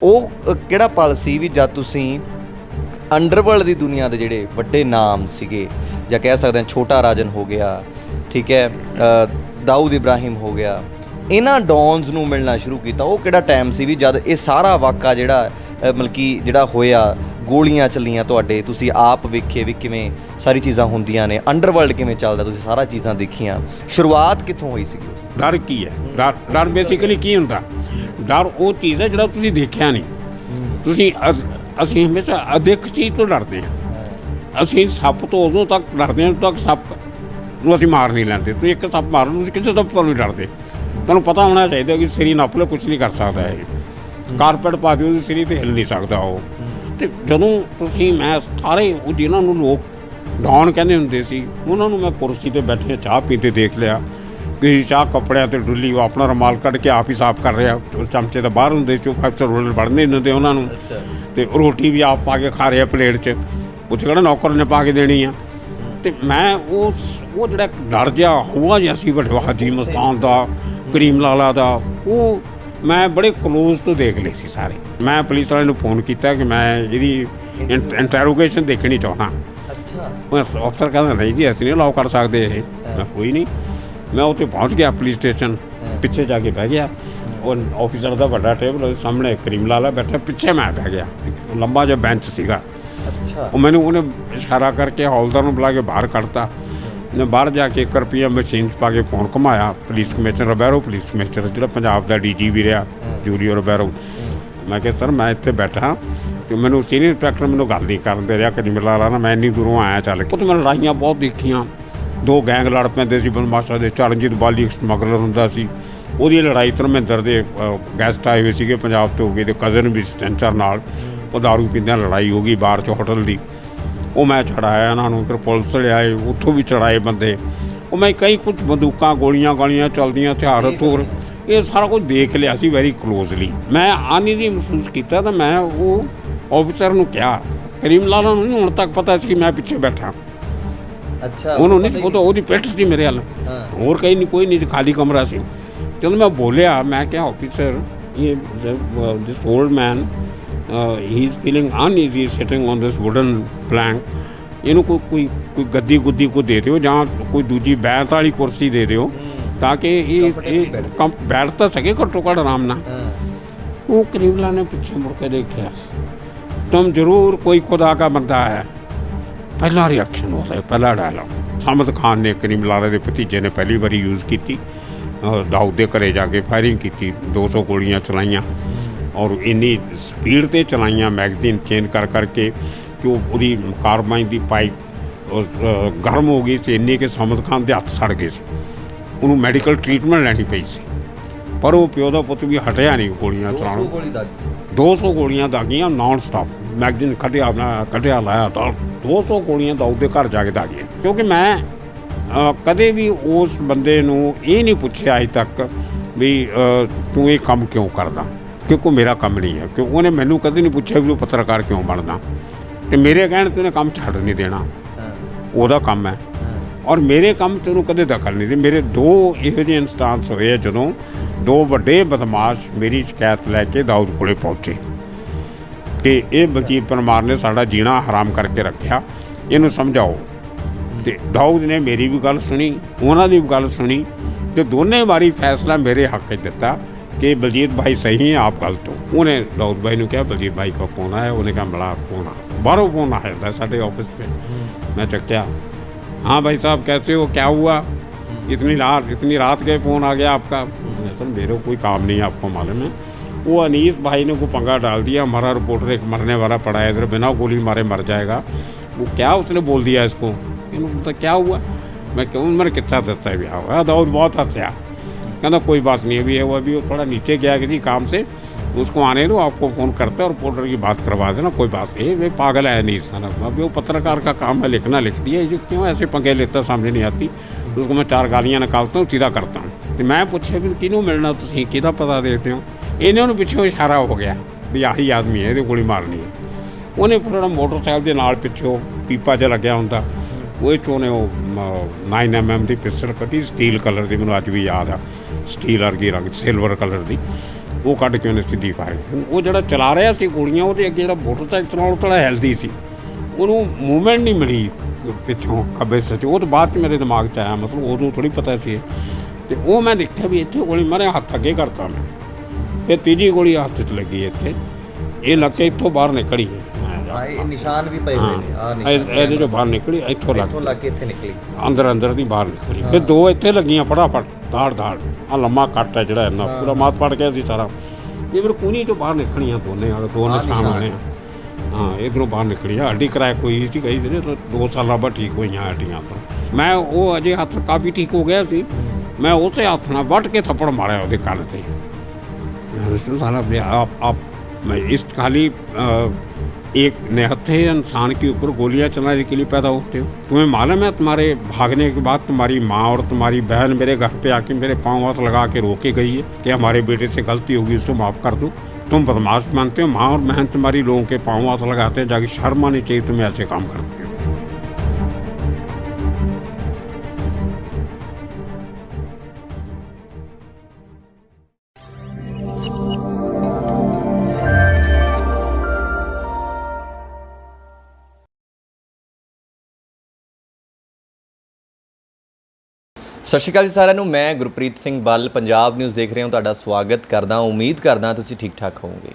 ਉਹ ਕਿਹੜਾ ਪਲ ਸੀ ਵੀ ਜਦ ਤੁਸੀਂ ਅੰਡਰਵਰਲਡ ਦੀ ਦੁਨੀਆ ਦੇ ਜਿਹੜੇ ਵੱਡੇ ਨਾਮ ਸੀਗੇ ਜਾਂ ਕਹਿ ਸਕਦੇ ਹਾਂ ਛੋਟਾ ਰਾਜਨ ਹੋ ਗਿਆ, ਠੀਕ ਹੈ, ਦਾਊਦ ਇਬਰਾਹਿਮ ਹੋ ਗਿਆ, ਇਹਨਾਂ ਡੌਨਸ ਨੂੰ ਮਿਲਣਾ ਸ਼ੁਰੂ ਕੀਤਾ? ਉਹ ਕਿਹੜਾ ਟਾਈਮ ਸੀ ਵੀ ਜਦ ਇਹ ਸਾਰਾ ਵਾਕਾ ਜਿਹੜਾ ਮਤਲਬ ਕਿ ਜਿਹੜਾ ਹੋਇਆ, ਗੋਲੀਆਂ ਚੱਲੀਆਂ ਤੁਹਾਡੇ, ਤੁਸੀਂ ਆਪ ਵੇਖੇ ਵੀ ਕਿਵੇਂ ਸਾਰੀ ਚੀਜ਼ਾਂ ਹੁੰਦੀਆਂ ਨੇ, ਅੰਡਰਵਰਲਡ ਕਿਵੇਂ ਚੱਲਦਾ, ਤੁਸੀਂ ਸਾਰਾ ਚੀਜ਼ਾਂ ਦੇਖੀਆਂ, ਸ਼ੁਰੂਆਤ ਕਿੱਥੋਂ ਹੋਈ ਸੀਗੀ? ਡਰ ਕੀ ਹੈ? ਡਰ ਬੇਸਿਕਲੀ ਕੀ ਹੁੰਦਾ? ਡਰ ਉਹ ਚੀਜ਼ ਹੈ ਜਿਹੜਾ ਤੁਸੀਂ ਦੇਖਿਆ ਨਹੀਂ। ਤੁਸੀਂ ਅਸੀਂ ਹਮੇਸ਼ਾ ਅਦਿੱਖ ਚੀਜ਼ ਤੋਂ ਡਰਦੇ ਹਾਂ। ਅਸੀਂ ਸੱਪ ਤੋਂ ਉਦੋਂ ਤੱਕ ਡਰਦੇ ਹਾਂ ਜਦੋਂ ਤੱਕ ਸੱਪ ਨੂੰ ਅਸੀਂ ਮਾਰ ਨਹੀਂ ਲੈਂਦੇ। ਤੁਸੀਂ ਇੱਕ ਸੱਪ ਮਾਰ ਲਓ, ਤੁਸੀਂ ਕਿਸੇ ਸੱਪ ਤੋਂ ਨਹੀਂ ਡਰਦੇ। ਤੁਹਾਨੂੰ ਪਤਾ ਹੋਣਾ ਚਾਹੀਦਾ ਕਿ ਸਿਰੀ ਨੱਪ ਲਓ, ਕੁਛ ਨਹੀਂ ਕਰ ਸਕਦਾ ਇਹ। ਕਾਰਪੇਟ ਪਾ ਦਿਓ, ਉਹਦੀ ਸਿਰੀ 'ਤੇ ਹਿੱਲ ਨਹੀਂ ਸਕਦਾ ਉਹ। ਅਤੇ ਜਦੋਂ ਤੁਸੀਂ ਮੈਂ ਸਾਰੇ ਉਹ ਜਿਨ੍ਹਾਂ ਨੂੰ ਲੋਕ ਡੌਨ ਕਹਿੰਦੇ ਹੁੰਦੇ ਸੀ, ਉਹਨਾਂ ਨੂੰ ਮੈਂ ਕੁਰਸੀ 'ਤੇ ਬੈਠੇ ਚਾਹ ਪੀਂਦੇ ਦੇਖ ਲਿਆ। ਕਿਸੇ ਚਾਹ ਕੱਪੜਿਆਂ 'ਤੇ ਡੁੱਲੀ, ਉਹ ਆਪਣਾ ਰੁਮਾਲ ਕੱਢ ਕੇ ਆਪ ਹੀ ਸਾਫ਼ ਕਰ ਰਿਹਾ। ਚਮਚੇ ਤਾਂ ਬਾਹਰ ਹੁੰਦੇ ਸੀ, ਉਹ 5 ਰੋਲ ਵੜਨੇ ਦਿੰਦੇ ਉਹਨਾਂ ਨੂੰ। ਅਤੇ ਰੋਟੀ ਵੀ ਆਪ ਪਾ ਕੇ ਖਾ ਰਿਹਾ ਪਲੇਟ 'ਚ, ਉੱਥੇ ਕਿਹੜਾ ਨੌਕਰ ਨੇ ਪਾ ਕੇ ਦੇਣੀ ਆ। ਅਤੇ ਮੈਂ ਉਹ ਜਿਹੜਾ ਡਰ ਜਿਹਾ ਹੋਆ ਜਿਹਾ ਸੀ ਵੱਡੇ ਹਾਜੀ ਮਸਤਾਨ ਦਾ, ਕਰੀਮ ਲਾਲਾ ਦਾ, ਉਹ ਮੈਂ ਬੜੇ ਕਲੋਜ਼ ਤੋਂ ਦੇਖ ਲਏ ਸੀ ਸਾਰੇ। ਮੈਂ ਪੁਲਿਸ ਵਾਲੇ ਨੂੰ ਫੋਨ ਕੀਤਾ ਕਿ ਮੈਂ ਇਹਦੀ ਇੰਟਰੋਗੇਸ਼ਨ ਦੇਖਣੀ ਚਾਹੁੰਦਾ। ਉਹ ਅਫਸਰ ਕਹਿੰਦਾ ਨਹੀਂ ਜੀ, ਅਸੀਂ ਨਹੀਂ ਅਲਾਓ ਕਰ ਸਕਦੇ ਇਹ। ਮੈਂ ਕੋਈ ਨਹੀਂ। ਮੈਂ ਉੱਥੇ ਪਹੁੰਚ ਗਿਆ ਪੁਲਿਸ ਸਟੇਸ਼ਨ, ਪਿੱਛੇ ਜਾ ਕੇ ਬਹਿ ਗਿਆ। ਉਹ ਆਫਿਸਰ ਦਾ ਵੱਡਾ ਟੇਬਲ, ਉਹਦੇ ਸਾਹਮਣੇ ਕਰੀਮ ਲਾਲਾ ਬੈਠਾ, ਪਿੱਛੇ ਮੈਂ ਬਹਿ ਗਿਆ। ਲੰਬਾ ਜਿਹਾ ਬੈਂਚ ਸੀਗਾ। ਉਹ ਮੈਨੂੰ ਉਹਨੇ ਇਸ਼ਾਰਾ ਕਰਕੇ ਹੌਲਦਾਰ ਨੂੰ ਬੁਲਾ ਕੇ ਬਾਹਰ ਕੱਢਤਾ। ਮੈਂ ਬਾਹਰ ਜਾ ਕੇ 1 ਰੁਪਈਆ ਮਸ਼ੀਨ 'ਚ ਪਾ ਕੇ ਫੋਨ ਘੁਮਾਇਆ। Police commissioner Ribeiro, police commissioner ਜਿਹੜਾ ਪੰਜਾਬ ਦਾ DG ਵੀ ਰਿਹਾ, ਜੂਲੀਓ ਰਬੈਰੋ। ਮੈਂ ਕਿਹਾ ਸਰ ਮੈਂ ਇੱਥੇ ਬੈਠਾ ਅਤੇ ਮੈਨੂੰ ਸੀਨੀਅਰ ਇੰਸਪੈਕਟਰ ਮੈਨੂੰ ਗੱਲ ਨਹੀਂ ਕਰਨ ਦੇ ਰਿਹਾ ਕਰੀਮ ਲਾਲਾ ਨਾਲ। ਮੈਂ ਇੰਨੀ ਦੂਰੋਂ ਆਇਆ ਚੱਲ ਕੇ। ਉੱਥੇ ਮੈਂ ਲੜਾਈਆਂ ਬਹੁਤ ਦੇਖੀਆਂ। 2 ਗੈਂਗ ਲੜ ਪੈਂਦੇ ਸੀ ਬਦਮਾਸ਼ਾਂ ਦੇ। ਚਰਨਜੀਤ ਬਾਲੀ ਇੱਕ ਸਮਗਲਰ ਹੁੰਦਾ ਸੀ, ਉਹਦੀ ਲੜਾਈ ਧਰਮਿੰਦਰ ਦੇ ਗੈਸਟ ਆਏ ਹੋਏ ਸੀਗੇ ਪੰਜਾਬ ਤੋਂ ਹੋ ਗਏ, ਅਤੇ ਕਜ਼ਨ ਵੀ ਸੀ 3-4 ਨਾਲ। ਉਹ ਦਾਰੂ ਪੀਂਦਿਆਂ ਲੜਾਈ ਹੋ ਗਈ ਬਾਹਰ 'ਚ ਹੋਟਲ ਦੀ। ਉਹ ਮੈਂ ਚੜਾਇਆ ਇਹਨਾਂ ਨੂੰ। ਫਿਰ ਪੁਲਿਸ ਲਿਆਏ, ਉੱਥੋਂ ਵੀ ਚੜਾਏ ਬੰਦੇ। ਉਹ ਮੈਂ ਕਈ ਕੁਝ ਬੰਦੂਕਾਂ, ਗੋਲੀਆਂ ਗਾਲੀਆਂ ਚੱਲਦੀਆਂ, ਹਥਿਆਰ ਹਥੂਰ, ਇਹ ਸਾਰਾ ਕੁਝ ਦੇਖ ਲਿਆ ਸੀ ਵੈਰੀ ਕਲੋਜ਼ਲੀ। ਮੈਂ ਅਨਈਜ਼ੀ ਮਹਿਸੂਸ ਕੀਤਾ। ਤਾਂ ਮੈਂ ਉਹ ਆਫਿਸਰ ਨੂੰ ਕਿਹਾ, ਕਰੀਮ ਲਾਲਾ ਨੂੰ ਨਹੀਂ ਹੁਣ ਤੱਕ ਪਤਾ ਸੀ ਕਿ ਮੈਂ ਪਿੱਛੇ ਬੈਠਾ। ਅੱਛਾ, ਉਹਨੂੰ ਨਹੀਂ, ਉਹ ਤਾਂ ਉਹਦੀ ਪਿੱਠ ਸੀ ਮੇਰੇ ਵੱਲ, ਹੋਰ ਕहीं ਨਹੀਂ, ਕੋਈ ਨਹੀਂ, ਖਾਲੀ ਕਮਰਾ ਸੀ। ਜਦੋਂ ਮੈਂ ਬੋਲਿਆ, ਮੈਂ ਕਿਹਾ ਆਫਿਸਰ, ਇਹ this old man he is feeling uneasy sitting on this wooden plank. ਇਹਨੂੰ ਕੋਈ ਗੱਦੀ ਗੁੱਦੀ ਕੋ ਦੇ ਦਿਓ, ਜਾਂ ਕੋਈ ਦੂਜੀ ਬੈਠ ਵਾਲੀ ਕੁਰਸੀ ਦੇ ਦਿਓ, ਤਾਂ ਕਿ ਇਹ ਬੈਠ ਤਾਂ ਸਕੇ ਘੱਟੋ ਘੱਟ ਆਰਾਮ ਨਾਲ। ਉਹ ਕਰੀਮਲਾ ਨੇ ਪਿੱਛੇ ਮੁੜ ਕੇ ਦੇਖਿਆ। ਤੁਮ ਜ਼ਰੂਰ ਕੋਈ ਖੁਦਾ ਕਾ ਬੰਦਾ ਹੈ, ਪਹਿਲਾ ਰਿਐਕਸ਼ਨ ਉਹਦਾ, ਪਹਿਲਾ ਡਾਇਲੌਗ ਸਾਮਦ ਖਾਨ ਨੇ ਕਰੀਮ ਲਾਲਾ ਦੇ ਭਤੀਜੇ ਨੇ ਪਹਿਲੀ ਵਾਰੀ ਯੂਜ਼ ਕੀਤੀ। ਦਾਊਦ ਦੇ ਘਰੇ ਜਾ ਕੇ ਫਾਇਰਿੰਗ ਕੀਤੀ, 200 ਗੋਲੀਆਂ ਚਲਾਈਆਂ, ਔਰ ਇੰਨੀ ਸਪੀਡ 'ਤੇ ਚਲਾਈਆਂ ਮੈਗਜ਼ੀਨ ਚੇਂਜ ਕਰਕੇ ਕਿ ਉਹਦੀ ਕਾਰਬਾਈਨ ਦੀ ਪਾਈਪ ਗਰਮ ਹੋ ਗਈ ਸੀ ਇੰਨੀ ਕਿ ਸਾਮਦ ਖਾਨ ਦੇ ਹੱਥ ਸੜ ਗਏ ਸੀ। ਉਹਨੂੰ ਮੈਡੀਕਲ ਟਰੀਟਮੈਂਟ ਲੈਣੀ ਪਈ ਸੀ। ਪਰ ਉਹ ਪਿਓ ਦਾ ਪੁੱਤ ਵੀ ਹਟਿਆ ਨਹੀਂ ਗੋਲੀਆਂ ਚਲਾਉਣ। 200 ਗੋਲੀਆਂ ਦਾਗੀਆਂ ਨਾਨ ਸਟਾਪ। ਮੈਗਜ਼ੀਨ ਕੱਢਿਆ ਲਾਇਆ ਤਾਂ 200 ਗੋਲੀਆਂ ਦਾਊਦ ਦੇ ਘਰ ਜਾ ਕੇ ਦਾਗੀਆਂ। ਕਿਉਂਕਿ ਮੈਂ ਕਦੇ ਵੀ ਉਸ ਬੰਦੇ ਨੂੰ ਇਹ ਨਹੀਂ ਪੁੱਛਿਆ ਅਜੇ ਤੱਕ ਵੀ ਤੂੰ ਇਹ ਕੰਮ ਕਿਉਂ ਕਰਦਾ, ਕਿਉਂਕਿ ਮੇਰਾ ਕੰਮ ਨਹੀਂ ਹੈ। ਕਿਉਂਕਿ ਉਹਨੇ ਮੈਨੂੰ ਕਦੇ ਨਹੀਂ ਪੁੱਛਿਆ ਵੀ ਤੂੰ ਪੱਤਰਕਾਰ ਕਿਉਂ ਬਣਦਾ। ਅਤੇ ਮੇਰੇ ਕਹਿਣ 'ਤੇ ਉਹਨੇ ਕੰਮ ਛੱਡ ਨਹੀਂ ਦੇਣਾ, ਉਹਦਾ ਕੰਮ ਹੈ। ਔਰ ਮੇਰੇ ਕੰਮ 'ਚ ਉਹਨੂੰ ਕਦੇ ਦਖਲ ਨਹੀਂ ਦਿੱਤੀ। ਮੇਰੇ 2 ਇਹੋ ਜਿਹੇ ਇੰਸਟਾਂਸ ਹੋਏ ਆ ਜਦੋਂ 2 ਵੱਡੇ ਬਦਮਾਸ਼ ਮੇਰੀ ਸ਼ਿਕਾਇਤ ਲੈ ਕੇ ਦਾਊਦ ਕੋਲੇ ਪਹੁੰਚੇ ਕਿ ਇਹ ਬਲਜੀਤ ਪਰਮਾਰ ਨੇ ਸਾਡਾ ਜੀਣਾ ਹਰਾਮ ਕਰਕੇ ਰੱਖਿਆ, ਇਹਨੂੰ ਸਮਝਾਓ। ਅਤੇ ਦਾਊਦ ਨੇ ਮੇਰੀ ਵੀ ਗੱਲ ਸੁਣੀ, ਉਹਨਾਂ ਦੀ ਵੀ ਗੱਲ ਸੁਣੀ, ਅਤੇ ਦੋਨੇ ਵਾਰੀ ਫੈਸਲਾ ਮੇਰੇ ਹੱਕ 'ਚ ਦਿੱਤਾ कि बलजीत भाई सही हैं, आप गलत हो। उन्हें दाऊद भाई ने कहा बलजीत भाई का फ़ोन आया। उन्हें कहा बड़ा फ़ोन आ बाहरों फ़ोन आया था साढ़े ऑफिस पे। मैं चक्या, हाँ भाई साहब कैसे हो, क्या हुआ, इतनी रात के फ़ोन आ गया आपका। सर मेरे को कोई काम नहीं है, आपको मालूम है। वो अनीस भाई ने को पंगा डाल दिया, हमारा रिपोर्टर एक मरने वाला पड़ा है इधर, बिना गोली मारे मर जाएगा। वो क्या उसने बोल दिया इसको। इन्होंने पता क्या हुआ। मैं क्यों, मैंने किस्सा दस्ता है ब्याह हुआ। दाऊद बहुत हंसा, कहना कोई बात नहीं, अभी है वो, अभी वो थोड़ा नीचे गया किसी काम से, उसको आने दो, आपको फ़ोन करते हैं और रिपोर्टर की बात करवा देना, कोई बात नहीं। वे पागल है नहीं सारा, अभी वो पत्रकार का काम है, लिखना लिख दिया। ये क्यों ऐसे पंगे लेता सामने नहीं आती। उसको मैं 4 गालियाँ निकालता हूँ, सीधा करता हूँ। तो मैं पूछे भी किनों मिलना, तुम किहदा पता देते हो। इन्होंने पिछों इशारा हो गया भी आही आदमी है, ये गोली मारनी है। उन्हें फिर मोटरसाइकिल के नाल पिछों पीपा ज लग्या होंदा, वो चोने 9mm की पिस्टल कटी, स्टील कलर की, मैनूं अज भी याद आ, स्टील वर्गी रंग, सिल्वर कलर की। ਉਹ ਕੱਢ ਕੇ ਉਹਨੇ ਸਿੱਧੀ ਫਾਇਰਿੰਗ। ਉਹ ਜਿਹੜਾ ਚਲਾ ਰਿਹਾ ਸੀ ਗੋਲੀਆਂ, ਉਹਦੇ ਅੱਗੇ ਜਿਹੜਾ ਮੋਟਰਸਾਈਕਲ ਚਲਾਉਣ ਥੋੜ੍ਹਾ ਹੈਲਦੀ ਸੀ, ਉਹਨੂੰ ਮੂਵਮੈਂਟ ਨਹੀਂ ਮਿਲੀ ਪਿੱਛੋਂ ਖੱਬੇ ਸੱਜੇ। ਉਹ ਤਾਂ ਬਾਅਦ 'ਚ ਮੇਰੇ ਦਿਮਾਗ 'ਚ ਆਇਆ, ਮਤਲਬ ਉਦੋਂ ਥੋੜ੍ਹੀ ਪਤਾ ਸੀ। ਅਤੇ ਉਹ ਮੈਂ ਦੇਖਿਆ ਵੀ ਇੱਥੇ ਗੋਲੀ ਮਾਰੇ, ਹੱਥ ਅੱਗੇ ਕਰਤਾ ਮੈਂ, ਫਿਰ ਤੀਜੀ ਗੋਲੀ ਹੱਥ 'ਚ ਲੱਗੀ ਇੱਥੇ, ਇਹ ਲੱਗ ਕੇ ਇੱਥੋਂ ਬਾਹਰ ਨਿਕਲੀ ਹੈ। ਇਹ ਨਿਸ਼ਾਨ ਵੀ ਪਏ ਹੋਏ ਨੇ, ਆਹ ਨਿਸ਼ਾਨ ਇਹਦੇ 'ਚੋਂ ਬਾਹਰ ਨਿਕਲੀ, ਇੱਥੋਂ ਲੱਗ ਕੇ ਇੱਥੇ ਨਿਕਲੀ, ਅੰਦਰ ਦੀ ਬਾਹਰ ਨਿਕਲੀ। ਫਿਰ ਦੋ ਇੱਥੇ ਲੱਗੀਆਂ ਫਟਾਫਟ, ਦਾੜ ਆਹ ਲੰਮਾ ਕੱਟ ਹੈ ਜਿਹੜਾ ਇੰਨਾ ਪੂਰਾ ਮਾਤ ਪੜ ਗਿਆ ਸੀ ਸਾਰਾ। ਇਹ ਫਿਰ ਕੂਨੀ 'ਚੋਂ ਬਾਹਰ ਨਿਕਲੀਆਂ ਦੋਨੇ ਵਾਲੇ, ਦੋ ਨਿਸ਼ਾਨ ਬਣੇ। ਹਾਂ, ਇੱਧਰੋਂ ਬਾਹਰ ਨਿਕਲੀ, ਹੱਡੀ ਕਰੈਕ ਹੋਈ ਸੀ ਕਈ ਦਿਨ, 2 ਸਾਲਾਂ ਬਾਅਦ ਠੀਕ ਹੋਈਆਂ ਹੱਡੀਆਂ ਤੋਂ। ਮੈਂ ਉਹ ਅਜੇ ਹੱਥ ਕਾਫੀ ਠੀਕ ਹੋ ਗਿਆ ਸੀ, ਮੈਂ ਉਸੇ ਹੱਥ ਨਾਲ ਵੱਢ ਕੇ ਥੱਪੜ ਮਾਰਿਆ ਉਹਦੇ ਕੰਨ 'ਤੇ। साला आप मैं इस खाली एक निहत्थे इंसान के ऊपर गोलियां चलाने के लिए पैदा होते हो। तुम्हें मालूम है तुम्हारे भागने के बाद तुम्हारी माँ और तुम्हारी बहन मेरे घर पे आके मेरे पाँव हाथ लगा के रोके गई है कि हमारे बेटे से गलती होगी, उसको माफ़ कर दो। तुम बदमाश मानते हो, माँ और बहन तुम्हारी लोगों के पाँव हाथ लगाते हैं, जाके शर्म आनी चाहिए तुम्हें ऐसे काम करते हो। ਸਤਿ ਸ਼੍ਰੀ ਅਕਾਲ ਜੀ ਸਾਰਿਆਂ ਨੂੰ। ਮੈਂ ਗੁਰਪ੍ਰੀਤ ਸਿੰਘ ਬੱਲ ਪੰਜਾਬ ਨਿਊਜ਼ ਦੇਖ ਰਹੇ ਹਾਂ, ਤੁਹਾਡਾ ਸਵਾਗਤ ਕਰਦਾ। ਉਮੀਦ ਕਰਦਾ ਤੁਸੀਂ ਠੀਕ ਠਾਕ ਹੋਵੋਗੇ।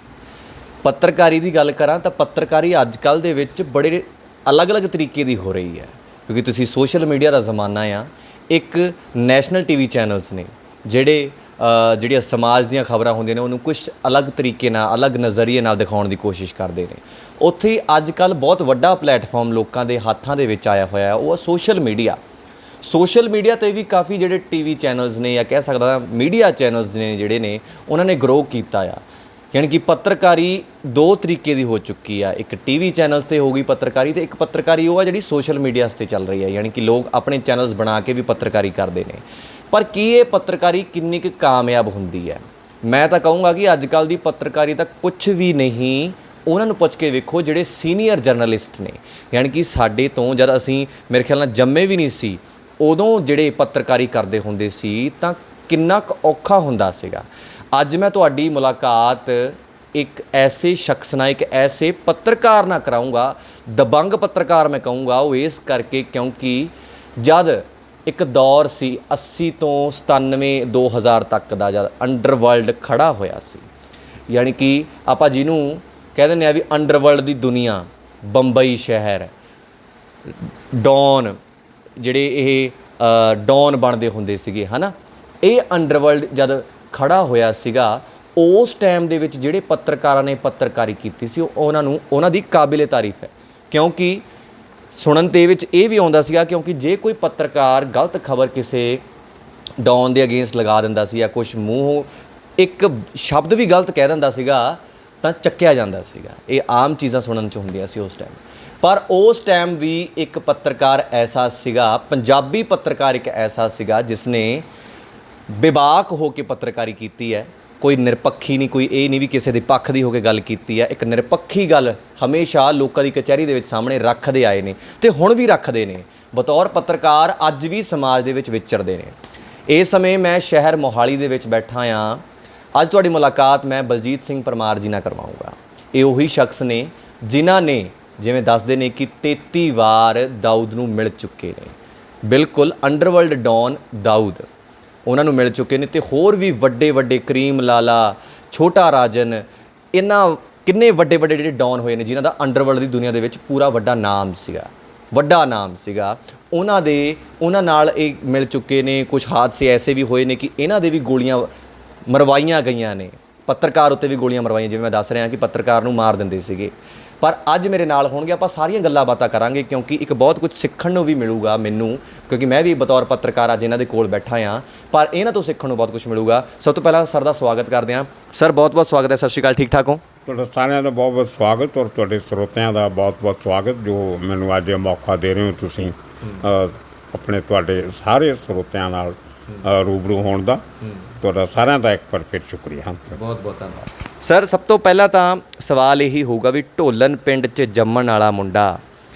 ਪੱਤਰਕਾਰੀ ਦੀ ਗੱਲ ਕਰਾਂ ਤਾਂ ਪੱਤਰਕਾਰੀ ਅੱਜ ਕੱਲ੍ਹ ਦੇ ਵਿੱਚ ਬੜੇ ਅਲੱਗ-ਅਲੱਗ ਤਰੀਕੇ ਦੀ ਹੋ ਰਹੀ ਹੈ, ਕਿਉਂਕਿ ਤੁਸੀਂ ਸੋਸ਼ਲ ਮੀਡੀਆ ਦਾ ਜ਼ਮਾਨਾ ਆ। ਇੱਕ ਨੈਸ਼ਨਲ ਟੀਵੀ ਚੈਨਲਸ ਨੇ ਜਿਹੜੀਆਂ ਸਮਾਜ ਦੀਆਂ ਖਬਰਾਂ ਹੁੰਦੀਆਂ ਨੇ ਉਹਨੂੰ ਕੁਝ ਅਲੱਗ ਤਰੀਕੇ ਨਾਲ, ਅਲੱਗ ਨਜ਼ਰੀਏ ਨਾਲ ਦਿਖਾਉਣ ਦੀ ਕੋਸ਼ਿਸ਼ ਕਰਦੇ ਨੇ। ਉੱਥੇ ਅੱਜ ਕੱਲ੍ਹ ਬਹੁਤ ਵੱਡਾ ਪਲੇਟਫਾਰਮ ਲੋਕਾਂ ਦੇ ਹੱਥਾਂ ਦੇ ਵਿੱਚ ਆਇਆ ਹੋਇਆ, ਉਹ ਸੋਸ਼ਲ ਮੀਡੀਆ। ਸੋਸ਼ਲ ਮੀਡੀਆ 'ਤੇ ਵੀ ਕਾਫੀ ਜਿਹੜੇ ਟੀਵੀ ਚੈਨਲਸ ਨੇ ਜਾਂ ਕਹਿ ਸਕਦਾ ਮੀਡੀਆ ਚੈਨਲਸ ਨੇ ਜਿਹੜੇ ਨੇ ਉਹਨਾਂ ਨੇ ਗਰੋ ਕੀਤਾ ਆ। ਯਾਨੀ ਕਿ ਪੱਤਰਕਾਰੀ ਦੋ ਤਰੀਕੇ ਦੀ ਹੋ ਚੁੱਕੀ ਆ। ਇੱਕ ਟੀਵੀ ਚੈਨਲਸ 'ਤੇ ਹੋ ਗਈ ਪੱਤਰਕਾਰੀ, ਅਤੇ ਇੱਕ ਪੱਤਰਕਾਰੀ ਉਹ ਆ ਜਿਹੜੀ ਸੋਸ਼ਲ ਮੀਡੀਆ 'ਤੇ ਚੱਲ ਰਹੀ ਹੈ। ਯਾਨੀ ਕਿ ਲੋਕ ਆਪਣੇ ਚੈਨਲਸ ਬਣਾ ਕੇ ਵੀ ਪੱਤਰਕਾਰੀ ਕਰਦੇ ਨੇ। ਪਰ ਕੀ ਇਹ ਪੱਤਰਕਾਰੀ ਕਿੰਨੀ ਕੁ ਕਾਮਯਾਬ ਹੁੰਦੀ ਹੈ? ਮੈਂ ਤਾਂ ਕਹੂੰਗਾ ਕਿ ਅੱਜ ਕੱਲ੍ਹ ਦੀ ਪੱਤਰਕਾਰੀ ਤਾਂ ਕੁਛ ਵੀ ਨਹੀਂ। ਉਹਨਾਂ ਨੂੰ ਪੁੱਛ ਕੇ ਵੇਖੋ ਜਿਹੜੇ ਸੀਨੀਅਰ ਜਰਨਲਿਸਟ ਨੇ, ਯਾਨੀ ਕਿ ਸਾਡੇ ਤੋਂ ਜਦ ਅਸੀਂ ਮੇਰੇ ਖਿਆਲ ਨਾਲ ਜੰਮੇ ਵੀ ਨਹੀਂ ਸੀ ਉਦੋਂ ਜਿਹੜੇ ਪੱਤਰਕਾਰੀ ਕਰਦੇ ਹੁੰਦੇ ਸੀ ਤਾਂ ਕਿੰਨਾ ਕੁ ਔਖਾ ਹੁੰਦਾ ਸੀਗਾ। ਅੱਜ ਮੈਂ ਤੁਹਾਡੀ ਮੁਲਾਕਾਤ ਇੱਕ ਐਸੇ ਸ਼ਖਸ ਨਾਲ, ਇੱਕ ਐਸੇ ਪੱਤਰਕਾਰ ਨਾਲ ਕਰਾਊਂਗਾ, ਦਬੰਗ ਪੱਤਰਕਾਰ ਮੈਂ ਕਹੂੰਗਾ। ਉਹ ਇਸ ਕਰਕੇ ਕਿਉਂਕਿ ਜਦ ਇੱਕ ਦੌਰ ਸੀ 80 ਤੋਂ 97 2000 ਤੱਕ ਦਾ, ਜਦ ਅੰਡਰਵਰਲਡ ਖੜਾ ਹੋਇਆ ਸੀ, ਯਾਨੀ ਕਿ ਆਪਾਂ ਜਿਹਨੂੰ ਕਹਿ ਦਿੰਦੇ ਆ ਵੀ ਅੰਡਰਵਰਲਡ ਦੀ ਦੁਨੀਆ, ਬੰਬਈ ਸ਼ਹਿਰ, ਡੌਨ ਜਿਹੜੇ ਇਹ ਡੌਨ ਬਣਦੇ ਹੁੰਦੇ ਸੀਗੇ ਹੈ ਨਾ, ਇਹ ਅੰਡਰਵਰਲਡ ਜਦ ਖੜਾ ਹੋਇਆ ਸੀਗਾ, ਉਸ ਟਾਈਮ ਦੇ ਵਿੱਚ ਜਿਹੜੇ ਪੱਤਰਕਾਰਾਂ ਨੇ ਪੱਤਰਕਾਰੀ ਕੀਤੀ ਸੀ ਉਹਨਾਂ ਦੀ ਕਾਬਿਲੇ ਤਾਰੀਫ ਹੈ। ਕਿਉਂਕਿ ਸੁਣਨ ਦੇ ਵਿੱਚ ਇਹ ਵੀ ਆਉਂਦਾ ਸੀਗਾ, ਕਿਉਂਕਿ ਜੇ ਕੋਈ ਪੱਤਰਕਾਰ ਗਲਤ ਖਬਰ ਕਿਸੇ ਡੌਨ ਦੇ ਅਗੇਂਸਟ ਲਗਾ ਦਿੰਦਾ ਸੀ ਜਾਂ ਕੁਛ ਮੂੰਹੋਂ ਇੱਕ ਸ਼ਬਦ ਵੀ ਗਲਤ ਕਹਿ ਦਿੰਦਾ ਸੀਗਾ ਤਾਂ ਚੱਕਿਆ ਜਾਂਦਾ ਸੀਗਾ। ਇਹ ਆਮ ਚੀਜ਼ਾਂ ਸੁਣਨ 'ਚ ਹੁੰਦੀਆਂ ਸੀ ਉਸ ਟਾਈਮ। ਪਰ ਉਸ ਟਾਈਮ ਵੀ ਇੱਕ ਪੱਤਰਕਾਰ ਐਸਾ ਸੀਗਾ, ਪੰਜਾਬੀ ਪੱਤਰਕਾਰ ਇੱਕ ਐਸਾ ਸੀਗਾ ਜਿਸ ਨੇ ਬੇਬਾਕ ਹੋ ਕੇ ਪੱਤਰਕਾਰੀ ਕੀਤੀ ਹੈ। ਕੋਈ ਨਿਰਪੱਖੀ ਨਹੀਂ, ਕੋਈ ਇਹ ਨਹੀਂ ਵੀ ਕਿਸੇ ਦੇ ਪੱਖ ਦੀ ਹੋ ਕੇ ਗੱਲ ਕੀਤੀ ਹੈ। ਇੱਕ ਨਿਰਪੱਖੀ ਗੱਲ ਹਮੇਸ਼ਾ ਲੋਕਾਂ ਦੀ ਕਚਹਿਰੀ ਦੇ ਵਿੱਚ ਸਾਹਮਣੇ ਰੱਖਦੇ ਆਏ ਨੇ ਅਤੇ ਹੁਣ ਵੀ ਰੱਖਦੇ ਨੇ। ਬਤੌਰ ਪੱਤਰਕਾਰ ਅੱਜ ਵੀ ਸਮਾਜ ਦੇ ਵਿੱਚ ਵਿਚਰਦੇ ਨੇ। ਇਸ ਸਮੇਂ ਮੈਂ ਸ਼ਹਿਰ ਮੋਹਾਲੀ ਦੇ ਵਿੱਚ ਬੈਠਾ ਹਾਂ। ਅੱਜ ਤੁਹਾਡੀ ਮੁਲਾਕਾਤ ਮੈਂ ਬਲਜੀਤ ਸਿੰਘ ਪਰਮਾਰ ਜੀ ਨਾਲ ਕਰਵਾਊਂਗਾ। ਇਹ ਉਹੀ ਸ਼ਖਸ ਨੇ ਜਿਨ੍ਹਾਂ ਨੇ, ਜਿਵੇਂ ਦੱਸਦੇ ਨੇ ਕਿ 33 ਵਾਰ ਦਾਊਦ ਨੂੰ ਮਿਲ ਚੁੱਕੇ ਨੇ। ਬਿਲਕੁਲ ਅੰਡਰਵਰਲਡ ਡੌਨ ਦਾਊਦ ਉਹਨਾਂ ਨੂੰ ਮਿਲ ਚੁੱਕੇ ਨੇ, ਅਤੇ ਹੋਰ ਵੀ ਵੱਡੇ ਵੱਡੇ ਕਰੀਮ ਲਾਲਾ, ਛੋਟਾ ਰਾਜਨ, ਇਹਨਾਂ ਕਿੰਨੇ ਵੱਡੇ ਵੱਡੇ ਜਿਹੜੇ ਡੌਨ ਹੋਏ ਨੇ ਜਿਨ੍ਹਾਂ ਦਾ ਅੰਡਰਵਰਲਡ ਦੀ ਦੁਨੀਆ ਦੇ ਵਿੱਚ ਪੂਰਾ ਵੱਡਾ ਨਾਮ ਸੀਗਾ। ਉਹਨਾਂ ਨਾਲ ਇਹ ਮਿਲ ਚੁੱਕੇ ਨੇ। ਕੁਝ ਹਾਦਸੇ ਐਸੇ ਵੀ ਹੋਏ ਨੇ ਕਿ ਇਹਨਾਂ ਦੇ ਵੀ ਗੋਲੀਆਂ ਮਰਵਾਈਆਂ ਗਈਆਂ ਨੇ, ਪੱਤਰਕਾਰ ਉੱਤੇ ਵੀ ਗੋਲੀਆਂ ਮਰਵਾਈਆਂ, ਜਿਵੇਂ ਮੈਂ ਦੱਸ ਰਿਹਾ ਕਿ ਪੱਤਰਕਾਰ ਨੂੰ ਮਾਰ ਦਿੰਦੇ ਸੀਗੇ। ਪਰ ਅੱਜ ਮੇਰੇ ਨਾਲ ਹੋਣਗੇ, ਆਪਾਂ ਸਾਰੀਆਂ ਗੱਲਾਂ ਬਾਤਾਂ ਕਰਾਂਗੇ, ਕਿਉਂਕਿ ਇੱਕ ਬਹੁਤ ਕੁਝ ਸਿੱਖਣ ਨੂੰ ਵੀ ਮਿਲੂਗਾ ਮੈਨੂੰ, ਕਿਉਂਕਿ ਮੈਂ ਵੀ ਬਤੌਰ ਪੱਤਰਕਾਰ ਅੱਜ ਇਹਨਾਂ ਦੇ ਕੋਲ ਬੈਠਾ ਹਾਂ, ਪਰ ਇਹਨਾਂ ਤੋਂ ਸਿੱਖਣ ਨੂੰ ਬਹੁਤ ਕੁਝ ਮਿਲੂਗਾ। ਸਭ ਤੋਂ ਪਹਿਲਾਂ ਸਰ ਦਾ ਸਵਾਗਤ ਕਰਦੇ ਹਾਂ। ਸਰ ਬਹੁਤ ਬਹੁਤ ਸਵਾਗਤ ਹੈ। ਸਤਿ ਸ਼੍ਰੀ ਅਕਾਲ, ਠੀਕ ਠਾਕ ਹੋ? ਤੁਹਾਡਾ ਸਾਰਿਆਂ ਦਾ ਬਹੁਤ ਬਹੁਤ ਸਵਾਗਤ, ਔਰ ਤੁਹਾਡੇ ਸਰੋਤਿਆਂ ਦਾ ਬਹੁਤ ਬਹੁਤ ਸਵਾਗਤ ਜੋ ਮੈਨੂੰ ਅੱਜ ਮੌਕਾ ਦੇ ਰਹੇ ਹੋ ਤੁਸੀਂ ਆਪਣੇ ਤੁਹਾਡੇ ਸਾਰੇ ਸਰੋਤਿਆਂ ਨਾਲ ਰੂਬਰੂ ਹੋਣ ਦਾ। ਤੁਹਾਡਾ ਸਾਰਿਆਂ ਦਾ ਇੱਕ ਵਾਰ ਫਿਰ ਸ਼ੁਕਰੀਆ। ਬਹੁਤ ਬਹੁਤ ਧੰਨਵਾਦ ਸਰ। ਸਭ ਤੋਂ ਪਹਿਲਾਂ ਤਾਂ ਸਵਾਲ ਇਹੀ ਹੋਊਗਾ ਵੀ ਢੋਲਨ ਪਿੰਡ 'ਚ ਜੰਮਣ ਵਾਲਾ ਮੁੰਡਾ,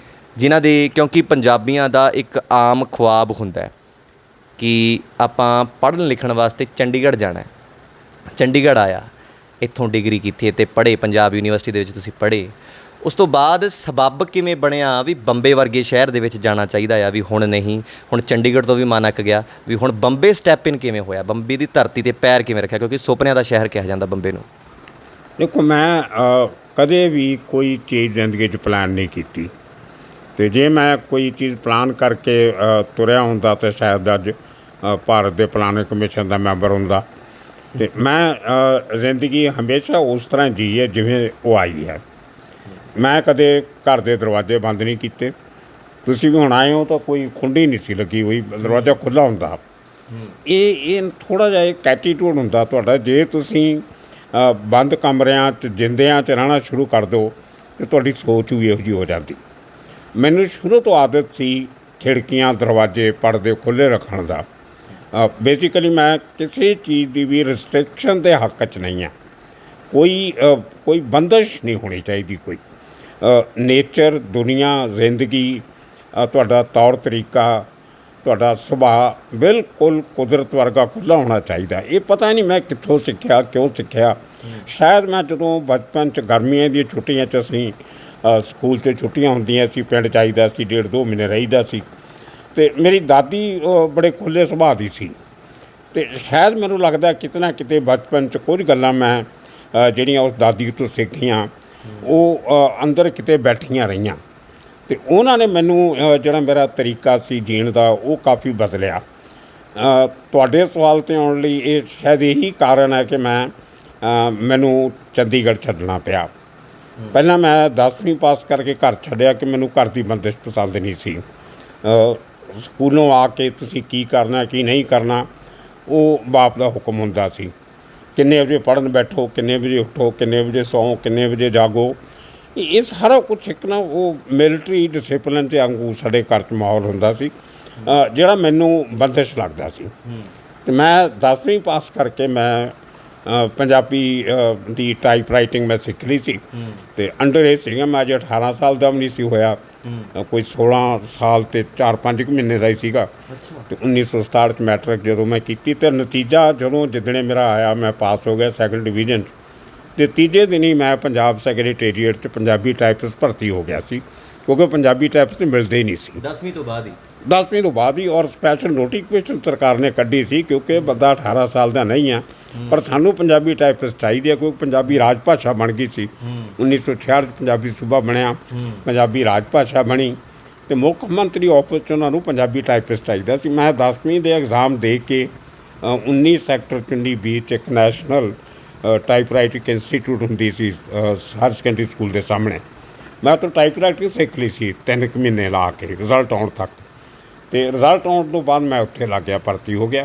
ਜਿਨ੍ਹਾਂ ਦੇ, ਕਿਉਂਕਿ ਪੰਜਾਬੀਆਂ ਦਾ ਇੱਕ ਆਮ ਖੁਆਬ ਹੁੰਦਾ ਕਿ ਆਪਾਂ ਪੜ੍ਹਨ ਲਿਖਣ ਵਾਸਤੇ ਚੰਡੀਗੜ੍ਹ ਜਾਣਾ। ਚੰਡੀਗੜ੍ਹ ਆਇਆ ਇੱਥੋਂ ਡਿਗਰੀ ਕੀਤੀ ਅਤੇ ਪੜ੍ਹੇ, ਪੰਜਾਬ ਯੂਨੀਵਰਸਿਟੀ ਦੇ ਵਿੱਚ ਤੁਸੀਂ ਪੜ੍ਹੇ, ਉਸ ਤੋਂ ਬਾਅਦ ਸਬੱਬ ਕਿਵੇਂ ਬਣਿਆ ਵੀ ਬੰਬੇ ਵਰਗੇ ਸ਼ਹਿਰ ਦੇ ਵਿੱਚ ਜਾਣਾ ਚਾਹੀਦਾ ਆ, ਵੀ ਹੁਣ ਨਹੀਂ, ਹੁਣ ਚੰਡੀਗੜ੍ਹ ਤੋਂ ਵੀ ਮਨ ਅੱਕ ਗਿਆ, ਵੀ ਹੁਣ ਬੰਬੇ ਸਟੈਪ ਇਨ ਕਿਵੇਂ ਹੋਇਆ, ਬੰਬੇ ਦੀ ਧਰਤੀ 'ਤੇ ਪੈਰ ਕਿਵੇਂ ਰੱਖਿਆ, ਕਿਉਂਕਿ ਸੁਪਨਿਆਂ ਦਾ ਸ਼ਹਿਰ ਕਿਹਾ ਜਾਂਦਾ ਬੰਬੇ ਨੂੰ? ਦੇਖੋ, ਮੈਂ ਕਦੇ ਵੀ ਕੋਈ ਚੀਜ਼ ਜ਼ਿੰਦਗੀ 'ਚ ਪਲਾਨ ਨਹੀਂ ਕੀਤੀ, ਅਤੇ ਜੇ ਮੈਂ ਕੋਈ ਚੀਜ਼ ਪਲਾਨ ਕਰਕੇ ਤੁਰਿਆ ਹੁੰਦਾ ਤਾਂ ਸ਼ਾਇਦ ਅੱਜ ਭਾਰਤ ਦੇ ਪਲਾਨਿੰਗ ਕਮਿਸ਼ਨ ਦਾ ਮੈਂਬਰ ਹੁੰਦਾ। ਅਤੇ ਮੈਂ ਜ਼ਿੰਦਗੀ ਹਮੇਸ਼ਾ ਉਸ ਤਰ੍ਹਾਂ ਜੀ ਹੈ ਜਿਵੇਂ ਉਹ ਆਈ ਹੈ। ਮੈਂ ਕਦੇ ਘਰ ਦੇ ਦਰਵਾਜ਼ੇ ਬੰਦ ਨਹੀਂ ਕੀਤੇ। ਤੁਸੀਂ ਵੀ ਹੁਣ ਆਏ ਹੋ ਤਾਂ ਕੋਈ ਖੁੰਡੀ ਨਹੀਂ ਸੀ ਲੱਗੀ ਹੋਈ, ਦਰਵਾਜ਼ਾ ਖੁੱਲ੍ਹਾ ਹੁੰਦਾ। ਇਹ ਥੋੜ੍ਹਾ ਜਿਹਾ ਇੱਕ ਐਟੀਟਿਊਡ ਹੁੰਦਾ ਤੁਹਾਡਾ। ਜੇ ਤੁਸੀਂ ਬੰਦ ਕਮਰਿਆਂ 'ਚ ਜਿੰਦਿਆਂ 'ਚ ਰਹਿਣਾ ਸ਼ੁਰੂ ਕਰ ਦਿਓ ਤਾਂ ਤੁਹਾਡੀ ਸੋਚ ਵੀ ਇਹੋ ਜਿਹੀ ਹੋ ਜਾਂਦੀ। ਮੈਨੂੰ ਸ਼ੁਰੂ ਤੋਂ ਆਦਤ ਸੀ ਖਿੜਕੀਆਂ, ਦਰਵਾਜ਼ੇ, ਪਰਦੇ ਖੁੱਲ੍ਹੇ ਰੱਖਣ ਦਾ। ਬੇਸਿਕਲੀ ਮੈਂ ਕਿਸੇ ਚੀਜ਼ ਦੀ ਵੀ ਰਿਸਟ੍ਰਿਕਸ਼ਨ ਦੇ ਹੱਕ 'ਚ ਨਹੀਂ ਹਾਂ। ਕੋਈ ਬੰਦਿਸ਼ ਨਹੀਂ ਹੋਣੀ ਚਾਹੀਦੀ। ਕੋਈ ਨੇਚਰ, ਦੁਨੀਆ, ਜ਼ਿੰਦਗੀ, ਤੁਹਾਡਾ ਤੌਰ ਤਰੀਕਾ, ਤੁਹਾਡਾ ਸੁਭਾਅ ਬਿਲਕੁਲ ਕੁਦਰਤ ਵਰਗਾ ਖੁੱਲ੍ਹਾ ਹੋਣਾ ਚਾਹੀਦਾ। ਇਹ ਪਤਾ ਨਹੀਂ ਮੈਂ ਕਿੱਥੋਂ ਸਿੱਖਿਆ, ਕਿਉਂ ਸਿੱਖਿਆ। ਸ਼ਾਇਦ ਮੈਂ ਜਦੋਂ ਬਚਪਨ 'ਚ ਗਰਮੀਆਂ ਦੀਆਂ ਛੁੱਟੀਆਂ 'ਚ ਅਸੀਂ ਸਕੂਲ 'ਤੇ ਛੁੱਟੀਆਂ ਹੁੰਦੀਆਂ ਸੀ, ਪਿੰਡ ਚਾਹੀਦਾ ਸੀ, 1.5-2 ਮਹੀਨੇ ਰਹੀਦਾ ਸੀ, ਅਤੇ ਮੇਰੀ ਦਾਦੀ ਬੜੇ ਖੁੱਲ੍ਹੇ ਸੁਭਾਅ ਦੀ ਸੀ। ਅਤੇ ਸ਼ਾਇਦ ਮੈਨੂੰ ਲੱਗਦਾ ਕਿਤੇ ਨਾ ਕਿਤੇ ਬਚਪਨ 'ਚ ਕੁਝ ਗੱਲਾਂ ਮੈਂ ਜਿਹੜੀਆਂ ਉਸ ਦਾਦੀ ਤੋਂ ਸਿੱਖੀਆਂ ਉਹ ਅੰਦਰ ਕਿਤੇ ਬੈਠੀਆਂ ਰਹੀਆਂ, ਅਤੇ ਉਹਨਾਂ ਨੇ ਮੈਨੂੰ ਜਿਹੜਾ ਮੇਰਾ ਤਰੀਕਾ ਸੀ ਜੀਣ ਦਾ ਉਹ ਕਾਫੀ ਬਦਲਿਆ। ਤੁਹਾਡੇ ਸਵਾਲ 'ਤੇ ਆਉਣ ਲਈ ਇਹ ਸ਼ਾਇਦ ਇਹੀ ਕਾਰਨ ਹੈ ਕਿ ਮੈਨੂੰ ਚੰਡੀਗੜ੍ਹ ਛੱਡਣਾ ਪਿਆ। ਪਹਿਲਾਂ ਮੈਂ 10ਵੀਂ ਪਾਸ ਕਰਕੇ ਘਰ ਛੱਡਿਆ ਕਿ ਮੈਨੂੰ ਘਰ ਦੀ ਬੰਦਿਸ਼ ਪਸੰਦ ਨਹੀਂ ਸੀ। ਸਕੂਲੋਂ ਆ ਕੇ ਤੁਸੀਂ ਕੀ ਕਰਨਾ, ਕੀ ਨਹੀਂ ਕਰਨਾ, ਉਹ ਬਾਪ ਦਾ ਹੁਕਮ ਹੁੰਦਾ ਸੀ। ਕਿੰਨੇ ਵਜੇ ਪੜ੍ਹਨ ਬੈਠੋ, ਕਿੰਨੇ ਵਜੇ ਉੱਠੋ, ਕਿੰਨੇ ਵਜੇ ਸੌਂ, ਕਿੰਨੇ ਵਜੇ ਜਾਗੋ। ਇਹ ਸਾਰਾ ਕੁਛ ਇੱਕ ਨਾ ਉਹ ਮਿਲਟਰੀ ਡਿਸਿਪਲਿਨ ਦੇ ਵਾਂਗੂ ਸਾਡੇ ਘਰ 'ਚ ਮਾਹੌਲ ਹੁੰਦਾ ਸੀ, ਜਿਹੜਾ ਮੈਨੂੰ ਬੰਦਿਸ਼ ਲੱਗਦਾ ਸੀ। ਅਤੇ ਮੈਂ 10ਵੀਂ ਪਾਸ ਕਰਕੇ ਮੈਂ ਪੰਜਾਬੀ ਦੀ ਟਾਈਪ ਰਾਈਟਿੰਗ ਮੈਂ ਸਿੱਖ ਲਈ ਸੀ, ਅਤੇ ਅੰਡਰ ਏਜ ਸੀਗਾ ਮੈਂ, ਅਜੇ 18 ਸਾਲ ਦਾ ਵੀ ਨਹੀਂ ਸੀ ਹੋਇਆ, ਕੋਈ 16 ਸਾਲ ਅਤੇ 4-5 ਮਹੀਨੇ ਦਾ ਹੀ ਸੀਗਾ। ਅਤੇ 1967 'ਚ ਮੈਟ੍ਰਿਕ ਜਦੋਂ ਮੈਂ ਕੀਤੀ, ਅਤੇ ਨਤੀਜਾ ਜਦੋਂ ਜਿੱਦਣੇ ਮੇਰਾ ਆਇਆ ਮੈਂ ਪਾਸ ਹੋ ਗਿਆ 2nd ਡਿਵੀਜ਼ਨ 'ਚ, ਅਤੇ ਤੀਜੇ ਦਿਨ ਹੀ ਮੈਂ ਪੰਜਾਬ ਸੈਕਰੇਟੇਰੀਏਟ 'ਚ ਪੰਜਾਬੀ ਟਾਈਪਿਸਟ ਭਰਤੀ ਹੋ ਗਿਆ ਸੀ, ਕਿਉਂਕਿ ਪੰਜਾਬੀ ਟਾਈਪਿਸਟ ਮਿਲਦੇ ਹੀ ਨਹੀਂ ਸੀ 10ਵੀਂ ਤੋਂ ਬਾਅਦ ਹੀ। 10ਵੀਂ ਤੋਂ ਬਾਅਦ ਹੀ, ਔਰ ਸਪੈਸ਼ਲ ਨੋਟੀਫਿਕੇਸ਼ਨ ਸਰਕਾਰ ਨੇ ਕੱਢੀ ਸੀ ਕਿਉਂਕਿ ਬੰਦਾ 18 ਸਾਲ ਦਾ ਨਹੀਂ ਆ, ਪਰ ਸਾਨੂੰ ਪੰਜਾਬੀ ਟਾਈਪਿਸਟ ਚਾਹੀਦੀ ਹੈ ਕਿਉਂਕਿ ਪੰਜਾਬੀ ਰਾਜ ਭਾਸ਼ਾ ਬਣ ਗਈ ਸੀ। 1966 'ਚ ਪੰਜਾਬੀ ਸੂਬਾ ਬਣਿਆ, ਪੰਜਾਬੀ ਰਾਜ ਭਾਸ਼ਾ ਬਣੀ, ਅਤੇ ਮੁੱਖ ਮੰਤਰੀ ਆਫਿਸ 'ਚ ਉਹਨਾਂ ਨੂੰ ਪੰਜਾਬੀ ਟਾਈਪਿਸਟ ਚਾਹੀਦਾ ਸੀ। ਮੈਂ 10ਵੀਂ ਦੇ ਐਗਜ਼ਾਮ ਦੇ ਕੇ 19 ਸੈਕਟਰ ਚੁੰਨੀ ਬੀਚ 'ਚ ਇੱਕ ਨੈਸ਼ਨਲ ਟਾਈਪ ਰਾਈਟਿੰਗ ਇੰਸਟੀਟਿਊਟ ਹੁੰਦੀ ਸੀ ਹਾਇਰ ਸੈਕੰਡਰੀ ਸਕੂਲ ਦੇ ਸਾਹਮਣੇ, ਮੈਂ ਉੱਥੋਂ ਟਾਈਪ ਰਾਈਟਿੰਗ ਸਿੱਖ ਲਈ ਸੀ 3 ਮਹੀਨੇ ਲਾ ਕੇ ਰਿਜ਼ਲਟ ਆਉਣ ਤੱਕ। ਅਤੇ ਰਿਜ਼ਲਟ ਆਉਣ ਤੋਂ ਬਾਅਦ ਮੈਂ ਉੱਥੇ ਲੱਗ ਗਿਆ, ਭਰਤੀ ਹੋ ਗਿਆ,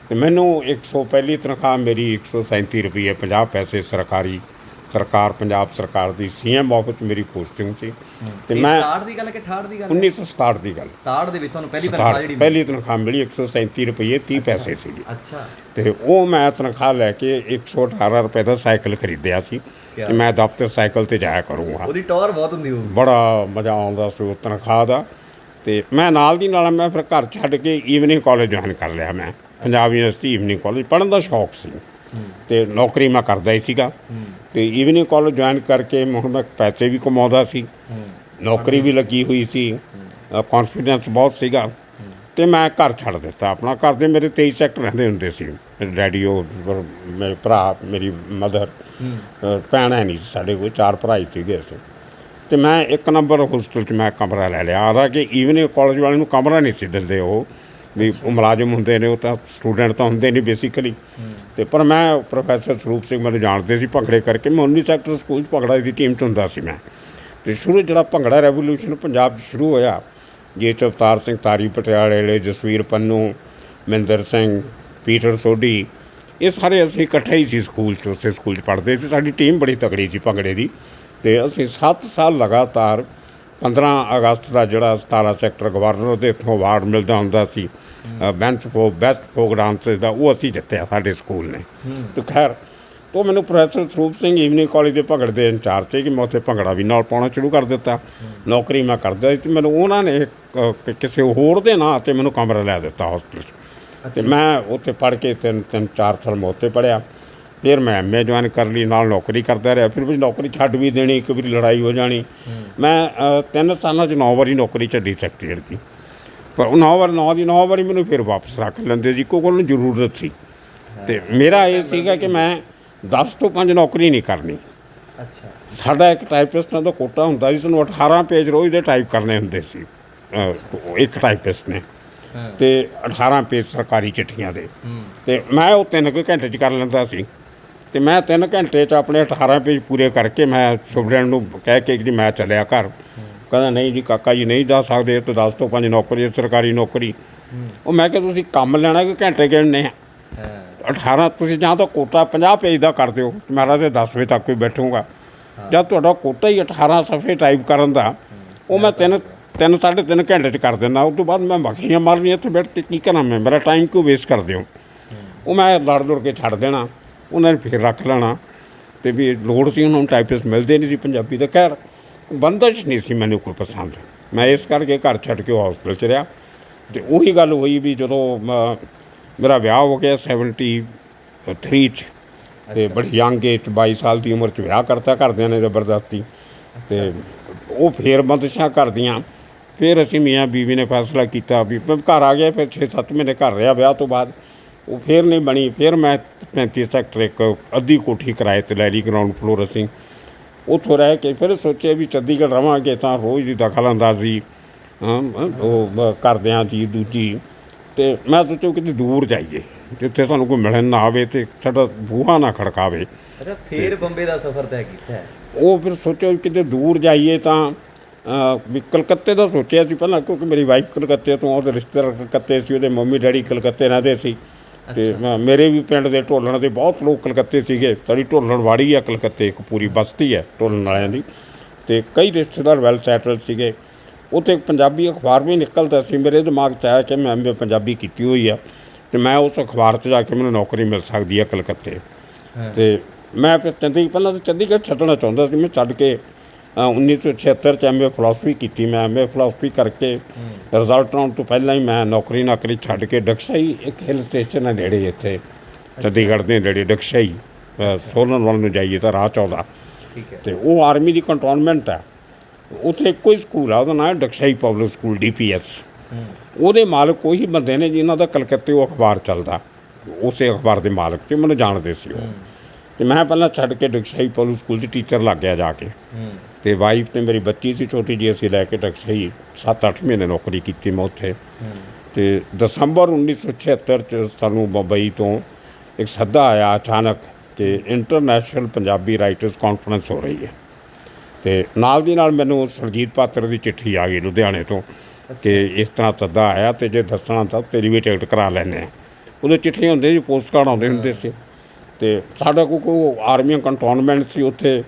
ਅਤੇ ਮੈਨੂੰ ਪਹਿਲੀ ਤਨਖਾਹ ਮੇਰੀ 137 ਰੁਪਏ 50 ਪੈਸੇ ਸਰਕਾਰ ਪੰਜਾਬ ਸਰਕਾਰ ਦੀ CM ਆਫਿਸ 'ਚ ਮੇਰੀ ਪੋਸਟਿੰਗ ਸੀ। ਅਤੇ ਮੈਂ 67 ਦੀ ਗੱਲ ਕਿ 68 ਦੀ ਗੱਲ? 1967 ਦੀ ਗੱਲ। 67 ਦੇ ਵਿੱਚ ਤੁਹਾਨੂੰ ਪਹਿਲੀ ਤਨਖਾਹ ਜਿਹੜੀ ਪਹਿਲੀ ਤਨਖਾਹ ਮਿਲੀ 137 ਰੁਪਏ 30 ਪੈਸੇ ਸੀਗੀ। ਅੱਛਾ। ਅਤੇ ਉਹ ਮੈਂ ਤਨਖਾਹ ਲੈ ਕੇ 118 ਰੁਪਏ ਦਾ ਸਾਈਕਲ ਖਰੀਦਿਆ ਸੀ, ਕਿ ਮੈਂ ਦਫ਼ਤਰ ਸਾਈਕਲ 'ਤੇ ਜਾਇਆ ਕਰੂੰਗਾ। ਉਹਦੀ ਟੌਰ ਬਹੁਤ ਹੁੰਦੀ ਹੋਊ। ਬੜਾ ਮਜ਼ਾ ਆਉਂਦਾ ਸੀ ਉਹ ਤਨਖਾਹ ਦਾ। ਅਤੇ ਮੈਂ ਨਾਲ ਦੀ ਨਾਲ ਮੈਂ ਫਿਰ ਘਰ ਛੱਡ ਕੇ ਈਵਨਿੰਗ ਕਾਲਜ ਜੁਆਇਨ ਕਰ ਲਿਆ। ਮੈਂ ਪੰਜਾਬ ਯੂਨੀਵਰਸਿਟੀ ਈਵਨਿੰਗ ਕਾਲਜ ਪੜ੍ਹਨ ਦਾ ਸ਼ੌਕ ਸੀ, ਅਤੇ ਨੌਕਰੀ ਮੈਂ ਕਰਦਾ ਹੀ ਸੀਗਾ। ਅਤੇ ਈਵਨਿੰਗ ਕਾਲਜ ਜੁਆਇਨ ਕਰਕੇ ਹੁਣ ਮੈਂ ਪੈਸੇ ਵੀ ਕਮਾਉਂਦਾ ਸੀ, ਨੌਕਰੀ ਵੀ ਲੱਗੀ ਹੋਈ ਸੀ, ਕੌਨਫੀਡੈਂਸ ਬਹੁਤ ਸੀਗਾ, ਅਤੇ ਮੈਂ ਘਰ ਛੱਡ ਦਿੱਤਾ ਆਪਣਾ। ਘਰ ਦੇ ਮੇਰੇ 23 ਸੈਕਟਰ ਰਹਿੰਦੇ ਹੁੰਦੇ ਸੀ, ਮੇਰੇ ਡੈਡੀ, ਉਹ ਮੇਰੇ ਭਰਾ, ਮੇਰੀ ਮਦਰ, ਭੈਣ ਹੈ ਨਹੀਂ ਸੀ ਸਾਡੇ ਕੋਲ, 4 ਭਰਾ ਹੀ ਸੀਗੇ ਅਸੀਂ। ਅਤੇ ਮੈਂ 1 ਨੰਬਰ ਹੋਸਟਲ 'ਚ ਮੈਂ ਕਮਰਾ ਲੈ ਲਿਆ। ਹਾਲਾਂਕਿ ਈਵਨਿੰਗ ਕਾਲਜ ਵਾਲੇ ਨੂੰ ਕਮਰਾ ਨਹੀਂ ਸੀ ਦਿੰਦੇ, ਉਹ ਵੀ ਉਹ ਮੁਲਾਜ਼ਮ ਹੁੰਦੇ ਨੇ, ਉਹ ਤਾਂ ਸਟੂਡੈਂਟ ਤਾਂ ਹੁੰਦੇ ਨਹੀਂ ਬੇਸਿਕਲੀ। ਅਤੇ ਪਰ ਮੈਂ ਪ੍ਰੋਫੈਸਰ ਸਰੂਪ ਸਿੰਘ ਮੈਨੂੰ ਜਾਣਦੇ ਸੀ ਭੰਗੜੇ ਕਰਕੇ, ਮੈਂ 19 ਸੈਕਟਰ ਸਕੂਲ 'ਚ ਭੰਗੜਾ ਦੀ ਟੀਮ 'ਚ ਹੁੰਦਾ ਸੀ ਮੈਂ। ਅਤੇ ਸ਼ੁਰੂ ਜਿਹੜਾ ਭੰਗੜਾ ਰੈਵੋਲਿਊਸ਼ਨ ਪੰਜਾਬ 'ਚ ਸ਼ੁਰੂ ਹੋਇਆ, ਜਿਸ 'ਚ ਅਵਤਾਰ ਸਿੰਘ ਤਾਰੀ ਪਟਿਆਲੇ ਵਾਲੇ, ਜਸਵੀਰ ਪੰਨੂ, ਮਹਿੰਦਰ ਸਿੰਘ, ਪੀਟਰ ਸੋਢੀ, ਇਹ ਸਾਰੇ ਅਸੀਂ ਇਕੱਠੇ ਹੀ ਸੀ ਸਕੂਲ 'ਚ, ਉਸੇ ਸਕੂਲ 'ਚ ਪੜ੍ਹਦੇ ਸੀ। ਸਾਡੀ ਟੀਮ ਬੜੀ ਤਕੜੀ ਸੀ ਭੰਗੜੇ ਦੀ, ਅਤੇ ਅਸੀਂ 7 ਸਾਲ ਲਗਾਤਾਰ 15 ਅਗਸਤ ਦਾ ਜਿਹੜਾ 17 ਸੈਕਟਰ ਗਵਰਨਰ ਦੇ ਇੱਥੋਂ ਅਵਾਰਡ ਮਿਲਦਾ ਹੁੰਦਾ ਸੀ ਬੈਸਟ ਫੋਕ ਡਾਂਸਰਸ ਦਾ, ਉਹ ਅਸੀਂ ਜਿੱਤਿਆ ਸਾਡੇ ਸਕੂਲ ਨੇ। ਅਤੇ ਖੈਰ ਉਹ ਮੈਨੂੰ professor Sarup Singh evening college ਦੇ ਭੰਗੜੇ ਦੇ ਇੰਚਾਰਜ ਸੀ, ਕਿ ਮੈਂ ਉੱਥੇ ਭੰਗੜਾ ਵੀ ਨਾਲ ਪਾਉਣਾ ਸ਼ੁਰੂ ਕਰ ਦਿੱਤਾ। ਨੌਕਰੀ ਮੈਂ ਕਰਦਾ ਸੀ, ਅਤੇ ਮੈਨੂੰ ਉਹਨਾਂ ਨੇ ਕਿਸੇ ਹੋਰ ਦੇ ਨਾਂ 'ਤੇ ਮੈਨੂੰ ਕਮਰਾ ਲੈ ਦਿੱਤਾ ਹੋਸਟਲ 'ਚ, ਅਤੇ ਮੈਂ ਉੱਥੇ ਪੜ੍ਹ ਕੇ 3-4 ਸਾਲ ਮੈਂ ਉੱਥੇ ਪੜ੍ਹਿਆ। ਫਿਰ ਮੈਂ MA ਜੁਆਇਨ ਕਰ ਲਈ, ਨਾਲ ਨੌਕਰੀ ਕਰਦਾ ਰਿਹਾ। ਫਿਰ ਵੀ ਨੌਕਰੀ ਛੱਡ ਵੀ ਦੇਣੀ, ਇੱਕ ਵਾਰੀ ਲੜਾਈ ਹੋ ਜਾਣੀ। ਮੈਂ 3 ਸਾਲਾਂ 'ਚ 9 ਵਾਰੀ ਨੌਕਰੀ ਛੱਡੀ ਸੈਕਟਰੀਏਟ ਦੀ, ਪਰ ਉਹ 9 ਵਾਰੀ ਮੈਨੂੰ ਫਿਰ ਵਾਪਸ ਰੱਖ ਲੈਂਦੇ ਸੀ, ਕਿਉਂਕਿ ਉਹਨੂੰ ਜ਼ਰੂਰਤ ਸੀ। ਅਤੇ ਮੇਰਾ ਇਹ ਸੀਗਾ ਕਿ ਮੈਂ 10 ਤੋਂ 5 ਨੌਕਰੀ ਨਹੀਂ ਕਰਨੀ। ਅੱਛਾ। ਸਾਡਾ ਇੱਕ ਟਾਈਪਿਸਟਾਂ ਦਾ ਕੋਟਾ ਹੁੰਦਾ ਸੀ, ਸਾਨੂੰ 18 ਪੇਜ ਰੋਜ਼ ਦੇ ਟਾਈਪ ਕਰਨੇ ਹੁੰਦੇ ਸੀ ਇੱਕ ਟਾਈਪਿਸਟ ਨੇ, ਅਤੇ 18 ਪੇਜ ਸਰਕਾਰੀ ਚਿੱਠੀਆਂ ਦੇ। ਅਤੇ ਮੈਂ ਉਹ 3 ਘੰਟੇ 'ਚ ਕਰ ਲੈਂਦਾ ਸੀ। ਅਤੇ ਮੈਂ 3 ਘੰਟੇ 'ਚ ਆਪਣੇ 18 ਪੇਜ ਪੂਰੇ ਕਰਕੇ ਮੈਂ ਸੁਪਰਡੈਂਟ ਨੂੰ ਕਹਿ ਕੇ ਜੀ ਮੈਂ ਚੱਲਿਆ ਘਰ। ਕਹਿੰਦਾ ਨਹੀਂ ਜੀ ਕਾਕਾ ਜੀ ਨਹੀਂ ਜਾ ਸਕਦੇ, ਅਤੇ 10 ਤੋਂ 5 ਨੌਕਰੀ ਸਰਕਾਰੀ ਨੌਕਰੀ। ਉਹ ਮੈਂ ਕਿਹਾ ਤੁਸੀਂ ਕੰਮ ਲੈਣਾ ਕਿ ਘੰਟੇ ਗਿਣਨੇ ਆ? 18 ਤੁਸੀਂ ਜਾਂ ਤਾਂ ਕੋਟਾ 50 ਪੇਜ ਦਾ ਕਰ ਦਿਓ, ਮੇਰਾ ਤਾਂ 10 ਵਜੇ ਤੱਕ ਕੋਈ ਬੈਠੂਗਾ। ਜਦ ਤੁਹਾਡਾ ਕੋਟਾ ਹੀ 18 ਸਫ਼ੇ ਟਾਈਪ ਕਰਨ ਦਾ, ਉਹ ਮੈਂ 3.5 ਘੰਟੇ 'ਚ ਕਰ ਦਿੰਦਾ। ਉਸ ਤੋਂ ਬਾਅਦ ਮੈਂ ਬਾਕੀਆਂ ਮਾਰਨੀਆਂ ਇੱਥੇ ਬੈਠ ਕੇ ਕੀ ਕਰਾਂ, ਮੈਂ ਮੇਰਾ ਟਾਈਮ ਕਿਉਂ ਵੇਸਟ ਕਰਦੇ ਹੋ? ਉਹ ਮੈਂ ਲੜ ਕੇ ਛੱਡ ਦੇਣਾ, ਉਹਨਾਂ ਨੇ ਫਿਰ ਰੱਖ ਲੈਣਾ। ਅਤੇ ਵੀ ਲੋੜ ਸੀ ਉਹਨਾਂ ਨੂੰ ਟਾਈਪਿਸਟ ਮਿਲਦੇ ਨਹੀਂ ਸੀ ਪੰਜਾਬੀ ਦਾ। ਖੈਰ ਬੰਦਸ਼ ਨਹੀਂ ਸੀ ਮੈਨੂੰ ਕੋਈ ਪਸੰਦ, ਮੈਂ ਇਸ ਕਰਕੇ ਘਰ ਛੱਡ ਕੇ ਹੋਸਟਲ 'ਚ ਰਿਹਾ। ਅਤੇ ਉਹੀ ਗੱਲ ਹੋਈ ਵੀ ਜਦੋਂ ਮੇਰਾ ਵਿਆਹ ਹੋ ਗਿਆ 73 'ਚ, ਅਤੇ ਬੜੀ ਯੰਗ ਏਜ 22 ਸਾਲ ਦੀ ਉਮਰ 'ਚ ਵਿਆਹ ਕਰਤਾ ਘਰਦਿਆਂ ਨੇ ਜ਼ਬਰਦਸਤੀ। ਅਤੇ ਉਹ ਫਿਰ ਬੰਦਸ਼ਾਂ ਕਰਦੀਆਂ। ਫਿਰ ਅਸੀਂ ਮੀਆਂ ਬੀਵੀ ਨੇ ਫੈਸਲਾ ਕੀਤਾ ਵੀ ਘਰ ਆ ਗਿਆ। ਫਿਰ 6-7 ਮਹੀਨੇ ਘਰ ਰਿਹਾ ਵਿਆਹ ਤੋਂ ਬਾਅਦ, ਉਹ ਫਿਰ ਨਹੀਂ ਬਣੀ। ਫਿਰ ਮੈਂ 35 ਸੈਕਟਰ ਇੱਕ ਅੱਧੀ ਕੋਠੀ ਕਿਰਾਏ 'ਤੇ ਲੈ ਲਈ, ਗਰਾਊਂਡ ਫਲੋਰ। ਅਸੀਂ ਉੱਥੋਂ ਰਹਿ ਕੇ ਫਿਰ ਸੋਚਿਆ ਵੀ ਚੰਡੀਗੜ੍ਹ ਰਹਾਂਗੇ ਤਾਂ ਰੋਜ਼ ਦੀ ਦਖਲ ਅੰਦਾਜ਼ੀ ਉਹ ਕਰਦਿਆਂ ਦੀ ਦੂਜੀ। ਅਤੇ ਮੈਂ ਸੋਚਿਆ ਕਿਤੇ ਦੂਰ ਜਾਈਏ ਜਿੱਥੇ ਸਾਨੂੰ ਕੋਈ ਮਿਲਣ ਨਾ ਆਵੇ ਅਤੇ ਸਾਡਾ ਬੂਹਾ ਨਾ ਖੜਕਾਵੇ। ਅੱਛਾ, ਫਿਰ ਬੰਬੇ ਦਾ ਸਫ਼ਰ ਤੈਅ ਕੀਤਾ ਹੈ? ਉਹ ਫਿਰ ਸੋਚਿਆ ਕਿਤੇ ਦੂਰ ਜਾਈਏ ਤਾਂ ਵੀ ਕਲਕੱਤੇ ਦਾ ਸੋਚਿਆ ਸੀ ਪਹਿਲਾਂ, ਕਿਉਂਕਿ ਮੇਰੀ ਵਾਈਫ ਕਲਕੱਤੇ ਤੋਂ, ਉਹਦੇ ਰਿਸ਼ਤੇਦਾਰ ਕਲਕੱਤੇ ਸੀ, ਉਹਦੇ ਮੰਮੀ ਡੈਡੀ ਕਲਕੱਤੇ ਰਹਿੰਦੇ ਸੀ। ਅਤੇ ਮੇਰੇ ਵੀ ਪਿੰਡ ਦੇ ਢੋਲਣ ਦੇ ਬਹੁਤ ਲੋਕ ਕਲਕੱਤੇ ਸੀਗੇ। ਸਾਡੀ ਢੋਲਣਵਾੜੀ ਆ ਕਲਕੱਤੇ, ਇੱਕ ਪੂਰੀ ਬਸਤੀ ਹੈ ਢੋਲਣ ਵਾਲਿਆਂ ਦੀ, ਅਤੇ ਕਈ ਰਿਸ਼ਤੇਦਾਰ ਵੈਲ ਸੈਟਲਡ ਸੀਗੇ। ਉੱਥੇ ਪੰਜਾਬੀ ਅਖਬਾਰ ਵੀ ਨਿਕਲਦਾ ਸੀ। ਮੇਰੇ ਦਿਮਾਗ 'ਚ ਆਇਆ ਕਿ ਮੈਂ MA ਪੰਜਾਬੀ ਕੀਤੀ ਹੋਈ ਆ, ਅਤੇ ਮੈਂ ਉਸ ਅਖਬਾਰ 'ਚ ਜਾ ਕੇ ਮੈਨੂੰ ਨੌਕਰੀ ਮਿਲ ਸਕਦੀ ਹੈ ਕਲਕੱਤੇ। ਅਤੇ ਮੈਂ ਫਿਰ ਪਹਿਲਾਂ ਤਾਂ ਚੰਡੀਗੜ੍ਹ ਛੱਡਣਾ ਚਾਹੁੰਦਾ ਸੀ। ਮੈਂ ਛੱਡ ਕੇ 1976 'ਚ MA ਫਿਲਾਸਫੀ ਕੀਤੀ। ਮੈਂ MA ਫਿਲਾਸਫੀ ਕਰਕੇ ਰਿਜ਼ਲਟ ਆਉਣ ਤੋਂ ਪਹਿਲਾਂ ਹੀ ਮੈਂ ਨੌਕਰੀ ਛੱਡ ਕੇ ਡਕਸ਼ਈ, ਇੱਕ ਹਿੱਲ ਸਟੇਸ਼ਨ ਹੈ ਨੇੜੇ ਇੱਥੇ ਚੰਡੀਗੜ੍ਹ ਦੇ ਨੇੜੇ, ਡਕਸ਼ਈ ਸੋਲਨ ਵੱਲ ਨੂੰ ਜਾਈਏ ਤਾਂ ਰਾਹ 14, ਅਤੇ ਉਹ ਆਰਮੀ ਦੀ ਕੰਟੋਨਮੈਂਟ ਹੈ। ਉੱਥੇ ਇੱਕੋ ਹੀ ਸਕੂਲ ਆ, ਉਹਦਾ ਨਾਮ ਹੈ ਡਕਸ਼ਈ ਪਬਲਿਕ ਸਕੂਲ DPS। ਉਹਦੇ ਮਾਲਕ ਉਹੀ ਬੰਦੇ ਨੇ ਜਿਨ੍ਹਾਂ ਦਾ ਕਲਕੱਤੇ ਉਹ ਅਖਬਾਰ ਚੱਲਦਾ, ਉਸੇ ਅਖਬਾਰ ਦੇ ਮਾਲਕ ਤੇ ਮੈਨੂੰ ਜਾਣਦੇ ਸੀ ਉਹ। ਅਤੇ ਮੈਂ ਪਹਿਲਾਂ ਛੱਡ ਕੇ ਡਕਸ਼ਈ ਪਬਲਿਕ ਸਕੂਲ 'ਚ ਟੀਚਰ ਲੱਗ ਗਿਆ ਜਾ ਕੇ। ਅਤੇ ਵਾਈਫ ਅਤੇ ਮੇਰੀ ਬੱਚੀ ਸੀ ਛੋਟੀ ਜਿਹੀ, ਅਸੀਂ ਲੈ ਕੇ ਡਕਸ਼ਈ 7-8 ਮਹੀਨੇ ਨੌਕਰੀ ਕੀਤੀ ਮੈਂ ਉੱਥੇ। ਅਤੇ ਦਸੰਬਰ 1976 'ਚ ਸਾਨੂੰ ਬੰਬਈ ਤੋਂ ਇੱਕ ਸੱਦਾ ਆਇਆ ਅਚਾਨਕ ਕਿ ਇੰਟਰਨੈਸ਼ਨਲ ਪੰਜਾਬੀ ਰਾਈਟਰਸ ਕਾਨਫਰੰਸ ਹੋ ਰਹੀ ਹੈ। ਅਤੇ ਨਾਲ ਦੀ ਨਾਲ ਮੈਨੂੰ ਸੁਰਜੀਤ ਪਾਤਰ ਦੀ ਚਿੱਠੀ ਆ ਗਈ ਲੁਧਿਆਣੇ ਤੋਂ ਕਿ ਇਸ ਤਰ੍ਹਾਂ ਸੱਦਾ ਆਇਆ, ਅਤੇ ਜੇ ਦੱਸਣਾ ਤਾਂ ਤੇਰੀ ਵੀ ਟਿਕਟ ਕਰਾ ਲੈਂਦੇ ਹਾਂ। ਉਦੋਂ ਚਿੱਠੀਆਂ ਹੁੰਦੀਆਂ ਸੀ, ਪੋਸਟ ਕਾਰਡ ਆਉਂਦੇ ਹੁੰਦੇ ਸੀ। ਅਤੇ ਸਾਡਾ ਕੋਈ ਆਰਮੀ ਕੰਟੋਨਮੈਂਟ ਸੀ ਉੱਥੇ,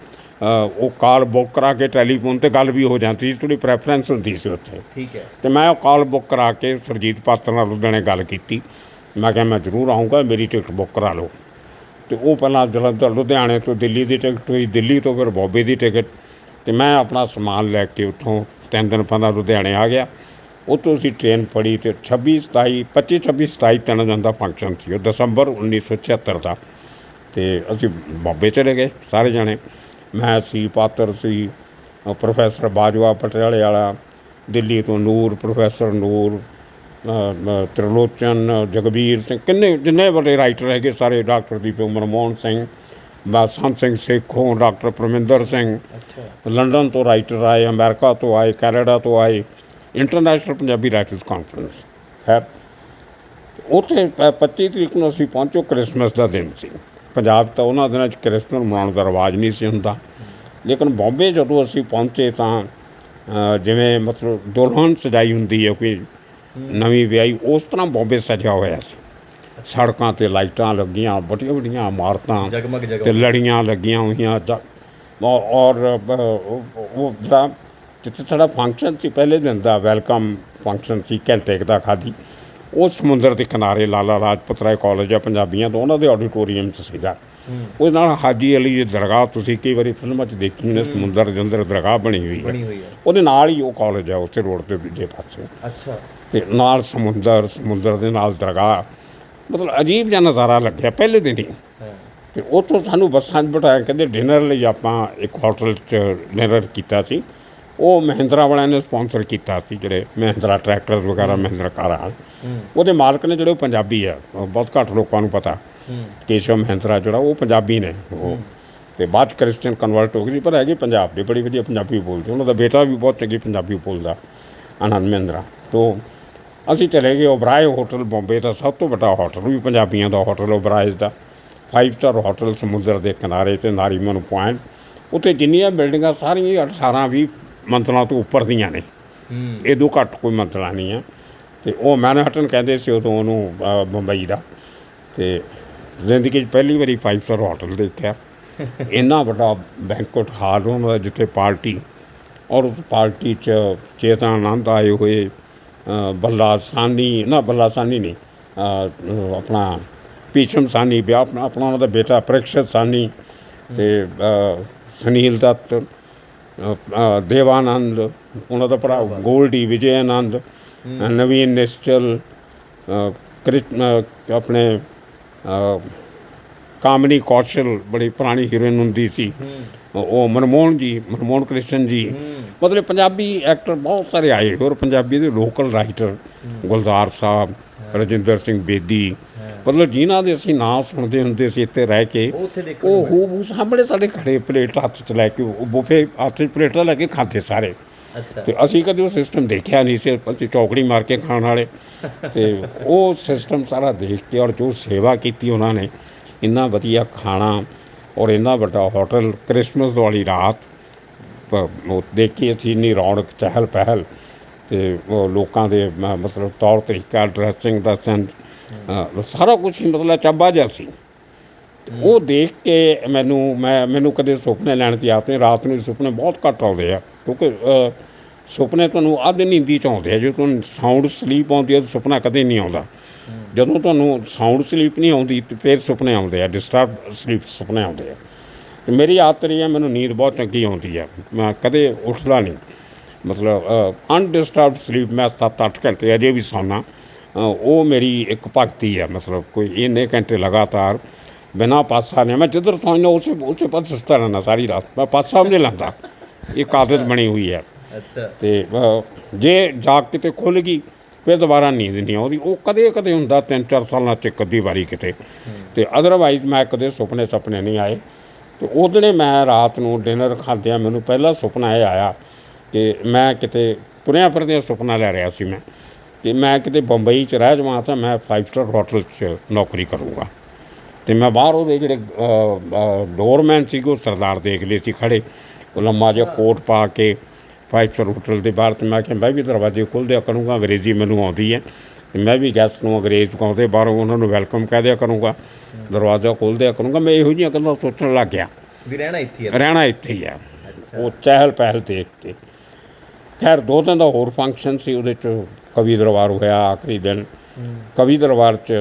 ਉਹ ਕਾਲ ਬੁੱਕ ਕਰਾ ਕੇ ਟੈਲੀਫੋਨ 'ਤੇ ਗੱਲ ਵੀ ਹੋ ਜਾਂਦੀ ਸੀ, ਥੋੜ੍ਹੀ ਪ੍ਰੈਫਰੈਂਸ ਹੁੰਦੀ ਸੀ ਉੱਥੇ। ਠੀਕ ਹੈ। ਅਤੇ ਮੈਂ ਉਹ ਕਾਲ ਬੁੱਕ ਕਰਾ ਕੇ ਸੁਰਜੀਤ ਪਾਤਰ ਨਾਲ ਲੁਧਿਆਣੇ ਗੱਲ ਕੀਤੀ। ਮੈਂ ਕਿਹਾ ਮੈਂ ਜ਼ਰੂਰ ਆਊਂਗਾ, ਮੇਰੀ ਟਿਕਟ ਬੁੱਕ ਕਰਾ ਲਓ। ਅਤੇ ਉਹ ਪਹਿਲਾਂ ਜਲੰਧਰ, ਲੁਧਿਆਣੇ ਤੋਂ ਦਿੱਲੀ ਦੀ ਟਿਕਟ ਹੋਈ, ਦਿੱਲੀ ਤੋਂ ਫਿਰ ਬੋਂਬੇ ਦੀ ਟਿਕਟ। ਅਤੇ ਮੈਂ ਆਪਣਾ ਸਮਾਨ ਲੈ ਕੇ ਉੱਥੋਂ 3 ਦਿਨ ਪਹਿਲਾਂ ਲੁਧਿਆਣੇ ਆ ਗਿਆ। ਉੱਥੋਂ ਅਸੀਂ ਟ੍ਰੇਨ ਫੜੀ ਅਤੇ 25-27 3 ਦਿਨ ਦਾ ਫੰਕਸ਼ਨ ਸੀ ਉਹ, ਦਸੰਬਰ 1976 ਦਾ। ਅਤੇ ਅਸੀਂ ਬੋਂਬੇ ਚਲੇ ਗਏ ਸਾਰੇ ਜਾਣੇ। ਮੈਂ ਸੀ, ਪਾਤਰ ਸੀ, ਪ੍ਰੋਫੈਸਰ ਬਾਜਵਾ ਪਟਿਆਲੇ ਵਾਲਾ, ਦਿੱਲੀ ਤੋਂ ਨੂਰ, ਪ੍ਰੋਫੈਸਰ ਨੂਰ, ਤ੍ਰਿਲੋਚਨ, ਜਗਬੀਰ ਸਿੰਘ, ਜਿੰਨੇ ਵੱਡੇ ਰਾਈਟਰ ਹੈਗੇ ਸਾਰੇ, ਡਾਕਟਰ ਦੀਪਕ ਮਨਮੋਹਨ ਸਿੰਘ, ਸੰਤ ਸਿੰਘ ਸੇਖੋਂ, ਡਾਕਟਰ ਪਰਮਿੰਦਰ ਸਿੰਘ, ਲੰਡਨ ਤੋਂ ਰਾਈਟਰ ਆਏ, ਅਮਰੀਕਾ ਤੋਂ ਆਏ, ਕੈਨੇਡਾ ਤੋਂ ਆਏ, ਇੰਟਰਨੈਸ਼ਨਲ ਪੰਜਾਬੀ ਰਾਈਟਰਸ ਕਾਨਫਰੰਸ। ਖੈਰ ਉੱਥੇ 25 ਤਰੀਕ ਨੂੰ ਅਸੀਂ ਪਹੁੰਚੋ, ਕ੍ਰਿਸਮਸ ਦਾ ਦਿਨ ਸੀ। ਪੰਜਾਬ ਤਾਂ ਉਹਨਾਂ ਦਿਨਾਂ 'ਚ ਕ੍ਰਿਸਮਸ ਮਨਾਉਣ ਦਾ ਰਿਵਾਜ ਨਹੀਂ ਸੀ ਹੁੰਦਾ, ਲੇਕਿਨ ਬੰਬੇ ਜਦੋਂ ਅਸੀਂ ਪਹੁੰਚੇ ਤਾਂ ਜਿਵੇਂ ਮਤਲਬ ਦੁਲਹਨ ਸਜਾਈ ਹੁੰਦੀ ਹੈ ਕੋਈ ਨਵੀਂ ਵਿਆਹੀ, ਉਸ ਤਰ੍ਹਾਂ ਬੰਬੇ ਸਜਿਆ ਹੋਇਆ ਸੀ। ਸੜਕਾਂ 'ਤੇ ਲਾਈਟਾਂ ਲੱਗੀਆਂ, ਵੱਡੀਆਂ ਵੱਡੀਆਂ ਇਮਾਰਤਾਂ ਅਤੇ ਲੜੀਆਂ ਲੱਗੀਆਂ ਹੋਈਆਂ। ਔਰ ਉਹ ਜਿਹੜਾ ਜਿੱਥੇ ਸਾਡਾ ਫੰਕਸ਼ਨ ਸੀ ਪਹਿਲੇ ਦਿਨ ਦਾ ਵੈਲਕਮ ਫੰਕਸ਼ਨ ਸੀ ਘੰਟੇ ਦਾ ਖਾਲੀ, ਉਹ ਸਮੁੰਦਰ ਦੇ ਕਿਨਾਰੇ ਲਾਲਾ ਲਾਜਪਤ ਰਾਏ ਕਾਲਜ ਆ ਪੰਜਾਬੀਆਂ ਤੋਂ, ਉਹਨਾਂ ਦੇ ਆਡੀਟੋਰੀਅਮ 'ਚ ਸੀਗਾ। ਉਹਦੇ ਨਾਲ ਹਾਜੀ ਅਲੀ ਦੀ ਦਰਗਾਹ, ਤੁਸੀਂ ਕਈ ਵਾਰੀ ਫਿਲਮਾਂ 'ਚ ਦੇਖੀ ਨੇ, ਸਮੁੰਦਰ ਦੇ ਅੰਦਰ ਦਰਗਾਹ ਬਣੀ ਹੋਈ ਹੈ, ਉਹਦੇ ਨਾਲ ਹੀ ਉਹ ਕਾਲਜ ਹੈ, ਉਸੇ ਰੋਡ 'ਤੇ ਦੂਜੇ ਪਾਸੇ। ਅੱਛਾ। ਅਤੇ ਨਾਲ ਸਮੁੰਦਰ ਦੇ ਨਾਲ ਦਰਗਾਹ, ਮਤਲਬ ਅਜੀਬ ਜਿਹਾ ਨਜ਼ਾਰਾ ਲੱਗਿਆ ਪਹਿਲੇ ਦਿਨ ਹੀ। ਤੇ ਉੱਥੋਂ ਸਾਨੂੰ ਬੱਸਾਂ 'ਚ ਬਿਠਾਇਆ, ਕਹਿੰਦੇ ਡਿਨਰ ਲਈ ਆਪਾਂ ਇੱਕ ਹੋਟਲ 'ਚ ਡਿਨਰ ਕੀਤਾ ਸੀ। ਉਹ ਮਹਿੰਦਰਾ ਵਾਲਿਆਂ ਨੇ ਸਪੋਂਸਰ ਕੀਤਾ ਸੀ, ਜਿਹੜੇ ਮਹਿੰਦਰਾ ਟਰੈਕਟਰਸ ਵਗੈਰਾ, ਮਹਿੰਦਰਾ ਕਾਰਾਂ। ਉਹਦੇ ਮਾਲਕ ਨੇ ਜਿਹੜੇ ਉਹ ਪੰਜਾਬੀ ਆ, ਬਹੁਤ ਘੱਟ ਲੋਕਾਂ ਨੂੰ ਪਤਾ। ਕੇਸ਼ਵ ਮਹਿੰਦਰਾ ਜਿਹੜਾ ਉਹ ਪੰਜਾਬੀ ਨੇ ਉਹ, ਅਤੇ ਬਾਅਦ 'ਚ ਕ੍ਰਿਸਚਨ ਕਨਵਰਟ ਹੋ ਗਈ ਸੀ, ਪਰ ਹੈਗੇ ਪੰਜਾਬ ਦੇ, ਬੜੀ ਵਧੀਆ ਪੰਜਾਬੀ ਬੋਲਦੇ। ਉਹਨਾਂ ਦਾ ਬੇਟਾ ਵੀ ਬਹੁਤ ਚੰਗੀ ਪੰਜਾਬੀ ਬੋਲਦਾ, ਆਨੰਦ ਮਹਿੰਦਰਾ। ਤੋਂ ਅਸੀਂ ਚਲੇ ਗਏ ਓਬਰਾਏ ਹੋਟਲ, ਬੰਬੇ ਦਾ ਸਭ ਤੋਂ ਵੱਡਾ ਹੋਟਲ ਵੀ ਪੰਜਾਬੀਆਂ ਦਾ ਹੋਟਲ ਓਬਰਾਏਜ਼ ਦਾ, 5 ਸਟਾਰ ਹੋਟਲ, ਸਮੁੰਦਰ ਦੇ ਕਿਨਾਰੇ 'ਤੇ ਨਾਰੀਮਨ ਪੁਆਇੰਟ। ਉੱਥੇ ਜਿੰਨੀਆਂ ਬਿਲਡਿੰਗਾਂ ਸਾਰੀਆਂ 18-20 ਮੰਜ਼ਲਾਂ ਤੋਂ ਉੱਪਰ ਦੀਆਂ ਨੇ, ਇਹਦੋਂ ਘੱਟ ਕੋਈ ਮੰਜ਼ਲਾਂ ਨਹੀਂ ਆ। ਅਤੇ ਉਹ ਮੈਨਹਟਨ ਕਹਿੰਦੇ ਸੀ ਉਦੋਂ ਉਹਨੂੰ, ਬੰਬਈ ਦਾ। ਅਤੇ ਜ਼ਿੰਦਗੀ 'ਚ ਪਹਿਲੀ ਵਾਰੀ 5 ਸਟਾਰ ਹੋਟਲ ਦੇਖਿਆ। ਇੰਨਾ ਵੱਡਾ ਬੈਂਕਟ ਹਾਲ ਉਹਨਾਂ ਦਾ, ਜਿੱਥੇ ਪਾਰਟੀ, ਔਰ ਉਸ ਪਾਰਟੀ 'ਚ ਚੇਤਨਾਨੰਦ ਆਏ ਹੋਏ, ਬੱਲਾ ਸਾਹਨੀ ਨਹੀਂ, ਆਪਣਾ ਭੀਸ਼ਮ ਸਾਹਨੀ, ਵਿਆਹ ਆਪਣਾ ਉਹਨਾਂ ਦਾ ਬੇਟਾ ਪ੍ਰੀਕਸ਼ਿਤ ਸਾਹਨੀ, ਅਤੇ ਸੁਨੀਲ ਦੱਤ, ਦੇਵਾਨੰਦ, ਉਹਨਾਂ ਦਾ ਭਰਾ ਗੋਲਡੀ, ਵਿਜੇ ਆਨੰਦ, ਨਵੀਨ ਨਿਸ਼ਚਲ, ਆਪਣੇ ਕਾਮਨੀ ਕੌਸ਼ਲ, ਬੜੀ ਪੁਰਾਣੀ ਹੀਰੋਇਨ ਹੁੰਦੀ ਸੀ ਉਹ, ਮਨਮੋਹਨ ਕ੍ਰਿਸ਼ਨ ਜੀ। ਮਤਲਬ ਪੰਜਾਬੀ ਐਕਟਰ ਬਹੁਤ ਸਾਰੇ ਆਏ। ਹੋਰ ਪੰਜਾਬੀ ਦੇ ਲੋਕਲ ਰਾਈਟਰ, ਗੁਲਜ਼ਾਰ ਸਾਹਿਬ, ਰਜਿੰਦਰ ਸਿੰਘ ਬੇਦੀ, ਮਤਲਬ ਜਿਨ੍ਹਾਂ ਦੇ ਅਸੀਂ ਨਾਂ ਸੁਣਦੇ ਹੁੰਦੇ ਸੀ ਇੱਥੇ ਰਹਿ ਕੇ, ਉਹ ਹੂ ਸਾਹਮਣੇ ਸਾਡੇ ਖੜੇ, ਪਲੇਟ ਹੱਥ 'ਚ ਲੈ ਕੇ, ਉਹ ਬੁਫੇ ਹੱਥ 'ਚ ਪਲੇਟਾਂ ਲੈ ਕੇ ਖਾਂਦੇ ਸਾਰੇ। ਅਤੇ ਅਸੀਂ ਕਦੇ ਉਹ ਸਿਸਟਮ ਦੇਖਿਆ ਨਹੀਂ ਸੀ, ਅਸੀਂ ਚੌਕੜੀ ਮਾਰ ਕੇ ਖਾਣ ਵਾਲੇ। ਅਤੇ ਉਹ ਸਿਸਟਮ ਸਾਰਾ ਦੇਖ ਕੇ, ਔਰ ਜੋ ਸੇਵਾ ਕੀਤੀ ਉਹਨਾਂ ਨੇ, ਇੰਨਾ ਵਧੀਆ ਖਾਣਾ ਔਰ ਇੰਨਾ ਵੱਡਾ ਹੋਟਲ, ਕ੍ਰਿਸਮਸ ਵਾਲੀ ਰਾਤ ਉਹ ਦੇਖੀ ਅਸੀਂ, ਇੰਨੀ ਰੌਣਕ, ਚਹਿਲ ਪਹਿਲ, ਅਤੇ ਉਹ ਲੋਕਾਂ ਦੇ ਮਤਲਬ ਤੌਰ ਤਰੀਕਾ, ਡਰੈਸਿੰਗ ਦਾ ਸੈਂਸ, ਸਾਰਾ ਕੁਛ ਹੀ ਮਤਲਬ ਚੱਬਾ ਜਿਹਾ ਸੀ। ਉਹ ਦੇਖ ਕੇ ਮੈਨੂੰ ਕਦੇ ਸੁਪਨੇ ਲੈਣ ਦੀ ਆਦਤ ਨਹੀਂ। ਰਾਤ ਨੂੰ ਸੁਪਨੇ ਬਹੁਤ ਘੱਟ ਆਉਂਦੇ ਆ, ਕਿਉਂਕਿ ਸੁਪਨੇ ਤੁਹਾਨੂੰ ਅੱਧ ਨੀਂਦੀ 'ਚ ਆਉਂਦੇ ਆ। ਜਦੋਂ ਤੁਹਾਨੂੰ ਸਾਊਂਡ ਸਲੀਪ ਆਉਂਦੀ ਹੈ ਤਾਂ ਸੁਪਨਾ ਕਦੇ ਨਹੀਂ ਆਉਂਦਾ। ਜਦੋਂ ਤੁਹਾਨੂੰ ਸਾਊਂਡ ਸਲੀਪ ਨਹੀਂ ਆਉਂਦੀ ਤਾਂ ਫਿਰ ਸੁਪਨੇ ਆਉਂਦੇ ਆ, ਡਿਸਟਰਬ ਸਲੀਪ ਸੁਪਨੇ ਆਉਂਦੇ ਆ। ਅਤੇ ਮੇਰੀ ਆਦਤ ਰਹੀ ਹੈ, ਮੈਨੂੰ ਨੀਂਦ ਬਹੁਤ ਚੰਗੀ ਆਉਂਦੀ ਆ, ਮੈਂ ਕਦੇ ਉੱਠਦਾ ਨਹੀਂ, ਮਤਲਬ ਅਨਡਿਸਟਰਬਡ ਸਲੀਪ। ਮੈਂ 7-8 ਘੰਟੇ ਅਜੇ ਵੀ ਸੌਂਦਾ। ਉਹ ਮੇਰੀ ਇੱਕ ਭਗਤੀ ਆ, ਮਤਲਬ ਕੋਈ ਇੰਨੇ ਘੰਟੇ ਲਗਾਤਾਰ ਬਿਨਾਂ ਪਾਸਾ ਨਹੀਂ। ਮੈਂ ਜਿੱਧਰ ਸੌਂਦਾ ਉਸੇ ਪਾਸੇ ਸੁੱਤਾ ਰਹਿੰਦਾ ਸਾਰੀ ਰਾਤ, ਮੈਂ ਪਾਸਾ ਵੀ ਨਹੀਂ ਲੈਂਦਾ। ਇੱਕ ਆਦਤ ਬਣੀ ਹੋਈ ਹੈ। ਅਤੇ ਜੇ ਜਾਗ ਕਿਤੇ ਖੁੱਲ੍ਹ ਗਈ ਫਿਰ ਦੁਬਾਰਾ ਨੀਂਦ ਨਹੀਂ ਆਉਂਦੀ। ਉਹ ਕਦੇ ਹੁੰਦਾ 3-4 ਸਾਲਾਂ 'ਚ ਇੱਕ ਅੱਧੀ ਵਾਰੀ ਕਿਤੇ, ਅਤੇ ਅਦਰਵਾਈਜ਼ ਮੈਂ ਕਦੇ ਸੁਪਨੇ ਨਹੀਂ ਆਏ। ਅਤੇ ਉਹਦੇ ਮੈਂ ਰਾਤ ਨੂੰ ਡਿਨਰ ਖਾਂਦਿਆਂ ਮੈਨੂੰ ਪਹਿਲਾ ਸੁਪਨਾ ਇਹ ਆਇਆ ਕਿ ਮੈਂ ਕਿਤੇ ਤੁਰਿਆ ਫਿਰਦਿਆਂ ਸੁਪਨਾ ਲੈ ਰਿਹਾ ਸੀ ਮੈਂ, ਅਤੇ ਮੈਂ ਕਿਤੇ ਬੰਬਈ 'ਚ ਰਹਿ ਜਾਵਾਂ ਤਾਂ ਮੈਂ 5 ਸਟਾਰ ਹੋਟਲ 'ਚ ਨੌਕਰੀ ਕਰੂੰਗਾ। ਅਤੇ ਮੈਂ ਬਾਹਰ ਉਹਦੇ ਜਿਹੜੇ ਡੋਰਮੈਨ ਸੀਗੇ ਉਹ ਸਰਦਾਰ ਦੇਖ ਲਏ ਸੀ ਖੜ੍ਹੇ, ਉਹ ਲੰਮਾ ਜਿਹਾ ਕੋਟ ਪਾ ਕੇ 5 ਸਟਾਰ ਹੋਟਲ ਦੇ ਬਾਹਰ। ਅਤੇ ਮੈਂ ਕਿਹਾ ਮੈਂ ਵੀ ਦਰਵਾਜ਼ੇ ਖੋਲ੍ਹ ਦਿਆ ਕਰੂੰਗਾ, ਅੰਗਰੇਜ਼ੀ ਮੈਨੂੰ ਆਉਂਦੀ ਹੈ, ਅਤੇ ਮੈਂ ਵੀ ਗੈਸਟ ਨੂੰ ਅੰਗਰੇਜ਼ ਕਹਿੰਦੇ ਬਾਹਰੋਂ ਉਹਨਾਂ ਨੂੰ ਵੈਲਕਮ ਕਹਿ ਦਿਆ ਕਰੂੰਗਾ, ਦਰਵਾਜ਼ਾ ਖੋਲ੍ਹ ਦਿਆ ਕਰੂੰਗਾ। ਮੈਂ ਇਹੋ ਜਿਹੀਆਂ ਗੱਲਾਂ ਸੋਚਣ ਲੱਗ ਗਿਆ ਵੀ ਰਹਿਣਾ ਇੱਥੇ ਹੀ ਆ। ਉਹ ਚਹਿਲ ਪਹਿਲ ਦੇਖ ਕੇ। ਖੈਰ 2 ਦਿਨ ਦਾ ਹੋਰ ਫੰਕਸ਼ਨ ਸੀ, ਉਹਦੇ 'ਚ ਕਵੀ ਦਰਬਾਰ ਹੋਇਆ ਆਖਰੀ ਦਿਨ। ਕਵੀ ਦਰਬਾਰ 'ਚ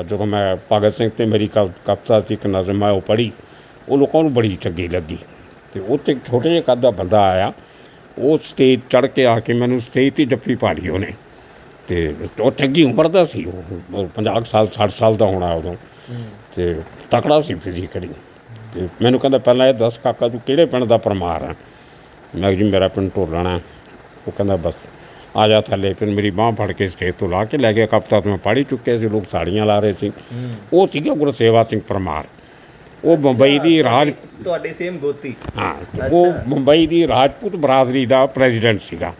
ਜਦੋਂ ਮੈਂ ਭਗਤ ਸਿੰਘ 'ਤੇ ਮੇਰੀ ਕਵਿਤਾ ਸੀ ਇੱਕ ਨਜ਼ਮ, ਮੈਂ ਉਹ ਪੜ੍ਹੀ, ਉਹ ਲੋਕਾਂ ਨੂੰ ਬੜੀ ਚੰਗੀ ਲੱਗੀ। ਅਤੇ ਉੱਥੇ ਇੱਕ ਛੋਟੇ ਜਿਹੇ ਕੱਦ ਦਾ ਬੰਦਾ ਆਇਆ, ਉਹ ਸਟੇਜ ਚੜ੍ਹ ਕੇ ਆ ਕੇ ਮੈਨੂੰ ਸਟੇਜ 'ਤੇ ਜੱਫੀ ਪਾ ਲਈ ਉਹਨੇ। ਅਤੇ ਉਹ ਚੰਗੀ ਉਮਰ ਦਾ ਸੀ, ਉਹ 50 ਸਾਲ 60 ਸਾਲ ਦਾ ਹੋਣਾ ਉਦੋਂ, ਅਤੇ ਤਕੜਾ ਸੀ ਫਿਜ਼ੀਕਲੀ। ਅਤੇ ਮੈਨੂੰ ਕਹਿੰਦਾ ਪਹਿਲਾਂ ਇਹ ਦੱਸ ਕਾਕਾ ਤੂੰ ਕਿਹੜੇ ਪਿੰਡ ਦਾ ਪਰਮਾਰ ਆ? ਮੈਂ ਜੀ ਮੇਰਾ ਪਿੰਡ ਢੋਲਣਾ। ਉਹ ਕਹਿੰਦਾ ਬਸ ਆ ਜਾ ਥੱਲੇ। ਫਿਰ ਮੇਰੀ ਬਾਂਹ ਫੜ ਕੇ ਸਟੇਜ ਤੋਂ ਲਾ ਕੇ ਲੈ ਗਿਆ। ਕਵਿਤਾ ਤੋਂ ਮੈਂ ਪੜ੍ਹ ਹੀ ਚੁੱਕਿਆ ਸੀ, ਲੋਕ ਤਾੜੀਆਂ ਲਾ ਰਹੇ ਸੀ। ਉਹ ਸੀਗਾ ਗੁਰਸੇਵਾ ਸਿੰਘ ਪਰਮਾਰ। ਉਹ ਮੁੰਬਈ ਦੀ ਤੁਹਾਡੇ ਸੇਮ ਗੋਤੀ। ਹਾਂ, ਉਹ ਮੁੰਬਈ ਦੀ ਰਾਜਪੂਤ ਬਰਾਦਰੀ ਦਾ ਪ੍ਰੈਜ਼ੀਡੈਂਟ ਸੀਗਾ।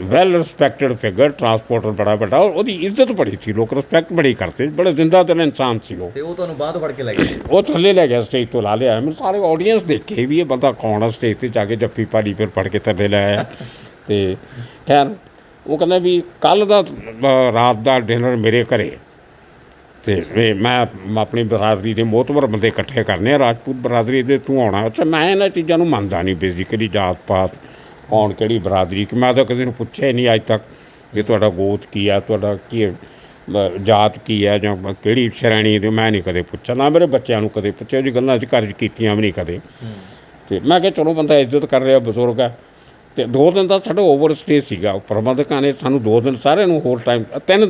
ਵੈਲ ਰਿਸਪੈਕਟਡ ਫਿਗਰ, ਟਰਾਂਸਪੋਰਟਰ ਬੜਾ ਵੱਡਾ, ਉਹਦੀ ਇੱਜ਼ਤ ਬੜੀ ਸੀ, ਲੋਕ ਰਿਸਪੈਕਟ ਬੜੀ ਕਰਦੇ, ਬੜਾ ਜ਼ਿੰਦਾ ਦਿਲ ਇਨਸਾਨ ਸੀ ਉਹ। ਤੇ ਉਹ ਤੁਹਾਨੂੰ ਬਾਂਹ ਤੋਂ ਫੜ ਕੇ ਲੈ ਗਿਆ? ਉਹ ਥੱਲੇ ਲੈ ਗਿਆ, ਸਟੇਜ ਤੋਂ ਲਾ ਲਿਆ। ਮੈਨੂੰ ਸਾਰੇ ਆਡੀਅנס ਦੇਖੇ ਵੀ ਇਹ ਬੰਦਾ ਕੌਣ ਆ, ਸਟੇਜ 'ਤੇ ਜਾ ਕੇ ਜੱਫੀ ਪਾਲੀ, ਫਿਰ ਫੜ ਕੇ ਥੱਲੇ ਲੈ ਆਇਆ। ਅਤੇ ਖੈਰ ਉਹ ਕਹਿੰਦਾ ਵੀ ਕੱਲ੍ਹ ਦਾ ਰਾਤ ਦਾ ਡਿਨਰ ਮੇਰੇ ਘਰੇ, ਅਤੇ ਮੈਂ ਆਪਣੀ ਬਰਾਦਰੀ ਦੇ ਮੋਹਤਬਰ ਬੰਦੇ ਇਕੱਠੇ ਕਰਨੇ ਆ, ਰਾਜਪੂਤ ਬਰਾਦਰੀ ਦੇ, ਤੂੰ ਆਉਣਾ। ਅੱਛਾ, ਮੈਂ ਇਹਨਾਂ ਚੀਜ਼ਾਂ ਨੂੰ ਮੰਨਦਾ ਨਹੀਂ ਬੇਸਿਕਲੀ, ਜਾਤ ਪਾਤ, ਕੌਣ ਕਿਹੜੀ ਬਰਾਦਰੀ, ਕਿ ਮੈਂ ਤਾਂ ਕਿਸੇ ਨੂੰ ਪੁੱਛਿਆ ਹੀ ਨਹੀਂ ਅੱਜ ਤੱਕ ਵੀ ਤੁਹਾਡਾ ਗੋਤ ਕੀ ਆ, ਤੁਹਾਡਾ ਕੀ ਜਾਤ ਕੀ ਹੈ, ਜਾਂ ਕਿਹੜੀ ਸ਼੍ਰੇਣੀ ਦੇ, ਮੈਂ ਨਹੀਂ ਕਦੇ ਪੁੱਛਿਆ, ਨਾ ਮੇਰੇ ਬੱਚਿਆਂ ਨੂੰ ਕਦੇ ਪੁੱਛਿਆ ਜੀ, ਗੱਲਾਂ 'ਚ ਘਰ 'ਚ ਕੀਤੀਆਂ ਵੀ ਨਹੀਂ ਕਦੇ। ਅਤੇ ਮੈਂ ਕਿਹਾ ਚਲੋ ਬੰਦਾ ਇੱਜ਼ਤ ਕਰ ਰਿਹਾ, ਬਜ਼ੁਰਗ ਹੈ। ਅਤੇ 2 ਦਿਨ ਦਾ ਸਾਡਾ ਓਵਰ ਸਟੇ ਸੀਗਾ, ਪ੍ਰਬੰਧਕਾਂ ਨੇ ਸਾਨੂੰ 2 ਦਿਨ ਸਾਰਿਆਂ ਨੂੰ ਹੋਰ ਟਾਈਮ, 3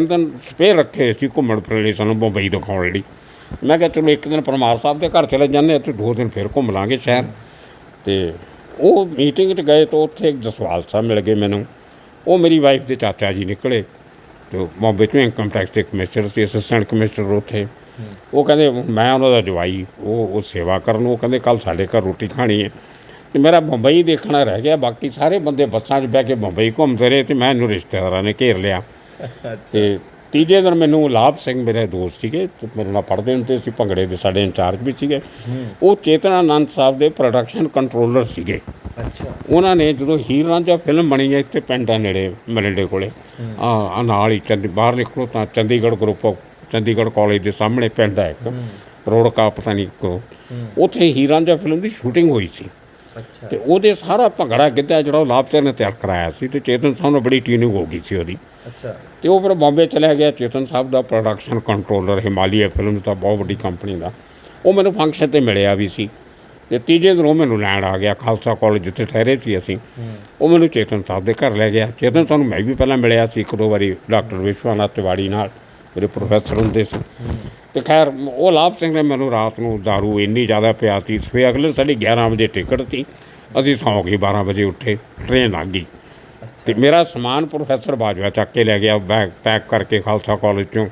ਦਿਨ ਸਪੇਅਰ ਰੱਖੇ ਸੀ ਘੁੰਮਣ ਫਿਰਨ ਲਈ, ਸਾਨੂੰ ਬੰਬਈ ਦਿਖਾਉਣ ਲਈ। ਮੈਂ ਕਿਹਾ ਚਲੋ ਇੱਕ ਦਿਨ ਪਰਮਾਰ ਸਾਹਿਬ ਦੇ ਘਰ ਚਲੇ ਜਾਂਦੇ ਅਤੇ 2 ਦਿਨ ਫਿਰ ਘੁੰਮ ਲਾਂਗੇ ਸ਼ਹਿਰ। ਅਤੇ ਉਹ ਮੀਟਿੰਗ 'ਚ ਗਏ ਤਾਂ ਉੱਥੇ ਇੱਕ ਜਸਵਾਲ ਸਾਹਿਬ ਮਿਲ ਗਏ ਮੈਨੂੰ। ਉਹ ਮੇਰੀ ਵਾਈਫ ਦੇ ਚਾਚਾ ਜੀ ਨਿਕਲੇ ਅਤੇ ਬੰਬੇ 'ਚੋਂ ਇਨਕਮ ਟੈਕਸ ਦੇ ਕਮਿਸ਼ਨਰ ਸੀ, ਅਸਿਸਟੈਂਟ ਕਮਿਸ਼ਨਰ ਉੱਥੇ। ਉਹ ਕਹਿੰਦੇ ਮੈਂ ਉਹਨਾਂ ਦਾ ਜਵਾਈ, ਉਹ ਸੇਵਾ ਕਰਨ। ਉਹ ਕਹਿੰਦੇ ਕੱਲ੍ਹ ਸਾਡੇ ਘਰ ਰੋਟੀ ਖਾਣੀ ਹੈ। ਅਤੇ ਮੇਰਾ ਬੰਬਈ ਦੇਖਣਾ ਰਹਿ ਗਿਆ। ਬਾਕੀ ਸਾਰੇ ਬੰਦੇ ਬੱਸਾਂ 'ਚ ਬਹਿ ਕੇ ਬੰਬਈ ਘੁੰਮਦੇ ਰਹੇ ਅਤੇ ਮੈਂ ਇਹਨੂੰ ਰਿਸ਼ਤੇਦਾਰਾਂ ਨੇ ਘੇਰ ਲਿਆ। ਅਤੇ ਤੀਜੇ ਦਿਨ ਮੈਨੂੰ ਲਾਭ ਸਿੰਘ ਮੇਰੇ ਦੋਸਤ ਸੀਗੇ ਅਤੇ ਮੇਰੇ ਨਾਲ ਪੜ੍ਹਦੇ ਹੁੰਦੇ ਸੀ, ਭੰਗੜੇ ਦੇ ਸਾਡੇ ਇੰਚਾਰਜ ਵੀ ਸੀਗੇ। ਉਹ ਚੇਤਨ ਆਨੰਦ ਸਾਹਿਬ ਦੇ ਪ੍ਰੋਡਕਸ਼ਨ ਕੰਟਰੋਲਰ ਸੀਗੇ। ਉਹਨਾਂ ਨੇ ਜਦੋਂ ਹੀਰ ਰਾਂਝਾ ਫਿਲਮ ਬਣੀ ਹੈ ਇੱਥੇ ਪਿੰਡ ਆ ਨੇੜੇ ਮਰਿੰਡੇ ਕੋਲੇ, ਨਾਲ ਹੀ ਬਾਹਰ ਨਿਕਲੋ ਤਾਂ ਚੰਡੀਗੜ੍ਹ ਗਰੁੱਪ ਚੰਡੀਗੜ੍ਹ ਕਾਲਜ ਦੇ ਸਾਹਮਣੇ ਪਿੰਡ ਹੈ ਇੱਕ ਰੋੜਕਾ ਪਤਾ ਨਹੀਂ ਕੋ, ਉੱਥੇ ਹੀਰ ਰਾਂਝਾ ਫਿਲਮ ਦੀ ਸ਼ੂਟਿੰਗ ਹੋਈ ਸੀ। ਅਤੇ ਉਹਦੇ ਸਾਰਾ ਭੰਗੜਾ ਗਿੱਧਾ ਜਿਹੜਾ ਉਹ ਲਾਭ ਸਿੰਘ ਨੇ ਤਿਆਰ ਕਰਾਇਆ ਸੀ ਅਤੇ ਚੇਤਨ ਸਾਹਿਬ ਨਾਲ ਬੜੀ ਟਿਊਨਿੰਗ ਹੋ ਗਈ ਸੀ ਉਹਦੀ। ਅਤੇ ਉਹ ਫਿਰ ਬੰਬੇ ਚਲਿਆ ਗਿਆ। ਚੇਤਨ ਸਾਹਿਬ ਦਾ ਪ੍ਰੋਡਕਸ਼ਨ ਕੰਟਰੋਲਰ ਹਿਮਾਲਿਆ ਫਿਲਮ ਦਾ ਬਹੁਤ ਵੱਡੀ ਕੰਪਨੀ ਦਾ, ਉਹ ਮੈਨੂੰ ਫੰਕਸ਼ਨ 'ਤੇ ਮਿਲਿਆ ਵੀ ਸੀ। ਅਤੇ ਤੀਜੇ ਦਿਨ ਉਹ ਮੈਨੂੰ ਲੈਣ ਆ ਗਿਆ ਖਾਲਸਾ ਕਾਲਜ ਜਿੱਥੇ ਠਹਿਰੇ ਸੀ ਅਸੀਂ। ਉਹ ਮੈਨੂੰ ਚੇਤਨ ਸਾਹਿਬ ਦੇ ਘਰ ਲੈ ਗਿਆ। ਚੇਤਨ ਸਾਹਿਬ ਨੂੰ ਮੈਂ ਵੀ ਪਹਿਲਾਂ ਮਿਲਿਆ ਸੀ 1-2 ਵਾਰੀ, ਡਾਕਟਰ ਵਿਸ਼ਵਨਾਥ ਤਿਵਾੜੀ ਨਾਲ ਮੇਰੇ ਪ੍ਰੋਫੈਸਰ ਹੁੰਦੇ ਸੀ। ਅਤੇ ਖੈਰ ਉਹ ਲਾਭ ਸਿੰਘ ਨੇ ਮੈਨੂੰ ਰਾਤ ਨੂੰ ਦਾਰੂ ਇੰਨੀ ਜ਼ਿਆਦਾ ਪਿਆਤੀ, ਸਵੇਰ ਅਗਲੇ ਸਾਡੀ 11 ਵਜੇ ਟਿਕਟ ਸੀ, ਅਸੀਂ ਸੌਂ ਗਏ, 12 ਵਜੇ ਉੱਠੇ, ਟ੍ਰੇਨ ਲੱਗ ਗਈ। ਅਤੇ ਮੇਰਾ ਸਮਾਨ ਪ੍ਰੋਫੈਸਰ ਬਾਜਵਾ ਚੱਕ ਕੇ ਲੈ ਗਿਆ, ਬੈਗ ਪੈਕ ਕਰਕੇ ਖਾਲਸਾ ਕਾਲਜ 'ਚੋਂ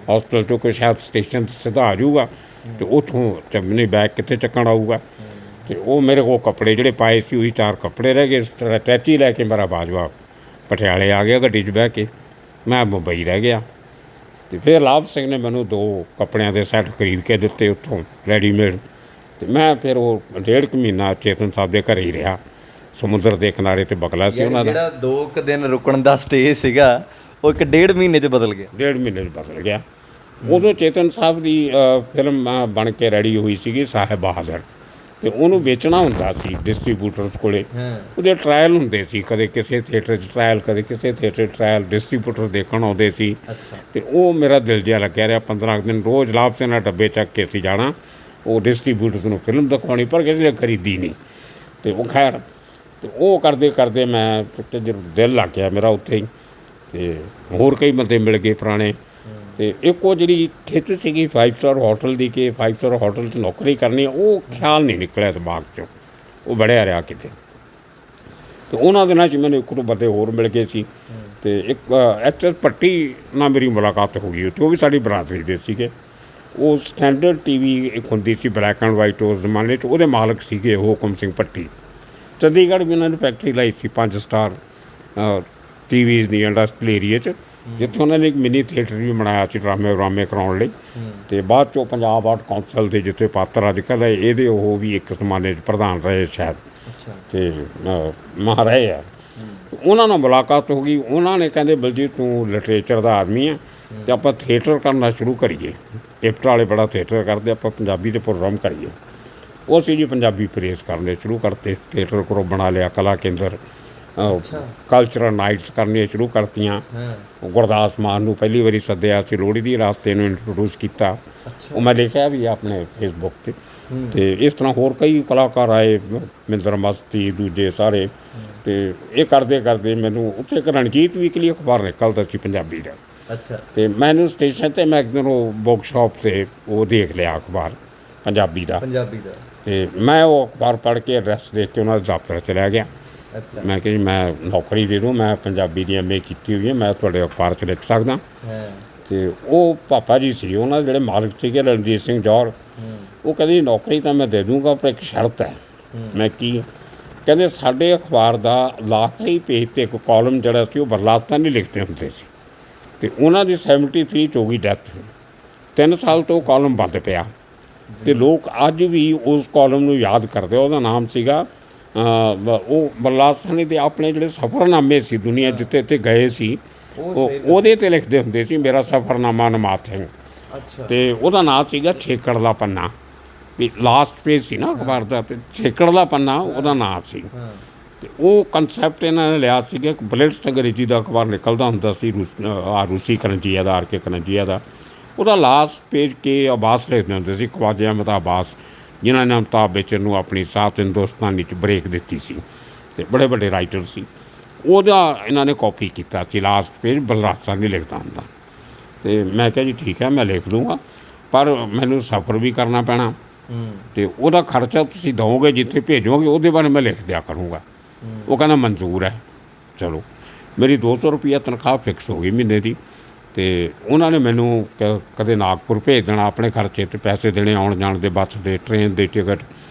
ਹੋਸਪਿਟਲ 'ਚੋਂ ਕੋਈ ਸ਼ਾਇਦ ਸਟੇਸ਼ਨ 'ਤੇ ਸਿੱਧਾ ਆ ਜਾਊਗਾ ਅਤੇ ਉੱਥੋਂ ਚੰਨੀ ਬੈਗ ਕਿੱਥੇ ਚੱਕਣ ਆਊਗਾ। ਅਤੇ ਉਹ ਮੇਰੇ ਕੋਲ ਕੱਪੜੇ ਜਿਹੜੇ ਪਾਏ ਸੀ ਉਹੀ 4 ਕੱਪੜੇ ਰਹਿ ਗਏ। ਟੈਚੀ ਲੈ ਕੇ ਮੇਰਾ ਬਾਜਵਾ ਪਟਿਆਲੇ ਆ ਗਿਆ ਗੱਡੀ 'ਚ ਬਹਿ ਕੇ, ਮੈਂ ਮੁੰਬਈ ਰਹਿ ਗਿਆ। ਅਤੇ ਫਿਰ ਲਾਭ ਸਿੰਘ ਨੇ ਮੈਨੂੰ 2 ਕੱਪੜਿਆਂ ਦੇ ਸੈੱਟ ਖਰੀਦ ਕੇ ਦਿੱਤੇ ਉੱਥੋਂ ਰੈਡੀਮੇਡ। ਅਤੇ ਮੈਂ ਫਿਰ ਉਹ 1.5 ਮਹੀਨਾ ਚੇਤਨ ਸਾਹਿਬ ਦੇ ਘਰੇ ਹੀ ਰਿਹਾ। ਸਮੁੰਦਰ ਦੇ ਕਿਨਾਰੇ 'ਤੇ ਬਗਲਾ ਸੀ ਉਹਨਾਂ ਦਾ। ਜਿਹੜਾ 2 ਦਿਨ ਰੁਕਣ ਦਾ ਸਟੇ ਸੀਗਾ ਉਹ 1.5 ਮਹੀਨੇ 'ਚ ਬਦਲ ਗਿਆ। 1.5 ਮਹੀਨੇ 'ਚ ਬਦਲ ਗਿਆ। ਉਦੋਂ ਚੇਤਨ ਸਾਹਿਬ ਦੀ ਫਿਲਮ ਬਣ ਕੇ ਰੈਡੀ ਹੋਈ ਸੀਗੀ ਸਾਹਿਬ ਬਹਾਦਰ, ਅਤੇ ਉਹਨੂੰ ਵੇਚਣਾ ਹੁੰਦਾ ਸੀ ਡਿਸਟਰੀਬਿਊਟਰਸ ਕੋਲੇ। ਉਹਦੇ ਟਰਾਇਲ ਹੁੰਦੇ ਸੀ, ਕਦੇ ਕਿਸੇ ਥੀਏਟਰ 'ਚ ਟਰਾਇਲ, ਕਦੇ ਕਿਸੇ ਥੀਏਟਰ ਟਰਾਇਲ, ਡਿਸਟਰੀਬਿਊਟਰ ਦੇਖਣ ਆਉਂਦੇ ਸੀ। ਅਤੇ ਉਹ ਮੇਰਾ ਦਿਲ ਜਿਹਾ ਲੱਗਿਆ ਰਿਹਾ। 15 ਦਿਨ ਰੋਜ਼ ਲਾਭ ਸਿੰਘ ਨਾਲ ਡੱਬੇ ਚੱਕ ਕੇ ਅਸੀਂ ਜਾਣਾ, ਉਹ ਡਿਸਟਰੀਬਿਊਟਰਸ ਨੂੰ ਫਿਲਮ ਦਿਖਾਉਣੀ, ਪਰ ਕਿਸੇ ਨੇ ਖਰੀਦੀ ਨਹੀਂ। ਅਤੇ ਉਹ ਖੈਰ ਅਤੇ ਉਹ ਕਰਦੇ ਕਰਦੇ ਮੈਂ ਦਿਲ ਲੱਗ ਗਿਆ ਮੇਰਾ ਉੱਥੇ ਹੀ। ਅਤੇ ਹੋਰ ਕਈ ਬੰਦੇ ਮਿਲ ਗਏ ਪੁਰਾਣੇ। ਅਤੇ ਇੱਕ ਉਹ ਜਿਹੜੀ ਖਿੱਚ ਸੀਗੀ 5 ਸਟਾਰ ਹੋਟਲ ਦੀ ਕਿ 5 ਸਟਾਰ ਹੋਟਲ 'ਚ ਨੌਕਰੀ ਕਰਨੀ, ਉਹ ਖਿਆਲ ਨਹੀਂ ਨਿਕਲਿਆ ਦਿਮਾਗ 'ਚੋਂ, ਉਹ ਬੜਿਆ ਰਿਹਾ ਕਿਤੇ। ਅਤੇ ਉਹਨਾਂ ਦਿਨਾਂ 'ਚ ਮੈਨੂੰ 1-2 ਬੰਦੇ ਹੋਰ ਮਿਲ ਗਏ ਸੀ। ਅਤੇ ਇੱਕ HS ਭੱਟੀ ਨਾਲ ਮੇਰੀ ਮੁਲਾਕਾਤ ਹੋ ਗਈ ਉੱਥੇ, ਉਹ ਵੀ ਸਾਡੀ ਬਰਾਦਰੀ ਦੇ ਸੀਗੇ। ਉਹ ਸਟੈਂਡਰਡ TV ਇੱਕ ਹੁੰਦੀ ਸੀ ਬਲੈਕ ਐਂਡ ਵਾਈਟ ਉਸ ਜ਼ਮਾਨੇ 'ਚ, ਉਹਦੇ ਮਾਲਕ ਸੀਗੇ ਹੁਕਮ ਸਿੰਘ ਭੱਟੀ। ਚੰਡੀਗੜ੍ਹ ਵੀ ਉਹਨਾਂ ਨੇ ਫੈਕਟਰੀ ਲਾਈ ਸੀ 5 ਸਟਾਰ TVs ਦੀ ਇੰਡਸਟਰੀਅਲ ਏਰੀਏ 'ਚ, ਜਿੱਥੇ ਉਹਨਾਂ ਨੇ ਇੱਕ ਮਿਨੀ ਥੀਏਟਰ ਵੀ ਬਣਾਇਆ ਸੀ ਡਰਾਮੇ ਕਰਾਉਣ ਲਈ। ਅਤੇ ਬਾਅਦ 'ਚੋਂ ਪੰਜਾਬ ਆਰਟ ਕੌਂਸਲ ਦੇ ਜਿੱਥੇ ਪਾਤਰ ਅੱਜ ਕੱਲ੍ਹ ਹੈ, ਇਹਦੇ ਉਹ ਵੀ ਇੱਕ ਜ਼ਮਾਨੇ 'ਚ ਪ੍ਰਧਾਨ ਰਹੇ ਸ਼ਾਇਦ, ਅਤੇ ਰਹੇ ਆ। ਉਹਨਾਂ ਨਾਲ ਮੁਲਾਕਾਤ ਹੋ ਗਈ। ਉਹਨਾਂ ਨੇ ਕਹਿੰਦੇ ਬਲਜੀਤ ਤੂੰ ਲਿਟਰੇਚਰ ਦਾ ਆਦਮੀ ਹੈ ਅਤੇ ਆਪਾਂ ਥੀਏਟਰ ਕਰਨਾ ਸ਼ੁਰੂ ਕਰੀਏ, ਇਫਟ ਵਾਲੇ ਬੜਾ ਥੀਏਟਰ ਕਰਦੇ, ਆਪਾਂ ਪੰਜਾਬੀ ਦੇ ਪ੍ਰੋਗਰਾਮ ਕਰੀਏ। ਉਹ ਅਸੀਂ ਜੀ ਪੰਜਾਬੀ ਪ੍ਰੇਸ ਕਰਨੇ ਸ਼ੁਰੂ ਕਰਤੇ, ਥੀਏਟਰ ਗਰੁੱਪ ਬਣਾ ਲਿਆ, ਕਲਾ ਕੇਂਦਰ, ਕਲਚਰਲ ਨਾਈਟਸ ਕਰਨੀਆਂ ਸ਼ੁਰੂ ਕਰਤੀਆਂ। ਗੁਰਦਾਸ ਮਾਨ ਨੂੰ ਪਹਿਲੀ ਵਾਰੀ ਸੱਦਿਆ ਸੀ, ਲੋਹੜੀ ਦੀ ਰਾਤ 'ਤੇ ਇਹਨੂੰ ਇੰਟਰੋਡਿਊਸ ਕੀਤਾ, ਉਹ ਮੈਂ ਲਿਖਿਆ ਵੀ ਆਪਣੇ ਫੇਸਬੁੱਕ 'ਤੇ। ਅਤੇ ਇਸ ਤਰ੍ਹਾਂ ਹੋਰ ਕਈ ਕਲਾਕਾਰ ਆਏ, ਮਿੰਦਰ ਮਸਤੀ, ਦੂਜੇ ਸਾਰੇ। ਅਤੇ ਇਹ ਕਰਦੇ ਕਰਦੇ ਮੈਨੂੰ ਉੱਥੇ ਇੱਕ ਰਣਜੀਤ ਵੀਕਲੀ ਅਖਬਾਰ ਨਿਕਲਦਾ ਸੀ ਪੰਜਾਬੀ ਦਾ। ਅਤੇ ਮੈਨੂੰ ਸਟੇਸ਼ਨ 'ਤੇ ਮੈਂ ਇੱਕ ਦਿਨ ਉਹ ਬੁੱਕ ਸ਼ਾਪ 'ਤੇ ਉਹ ਦੇਖ ਲਿਆ ਅਖਬਾਰ ਪੰਜਾਬੀ ਦਾ। ਅਤੇ ਮੈਂ ਉਹ ਅਖਬਾਰ ਪੜ੍ਹ ਕੇ ਐਡਰੈਸ ਦੇਖ ਕੇ ਉਹਨਾਂ ਦੇ ਦਫ਼ਤਰ ਚਲਿਆ ਗਿਆ। ਮੈਂ ਕਿਹਾ ਜੀ ਮੈਂ ਨੌਕਰੀ ਦੇ ਦਿਓ, ਮੈਂ ਪੰਜਾਬੀ ਦੀ MA ਕੀਤੀ ਹੋਈ ਹੈ, ਮੈਂ ਤੁਹਾਡੇ ਅਖਬਾਰ 'ਚ ਲਿਖ ਸਕਦਾ। ਅਤੇ ਉਹ ਪਾਪਾ ਜੀ ਸੀ, ਉਹਨਾਂ ਦੇ ਜਿਹੜੇ ਮਾਲਕ ਸੀਗੇ ਰਣਜੀਤ ਸਿੰਘ ਜੌਹਰ, ਉਹ ਕਹਿੰਦੇ ਨੌਕਰੀ ਤਾਂ ਮੈਂ ਦੇ ਦੂੰਗਾ ਪਰ ਇੱਕ ਸ਼ਰਤ ਹੈ। ਮੈਂ ਕੀ? ਕਹਿੰਦੇ ਸਾਡੇ ਅਖਬਾਰ ਦਾ ਆਖਰੀ ਪੇਜ 'ਤੇ ਇੱਕ ਕਾਲਮ ਜਿਹੜਾ ਸੀ ਉਹ ਬਰਲਾਸਤਾਨੀ ਲਿਖਦੇ ਹੁੰਦੇ ਸੀ, ਅਤੇ ਉਹਨਾਂ ਦੀ 73 'ਚ ਹੋ ਗਈ ਡੈਥ। 3 ਸਾਲ ਤੋਂ ਕਾਲਮ ਬੰਦ ਪਿਆ, ਅਤੇ ਲੋਕ ਅੱਜ ਵੀ ਉਸ ਕਾਲਮ ਨੂੰ ਯਾਦ ਕਰਦੇ। ਉਹਦਾ ਨਾਮ ਸੀਗਾ ਉਹ ਬਰਲਾਸਤਾਨੀ ਦੇ ਆਪਣੇ ਜਿਹੜੇ ਸਫ਼ਰਨਾਮੇ ਸੀ ਦੁਨੀਆ ਜਿੱਥੇ ਇੱਥੇ ਗਏ ਸੀ, ਉਹਦੇ 'ਤੇ ਲਿਖਦੇ ਹੁੰਦੇ ਸੀ ਮੇਰਾ ਸਫ਼ਰਨਾਮਾ ਨਮਾਤ ਸਿੰਘ। ਅਤੇ ਉਹਦਾ ਨਾਂ ਸੀਗਾ ਛੇਕੜ ਦਾ ਪੰਨਾ, ਵੀ ਲਾਸਟ ਪੇਜ ਸੀ ਨਾ ਅਖਬਾਰ ਦਾ, ਅਤੇ ਛੇਕੜ ਦਾ ਪੰਨਾ ਉਹਦਾ ਨਾਂ ਸੀ। ਅਤੇ ਉਹ ਕੰਸੈਪਟ ਇਹਨਾਂ ਨੇ ਲਿਆ ਸੀਗਾ। ਇੱਕ ਬਲਿਟਸ ਅੰਗਰੇਜ਼ੀ ਦਾ ਅਖਬਾਰ ਨਿਕਲਦਾ ਹੁੰਦਾ ਸੀ ਰੂਸੀ ਕਰੰਜੀਆ ਦਾ, RK ਕਰੰਜੀਆ ਦਾ, ਉਹਦਾ ਲਾਸਟ ਪੇਜ ਕੇ ਅਬਾਸ ਲਿਖਦੇ ਹੁੰਦੇ ਸੀ, ਖਵਾਜਾ ਅਹਿਮਦ ਅਬਾਸ, ਜਿਨ੍ਹਾਂ ਨੇ ਅਮਿਤਾਭ ਬੱਚਨ ਨੂੰ ਆਪਣੀ ਸਾਤ ਹਿੰਦੁਸਤਾਨੀ 'ਚ ਬ੍ਰੇਕ ਦਿੱਤੀ ਸੀ, ਅਤੇ ਬੜੇ ਵੱਡੇ ਰਾਈਟਰ ਸੀ। ਉਹਦਾ ਇਹਨਾਂ ਨੇ ਕਾਪੀ ਕੀਤਾ ਸੀ, ਲਾਸਟ ਪੇਜ ਬਰਲਾਸਤਾਨੀ ਲਿਖਦਾ ਹੁੰਦਾ। ਅਤੇ ਮੈਂ ਕਿਹਾ ਜੀ ਠੀਕ ਹੈ ਮੈਂ ਲਿਖ ਦੂੰਗਾ। ਪਰ ਮੈਨੂੰ ਸਫ਼ਰ ਵੀ ਕਰਨਾ ਪੈਣਾ ਅਤੇ ਉਹਦਾ ਖਰਚਾ ਤੁਸੀਂ ਦਿਓਗੇ, ਜਿੱਥੇ ਭੇਜੋਗੇ ਉਹਦੇ ਬਾਰੇ ਮੈਂ ਲਿਖ ਦਿਆ ਕਰੂੰਗਾ। ਉਹ ਕਹਿੰਦਾ ਮਨਜ਼ੂਰ ਹੈ। ਚਲੋ, ਮੇਰੀ 200 ਰੁਪਈਆ ਤਨਖਾਹ ਫਿਕਸ ਹੋ ਗਈ ਮਹੀਨੇ ਦੀ। ਅਤੇ ਉਹਨਾਂ ਨੇ ਮੈਨੂੰ ਕਦੇ ਨਾਗਪੁਰ ਭੇਜ ਦੇਣਾ, ਆਪਣੇ ਖਰਚੇ 'ਤੇ ਪੈਸੇ ਦੇਣੇ, ਆਉਣ ਜਾਣ ਦੇ, ਬੱਸ ਦੇ, ਟ੍ਰੇਨ ਦੇ ਟਿਕਟ,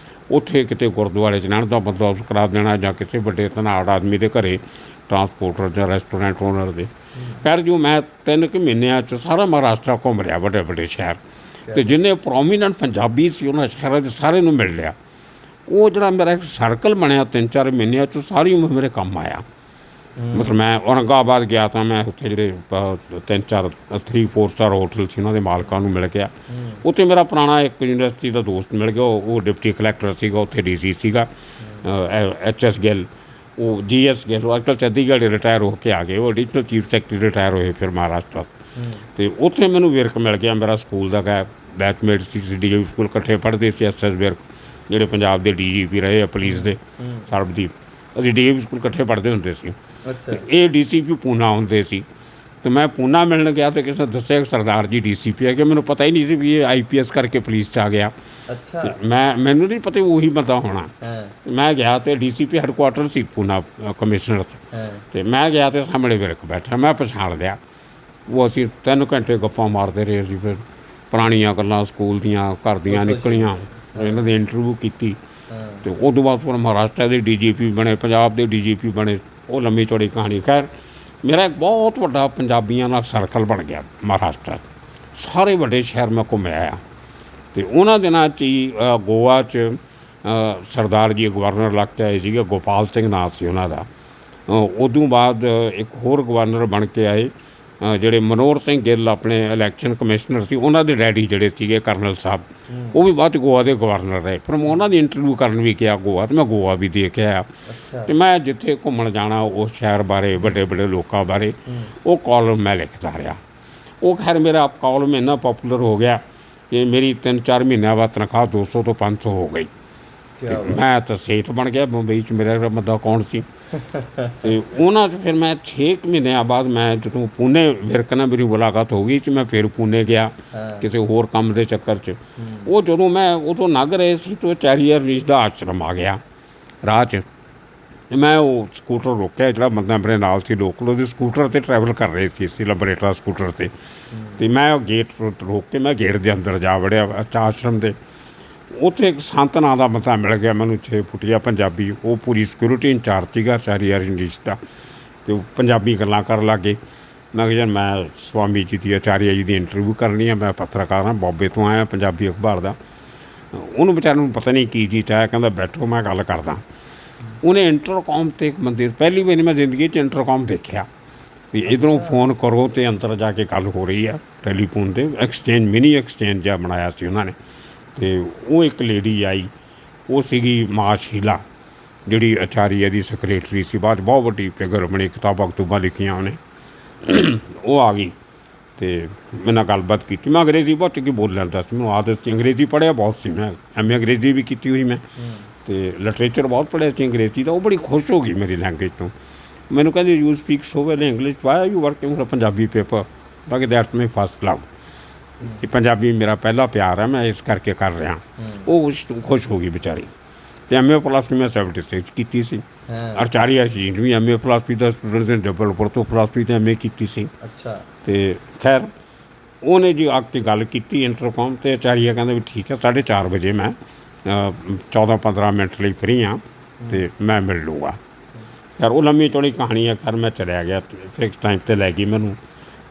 ਉੱਥੇ ਕਿਤੇ ਗੁਰਦੁਆਰੇ 'ਚ ਰਹਿਣ ਦਾ ਬੰਦੋਬਸਤ ਕਰਾ ਦੇਣਾ, ਜਾਂ ਕਿਸੇ ਵੱਡੇ ਧਨਾੜ ਆਦਮੀ ਦੇ ਘਰੇ, ਟਰਾਂਸਪੋਰਟਰ ਜਾਂ ਰੈਸਟੋਰੈਂਟ ਓਨਰ ਦੇ। ਖੈਰ ਜੋ ਮੈਂ 3 ਕੁ ਮਹੀਨਿਆਂ 'ਚ ਸਾਰਾ ਮਹਾਰਾਸ਼ਟਰ ਘੁੰਮ ਲਿਆ, ਵੱਡੇ ਵੱਡੇ ਸ਼ਹਿਰ, ਅਤੇ ਜਿੰਨੇ ਪ੍ਰੋਮੀਨੈਂਟ ਪੰਜਾਬੀ ਸੀ ਉਹਨਾਂ ਸ਼ਹਿਰਾਂ ਦੇ ਸਾਰੇ ਨੂੰ ਮਿਲ ਲਿਆ। ਉਹ ਜਿਹੜਾ ਮੇਰਾ ਇੱਕ ਸਰਕਲ ਬਣਿਆ 3-4 ਮਹੀਨਿਆਂ 'ਚ, ਸਾਰੀ ਉਮਰ ਮੇਰੇ ਕੰਮ ਆਇਆ। ਮਤਲਬ ਮੈਂ ਔਰੰਗਾਬਾਦ ਗਿਆ ਤਾਂ ਮੈਂ ਉੱਥੇ ਜਿਹੜੇ 3-4 3-4 ਸਟਾਰ ਹੋਟਲ ਸੀ ਉਹਨਾਂ ਦੇ ਮਾਲਕਾਂ ਨੂੰ ਮਿਲ ਗਿਆ। ਉੱਥੇ ਮੇਰਾ ਪੁਰਾਣਾ ਇੱਕ ਯੂਨੀਵਰਸਿਟੀ ਦਾ ਦੋਸਤ ਮਿਲ ਗਿਆ, ਉਹ ਡਿਪਟੀ ਕਲੈਕਟਰ ਸੀਗਾ, ਉੱਥੇ DC ਸੀਗਾ, HS ਗਿੱਲ, ਉਹ GS ਗਿੱਲ, ਅੱਜ ਕੱਲ੍ਹ ਚੰਡੀਗੜ੍ਹ ਰਿਟਾਇਰ ਹੋ ਕੇ ਆ ਗਏ, ਉਹ ਐਡੀਸ਼ਨਲ ਚੀਫ ਸੈਕਟਰੀ ਰਿਟਾਇਰ ਹੋਏ ਫਿਰ ਮਹਾਰਾਸ਼ਟਰ। ਅਤੇ ਉੱਥੇ ਮੈਨੂੰ ਵਿਰਕ ਮਿਲ ਗਿਆ, ਮੇਰਾ ਸਕੂਲ ਦਾ ਬੈਚਮੇਟ ਸੀ, DAV ਸਕੂਲ ਇਕੱਠੇ ਪੜ੍ਹਦੇ ਸੀ। SS ਵਿਰਕ ਜਿਹੜੇ ਪੰਜਾਬ ਦੇ DGP ਰਹੇ ਆ ਪੁਲਿਸ ਦੇ, ਸਰਬਦੀਪ, ਅਸੀਂ DAV ਸਕੂਲ ਇਕੱਠੇ ਪੜ੍ਹਦੇ ਹੁੰਦੇ ਸੀ। ਇਹ DCP ਪੂਨਾ ਹੁੰਦੇ ਸੀ। ਅਤੇ ਮੈਂ ਪੂਨਾ ਮਿਲਣ ਗਿਆ ਅਤੇ ਕਿਸੇ ਨੇ ਦੱਸਿਆ ਕਿ ਸਰਦਾਰ ਜੀ DCP ਹੈ, ਕਿ ਮੈਨੂੰ ਪਤਾ ਹੀ ਨਹੀਂ ਸੀ ਵੀ ਇਹ IPS ਕਰਕੇ ਪੁਲਿਸ 'ਚ ਆ ਗਿਆ। ਅਤੇ ਮੈਨੂੰ ਨਹੀਂ ਪਤਾ ਉਹੀ ਬੰਦਾ ਹੋਣਾ। ਮੈਂ ਗਿਆ ਅਤੇ DCP ਹੈਡਕੁਆਟਰ ਸੀ ਪੂਨਾ ਕਮਿਸ਼ਨਰ 'ਚ, ਅਤੇ ਮੈਂ ਗਿਆ ਅਤੇ ਸਾਹਮਣੇ ਵਿਰਕ ਬੈਠਾ, ਮੈਂ ਪਛਾਣ ਲਿਆ। ਉਹ ਅਸੀਂ 3 ਘੰਟੇ ਗੱਪਾਂ ਮਾਰਦੇ ਰਹੇ ਸੀ, ਫਿਰ ਪੁਰਾਣੀਆਂ ਗੱਲਾਂ ਸਕੂਲ ਦੀਆਂ, ਘਰ ਦੀਆਂ ਨਿਕਲੀਆਂ, ਇਹਨਾਂ ਦੀ ਇੰਟਰਵਿਊ ਕੀਤੀ। ਅਤੇ ਉਦੋਂ ਬਾਅਦ ਫਿਰ ਮਹਾਰਾਸ਼ਟਰ ਦੇ DGP ਬਣੇ, ਪੰਜਾਬ ਦੇ DGP ਬਣੇ, ਉਹ ਲੰਮੀ ਚੌੜੀ ਕਹਾਣੀ। ਖੈਰ ਮੇਰਾ ਇੱਕ ਬਹੁਤ ਵੱਡਾ ਪੰਜਾਬੀਆਂ ਨਾਲ ਸਰਕਲ ਬਣ ਗਿਆ ਮਹਾਰਾਸ਼ਟਰ, ਸਾਰੇ ਵੱਡੇ ਸ਼ਹਿਰ ਮੈਂ ਘੁੰਮਿਆ ਆ। ਅਤੇ ਉਹਨਾਂ ਦਿਨਾਂ 'ਚ ਹੀ ਗੋਆ 'ਚ ਸਰਦਾਰ ਜੀ ਗਵਰਨਰ ਲੱਗ ਕੇ ਆਏ ਸੀਗੇ, ਗੋਪਾਲ ਸਿੰਘ ਨਾਂ ਸੀ ਉਹਨਾਂ ਦਾ। ਉਦੋਂ ਬਾਅਦ ਇੱਕ ਹੋਰ ਗਵਰਨਰ ਬਣ ਕੇ ਆਏ, ਜਿਹੜੇ ਮਨੋਹਰ ਸਿੰਘ ਗਿੱਲ ਆਪਣੇ ਇਲੈਕਸ਼ਨ ਕਮਿਸ਼ਨਰ ਸੀ, ਉਹਨਾਂ ਦੇ ਡੈਡੀ ਜਿਹੜੇ ਸੀਗੇ ਕਰਨਲ ਸਾਹਿਬ, ਉਹ ਵੀ ਬਾਅਦ 'ਚ ਗੋਆ ਦੇ ਗਵਰਨਰ ਰਹੇ। ਫਿਰ ਮੈਂ ਉਹਨਾਂ ਦੀ ਇੰਟਰਵਿਊ ਕਰਨ ਵੀ ਗਿਆ ਗੋਆ, ਅਤੇ ਮੈਂ ਗੋਆ ਵੀ ਦੇ ਕੇ ਆਇਆ। ਅਤੇ ਮੈਂ ਜਿੱਥੇ ਘੁੰਮਣ ਜਾਣਾ ਉਸ ਸ਼ਹਿਰ ਬਾਰੇ, ਵੱਡੇ ਵੱਡੇ ਲੋਕਾਂ ਬਾਰੇ, ਉਹ ਕਾਲਮ ਮੈਂ ਲਿਖਦਾ ਰਿਹਾ। ਉਹ ਖੈਰ ਮੇਰਾ ਕਾਲਮ ਇੰਨਾ ਪੋਪੂਲਰ ਹੋ ਗਿਆ ਕਿ ਮੇਰੀ 3-4 ਮਹੀਨਿਆਂ ਬਾਅਦ ਤਨਖਾਹ 200 ਤੋਂ 500 ਹੋ ਗਈ। ਅਤੇ ਮੈਂ ਤਾਂ ਸੇਠ ਬਣ ਗਿਆ ਬੰਬਈ 'ਚ, ਮੇਰਾ ਜਿਹੜਾ ਬੰਦਾ ਕੌਣ ਸੀ। ਅਤੇ ਉਹਨਾਂ 'ਚ ਫਿਰ ਮੈਂ 6 ਮਹੀਨਿਆਂ ਬਾਅਦ ਮੈਂ ਜਦੋਂ ਪੂਨੇ ਵਿਰਕ ਨਾਲ ਮੇਰੀ ਮੁਲਾਕਾਤ ਹੋ ਗਈ, 'ਚ ਮੈਂ ਫਿਰ ਪੂਨੇ ਗਿਆ ਕਿਸੇ ਹੋਰ ਕੰਮ ਦੇ ਚੱਕਰ 'ਚ। ਉਹ ਜਦੋਂ ਮੈਂ ਉਦੋਂ ਲੰਘ ਰਹੇ ਸੀ ਤਾਂ ਚੈਰੀਅਰ ਰੀਚ ਦਾ ਆਸ਼ਰਮ ਆ ਗਿਆ ਰਾਹ 'ਚ। ਮੈਂ ਉਹ ਸਕੂਟਰ ਰੋਕਿਆ, ਜਿਹੜਾ ਬੰਦਾ ਮੇਰੇ ਨਾਲ ਸੀ ਲੋਕਲ, ਉਹਦੇ ਸਕੂਟਰ 'ਤੇ ਟਰੈਵਲ ਕਰ ਰਹੇ ਸੀ ਅਸੀਂ, ਲਬਰੇਟਰਾ ਸਕੂਟਰ 'ਤੇ। ਅਤੇ ਮੈਂ ਉਹ ਗੇਟ ਰੋਕ ਕੇ ਮੈਂ ਗੇਟ ਦੇ ਅੰਦਰ ਜਾ ਵੜਿਆ ਆਸ਼ਰਮ ਦੇ। ਉੱਥੇ ਇੱਕ ਸੰਤ ਨਾਂ ਦਾ ਬੰਦਾ ਮਿਲ ਗਿਆ ਮੈਨੂੰ, 6 ਫੁੱਟੀਆ ਪੰਜਾਬੀ, ਉਹ ਪੂਰੀ ਸਿਕਿਉਰਿਟੀ ਇੰਚਾਰਜ ਸੀਗਾ ਚੈਰੀਅਰ ਰੀਚ ਦਾ। ਅਤੇ ਉਹ ਪੰਜਾਬੀ ਗੱਲਾਂ ਕਰਨ ਲੱਗ ਗਏ। ਮੈਂ ਕਿਹਾ ਯਾਰ ਮੈਂ ਸਵਾਮੀ ਜੀ ਦੀ, ਆਚਾਰੀਆ ਜੀ ਦੀ ਇੰਟਰਵਿਊ ਕਰਨੀ ਆ, ਮੈਂ ਪੱਤਰਕਾਰ ਹਾਂ, ਬੋਬੇ ਤੋਂ ਆਇਆ, ਪੰਜਾਬੀ ਅਖਬਾਰ ਦਾ। ਉਹਨੂੰ ਵਿਚਾਰੇ ਨੂੰ ਪਤਾ ਨਹੀਂ ਕੀ ਚੀਜ਼ ਆਇਆ, ਕਹਿੰਦਾ ਬੈਠੋ ਮੈਂ ਗੱਲ ਕਰਦਾ। ਉਹਨੇ ਇੰਟਰਕੌਮ 'ਤੇ ਇੱਕ ਬੰਦੇ, ਪਹਿਲੀ ਵਾਰੀ ਮੈਂ ਜ਼ਿੰਦਗੀ 'ਚ ਇੰਟਰਕੌਮ ਦੇਖਿਆ ਵੀ ਇੱਧਰੋਂ ਫੋਨ ਕਰੋ ਅਤੇ ਅੰਦਰ ਜਾ ਕੇ ਗੱਲ ਹੋ ਰਹੀ ਆ ਟੈਲੀਫੋਨ 'ਤੇ। ਐਕਸਚੇਂਜ, ਮਿਨੀ ਐਕਸਚੇਂਜ ਜਿਹਾ ਬਣਾਇਆ ਸੀ ਉਹਨਾਂ ਨੇ। ਅਤੇ ਉਹ ਇੱਕ ਲੇਡੀ ਆਈ, ਉਹ ਸੀਗੀ ਮਾਂ ਸ਼ੀਲਾ, ਜਿਹੜੀ ਆਚਾਰੀਆ ਦੀ ਸੈਕਰੇਟਰੀ ਸੀ, ਬਾਅਦ ਬਹੁਤ ਵੱਡੀ ਫਿਗਰ ਬਣੀ, ਕਿਤਾਬਾਂ ਕਤੂਬਾਂ ਲਿਖੀਆਂ ਉਹਨੇ। ਉਹ ਆ ਗਈ ਅਤੇ ਮੇਰੇ ਨਾਲ ਗੱਲਬਾਤ ਕੀਤੀ। ਮੈਂ ਅੰਗਰੇਜ਼ੀ ਬਹੁਤ ਚੰਗੀ ਬੋਲ ਲੈਂਦਾ ਸੀ, ਮੈਨੂੰ ਆਦਤ ਸੀ, ਅੰਗਰੇਜ਼ੀ ਪੜ੍ਹਿਆ ਬਹੁਤ ਸੀ ਮੈਂ, MA ਅੰਗਰੇਜ਼ੀ ਵੀ ਕੀਤੀ ਹੋਈ ਮੈਂ, ਅਤੇ ਲਿਟਰੇਚਰ ਬਹੁਤ ਪੜ੍ਹਿਆ ਸੀ ਅੰਗਰੇਜ਼ੀ ਦਾ। ਉਹ ਬੜੀ ਖੁਸ਼ ਹੋ ਗਈ ਮੇਰੀ ਲੈਂਗੁਏਜ ਤੋਂ। ਮੈਨੂੰ ਕਹਿੰਦੀ you speak so well English, why are you working for Punjabi paper. ਬਾਕੀ ਦੈਟਸ ਮਾਈ ਫਸਟ ਲਵ, ਇਹ ਪੰਜਾਬੀ ਮੇਰਾ ਪਹਿਲਾ ਪਿਆਰ ਹੈ, ਮੈਂ ਇਸ ਕਰਕੇ ਕਰ ਰਿਹਾ। ਉਹ ਖੁਸ਼ ਹੋ ਗਈ ਵਿਚਾਰੀ। ਅਤੇ MA ਫਿਲਾਸਫੀ ਮੈਂ 76 ਕੀਤੀ ਸੀ। ਆਚਾਰੀਆ ਜੀ ਵੀ MA ਫਿਲਾਸਫੀ ਦਾ ਸਟੂਡੈਂਟ ਨੇ, ਜਬਲਪੁਰ ਤੋਂ ਫਿਲਾਸਫੀ 'ਤੇ MA ਕੀਤੀ ਸੀ। ਅਤੇ ਖੈਰ ਉਹਨੇ ਜੀ ਆ ਕੇ ਗੱਲ ਕੀਤੀ ਇੰਟਰਕੌਮ 'ਤੇ। ਆਚਾਰੀਆ ਕਹਿੰਦਾ ਵੀ ਠੀਕ ਹੈ, 4:30 ਵਜੇ ਮੈਂ 14-15 ਮਿੰਟ ਲਈ ਫਰੀ ਹਾਂ ਅਤੇ ਮੈਂ ਮਿਲ ਲੂँਗਾ। ਖੈਰ ਉਹ ਲੰਮੀ ਚੌੜੀ ਕਹਾਣੀ ਹੈ। ਖੈਰ ਮੈਂ ਚਲਿਆ ਗਿਆ, ਫਿਕਸ ਟਾਈਮ 'ਤੇ ਲੈ ਗਈ ਮੈਨੂੰ।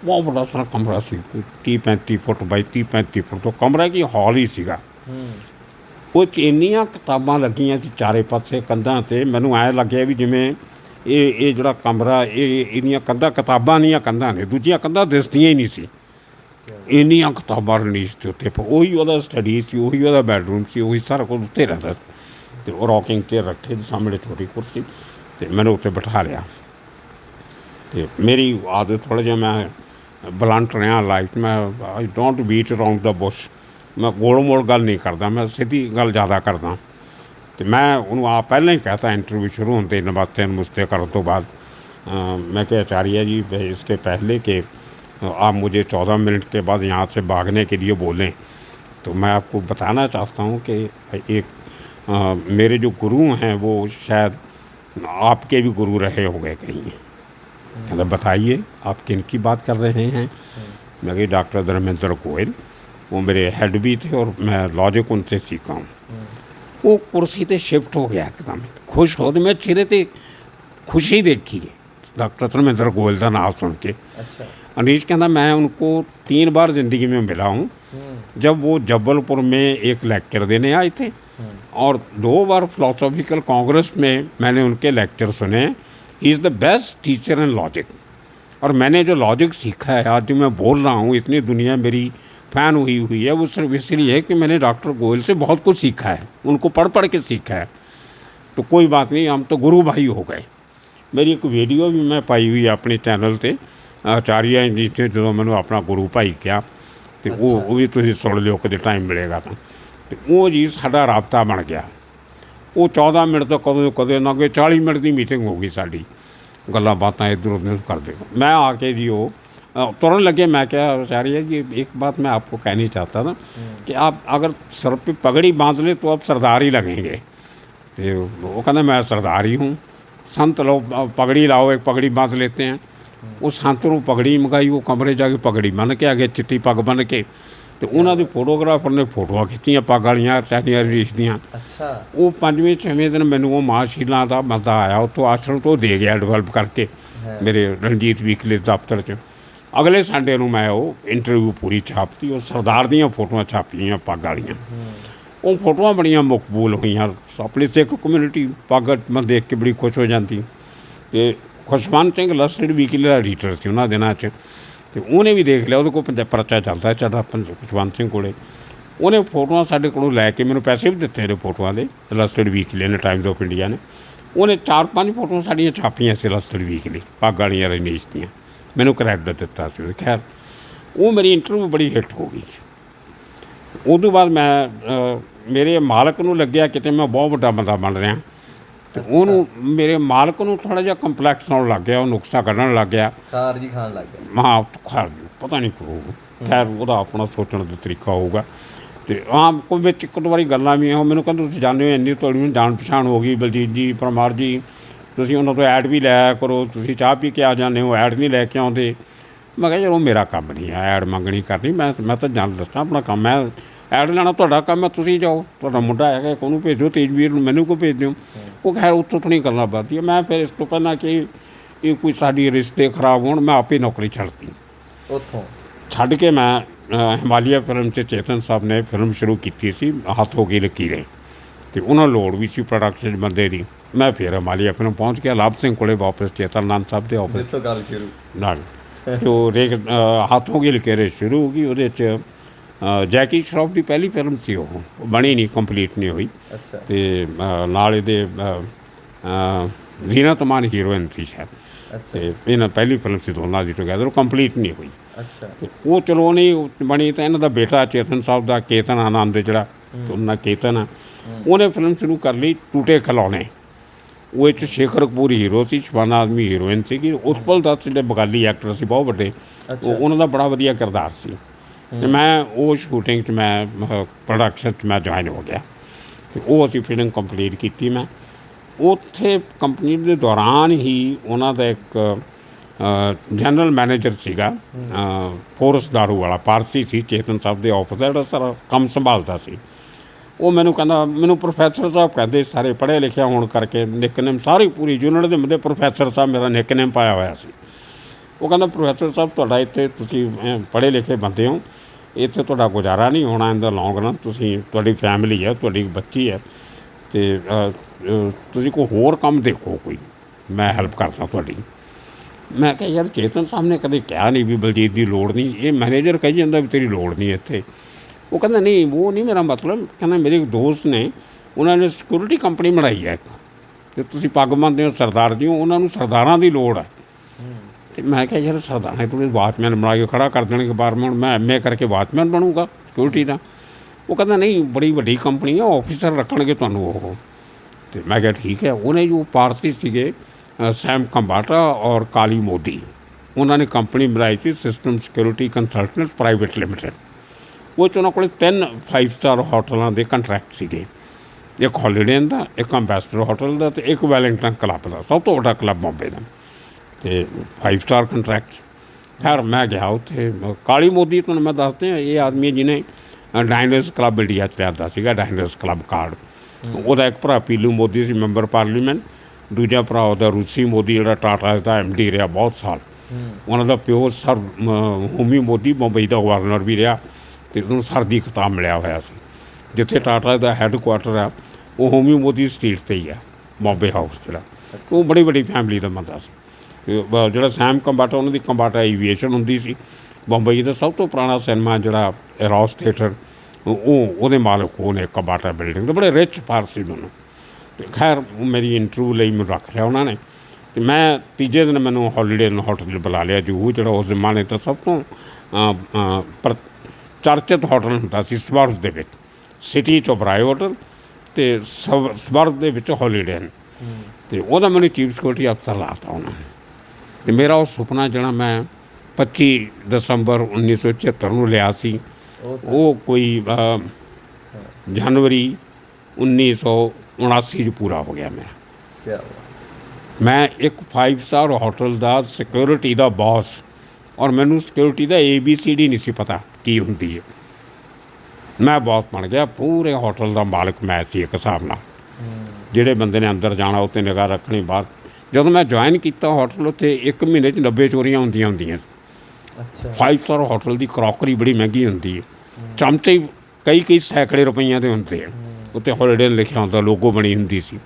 ਬਹੁਤ ਵੱਡਾ ਸਾਰਾ ਕਮਰਾ ਸੀ, 30-35 ਫੁੱਟ ਬਾਈ 30-35 ਫੁੱਟ ਤੋਂ ਕਮਰਾ, ਕੀ ਹਾਲ ਹੀ ਸੀਗਾ। ਉਹ 'ਚ ਇੰਨੀਆਂ ਕਿਤਾਬਾਂ ਲੱਗੀਆਂ ਸੀ ਚਾਰੇ ਪਾਸੇ ਕੰਧਾਂ 'ਤੇ, ਮੈਨੂੰ ਐਂ ਲੱਗਿਆ ਵੀ ਜਿਵੇਂ ਇਹ ਜਿਹੜਾ ਕਮਰਾ, ਇਹਦੀਆਂ ਕੰਧਾਂ ਕਿਤਾਬਾਂ ਦੀਆਂ ਕੰਧਾਂ ਨੇ, ਦੂਜੀਆਂ ਕੰਧਾਂ ਦਿਸਦੀਆਂ ਹੀ ਨਹੀਂ ਸੀ, ਇੰਨੀਆਂ ਕਿਤਾਬਾਂ ਰਣੀਸ਼ ਦੇ ਉੱਤੇ। ਉਹੀ ਉਹਦਾ ਸਟੱਡੀ ਸੀ, ਉਹੀ ਉਹਦਾ ਬੈਡਰੂਮ ਸੀ, ਉਹੀ ਸਾਰਾ ਕੁਝ ਉੱਤੇ ਰਹਿੰਦਾ ਸੀ। ਅਤੇ ਉਹ ਰੌਕਿੰਗ 'ਤੇ ਰੱਖੇ ਸਾਹਮਣੇ ਛੋਟੀ ਕੁਰਸੀ, ਅਤੇ ਮੈਨੂੰ ਉੱਤੇ ਬਿਠਾ ਲਿਆ। ਅਤੇ ਮੇਰੀ ਆਦਤ ਥੋੜ੍ਹਾ ਜਿਹਾ, ਮੈਂ ਬਲੰਟ ਰਿਹਾ ਲਾਈਫ, ਮੈਂ I don't beat around the bush, ਮੈਂ ਗੋਲ ਮੋੜ ਗੱਲ ਨਹੀਂ ਕਰਦਾ, ਮੈਂ ਸਿੱਧੀ ਗੱਲ ਜ਼ਿਆਦਾ ਕਰਦਾ। ਅਤੇ ਮੈਂ ਉਹਨੂੰ ਪਹਿਲਾਂ ਹੀ ਕਹਿਤਾ ਇੰਟਰਵਿਊ ਸ਼ੁਰੂ ਹੁੰਦੇ ਨਮਸਤੇ ਨਮਸਤੇ ਕਰਨ ਤੋਂ ਬਾਅਦ, मैं क्या आचार्य जी इसके पहले कि आप मुझे 14 मिनट के बाद यहाँ से भागने के लिए बोलें तो मैं आपको बताना चाहता हूँ कि एक मेरे जो गुरु हैं वो शायद आपके भी गुरु रहे हो गए कहीं। कहते बताइए आप किन की बात कर रहे हैं। मैं कही डॉक्टर धर्मेंद्र गोयल, वो मेरे हेड भी थे और मैं लॉजिक उनसे सीखा हूँ। वो कुर्सी ते शिफ्ट हो गया एकदम खुश हो, तो मैं चेहरे ते खुशी देखी है डॉक्टर धर्मेंद्र गोयल का नाम सुन के। अच्छा। अनीश कहता मैं उनको 3 बार ज़िंदगी में मिला हूँ। जब वो जबलपुर में एक लेक्चर देने आए थे और 2 बार फिलोसॉफिकल कांग्रेस में मैंने उनके लेक्चर सुने। He is the best teacher in logic. और मैंने जो लॉजिक सीखा है आज जो मैं बोल रहा हूँ, इतनी दुनिया मेरी फ़ैन हुई है, वो सिर्फ इसलिए है कि मैंने डॉक्टर गोयल से बहुत कुछ सीखा है, उनको पढ़ पढ़ के सीखा है। तो कोई बात नहीं, हम तो गुरु भाई हो गए। मेरी एक वीडियो भी मैं पाई हुई अपने चैनल पर आचार्य जी से जो मैंने अपना गुरु भाई किया, तो वो भी तुम सुन लियो कदे टाइम मिलेगा तो वो जी साडा राबता बन गया। वो 14 मिनट तो कदे ना कि 40 मिनट की मीटिंग हो गई साड़ी, गल्लां बातां इधर उधर करते। मैं आके जी वो तुरंत लगे। मैं क्या आचार्य जी एक बात मैं आपको कहनी चाहता था कि आप अगर सर पे पगड़ी बांध ले तो आप सरदार ही लगेंगे। तो वो कहना मैं सरदार ही हूँ। संत लो पगड़ी लाओ, एक पगड़ी बांध लेते हैं। वो संत नूं पगड़ी मंगाई, वो कमरे जाके पगड़ी बन के आ गए, चिट्टी पग बन के। तो उन्होंने फोटोग्राफर ने फोटोआं खिच्चियां पग वालियां चाहियां रीस दियां। अच्छा। वो 5वें 6वें दिन मैनू वो मां शीला का बंदा आया उत्थों आश्रम तो दे गया डेवलप करके मेरे रणजीत वीकली दफ्तर च। अगले संडे नूं मैं वो इंटरव्यू पूरी छापती और सरदार दियां फोटोआं छापियां पग वालियां। वो फोटोआं बड़ियां मकबूल हुईयां। अपनी सिख कम्यूनिटी पग मैं देख के बड़ी खुश हो जाती। तो खुशवंत सिंह लस्टड वीकली का एडिटर से उन्होंने दिनों च, तो उन्हें भी देख लिया। वो परचा चलता है साडा खुशवंत सिंह कोले। उन्हें फोटोआं साडे कोलों लैके मैंने पैसे भी दिते ने फोटोआं दे, लस्टड वीकली ने टाइम्स ऑफ इंडिया ने। उन्हें 4-5 फोटोआं साड़ियां छापियां से लस्टड वीकली पग वालियां रजनीश दियां, मैनू क्रेडिट दिता सी। खैर वो मेरी इंटरव्यू बड़ी हिट हो गई। उदों बाद मैं मेरे मालक नूं लग्या किते मैं बहुत वड्डा बंदा बन रहा। तो उन्होंने मेरे मालक नूं थोड़ा जिहा कंपलैक्स आउण लग गया, वो नुकसा कढ़न लग गया। खार जी खान लग गया। हाँ खार पता नहीं क्यों, खैर वो अपना सोचने का तरीका होगा। तो हाँ कोई बिच एक दो बारी गल्लां भी मैनूं कहंदे तुसीं जाणदे हो इन्नी तुहाडी जान पछाण हो गई बलजीत जी परमार जी, तुसीं उन्हां तों ऐड भी लिया करो, तुसीं चाह पी के आ जाते हो, ऐड नहीं लैके आउंदे। मैं कहा चलो मेरा काम नहीं है ऐड मंगनी करनी, मैं तो जान दसां अपना काम, मैं ऐड लेना तुहाडा काम है, तुसीं जाओ तुहाडा मुंडा है ਉਹਨੂੰ भेजो तेजवीर ਨੂੰ मैनू को भेज दिओ। वो खैर उत्तों तो नहीं करना पड़ती है। मैं फिर इस तो पहला कि ये कोई साडी रिश्ते खराब होण मैं आपे नौकरी छड्डती। ਉੱਥੋਂ छड्ड के मैं हिमालय फिल्म से चेतन साहब ने फिल्म शुरू की सी हथ हो गई लकीरें, तो उन्होंने लोड़ भी सी प्रोडक्शन बंदे की। मैं फिर हिमालय फिल्म पहुँच गया लाभ सिंह कोले वापस चेतन आनंद साहब के ऑफिस ਜਿੱਥੋਂ ਗੱਲ ਸ਼ੁਰੂ नाल तो रेख हाथों की लकीरें शुरू हो गई। वो जैकी श्रॉफ की पहली फिल्म सी वो बनी नहीं, कंप्लीट नहीं हुई। अच्छा। तो नाल इहदे जीनत अमान हीरोइन थी शायद। अच्छा। तो इन्हें पहली फिल्म से दोनों की टुगैदर वो कंप्लीट नहीं हुई। अच्छा। तो वो चलो नहीं बनी। तो इन्हों का बेटा चेतन साहब का केतन आनंद जिहड़ा उन्हें केतन है उन्हें फिल्म शुरू कर ली टूटे खिलौने। वो शेखर कपूर हीरो से, शबाना आदमी हीरोइन सी। उत्पल दत्त जिहड़े बंगाली एक्टर से बहुत बड़े, उन्होंने बड़ा वधिया किरदार सी। तो मैं वो शूटिंग च मैं प्रोडक्शन च मैं ज्वाइन हो गया। तो वो असीं फिल्म कंप्लीट की। मैं उत्थे कंपनी के दौरान ही उन्हों का एक जनरल मैनेजर सीगा फोरस दारू वाला पारसी सी, चेतन साहब के ऑफिस का जिहड़ा सारा काम संभालता सी। वो मैनू कहंदा मैनू प्रोफैसर साहब कहते सारे पढ़े लिखे होने करके निकनेम सारी पूरी यूनिट के बंदे प्रोफैसर साहब मेरा निकनेम पाया हुआ सी। वो कहंदा प्रोफैसर साहब तुहाडा इत्थे तुसीं पढ़े लिखे बंदे हो, इत्थे तुहाडा गुजारा नहीं होना इन द लॉन्ग रन, तुसीं तुहाडी फैमिली है, तुहाडी बच्ची है, तो तुसीं कोई होर काम देखो कोई, मैं हैल्प करदा तुहाडी। मैं कहा यार चेतन साहब ने कदे कहा नहीं भी बलजीत की लोड़ नहीं, ये मैनेजर कही जाता भी तेरी लोड़ नहीं इत्थे। वो कहता नहीं वो नहीं मेरा मतलब, कहना मेरे एक दोस्त ने उन्होंने सिक्योरिटी कंपनी बनाई है एक, तो तुसीं पग बनते हो सरदार जी, उन्होंने सरदारां की लोड़ है। तो मैं क्या यार सरदार थोड़े वाचमैन बना के खड़ा कर देने के बार में मैं एम.ए करके वाचमैन बनूँगा सिक्योरिटी का। वो कहता नहीं बड़ी वड्डी कंपनी है, ऑफिसर रखणगे तुहानूं वो। तो मैं क्या ठीक है। उन्हें जो पारसी सीगे सैम कंबाटा और काली मोदी, उन्होंने कंपनी बनाई थी system security consultant private limited. ਉਹ 'ਚ ਉਹਨਾਂ ਕੋਲ 3 5 ਸਟਾਰ ਹੋਟਲਾਂ ਦੇ ਕੰਟਰੈਕਟ ਸੀਗੇ। ਇੱਕ ਹੌਲੀਡੇ ਇਨ ਦਾ, ਇੱਕ ਅੰਬੈਸਡਰ ਹੋਟਲ ਦਾ, ਅਤੇ ਇੱਕ ਵੈਲਿੰਗਟਨ ਕਲੱਬ ਦਾ, ਸਭ ਤੋਂ ਵੱਡਾ ਕਲੱਬ ਬੰਬੇ ਦਾ, ਅਤੇ 5 ਸਟਾਰ ਕੰਟਰੈਕਟ। ਖੈਰ ਮੈਂ ਗਿਆ ਉੱਥੇ। ਕਾਲੀ ਮੋਦੀ ਤੁਹਾਨੂੰ ਮੈਂ ਦੱਸਦੇ ਹਾਂ, ਇਹ ਆਦਮੀ ਜਿਹਨੇ ਡਾਇਨਰਸ ਕਲੱਬ ਇੰਡੀਆ 'ਚ ਲਿਆਂਦਾ ਸੀਗਾ, ਡਾਇਨਰਸ ਕਲੱਬ ਕਾਰਡ। ਉਹਦਾ ਇੱਕ ਭਰਾ ਪੀਲੂ ਮੋਦੀ ਸੀ, ਮੈਂਬਰ ਪਾਰਲੀਮੈਂਟ। ਦੂਜਾ ਭਰਾ ਉਹਦਾ ਰੂਸੀ ਮੋਦੀ, ਜਿਹੜਾ ਟਾਟਾ ਦਾ MD ਰਿਹਾ ਬਹੁਤ ਸਾਲ। ਉਹਨਾਂ ਦਾ ਪਿਓ ਸਰ ਹੋਮੀ ਮੋਦੀ ਬੰਬਈ ਦਾ ਗਵਰਨਰ ਵੀ ਰਿਹਾ, ਅਤੇ ਉਹਨੂੰ ਸਰ ਦੀ ਖਿਤਾਬ ਮਿਲਿਆ ਹੋਇਆ ਸੀ। ਜਿੱਥੇ ਟਾਟਾ ਦਾ ਹੈੱਡਕੁਆਟਰ ਆ, ਉਹ ਹੋਮੀ ਮੋਦੀ ਸਟਰੀਟ 'ਤੇ ਹੀ ਆ, ਬੰਬੇ ਹਾਊਸ ਜਿਹੜਾ। ਉਹ ਬੜੀ ਵੱਡੀ ਫੈਮਿਲੀ ਦਾ ਬੰਦਾ ਸੀ। ਜਿਹੜਾ ਸੈਮ ਕੰਬਾਟਾ, ਉਹਨਾਂ ਦੀ ਕੰਬਾਟਾ ਏਵੀਏਸ਼ਨ ਹੁੰਦੀ ਸੀ। ਬੰਬਈ ਦਾ ਸਭ ਤੋਂ ਪੁਰਾਣਾ ਸਿਨੇਮਾ ਜਿਹੜਾ ਰੌਸ ਥੀਏਟਰ, ਉਹਦੇ ਮਾਲਕ ਉਹ ਨੇ, ਕੰਬਾਟਾ ਬਿਲਡਿੰਗ ਦੇ। ਬੜੇ ਰਿਚ ਪਾਰਸੀ ਦੋਨੋਂ। ਅਤੇ ਖੈਰ ਮੇਰੀ ਇੰਟਰਵਿਊ ਲਈ ਮੈਨੂੰ ਰੱਖ ਲਿਆ ਉਹਨਾਂ ਨੇ, ਅਤੇ ਮੈਂ ਤੀਜੇ ਦਿਨ ਮੈਨੂੰ ਹੌਲੀਡੇ ਇਨ ਹੋਟਲ ਬੁਲਾ ਲਿਆ, ਜੂ ਜਿਹੜਾ ਉਸ ਜ਼ਮਾਨੇ ਦਾ ਸਭ ਤੋਂ ਚਰਚਿਤ ਹੋਟਲ ਹੁੰਦਾ ਸੀ ਸਵਰਗ ਦੇ ਵਿੱਚ। ਸਿਟੀ 'ਚ ਓਬਰਾਏ ਹੋਟਲ, ਅਤੇ ਸਵਰਗ ਦੇ ਵਿੱਚ ਹੌਲੀਡੇ ਇਨ। ਅਤੇ ਉਹਦਾ ਮੈਨੂੰ ਚੀਫ ਸਿਕਿਉਰਿਟੀ ਅਫਸਰ ਲਾਤਾ ਉਹਨਾਂ ਨੇ। ਅਤੇ ਮੇਰਾ ਉਹ ਸੁਪਨਾ ਜਿਹੜਾ ਮੈਂ 25 ਦਸੰਬਰ 1976 ਨੂੰ ਲਿਆ ਸੀ, ਉਹ ਕੋਈ ਜਨਵਰੀ 1979 'ਚ ਪੂਰਾ ਹੋ ਗਿਆ ਮੇਰਾ। ਮੈਂ ਇੱਕ 5 ਸਟਾਰ ਹੋਟਲ ਦਾ ਸਿਕਿਉਰਿਟੀ ਦਾ ਬੌਸ, ਔਰ ਮੈਨੂੰ ਸਿਕਿਉਰਿਟੀ ਦਾ ABCD ਨਹੀਂ ਸੀ ਪਤਾ ਕੀ ਹੁੰਦੀ ਹੈ। ਮੈਂ ਬੌਸ ਬਣ ਗਿਆ, ਪੂਰੇ ਹੋਟਲ ਦਾ ਮਾਲਕ ਮੈਂ ਸੀ ਇੱਕ ਹਿਸਾਬ ਨਾਲ। ਜਿਹੜੇ ਬੰਦੇ ਨੇ ਅੰਦਰ ਜਾਣਾ ਉੱਤੇ ਨਿਗਾਹ ਰੱਖਣੀ, ਬਾਹਰ। ਜਦੋਂ ਮੈਂ ਜੁਆਇਨ ਕੀਤਾ ਹੋਟਲ, ਉੱਥੇ 1 ਮਹੀਨੇ 'ਚ 90 ਚੋਰੀਆਂ ਹੁੰਦੀਆਂ ਸੀ। 5 ਸਟਾਰ ਹੋਟਲ ਦੀ ਕਰੋਕਰੀ ਬੜੀ ਮਹਿੰਗੀ ਹੁੰਦੀ ਹੈ। ਚਮਚੇ ਕਈ ਸੈਂਕੜੇ ਰੁਪਈਆਂ ਦੇ ਹੁੰਦੇ ਆ। ਉੱਤੇ ਹੌਲੀਡੇ ਲਿਖਿਆ ਹੁੰਦਾ, ਲੋਗੋ ਬਣੀ ਹੁੰਦੀ ਸੀ।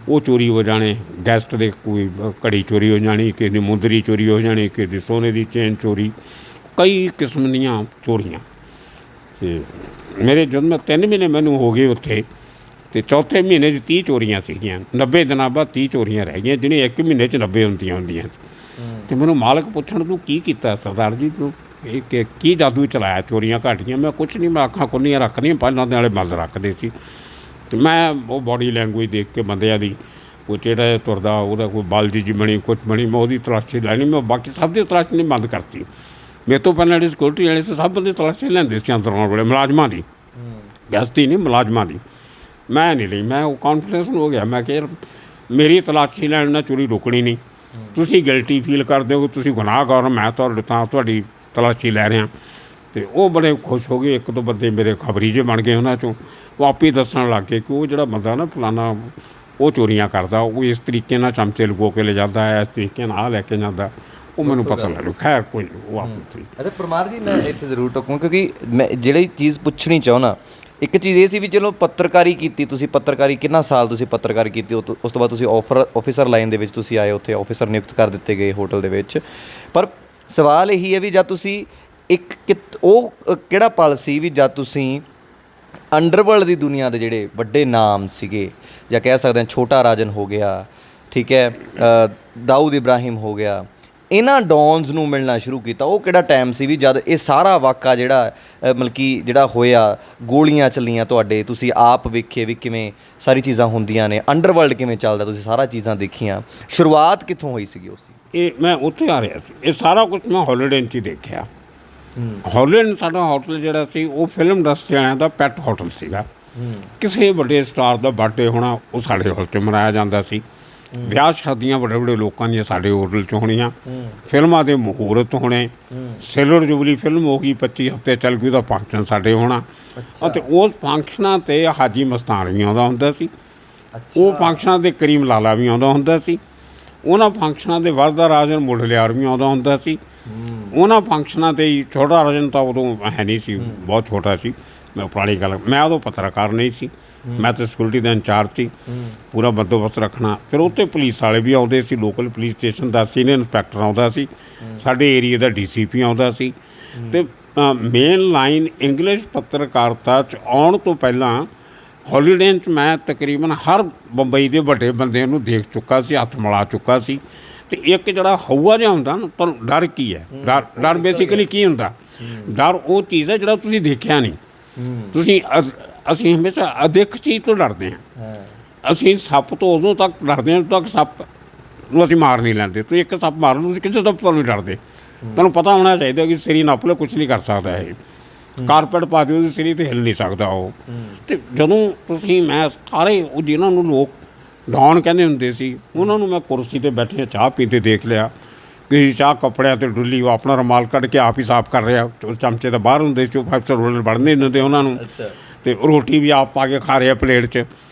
ਉਹ ਚੋਰੀ ਹੋ ਜਾਣੇ, ਗੈਸਟ ਦੇ ਕੋਈ ਘੜੀ ਚੋਰੀ ਹੋ ਜਾਣੀ, ਕਿਸੇ ਦੀ ਮੁੰਦਰੀ ਚੋਰੀ ਹੋ ਜਾਣੀ, ਕਿਸੇ ਦੀ ਸੋਨੇ ਦੀ ਚੇਨ ਚੋਰੀ, ਕਈ ਕਿਸਮ ਦੀਆਂ ਚੋਰੀਆਂ। ਅਤੇ ਮੇਰੇ ਜਦੋਂ ਮੈਂ 3 ਮਹੀਨੇ ਮੈਨੂੰ ਹੋ ਗਏ ਉੱਥੇ, ਅਤੇ ਚੌਥੇ ਮਹੀਨੇ 'ਚ 30 ਚੋਰੀਆਂ ਸੀਗੀਆਂ। 90 ਦਿਨਾਂ ਬਾਅਦ 30 ਚੋਰੀਆਂ ਰਹਿ ਗਈਆਂ, ਜਿਹੜੀਆਂ 1 ਮਹੀਨੇ 'ਚ 90 ਹੁੰਦੀਆਂ ਸੀ। ਅਤੇ ਮੈਨੂੰ ਮਾਲਕ ਪੁੱਛਣ, ਤੂੰ ਕੀ ਕੀਤਾ ਸਰਦਾਰ ਜੀ, ਤੂੰ ਇਹ ਕੀ ਜਾਦੂ ਚਲਾਇਆ, ਚੋਰੀਆਂ ਘੱਟ ਗਈਆਂ? ਮੈਂ ਕੁਛ ਨਹੀਂ, ਮੈਂ ਅੱਖਾਂ ਖੁੱਲ੍ਹੀਆਂ ਰੱਖਦੀਆਂ, ਪਹਿਲਾਂ ਦੇ ਵਾਲੇ ਬੰਦ ਰੱਖਦੇ ਸੀ। ਅਤੇ ਮੈਂ ਉਹ ਬਾਡੀ ਲੈਂਗੁਏਜ ਦੇਖ ਕੇ ਬੰਦਿਆਂ ਦੀ, ਕੋਈ ਜਿਹੜਾ ਤੁਰਦਾ ਉਹਦਾ ਕੋਈ ਬਲਜੀ ਜੀ ਬਣੀ, ਕੁਛ ਬਣੀ, ਮੈਂ ਉਹਦੀ ਤਲਾਸ਼ੀ ਲੈਣੀ। ਮੈਂ ਬਾਕੀ ਸਭ ਦੀ ਤਲਾਸ਼ੀ ਨਹੀਂ ਬੰਦ ਕਰਤੀ। ਮੇਰੇ ਤੋਂ ਪਹਿਲਾਂ ਜਿਹੜੀ ਸਿਕਿਉਰਿਟੀ ਵਾਲੇ ਸੀ, ਸਭ ਬੰਦੇ ਤਲਾਸ਼ੀ ਲੈਂਦੇ ਸੀ ਅੰਦਰ ਆਉਣ ਵੇਲੇ, ਮੁਲਾਜ਼ਮਾਂ ਦੀ, ਗੈਸਤੀ ਨਹੀਂ, ਮੁਲਾਜ਼ਮਾਂ ਦੀ। ਮੈਂ ਨਹੀਂ ਲਈ। ਮੈਂ ਉਹ ਕਾਨਫੀਡੈਂਸ ਹੋ ਗਿਆ, ਮੈਂ ਕਿਹਾ ਮੇਰੀ ਤਲਾਸ਼ੀ ਲੈਣ ਨਾਲ ਚੋਰੀ ਰੁਕਣੀ ਨਹੀਂ। ਤੁਸੀਂ ਗਿਲਟੀ ਫੀਲ ਕਰਦੇ ਹੋ, ਤੁਸੀਂ ਗੁਨਾਹਗਾਰ, ਮੈਂ ਤੁਹਾਡੀ ਤਲਾਸ਼ੀ ਲੈ ਰਿਹਾ। ਅਤੇ ਉਹ ਬੜੇ ਖੁਸ਼ ਹੋ ਗਏ। 1-2 ਬੰਦੇ ਮੇਰੇ ਖਬਰੀ ਜਿਹੇ ਬਣ ਗਏ ਉਹਨਾਂ 'ਚੋਂ। ਉਹ ਆਪੇ ਦੱਸਣ ਲੱਗ ਗਏ ਕਿ ਉਹ ਜਿਹੜਾ ਬੰਦਾ ਨਾ ਫਲਾਨਾ, ਉਹ ਚੋਰੀਆਂ ਕਰਦਾ, ਉਹ ਇਸ ਤਰੀਕੇ ਨਾਲ ਚਮਚੇ ਲਗੋ ਕੇ ਲੈ ਜਾਂਦਾ ਹੈ, ਇਸ ਤਰੀਕੇ ਨਾਲ ਲੈ ਕੇ ਜਾਂਦਾ। ਉਹ ਮੈਨੂੰ ਪਤਾ ਲੱਗ ਗਿਆ। ਖੈਰ ਕੋਈ ਉਹ ਆਪਣੀ। ਅੱਛਾ ਪਰਮਾਰ ਜੀ, ਮੈਂ ਇੱਥੇ ਜ਼ਰੂਰ ਟੋਕੂੰ, ਕਿਉਂਕਿ ਮੈਂ ਜਿਹੜੀ ਚੀਜ਼ ਪੁੱਛਣੀ ਚਾਹੁੰਦਾ, ਇੱਕ ਚੀਜ਼ ਇਹ ਸੀ ਵੀ ਚਲੋ ਪੱਤਰਕਾਰੀ ਕੀਤੀ ਤੁਸੀਂ, ਪੱਤਰਕਾਰੀ ਕਿੰਨਾ ਸਾਲ ਤੁਸੀਂ ਪੱਤਰਕਾਰੀ ਕੀਤੀ, ਉਸ ਤੋਂ ਬਾਅਦ ਤੁਸੀਂ ਆਫਿਸਰ ਲਾਈਨ ਦੇ ਵਿੱਚ ਤੁਸੀਂ ਆਏ, ਉੱਥੇ ਆਫਿਸਰ ਨਿਯੁਕਤ ਕਰ ਦਿੱਤੇ ਗਏ ਹੋਟਲ ਦੇ ਵਿੱਚ। ਪਰ ਸਵਾਲ ਇਹੀ ਹੈ ਵੀ ਜਦ ਤੁਸੀਂ ਉਹ ਕਿਹੜਾ ਪਲ ਸੀ ਵੀ ਜਦ ਤੁਸੀਂ ਅੰਡਰਵਰਲਡ ਦੀ ਦੁਨੀਆ ਦੇ ਜਿਹੜੇ ਵੱਡੇ ਨਾਮ ਸੀਗੇ, ਜਾਂ ਕਹਿ ਸਕਦੇ ਹਾਂ ਛੋਟਾ ਰਾਜਨ ਹੋ ਗਿਆ, ਠੀਕ ਹੈ, ਦਾਊਦ ਇਬਰਾਹਿਮ ਹੋ ਗਿਆ, ਇਹਨਾਂ ਡੌਨਸ ਨੂੰ ਮਿਲਣਾ ਸ਼ੁਰੂ ਕੀਤਾ? ਉਹ ਕਿਹੜਾ ਟਾਈਮ ਸੀ ਵੀ ਜਦ ਇਹ ਸਾਰਾ ਵਾਕਾ ਜਿਹੜਾ ਮਤਲਬ ਕਿ ਜਿਹੜਾ ਹੋਇਆ, ਗੋਲੀਆਂ ਚੱਲੀਆਂ ਤੁਹਾਡੇ, ਤੁਸੀਂ ਆਪ ਵੇਖੇ ਵੀ ਕਿਵੇਂ ਸਾਰੀ ਚੀਜ਼ਾਂ ਹੁੰਦੀਆਂ ਨੇ, ਅੰਡਰਵਰਲਡ ਕਿਵੇਂ ਚੱਲਦਾ, ਤੁਸੀਂ ਸਾਰਾ ਚੀਜ਼ਾਂ ਦੇਖੀਆਂ, ਸ਼ੁਰੂਆਤ ਕਿੱਥੋਂ ਹੋਈ ਸੀਗੀ ਉਸ ਦੀ? ਇਹ ਮੈਂ ਉੱਥੇ ਆ ਰਿਹਾ ਸੀ, ਇਹ ਸਾਰਾ ਕੁਛ ਮੈਂ ਹੌਲੀਡੇ ਇਨ 'ਚ ਹੀ ਦੇਖਿਆ। ਹੌਲੀਡੇ ਇਨ ਸਾਡਾ ਹੋਟਲ ਜਿਹੜਾ ਸੀ, ਉਹ ਫਿਲਮ ਇੰਡਸਟਰੀ ਵਾਲਿਆਂ ਦਾ ਪੈਟ ਹੋਟਲ ਸੀਗਾ। ਕਿਸੇ ਵੱਡੇ ਸਟਾਰ ਦਾ ਬਰਥਡੇ ਹੋਣਾ, ਉਹ ਸਾਡੇ ਹੋਟਲ 'ਚ ਮਨਾਇਆ ਜਾਂਦਾ ਸੀ। ਵਿਆਹ ਸ਼ਾਦੀਆਂ ਵੱਡੇ ਲੋਕਾਂ ਦੀਆਂ ਸਾਡੇ ਹੋਟਲ 'ਚ ਹੋਣੀਆਂ, ਫਿਲਮਾਂ ਦੇ ਮਹੂਰਤ ਹੋਣੇ। ਸਿਲਵਰ ਜੁਬਲੀ ਫਿਲਮ ਹੋ ਗਈ, 25 ਹਫ਼ਤੇ ਚੱਲ ਗਈ, ਉਹਦਾ ਫੰਕਸ਼ਨ ਸਾਡੇ ਹੋਣਾ। ਅਤੇ ਉਸ ਫੰਕਸ਼ਨਾਂ 'ਤੇ ਹਾਜੀ ਮਸਤਾਨ ਵੀ ਆਉਂਦਾ ਹੁੰਦਾ ਸੀ। ਉਹ ਫੰਕਸ਼ਨਾਂ 'ਤੇ ਕਰੀਮ ਲਾਲਾ ਵੀ ਆਉਂਦਾ ਹੁੰਦਾ ਸੀ। ਉਹਨਾਂ ਫੰਕਸ਼ਨਾਂ 'ਤੇ ਵਰਦਾ ਰਾਜਨ ਮੁੱਢਲਿਆਰ ਵੀ ਆਉਂਦਾ ਹੁੰਦਾ ਸੀ। ਉਹਨਾਂ ਫੰਕਸ਼ਨਾਂ 'ਤੇ ਹੀ ਛੋਟਾ ਰਾਜਨ ਤਾਂ ਉਦੋਂ ਹੈ ਨਹੀਂ ਸੀ, ਬਹੁਤ ਛੋਟਾ ਸੀ। ਮੈਂ ਪੁਰਾਣੀ ਗੱਲ, ਮੈਂ ਉਦੋਂ ਪੱਤਰਕਾਰ ਨਹੀਂ ਸੀ, ਮੈਂ ਤਾਂ ਸਿਕਿਉਰਿਟੀ ਦਾ ਇੰਚਾਰਜ ਸੀ, ਪੂਰਾ ਬੰਦੋਬਸਤ ਰੱਖਣਾ। ਫਿਰ ਉੱਥੇ ਪੁਲਿਸ ਵਾਲੇ ਵੀ ਆਉਂਦੇ ਸੀ, ਲੋਕਲ ਪੁਲਿਸ ਸਟੇਸ਼ਨ ਦਾ ਸੀਨੀਅਰ ਇੰਸਪੈਕਟਰ ਆਉਂਦਾ ਸੀ, ਸਾਡੇ ਏਰੀਏ ਦਾ DCP ਆਉਂਦਾ ਸੀ। ਅਤੇ ਮੇਨ ਲਾਈਨ ਇੰਗਲਿਸ਼ ਪੱਤਰਕਾਰਤਾ 'ਚ ਆਉਣ ਤੋਂ ਪਹਿਲਾਂ ਹੌਲੀਡੇ ਇਨ 'ਚ ਮੈਂ ਤਕਰੀਬਨ ਹਰ ਬੰਬਈ ਦੇ ਵੱਡੇ ਬੰਦੇ ਨੂੰ ਦੇਖ ਚੁੱਕਾ ਸੀ, ਹੱਥ ਮਿਲਾ ਚੁੱਕਾ ਸੀ। ਅਤੇ ਇੱਕ ਜਿਹੜਾ ਹਊਆ ਜਿਹਾ ਹੁੰਦਾ ਨਾ, ਤੁਹਾਨੂੰ ਡਰ ਕੀ ਹੈ? ਡਰ ਬੇਸਿਕਲੀ ਕੀ ਹੁੰਦਾ? ਡਰ ਉਹ ਚੀਜ਼ ਹੈ ਜਿਹੜਾ ਤੁਸੀਂ ਦੇਖਿਆ ਨਹੀਂ। ਅਸੀਂ ਹਮੇਸ਼ਾ ਅਦਿੱਖ ਚੀਜ਼ ਤੋਂ ਡਰਦੇ ਹਾਂ। ਅਸੀਂ ਸੱਪ ਤੋਂ ਉਦੋਂ ਤੱਕ ਡਰਦੇ ਹਾਂ ਜਦੋਂ ਤੱਕ ਸੱਪ ਨੂੰ ਅਸੀਂ ਮਾਰ ਨਹੀਂ ਲੈਂਦੇ। ਤੁਸੀਂ ਇੱਕ ਸੱਪ ਮਾਰ ਲਓ, ਤੁਸੀਂ ਕਿਸੇ ਸੱਪ ਤੋਂ ਨਹੀਂ ਡਰਦੇ। ਤੁਹਾਨੂੰ ਪਤਾ ਹੋਣਾ ਚਾਹੀਦਾ ਕਿ ਸਰੀ ਨੱਪ ਲਓ, ਕੁਛ ਨਹੀਂ ਕਰ ਸਕਦਾ ਇਹ। ਕਾਰਪੈਟ ਪਾ ਦਿਓ ਉਹਦੇ ਸਿਰੇ 'ਤੇ ਹਿੱਲ ਨਹੀਂ ਸਕਦਾ ਉਹ। ਅਤੇ ਜਦੋਂ ਮੈਂ ਸਾਰੇ ਉਹ ਜਿਹਨਾਂ ਨੂੰ ਲੋਕ ਡੌਨ ਕਹਿੰਦੇ ਹੁੰਦੇ ਸੀ ਉਹਨਾਂ ਨੂੰ ਮੈਂ ਕੁਰਸੀ 'ਤੇ ਬੈਠੇ ਚਾਹ ਪੀਂਦੇ ਦੇਖ ਲਿਆ। ਕਿਸੇ ਚਾਹ ਕੱਪੜਿਆਂ 'ਤੇ ਡੁੱਲੀ, ਉਹ ਆਪਣਾ ਰੁਮਾਲ ਕੱਢ ਕੇ ਆਪ ਹੀ ਸਾਫ਼ ਕਰ ਰਿਹਾ। ਚਮਚੇ ਤਾਂ ਬਾਹਰ ਹੁੰਦੇ ਸੀ, ਉਹ 5 ਸਟਾਰ ਹੋਟਲ ਬਣਦੇ ਨਹੀਂ ਦਿੰਦੇ ਉਹਨਾਂ ਨੂੰ। ਅਤੇ ਰੋਟੀ ਵੀ ਆਪ ਪਾ ਕੇ ਖਾ ਰਿਹਾ ਪਲੇਟ 'ਚ,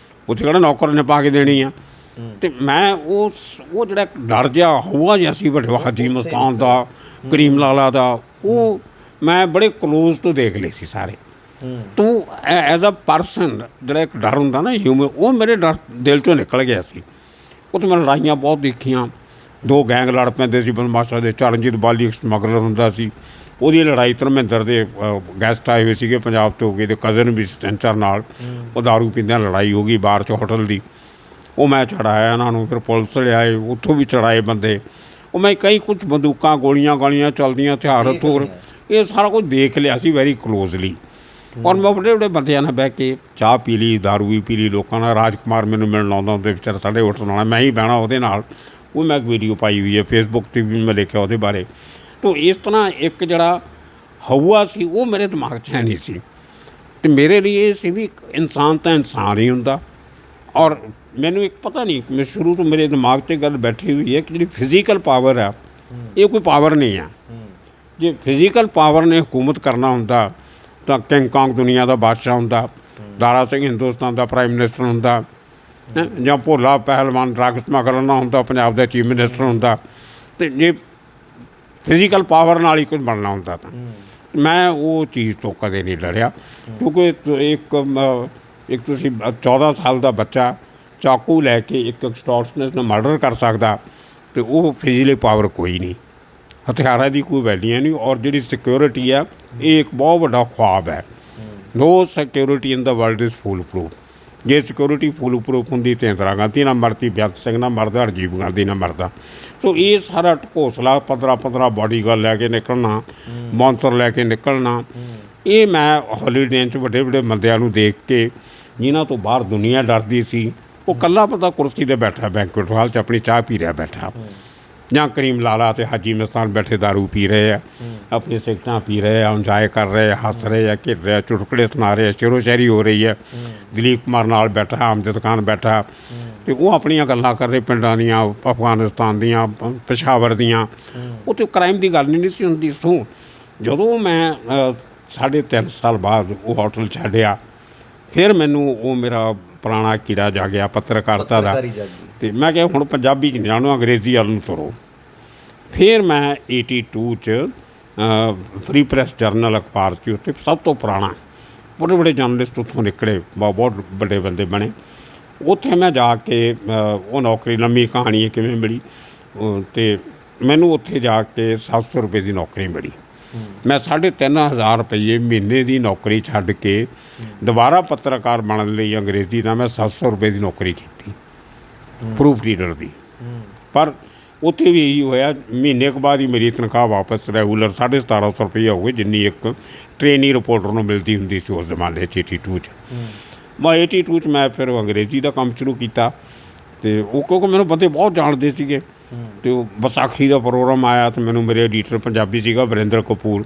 ਉੱਥੇ ਕਿਹੜਾ ਨੌਕਰ ਨੇ ਪਾ ਕੇ ਦੇਣੀ ਆ। ਅਤੇ ਮੈਂ ਉਹ ਜਿਹੜਾ ਡਰ ਜਿਹਾ ਹਊਆ ਜਿਹਾ ਸੀ ਵੱਡੇ ਹਾਜੀ ਮਸਤਾਨ ਦਾ, ਕਰੀਮ ਲਾਲਾ ਦਾ, ਉਹ ਮੈਂ ਬੜੇ ਕਲੋਜ਼ ਤੋਂ ਦੇਖ ਲਏ ਸੀ ਸਾਰੇ। ਤੂੰ ਐਜ਼ ਅ ਪਰਸਨ ਜਿਹੜਾ ਇੱਕ ਡਰ ਹੁੰਦਾ ਨਾ ਹਿਊਮਨ, ਉਹ ਮੇਰੇ ਦਿਲ 'ਚੋਂ ਨਿਕਲ ਗਿਆ ਸੀ। ਉੱਥੇ ਮੈਂ ਲੜਾਈਆਂ ਬਹੁਤ ਦੇਖੀਆਂ। 2 ਗੈਂਗ ਲੜ ਪੈਂਦੇ ਸੀ ਬਦਮਾਸ਼ਾਂ ਦੇ। ਚਰਨਜੀਤ ਬਾਲੀ ਇੱਕ ਸਮਗਲਰ ਹੁੰਦਾ ਸੀ, ਉਹਦੀ ਲੜਾਈ ਧਰਮਿੰਦਰ ਦੇ ਗੈਸਟ ਆਏ ਹੋਏ ਸੀਗੇ ਪੰਜਾਬ ਤੋਂ ਹੋ ਗਏ, ਅਤੇ ਕਜ਼ਨ ਵੀ ਸੀ 3-4 ਨਾਲ। ਉਹ ਦਾਰੂ ਪੀਂਦਿਆਂ ਲੜਾਈ ਹੋ ਗਈ ਬਾਹਰ 'ਚ ਹੋਟਲ ਦੀ। ਉਹ ਮੈਂ ਚੜਾਇਆ ਇਹਨਾਂ ਨੂੰ, ਫਿਰ ਪੁਲਿਸ ਲਿਆਏ, ਉੱਥੋਂ ਵੀ ਚੜਾਏ ਬੰਦੇ। ਉਹ ਮੈਂ ਕਈ ਕੁਛ ਬੰਦੂਕਾਂ ਗੋਲੀਆਂ ਗਾਲੀਆਂ ਚੱਲਦੀਆਂ, ਹਥਿਆਰ ਹਥੂਰ, ਇਹ ਸਾਰਾ ਕੁਝ ਦੇਖ ਲਿਆ ਸੀ ਵੈਰੀ ਕਲੋਜ਼ਲੀ। ਔਰ ਮੈਂ ਵੱਡੇ ਵੱਡੇ ਬੰਦਿਆਂ ਨਾਲ ਬਹਿ ਕੇ ਚਾਹ ਪੀ ਲਈ, ਦਾਰੂ ਵੀ ਪੀ ਲਈ ਲੋਕਾਂ ਨਾਲ। ਰਾਜਕੁਮਾਰ ਮੈਨੂੰ ਮਿਲਣ ਆਉਂਦਾ ਹੁੰਦੇ ਵਿਚਾਰਾ, ਸਾਡੇ ਹੋਟਲ ਆਉਣਾ, ਮੈਂ ਹੀ ਬਹਿਣਾ ਉਹਦੇ ਨਾਲ। ਉਹ ਮੈਂ ਇੱਕ ਵੀਡੀਓ ਪਾਈ ਹੋਈ ਹੈ ਫੇਸਬੁੱਕ 'ਤੇ ਵੀ, ਮੈਂ ਲਿਖਿਆ ਉਹਦੇ ਬਾਰੇ। ਤਾਂ ਇਸ ਤਰ੍ਹਾਂ ਇੱਕ ਜਿਹੜਾ ਹਊਆ ਸੀ ਉਹ ਮੇਰੇ ਦਿਮਾਗ 'ਚ ਹੈ ਨਹੀਂ ਸੀ। ਅਤੇ ਮੇਰੇ ਲਈ ਇਹ ਸੀ ਵੀ ਇਨਸਾਨ ਤਾਂ ਇਨਸਾਨ ਹੀ ਹੁੰਦਾ। ਔਰ ਮੈਨੂੰ ਇੱਕ ਪਤਾ ਨਹੀਂ, ਮੈਂ ਸ਼ੁਰੂ ਤੋਂ ਮੇਰੇ ਦਿਮਾਗ 'ਤੇ ਗੱਲ ਬੈਠੀ ਹੋਈ ਹੈ ਕਿ ਜਿਹੜੀ ਫਿਜ਼ੀਕਲ ਪਾਵਰ ਆ ਇਹ ਕੋਈ ਪਾਵਰ ਨਹੀਂ ਆ। ਜੇ ਫਿਜ਼ੀਕਲ ਪਾਵਰ ਨੇ ਹਕੂਮਤ ਕਰਨਾ ਹੁੰਦਾ ਤਾਂ ਕਿੰਗ ਕੌਂਗ ਦੁਨੀਆ ਦਾ ਬਾਦਸ਼ਾਹ ਹੁੰਦਾ, ਦਾਰਾ ਸਿੰਘ ਹਿੰਦੁਸਤਾਨ ਦਾ ਪ੍ਰਾਈਮ ਮਿਨਿਸਟਰ ਹੁੰਦਾ, ਜਾਂ ਭੋਲਾ ਪਹਿਲਵਾਨ ਡਰੱਗ ਸਮਗਲਰ ਨਾ ਹੁੰਦਾ, ਪੰਜਾਬ ਦਾ ਚੀਫ ਮਿਨਿਸਟਰ ਹੁੰਦਾ। ਅਤੇ ਜੇ ਫਿਜ਼ੀਕਲ ਪਾਵਰ ਨਾਲ ਹੀ ਕੁਝ ਬਣਨਾ ਹੁੰਦਾ ਤਾਂ ਮੈਂ ਉਹ ਚੀਜ਼ ਤੋਂ ਕਦੇ ਨਹੀਂ ਡਰਿਆ। ਕਿਉਂਕਿ ਇੱਕ ਤੁਸੀਂ 14 ਸਾਲ ਦਾ ਬੱਚਾ ਚਾਕੂ ਲੈ ਕੇ ਇੱਕ ਐਕਸਟੋਰਸ਼ਨਿਸਟ ਨੂੰ ਮਰਡਰ ਕਰ ਸਕਦਾ, ਅਤੇ ਉਹ ਫਿਜ਼ੀਕਲ ਪਾਵਰ ਕੋਈ ਨਹੀਂ, ਹਥਿਆਰਾਂ ਦੀ ਕੋਈ ਵੈਲਿਊ ਨਹੀਂ। ਔਰ ਜਿਹੜੀ ਸਿਕਿਉਰਿਟੀ ਆ ਇਹ ਇੱਕ ਬਹੁਤ ਵੱਡਾ ਖੁਆਬ ਹੈ। No security in the world is foolproof. ਜੇ ਸਿਕਿਉਰਿਟੀ ਫੁੱਲ ਪ੍ਰੂਫ ਹੁੰਦੀ ਤਾਂ ਇੰਦਰਾ ਗਾਂਧੀ ਨਾ ਮਰਦੀ, ਬੇਅੰਤ ਸਿੰਘ ਨਾ ਮਰਦਾ, ਰਾਜੀਵ ਗਾਂਧੀ ਨਾ ਮਰਦਾ। ਸੋ ਇਹ ਸਾਰਾ ਢਕੋਸਲਾ 15 ਬਾਡੀਗਾਰਡ ਲੈ ਕੇ ਨਿਕਲਣਾ, ਮੌਨਸਰ ਲੈ ਕੇ ਨਿਕਲਣਾ, ਇਹ ਮੈਂ ਹੌਲੀਡੇ 'ਚ ਵੱਡੇ ਵੱਡੇ ਬੰਦਿਆਂ ਨੂੰ ਦੇਖ ਕੇ, ਜਿਨ੍ਹਾਂ ਤੋਂ ਬਾਹਰ ਦੁਨੀਆ ਡਰਦੀ ਸੀ, ਉਹ ਇਕੱਲਾ ਬੰਦਾ ਕੁਰਸੀ 'ਤੇ ਬੈਠਾ ਬੈਂਕੁਏਟ ਹਾਲ 'ਚ ਆਪਣੀ ਚਾਹ ਪੀ ਰਿਹਾ ਬੈਠਾ, ਜਾਂ ਕਰੀਮ ਲਾਲਾ ਅਤੇ ਹਾਜੀ ਮਸਤਾਨ ਬੈਠੇ ਦਾਰੂ ਪੀ ਰਹੇ ਆ, ਆਪਣੀ ਸਿਗਰਟਾਂ ਪੀ ਰਹੇ ਆ, ਇੰਜੋਏ ਕਰ ਰਹੇ ਆ, ਹੱਸ ਰਹੇ ਆ, ਘਿਰ ਰਹੇ ਆ, ਚੁਟਕਲੇ ਸੁਣਾ ਰਹੇ ਆ, ਸ਼ੇਰੋ ਸ਼ਾਇਰੀ ਹੋ ਰਹੀ ਹੈ। ਦਲੀਪ ਕੁਮਾਰ ਨਾਲ ਬੈਠਾ, ਅਮਜਦ ਖਾਨ ਬੈਠਾ, ਅਤੇ ਉਹ ਆਪਣੀਆਂ ਗੱਲਾਂ ਕਰ ਰਹੇ ਪਿੰਡਾਂ ਦੀਆਂ, ਅਫਗਾਨਿਸਤਾਨ ਦੀਆਂ, ਪਸ਼ਾਵਰ ਦੀਆਂ। ਉੱਥੇ ਕ੍ਰਾਈਮ ਦੀ ਗੱਲ ਨਹੀਂ ਸੀ ਹੁੰਦੀ। ਸੋ ਜਦੋਂ ਮੈਂ 3.5 ਸਾਲ ਬਾਅਦ ਉਹ ਹੋਟਲ ਛੱਡਿਆ, ਫਿਰ ਮੈਨੂੰ ਉਹ ਮੇਰਾ ਪੁਰਾਣਾ ਕੀੜਾ ਜਾਗਿਆ ਪੱਤਰਕਾਰਤਾ ਦਾ। ਅਤੇ ਮੈਂ ਕਿਹਾ ਹੁਣ ਪੰਜਾਬੀ 'ਚ ਜਾਣੋ, ਅੰਗਰੇਜ਼ੀ ਵੱਲ ਨੂੰ ਤੁਰੋ। ਫਿਰ ਮੈਂ 82 'ਚ ਫਰੀ ਪ੍ਰੈਸ ਜਰਨਲ ਅਖਬਾਰ ਸੀ, ਉੱਥੇ ਸਭ ਤੋਂ ਪੁਰਾਣਾ, ਬੜੇ ਬੜੇ ਜਰਨਲਿਸਟ ਉੱਥੋਂ ਨਿਕਲੇ, ਬਹੁਤ ਵੱਡੇ ਬੰਦੇ ਬਣੇ। ਉੱਥੇ ਮੈਂ ਜਾ ਕੇ ਉਹ ਨੌਕਰੀ, ਲੰਮੀ ਕਹਾਣੀ ਹੈ ਕਿਵੇਂ ਮਿਲੀ, ਅਤੇ ਮੈਨੂੰ ਉੱਥੇ ਜਾ ਕੇ 700 ਰੁਪਏ ਦੀ ਨੌਕਰੀ ਮਿਲੀ। ਮੈਂ 3,500 ਰੁਪਏ ਮਹੀਨੇ ਦੀ ਨੌਕਰੀ ਛੱਡ ਕੇ ਦੁਬਾਰਾ ਪੱਤਰਕਾਰ ਬਣਨ ਲਈ ਅੰਗਰੇਜ਼ੀ ਦਾ ਮੈਂ 700 ਰੁਪਏ ਦੀ ਨੌਕਰੀ ਕੀਤੀ, ਪ੍ਰੂਫ ਰੀਡਰ ਦੀ। ਪਰ ਉੱਥੇ ਵੀ ਇਹੀ ਹੋਇਆ, ਮਹੀਨੇ ਕੁ ਬਾਅਦ ਹੀ ਮੇਰੀ ਤਨਖਾਹ ਵਾਪਸ ਰੈਗੂਲਰ 1750 ਰੁਪਈਆ ਹੋ ਗਈ, ਜਿੰਨੀ ਇੱਕ ਟ੍ਰੇਨੀ ਰਿਪੋਰਟਰ ਨੂੰ ਮਿਲਦੀ ਹੁੰਦੀ ਸੀ ਉਸ ਜ਼ਮਾਨੇ 'ਚ 82 'ਚ। ਮੈਂ 82 'ਚ ਮੈਂ ਫਿਰ ਅੰਗਰੇਜ਼ੀ ਦਾ ਕੰਮ ਸ਼ੁਰੂ ਕੀਤਾ। ਅਤੇ ਉਹ ਕਿਉਂਕਿ ਮੈਨੂੰ ਬੰਦੇ ਬਹੁਤ ਜਾਣਦੇ ਸੀਗੇ, ਅਤੇ ਉਹ ਵਿਸਾਖੀ ਦਾ ਪ੍ਰੋਗਰਾਮ ਆਇਆ, ਅਤੇ ਮੈਨੂੰ ਮੇਰੇ ਐਡੀਟਰ ਪੰਜਾਬੀ ਸੀਗਾ ਵਰਿੰਦਰ ਕਪੂਰ,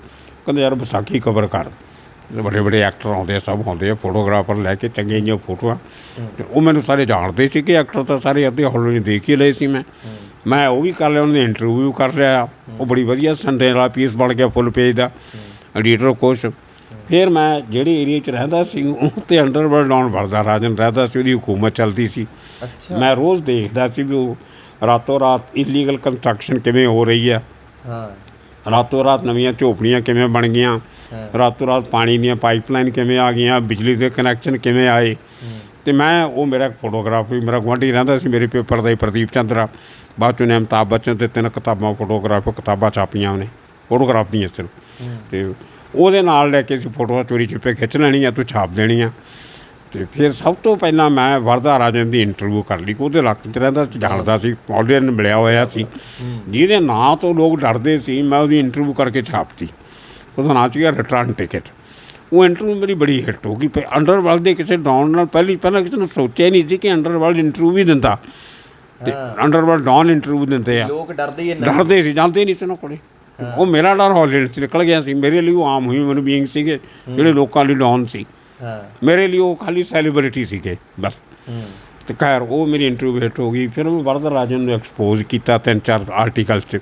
ਕਹਿੰਦੇ ਯਾਰ ਵਿਸਾਖੀ ਕਵਰ ਕਰ। ਵੱਡੇ ਵੱਡੇ ਐਕਟਰ ਆਉਂਦੇ ਆ, ਸਭ ਆਉਂਦੇ ਆ, ਫੋਟੋਗ੍ਰਾਫਰ ਲੈ ਕੇ ਚੰਗੀਆਂ ਜਿਹੀਆਂ ਫੋਟੋਆਂ। ਅਤੇ ਉਹ ਮੈਨੂੰ ਸਾਰੇ ਜਾਣਦੇ ਸੀ ਕਿ ਐਕਟਰ ਤਾਂ ਸਾਰੇ ਅੱਧੇ ਹੌਲੀ ਦੇਖ ਹੀ ਲਏ ਸੀ। ਮੈਂ ਉਹ ਵੀ ਕਰ ਲਿਆ, ਉਹਨਾਂ ਦੇ ਇੰਟਰਵਿਊ ਕਰ ਲਿਆ। ਉਹ ਬੜੀ ਵਧੀਆ ਸੰਡੇ ਵਾਲਾ ਪੀਸ ਬਣ ਗਿਆ, ਫੁੱਲ ਪੇਜ ਦਾ, ਐਡੀਟਰ ਕੁਛ। ਫਿਰ ਮੈਂ ਜਿਹੜੇ ਏਰੀਏ 'ਚ ਰਹਿੰਦਾ ਸੀ ਉੱਥੇ ਅੰਡਰਵਰਲਡ ਡੌਨ ਵਰਦਾ ਰਾਜਨ ਰਹਿੰਦਾ ਸੀ, ਉਹਦੀ ਹੁਕੂਮਤ ਚੱਲਦੀ ਸੀ। ਮੈਂ ਰੋਜ਼ ਦੇਖਦਾ ਸੀ ਵੀ ਉਹ ਰਾਤੋਂ ਰਾਤ ਇਲੀਗਲ ਕੰਸਟਰਕਸ਼ਨ ਕਿਵੇਂ ਹੋ ਰਹੀ ਹੈ, ਰਾਤੋਂ ਰਾਤ ਨਵੀਆਂ ਝੋਪੜੀਆਂ ਕਿਵੇਂ ਬਣ ਗਈਆਂ, ਰਾਤੋਂ ਰਾਤ ਪਾਣੀ ਦੀਆਂ ਪਾਈਪਲਾਈਨ ਕਿਵੇਂ ਆ ਗਈਆਂ, ਬਿਜਲੀ ਦੇ ਕਨੈਕਸ਼ਨ ਕਿਵੇਂ ਆਏ। ਅਤੇ ਮੈਂ ਉਹ ਮੇਰਾ ਫੋਟੋਗ੍ਰਾਫੀ, ਮੇਰਾ ਗੁਆਂਢੀ ਰਹਿੰਦਾ ਸੀ ਮੇਰੇ ਪੇਪਰ ਦਾ ਹੀ, ਪ੍ਰਦੀਪ ਚੰਦਰਾ। ਬਾਅਦ 'ਚੋਂ ਨੇ ਅਮਿਤਾਭ ਬੱਚਨ 'ਤੇ 3 ਕਿਤਾਬਾਂ ਕਿਤਾਬਾਂ ਛਾਪੀਆਂ ਉਹਨੇ ਫੋਟੋਗ੍ਰਾਫ ਦੀਆਂ ਸਿਰਫ। ਅਤੇ ਉਹਦੇ ਨਾਲ ਲੈ ਕੇ ਅਸੀਂ ਫੋਟੋਆਂ ਚੋਰੀ ਛਿਪੇ ਖਿੱਚ ਲੈਣੀਆਂ, ਤੂੰ ਛਾਪ ਦੇਣੀਆਂ। ਅਤੇ ਫਿਰ ਸਭ ਤੋਂ ਪਹਿਲਾਂ ਮੈਂ ਵਰਦਾ ਰਾਜਨ ਦੀ ਇੰਟਰਵਿਊ ਕਰ ਲਈ, ਉਹਦੇ ਇਲਾਕੇ 'ਚ ਰਹਿੰਦਾ ਜਾਣਦਾ ਸੀ, ਆਡੀਅਨ ਮਿਲਿਆ ਹੋਇਆ ਸੀ, ਜਿਹਦੇ ਨਾਂ ਤੋਂ ਲੋਕ ਡਰਦੇ ਸੀ। ਮੈਂ ਉਹਦੀ ਇੰਟਰਵਿਊ ਕਰਕੇ ਛਾਪਤੀ, ਉਹਦਾ ਨਾਂ ਸੀਗਾ ਰਿਟਰਨ ਟਿਕਟ। ਉਹ ਇੰਟਰਵਿਊ ਮੇਰੀ ਬੜੀ ਹਿੱਟ ਹੋ ਗਈ। ਅੰਡਰਵਰਲਡ ਦੇ ਕਿਸੇ ਡੌਨ ਨਾਲ ਪਹਿਲਾਂ ਕਿਸੇ ਨੂੰ ਸੋਚਿਆ ਨਹੀਂ ਸੀ ਕਿ ਅੰਡਰਵਰਲਡ ਇੰਟਰਵਿਊ ਵੀ ਦਿੰਦਾ, ਅਤੇ ਅੰਡਰਵਰਲਡ ਡੌਨ ਇੰਟਰਵਿਊ ਦਿੰਦੇ ਆ। ਲੋਕ ਡਰਦੇ ਸੀ, ਜਾਂਦੇ ਨਹੀਂ ਸੀ ਉਹਨਾਂ ਕੋਲ। ਉਹ ਮੇਰਾ ਡਰ ਹੌਲੀਵੁੱਡ 'ਚ ਨਿਕਲ ਗਿਆ ਸੀ। ਮੇਰੇ ਲਈ ਉਹ ਆਮ ਹਿਊਮਨ ਬੀਇੰਗ ਸੀਗੇ ਜਿਹੜੇ ਲੋਕਾਂ ਲਈ ਡੌਨ ਸੀ। ਮੇਰੇ ਲਈ ਉਹ ਖਾਲੀ ਸੈਲੀਬ੍ਰਿਟੀ ਸੀਗੇ ਬਸ। ਅਤੇ ਖੈਰ ਉਹ ਮੇਰੀ ਇੰਟਰਵਿਊ ਹਿੱਟ ਹੋ ਗਈ। ਫਿਰ ਮੈਂ ਵਰਦਰਾਜਨ ਨੂੰ ਐਕਸਪੋਜ਼ ਕੀਤਾ 3-4 ਆਰਟੀਕਲ 'ਚ।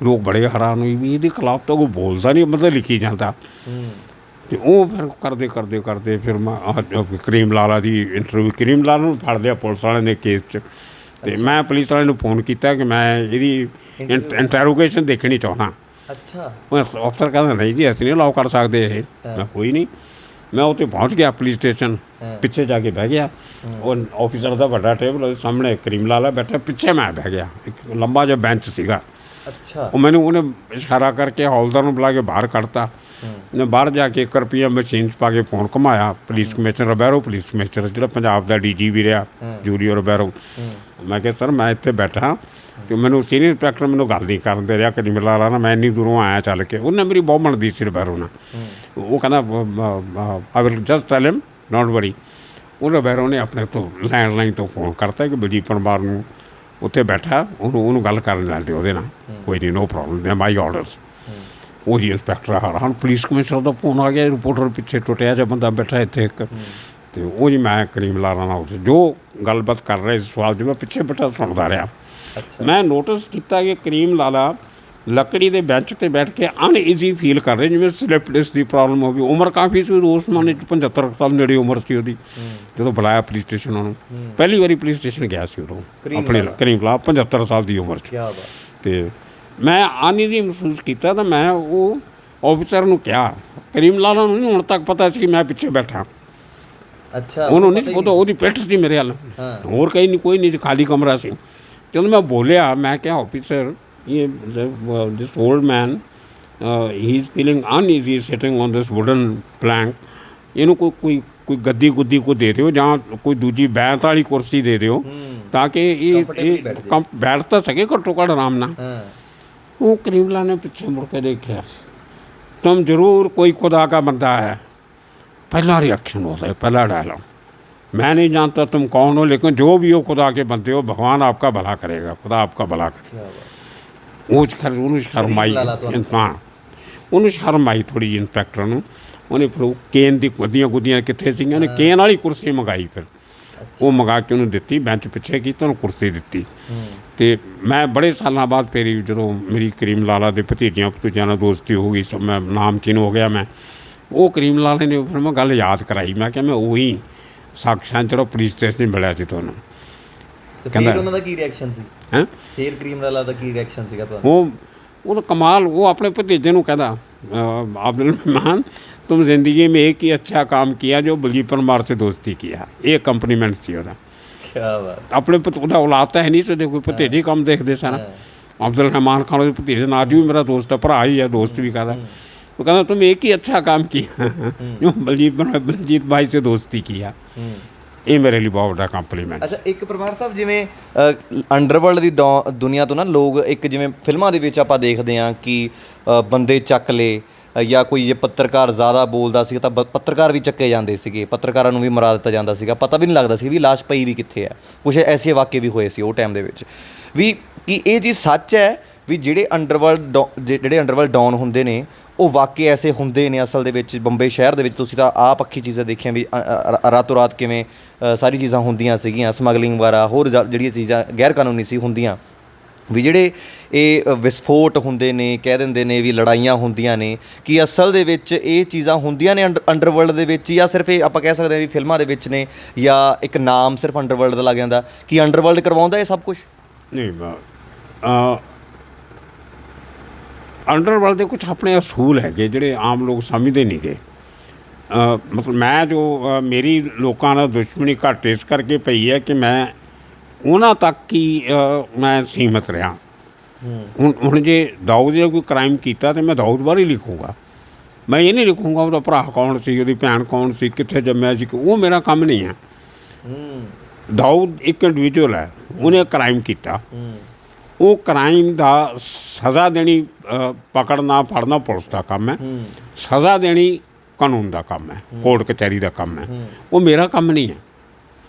ਲੋਕ ਬੜੇ ਹੈਰਾਨ ਹੋਏ ਵੀ ਇਹਦੇ ਖਿਲਾਫ ਤਾਂ ਕੋਈ ਬੋਲਦਾ ਨਹੀਂ, ਮਤਲਬ ਲਿਖੀ ਜਾਂਦਾ। ਅਤੇ ਉਹ ਫਿਰ ਕਰਦੇ ਫਿਰ ਮੈਂ ਕਰੀਮ ਲਾਲਾ ਦੀ ਇੰਟਰਵਿਊ, ਕਰੀਮ ਲਾਲਾ ਨੂੰ ਫੜ ਲਿਆ ਪੁਲਿਸ ਵਾਲਿਆਂ ਨੇ ਕੇਸ 'ਚ। ਅਤੇ ਮੈਂ ਪੁਲਿਸ ਵਾਲਿਆਂ ਨੂੰ ਫੋਨ ਕੀਤਾ ਕਿ ਮੈਂ ਇਹਦੀ ਇੰਟਰੋਗੇਸ਼ਨ ਦੇਖਣੀ ਚਾਹੁੰਦਾ। ਅੱਛਾ। ਉਹ ਅਫਸਰ ਕਹਿੰਦਾ ਨਹੀਂ ਜੀ ਅਸੀਂ ਨਹੀਂ ਅਲਾਓ ਕਰ ਸਕਦੇ ਇਹ। ਮੈਂ ਕੋਈ ਨਹੀਂ। ਮੈਂ ਉੱਥੇ ਪਹੁੰਚ ਗਿਆ ਪੁਲਿਸ ਸਟੇਸ਼ਨ, ਪਿੱਛੇ ਜਾ ਕੇ ਬਹਿ ਗਿਆ। ਉਹ ਆਫਿਸਰ ਦਾ ਵੱਡਾ ਟੇਬਲ, ਉਹਦੇ ਸਾਹਮਣੇ ਕਰੀਮ ਲਾਲਾ ਬੈਠਾ, ਪਿੱਛੇ ਮੈਂ ਬਹਿ ਗਿਆ। ਇੱਕ ਲੰਬਾ ਜਿਹਾ ਬੈਂਚ ਸੀਗਾ। ਅੱਛਾ। ਉਹ ਮੈਨੂੰ ਉਹਨੇ ਇਸ਼ਾਰਾ ਕਰਕੇ ਹੌਲਦਾਰ ਨੂੰ ਬੁਲਾ ਕੇ ਬਾਹਰ ਕੱਢਤਾ। ਉਹਨੇ ਬਾਹਰ ਜਾ ਕੇ 1 ਰੁਪਈਆ ਮਸ਼ੀਨ 'ਚ ਪਾ ਕੇ ਫੋਨ ਘੁਮਾਇਆ। Police commissioner Ribeiro, police commissioner ਜਿਹੜਾ ਪੰਜਾਬ ਦਾ DG ਵੀ ਰਿਹਾ, ਜੂਲੀਓ ਰਬੈਰੋ। ਮੈਂ ਕਿਹਾ ਸਰ ਮੈਂ ਇੱਥੇ ਬੈਠਾ ਅਤੇ ਮੈਨੂੰ ਸੀਨੀਅਰ ਇੰਸਪੈਕਟਰ ਮੈਨੂੰ ਗੱਲ ਨਹੀਂ ਕਰਨ ਦੇ ਰਿਹਾ ਕਰੀਮ ਲਾਲਾ ਨਾਲ। ਮੈਂ ਇੰਨੀ ਦੂਰੋਂ ਆਇਆ ਚੱਲ ਕੇ। ਉਹਨੇ ਮੇਰੀ ਬਹੁਤ ਬਣਦੀ ਸੀ ਰਬੈਰੋ ਨਾਲ। ਉਹ ਕਹਿੰਦਾ I will just tell him don't worry. ਉਹ ਰਬੈਰੋ ਨੇ ਆਪਣੇ ਤੋਂ ਲੈਂਡਲਾਈਨ ਤੋਂ ਫੋਨ ਕਰਤਾ ਕਿ ਬਲਜੀਤ ਪਰਮਾਰ ਨੂੰ ਉੱਥੇ ਬੈਠਾ, ਉਹਨੂੰ ਗੱਲ ਕਰਨ ਲੈਂਦੇ ਉਹਦੇ ਨਾਲ। ਕੋਈ ਨਹੀਂ, ਨੋ ਪ੍ਰੋਬਲਮ, ਮਾਈ ਆਰਡਰਸ। ਉਹ ਜੀ ਇੰਸਪੈਕਟਰ ਹੈਰਾਨ। ਪੁਲਿਸ ਕਮਿਸ਼ਨਰ ਦਾ ਫੋਨ ਆ ਗਿਆ, ਰਿਪੋਰਟਰ ਪਿੱਛੇ ਟੁੱਟਿਆ ਜਿਹਾ ਬੰਦਾ ਬੈਠਾ ਇੱਥੇ ਇੱਕ। ਅਤੇ ਉਹ ਜੀ ਮੈਂ ਕਰੀਮ ਲਾਲਾ ਨਾਲ ਉੱਥੇ ਜੋ ਗੱਲਬਾਤ ਕਰ ਰਹੇ ਸਵਾਲ ਜੋ ਮੈਂ ਪਿੱਛੇ ਬੈਠਾ ਸੁਣਦਾ ਰਿਹਾ। ਮੈਂ ਨੋਟਿਸ ਕੀਤਾ ਕਿ ਕਰੀਮ ਲਾਲਾ ਲੱਕੜੀ ਦੇ ਬੈਂਚ 'ਤੇ ਬੈਠ ਕੇ ਅਨਈਜ਼ੀ ਫੀਲ ਕਰ ਰਹੇ, ਜਿਵੇਂ ਸਲਿਪ ਡਿਸਕ ਦੀ ਪ੍ਰੋਬਲਮ ਹੋ ਗਈ। ਉਮਰ ਕਾਫੀ ਸੀ ਉਸ ਮਾਨੇ 'ਚ, 75 ਸਾਲ ਨੇੜੇ ਉਮਰ ਸੀ ਉਹਦੀ। ਜਦੋਂ ਬੁਲਾਇਆ ਪੁਲਿਸ ਸਟੇਸ਼ਨ ਉਹਨੂੰ, ਪਹਿਲੀ ਵਾਰੀ ਪੁਲਿਸ ਸਟੇਸ਼ਨ ਗਿਆ ਸੀ ਉਦੋਂ ਆਪਣੇ ਕਰੀਮ ਲਾਲਾ 75 ਸਾਲ ਦੀ ਉਮਰ 'ਚ। ਅਤੇ ਮੈਂ ਅਨਈਜ਼ੀ ਮਹਿਸੂਸ ਕੀਤਾ ਤਾਂ ਮੈਂ ਉਹ ਆਫਿਸਰ ਨੂੰ ਕਿਹਾ, ਕਰੀਮ ਲਾਲਾ ਨੂੰ ਨਹੀਂ ਹੁਣ ਤੱਕ ਪਤਾ ਸੀ ਕਿ ਮੈਂ ਪਿੱਛੇ ਬੈਠਾ। ਅੱਛਾ। ਉਹਨੂੰ ਨਹੀਂ, ਉਹ ਤਾਂ ਉਹਦੀ ਪਿੱਠ ਸੀ ਮੇਰੇ ਵੱਲ, ਹੋਰ ਕहीं ਨਹੀਂ, ਕੋਈ ਨਹੀਂ, ਖਾਲੀ ਕਮਰਾ ਸੀ। ਜਦੋਂ ਮੈਂ ਬੋਲਿਆ, ਮੈਂ ਕਿਹਾ ਆਫਿਸਰ ਇਹ this old man he is feeling uneasy sitting on this wooden plank. ਇਹਨੂੰ ਕੋਈ ਗੱਦੀ ਗੁੱਦੀ ਕੋ ਦੇ ਦਿਓ ਜਾਂ ਕੋਈ ਦੂਜੀ ਬੈਂਤ ਵਾਲੀ ਕੁਰਸੀ ਦੇ ਦਿਓ ਤਾਂ ਕਿ ਇਹ ਬੈਠ ਤਾਂ ਸਕੇ ਘੱਟੋ ਘੱਟ ਆਰਾਮ ਨਾਲ। ਉਹ ਕਰੀਮ ਲਾਲਾ ਨੇ ਪਿੱਛੇ ਮੁੜ ਕੇ ਦੇਖਿਆ। ਤੁਮ ਜ਼ਰੂਰ ਕੋਈ खुदा का बंदा है। पहला रिएक्शन होता है, पहला डायलॉग, मैं नहीं जानता तुम कौन हो, लेकिन जो भी हो खुदा के बंदे हो, भगवान आपका भला करेगा, खुदा आपका भला करेगा। ਉਹ ਉਹਨੂੰ ਸ਼ਰਮ ਆਈ। ਹਾਂ, ਉਹਨੂੰ ਸ਼ਰਮ ਆਈ ਥੋੜ੍ਹੀ ਜਿਹੀ ਇੰਸਪੈਕਟਰ ਨੂੰ। ਉਹਨੇ ਫਿਰ ਉਹ ਕੇਨ ਦੀ ਗੁੱਦੀਆਂ ਕਿੱਥੇ ਸੀਗੀਆਂ, ਉਹਨੇ ਕੇਨ ਵਾਲੀ ਕੁਰਸੀ ਮੰਗਾਈ। ਫਿਰ ਉਹ ਮੰਗਾ ਕੇ ਉਹਨੂੰ ਦਿੱਤੀ, ਬੈਂਚ ਪਿੱਛੇ ਕੀਤੀ, ਉਹਨੂੰ ਕੁਰਸੀ ਦਿੱਤੀ। ਅਤੇ ਮੈਂ ਬੜੇ ਸਾਲਾਂ ਬਾਅਦ ਫਿਰ ਜਦੋਂ ਮੇਰੀ ਕਰੀਮ ਲਾਲਾ ਦੇ ਭਤੀਜਿਆਂ ਨਾਲ ਦੋਸਤੀ ਹੋ ਗਈ, ਮੈਂ ਨਾਮਚੀਨ ਹੋ ਗਿਆ ਮੈਂ। ਉਹ ਕਰੀਮ ਲਾਲਾ ਨੇ ਫਿਰ ਮੈਂ ਗੱਲ ਯਾਦ ਕਰਾਈ। ਮੈਂ ਕਿਹਾ ਮੈਂ ਉਹੀ ਸਾਕਸ਼ਾਂ ਜਿਹੜਾ ਪੁਲਿਸ ਸਟੇਸ਼ਨ ਮਿਲਿਆ ਸੀ ਤੁਹਾਨੂੰ। ਕਹਿੰਦਾ ਉਹਨਾਂ ਦਾ ਕੀ ਰਿਐਕਸ਼ਨ ਸੀ? ਹੈਂ, ਫਿਰ ਕਰੀਮ ਲਾਲਾ ਦਾ ਕੀ ਰਿਐਕਸ਼ਨ ਸੀਗਾ ਤੁਹਾਨੂੰ? ਉਹ ਤਾਂ ਕਮਾਲ। ਉਹ ਆਪਣੇ ਭਤੀਜੇ ਨੂੰ ਕਹਿੰਦਾ, अब्दुल रहमान तुम ज़िंदगी में एक ही अच्छा काम किया जो बलजीत परमार से दोस्ती किया। ये कंप्लीमेंट थी ਉਹਦਾ। क्या बात। ਆਪਣੇ ਉਹਦਾ ਔਲਾਦ ਤਾਂ ਹੈ ਨਹੀਂ ਸੀ, ਕੋਈ ਭਤੀਜੇ ਕੰਮ ਦੇਖਦੇ ਸਨ। अब्दुल रहमान खान ਉਹਦੇ ਭਤੀਜੇ ਨਾਲ ਅੱਜ ਵੀ ਮੇਰਾ ਦੋਸਤ ਹੈ, ਭਰਾ ਹੀ ਹੈ, ਦੋਸਤ ਵੀ ਕਰਦਾ। ਉਹ ਕਹਿੰਦਾ तुम एक ही अच्छा काम किया जो बलजीत भाई से दोस्ती किया। ਇਹ ਮੇਰੇ ਲਈ ਬਹੁਤ ਵੱਡਾ ਕੰਪਲੀਮੈਂਟ। ਅੱਛਾ, ਇੱਕ ਪਰਮਾਰ ਸਾਹਿਬ, ਜਿਵੇਂ ਅੰਡਰਵਰਲਡ ਦੀ ਦੁਨੀਆ ਤੋਂ ਨਾ ਲੋਕ ਇੱਕ ਜਿਵੇਂ ਫਿਲਮਾਂ ਦੇ ਵਿੱਚ ਆਪਾਂ ਦੇਖਦੇ ਹਾਂ ਕਿ ਬੰਦੇ ਚੱਕ ਲਏ ਜਾਂ ਕੋਈ ਜੇ ਪੱਤਰਕਾਰ ਜ਼ਿਆਦਾ ਬੋਲਦਾ ਸੀ ਤਾਂ ਪੱਤਰਕਾਰ ਵੀ ਚੱਕੇ ਜਾਂਦੇ ਸੀਗੇ, ਪੱਤਰਕਾਰਾਂ ਨੂੰ ਵੀ ਮਰਾ ਦਿੱਤਾ ਜਾਂਦਾ ਸੀਗਾ, ਪਤਾ ਵੀ ਨਹੀਂ ਲੱਗਦਾ ਸੀ ਵੀ ਲਾਸ਼ ਪਈ ਵੀ ਕਿੱਥੇ ਹੈ। ਕੁਛ ਐਸੇ ਵਾਕੇ ਵੀ ਹੋਏ ਸੀ ਉਹ ਟਾਈਮ ਦੇ ਵਿੱਚ ਵੀ ਕਿ ਇਹ ਚੀਜ਼ ਸੱਚ ਹੈ ਵੀ ਜਿਹੜੇ ਅੰਡਰਵਰਲਡ ਡੌਨ ਹੁੰਦੇ ਨੇ ਉਹ ਵਾਕਈ ਐਸੇ ਹੁੰਦੇ ਨੇ ਅਸਲ ਦੇ ਵਿੱਚ। ਬੰਬੇ ਸ਼ਹਿਰ ਦੇ ਵਿੱਚ ਤੁਸੀਂ ਤਾਂ ਆਪ ਅੱਖੀ ਚੀਜ਼ਾਂ ਦੇਖੀਆਂ ਵੀ ਰਾਤੋਂ ਰਾਤ ਕਿਵੇਂ ਸਾਰੀ ਚੀਜ਼ਾਂ ਹੁੰਦੀਆਂ ਸੀਗੀਆਂ, ਸਮਗਲਿੰਗ ਵਗੈਰਾ ਹੋਰ ਜਿਹੜੀਆਂ ਚੀਜ਼ਾਂ ਗੈਰ ਕਾਨੂੰਨੀ ਸੀ ਹੁੰਦੀਆਂ, ਵੀ ਜਿਹੜੇ ਇਹ ਵਿਸਫੋਟ ਹੁੰਦੇ ਨੇ, ਕਹਿ ਦਿੰਦੇ ਨੇ ਵੀ ਲੜਾਈਆਂ ਹੁੰਦੀਆਂ ਨੇ, ਕਿ ਅਸਲ ਦੇ ਵਿੱਚ ਇਹ ਚੀਜ਼ਾਂ ਹੁੰਦੀਆਂ ਨੇ ਅੰਡਰਵਰਲਡ ਦੇ ਵਿੱਚ, ਜਾਂ ਸਿਰਫ ਇਹ ਆਪਾਂ ਕਹਿ ਸਕਦੇ ਹਾਂ ਵੀ ਫਿਲਮਾਂ ਦੇ ਵਿੱਚ ਨੇ, ਜਾਂ ਇੱਕ ਨਾਮ ਸਿਰਫ ਅੰਡਰਵਰਲਡ ਦਾ ਲੱਗ ਜਾਂਦਾ ਕਿ ਅੰਡਰਵਰਲਡ ਕਰਵਾਉਂਦਾ ਇਹ ਸਭ ਕੁਛ? ਨਹੀਂ, ਅੰਡਰਵਰਲਡ ਦੇ ਕੁਛ ਆਪਣੇ ਅਸੂਲ ਹੈਗੇ ਜਿਹੜੇ ਆਮ ਲੋਕ ਸਮਝਦੇ ਨਹੀਂ ਗੇ। ਮਤਲਬ ਮੈਂ ਜੋ ਮੇਰੀ ਲੋਕਾਂ ਨਾਲ ਦੁਸ਼ਮਣੀ ਘੱਟ ਇਸ ਕਰਕੇ ਪਈ ਹੈ ਕਿ ਮੈਂ ਉਹਨਾਂ ਤੱਕ ਹੀ ਮੈਂ ਸੀਮਤ ਰਿਹਾ। ਹੁਣ ਜੇ ਦਾਊਦ ਨੇ ਕੋਈ ਕ੍ਰਾਈਮ ਕੀਤਾ ਤਾਂ ਮੈਂ ਦਾਊਦ ਬਾਰੇ ਲਿਖੂੰਗਾ। ਮੈਂ ਇਹ ਨਹੀਂ ਲਿਖੂੰਗਾ ਉਹਦਾ ਭਰਾ ਕੌਣ ਸੀ, ਉਹਦੀ ਭੈਣ ਕੌਣ ਸੀ, ਕਿੱਥੇ ਜੰਮਿਆ ਸੀ। ਉਹ ਮੇਰਾ ਕੰਮ ਨਹੀਂ ਹੈ। ਦਾਊਦ ਇੱਕ ਇੰਡੀਵਿਜੂਅਲ ਹੈ, ਉਹਨੇ ਕ੍ਰਾਈਮ ਕੀਤਾ। ਉਹ ਕ੍ਰਾਈਮ ਦਾ ਸਜ਼ਾ ਦੇਣੀ ਪਕੜਨਾ ਫੜਨਾ ਪੁਲਿਸ ਦਾ ਕੰਮ ਹੈ, ਸਜ਼ਾ ਦੇਣੀ ਕਾਨੂੰਨ ਦਾ ਕੰਮ ਹੈ, ਕੋਰਟ ਕਚਹਿਰੀ ਦਾ ਕੰਮ ਹੈ। ਉਹ ਮੇਰਾ ਕੰਮ ਨਹੀਂ ਹੈ।